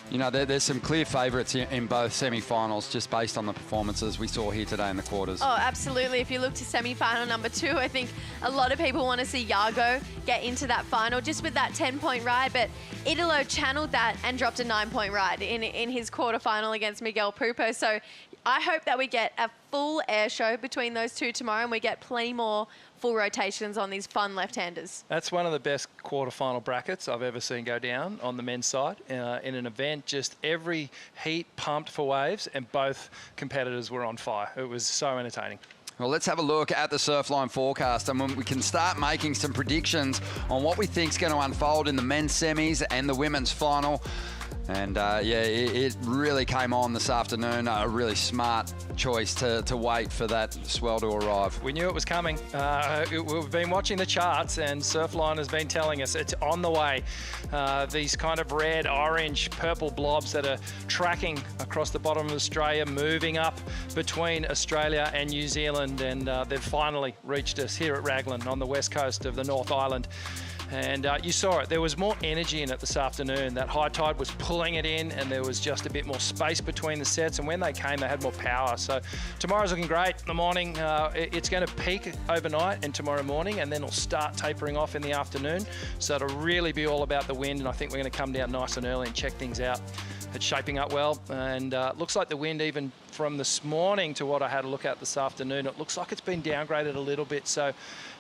you know, there's some clear favourites in both semi-finals just based on the performances we saw here today in the quarters. Oh, absolutely. If you look to semi-final number 2, I think a lot of people want to see Iago get into that final just with that 10-point ride, but Italo channeled that and dropped a 9-point ride in his quarterfinal against Miguel Pupo. So I hope that we get a full air show between those two tomorrow and we get plenty more full rotations on these fun left-handers. That's one of the best quarterfinal brackets I've ever seen go down on the men's side in an event. Just every heat pumped for waves and both competitors were on fire. It was so entertaining. Well, let's have a look at the Surfline forecast and when we can start making some predictions on what we think is going to unfold in the men's semis and the women's final. And yeah, it really came on this afternoon. A really smart choice to wait for that swell to arrive. We knew it was coming. We've been watching the charts and Surfline has been telling us it's on the way. These kind of red, orange, purple blobs that are tracking across the bottom of Australia, moving up between Australia and New Zealand. And they've finally reached us here at Raglan on the west coast of the North Island. And you saw it. There was more energy in it this afternoon. That high tide was pulling it in and there was just a bit more space between the sets. And when they came, they had more power. So tomorrow's looking great. In the morning, it's going to peak overnight and tomorrow morning, and then it'll start tapering off in the afternoon. So it'll really be all about the wind. And I think we're going to come down nice and early and check things out. It's shaping up well. And looks like the wind, even from this morning to what I had a look at this afternoon, it looks like it's been downgraded a little bit. So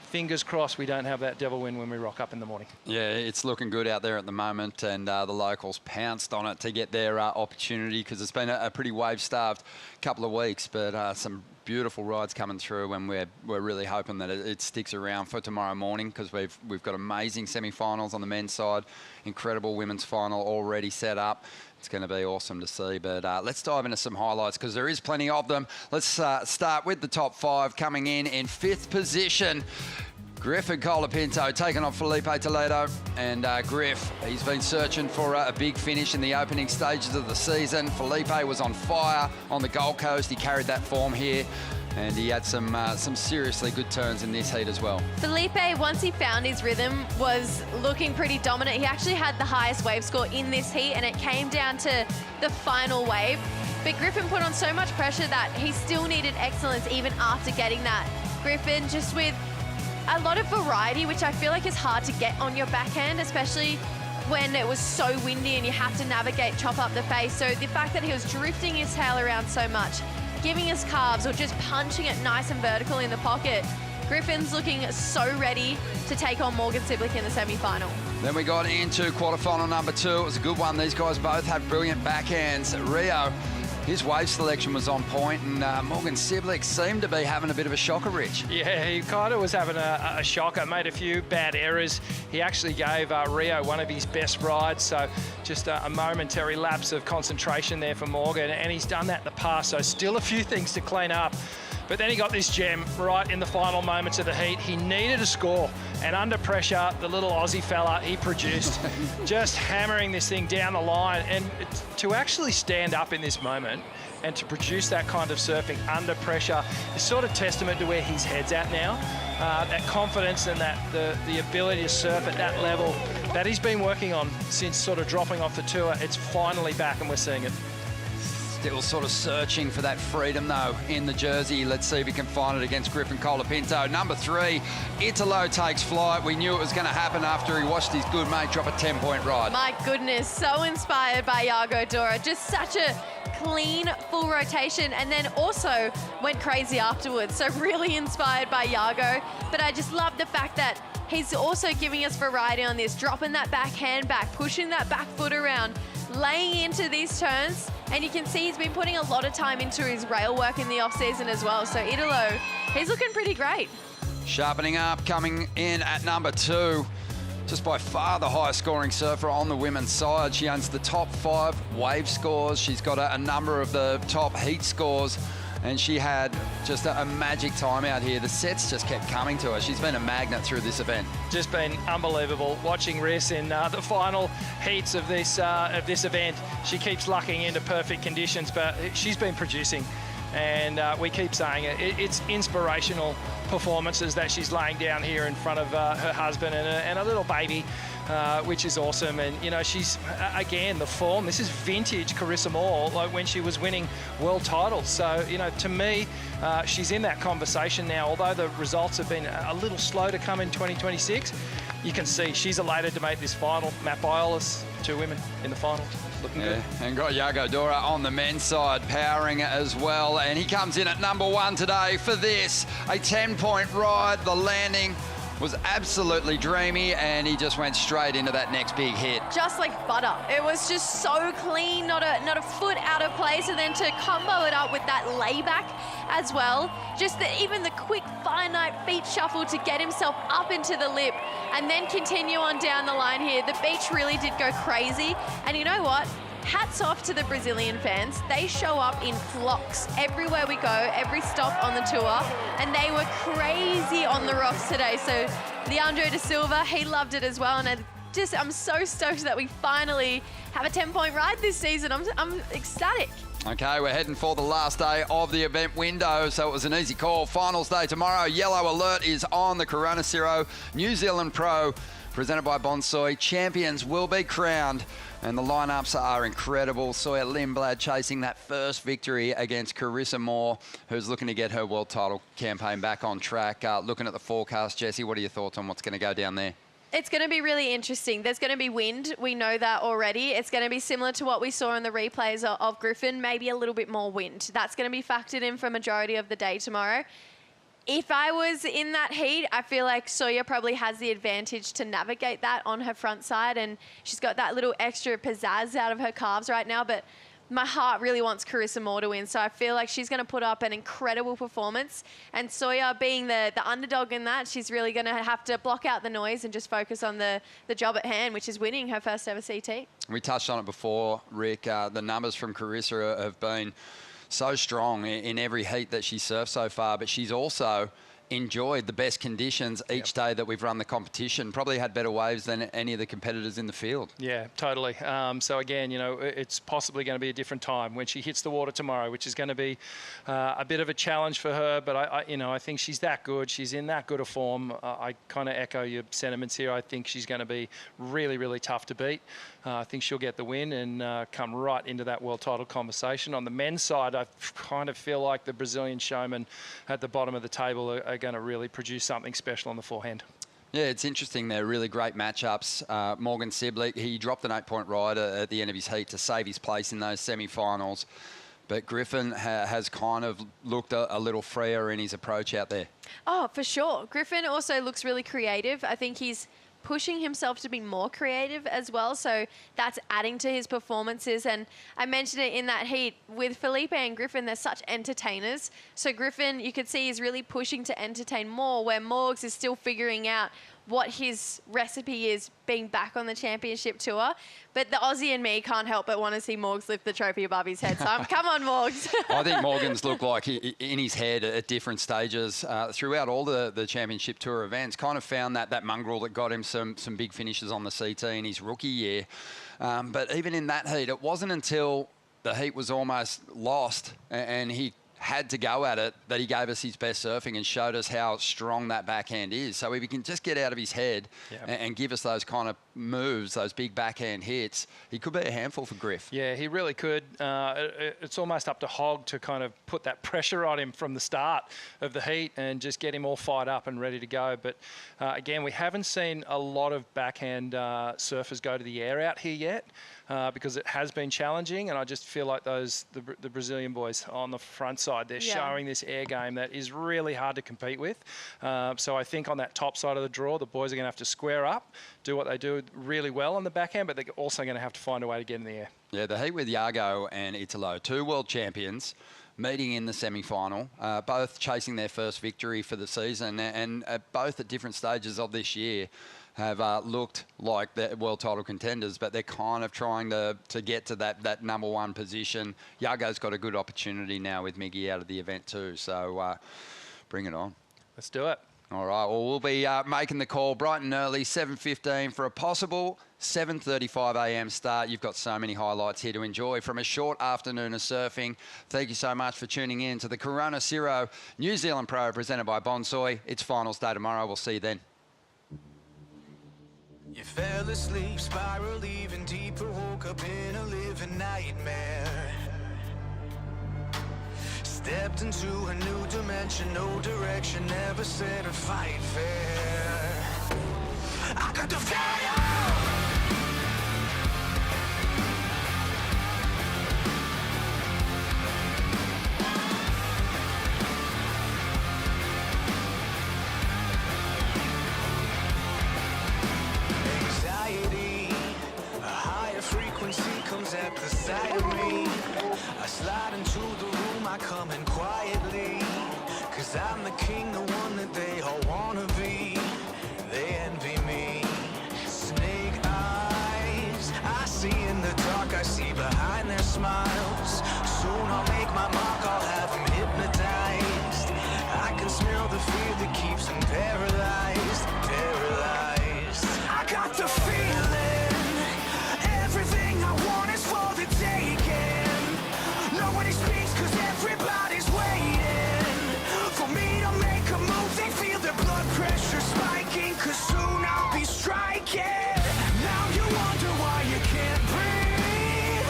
fingers crossed we don't have that devil wind when we rock up in the morning. Yeah, it's looking good out there at the moment, and the locals pounced on it to get their opportunity because it's been a pretty wave-starved couple of weeks, but some beautiful rides coming through, and we're really hoping that it sticks around for tomorrow morning because we've got amazing semi-finals on the men's side, incredible women's final already set up. It's going to be awesome to see, but let's dive into some highlights because there is plenty of them. Let's start with the top 5 coming in 5th position. Griffin Colapinto taking on Felipe Toledo, and Griff, he's been searching for a big finish in the opening stages of the season. Felipe was on fire on the Gold Coast. He carried that form here, and he had some seriously good turns in this heat as well. Felipe, once he found his rhythm, was looking pretty dominant. He actually had the highest wave score in this heat, and it came down to the final wave. But Griffin put on so much pressure that he still needed excellence even after getting that. Griffin just with a lot of variety, which I feel like is hard to get on your backhand, especially when it was so windy and you have to navigate, chop up the face. So the fact that he was drifting his tail around so much, giving us calves or just punching it nice and vertical in the pocket, Griffin's looking so ready to take on Morgan Cibilic in the semi-final. Then we got into quarterfinal number 2. It was a good one. These guys both have brilliant backhands. Rio, his wave selection was on point, and Morgan Cibilic seemed to be having a bit of a shocker, Rich. Yeah, he kind of was having a shocker, made a few bad errors. He actually gave Rio one of his best rides, so just a momentary lapse of concentration there for Morgan, and he's done that in the past, so still a few things to clean up. But then he got this gem right in the final moments of the heat. He needed a score, and under pressure, the little Aussie fella, he produced, just hammering this thing down the line. And to actually stand up in this moment and to produce that kind of surfing under pressure is sort of testament to where his head's at now. That confidence and that the ability to surf at that level that he's been working on since sort of dropping off the tour, it's finally back and we're seeing it. Still sort of searching for that freedom, though, in the jersey. Let's see if he can find it against Griffin Colapinto. Number 3, Italo takes flight. We knew it was going to happen after he watched his good mate drop a 10-point ride. My goodness, so inspired by Iago, Dora. Just such a clean, full rotation, and then also went crazy afterwards. So really inspired by Iago. But I just love the fact that he's also giving us variety on this, dropping that backhand back, pushing that back foot around, laying into these turns, and you can see he's been putting a lot of time into his rail work in the off-season as well. So Italo, he's looking pretty great. Sharpening up, coming in at number 2. Just by far the highest scoring surfer on the women's side. She owns the top 5 wave scores. She's got a number of the top heat scores, and she had just a magic time out here. The sets just kept coming to her. She's been a magnet through this event. Just been unbelievable watching Riss in the final heats of this event. She keeps lucking into perfect conditions, but she's been producing And we keep saying it's inspirational performances that she's laying down here in front of her husband and a little baby, which is awesome. And, you know, she's, again, the form, this is vintage Carissa Moore, like when she was winning world titles. So, you know, to me, she's in that conversation now. Although the results have been a little slow to come in 2026, you can see she's elated to make this final. Matt Biolis, 2 women in the final. Looking good. And got Yago Dora on the men's side, powering as well. And he comes in at number 1 today for this. A 10-point ride. The landing was absolutely dreamy, and he just went straight into that next big hit. Just like butter. It was just so clean, not a foot out of place, and then to combo it up with that layback as well. Just even the quick finite feet shuffle to get himself up into the lip and then continue on down the line here. The beach really did go crazy. And you know what? Hats off to the Brazilian fans. They show up in flocks everywhere we go, every stop on the tour, and they were crazy on the rocks today. So Leandro da Silva, he loved it as well, and I'm so stoked that we finally have a 10-point ride this season. I'm ecstatic. Okay, we're heading for the last day of the event window, so it was an easy call. Finals day tomorrow. Yellow alert is on the Corona Cero New Zealand Pro, presented by Bonsoy. Champions will be crowned, and the lineups are incredible. Sawyer Lindblad chasing that first victory against Carissa Moore, who's looking to get her world title campaign back on track. Looking at the forecast, Jessie, what are your thoughts on what's going to go down there? It's going to be really interesting. There's going to be wind. We know that already. It's going to be similar to what we saw in the replays of Griffin, maybe a little bit more wind. That's going to be factored in for majority of the day tomorrow. If I was in that heat, I feel like Sawyer probably has the advantage to navigate that on her front side, and she's got that little extra pizzazz out of her calves right now, but my heart really wants Carissa Moore to win, so I feel like she's going to put up an incredible performance. And Sawyer, being the underdog in that, she's really going to have to block out the noise and just focus on the job at hand, which is winning her first ever CT. We touched on it before, Rick. The numbers from Carissa have been so strong in every heat that she's surfed so far, but she's also enjoyed the best conditions each day that we've run the competition. Probably had better waves than any of the competitors in the field. Yeah, totally. So again, you know, it's possibly going to be a different time when she hits the water tomorrow, which is going to be a bit of a challenge for her. But I think she's that good. She's in that good a form. I kind of echo your sentiments here. I think she's going to be really, really tough to beat. I think she'll get the win and come right into that world title conversation. On the men's side, I kind of feel like the Brazilian showmen at the bottom of the table are going to really produce something special on the forehand. Yeah, it's interesting. They're really great matchups. Morgan Cibilic, he dropped an 8-point ride at the end of his heat to save his place in those semi-finals. But Griffin has kind of looked a little freer in his approach out there. Oh, for sure. Griffin also looks really creative. I think he's pushing himself to be more creative as well, so that's adding to his performances. And I mentioned it in that heat with Felipe and Griffin, they're such entertainers. So Griffin, you could see, he's really pushing to entertain more, where Morgs is still figuring out what his recipe is being back on the championship tour. But the Aussie and me can't help but want to see Morgs lift the trophy above his head. So come on, Morgs. I think Morgan's looked like in his head at different stages throughout all the championship tour events. Kind of found that mongrel that got him some big finishes on the CT in his rookie year. But even in that heat, it wasn't until the heat was almost lost and he had to go at it that he gave us his best surfing and showed us how strong that backhand is. So if he can just get out of his head and give us those kind of moves, those big backhand hits, he could be a handful for Griff. Yeah, he really could. It's almost up to Hogg to kind of put that pressure on him from the start of the heat and just get him all fired up and ready to go. But again, we haven't seen a lot of backhand surfers go to the air out here yet. Because it has been challenging, and I just feel like the Brazilian boys on the front side, they're showing this air game that is really hard to compete with. So I think on that top side of the draw, the boys are going to have to square up, do what they do really well on the backhand, but they're also going to have to find a way to get in the air. Yeah, the heat with Yago and Italo, 2 world champions, meeting in the semi-final, both chasing their first victory for the season, and both at different stages of this year have looked like they're world title contenders, but they're kind of trying to get to that #1 position. Yago's got a good opportunity now with Miggy out of the event too, so bring it on. Let's do it. All right, well, we'll be making the call bright and early, 7:15 for a possible 7:35 a.m. start. You've got so many highlights here to enjoy from a short afternoon of surfing. Thank you so much for tuning in to the Corona Cero New Zealand Pro presented by Bonsoy. It's finals day tomorrow. We'll see you then. You fell asleep, spiraled even deeper, woke up in a living nightmare. Stepped into a new dimension, no direction, never said a fight fair. I got the fire! Anxiety, a higher frequency comes at the sight of me. I slide into the room, I come in quietly, 'cause I'm the king, the one that they all wanna be. They envy me. Snake eyes, I see in the dark, I see behind their smiles. Soon I'll make my mark, I'll have them hypnotized. I can smell the fear that keeps them paralyzed, paralyzed. I got the feeling, everything I want is for the taking. Nobody speaks 'cause everybody's waiting for me to make a move. They feel their blood pressure spiking, 'cause soon I'll be striking. Now you wonder why you can't breathe.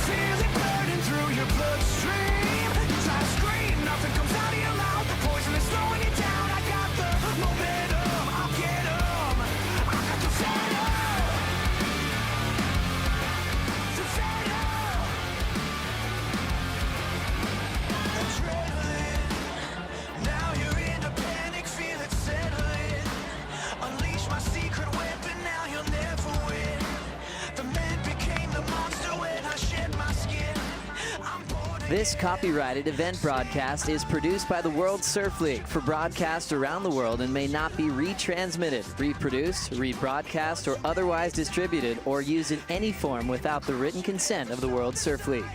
Feel it burning through your bloodstream. You try to scream, nothing comes out of your mouth. Poison is slowing you down. I got the momentum, I'll get 'em. I got the venom. The venom. Adrenaline. Now you're in a panic, feel it settling. Unleash my secret weapon, now you'll never win. The man became the monster when I shed my skin. I'm born This copyrighted event broadcast is produced by the World Surf League for broadcast around the world and may not be retransmitted, reproduced, rebroadcast, or otherwise distributed or used in any form without the written consent of the World Surf League.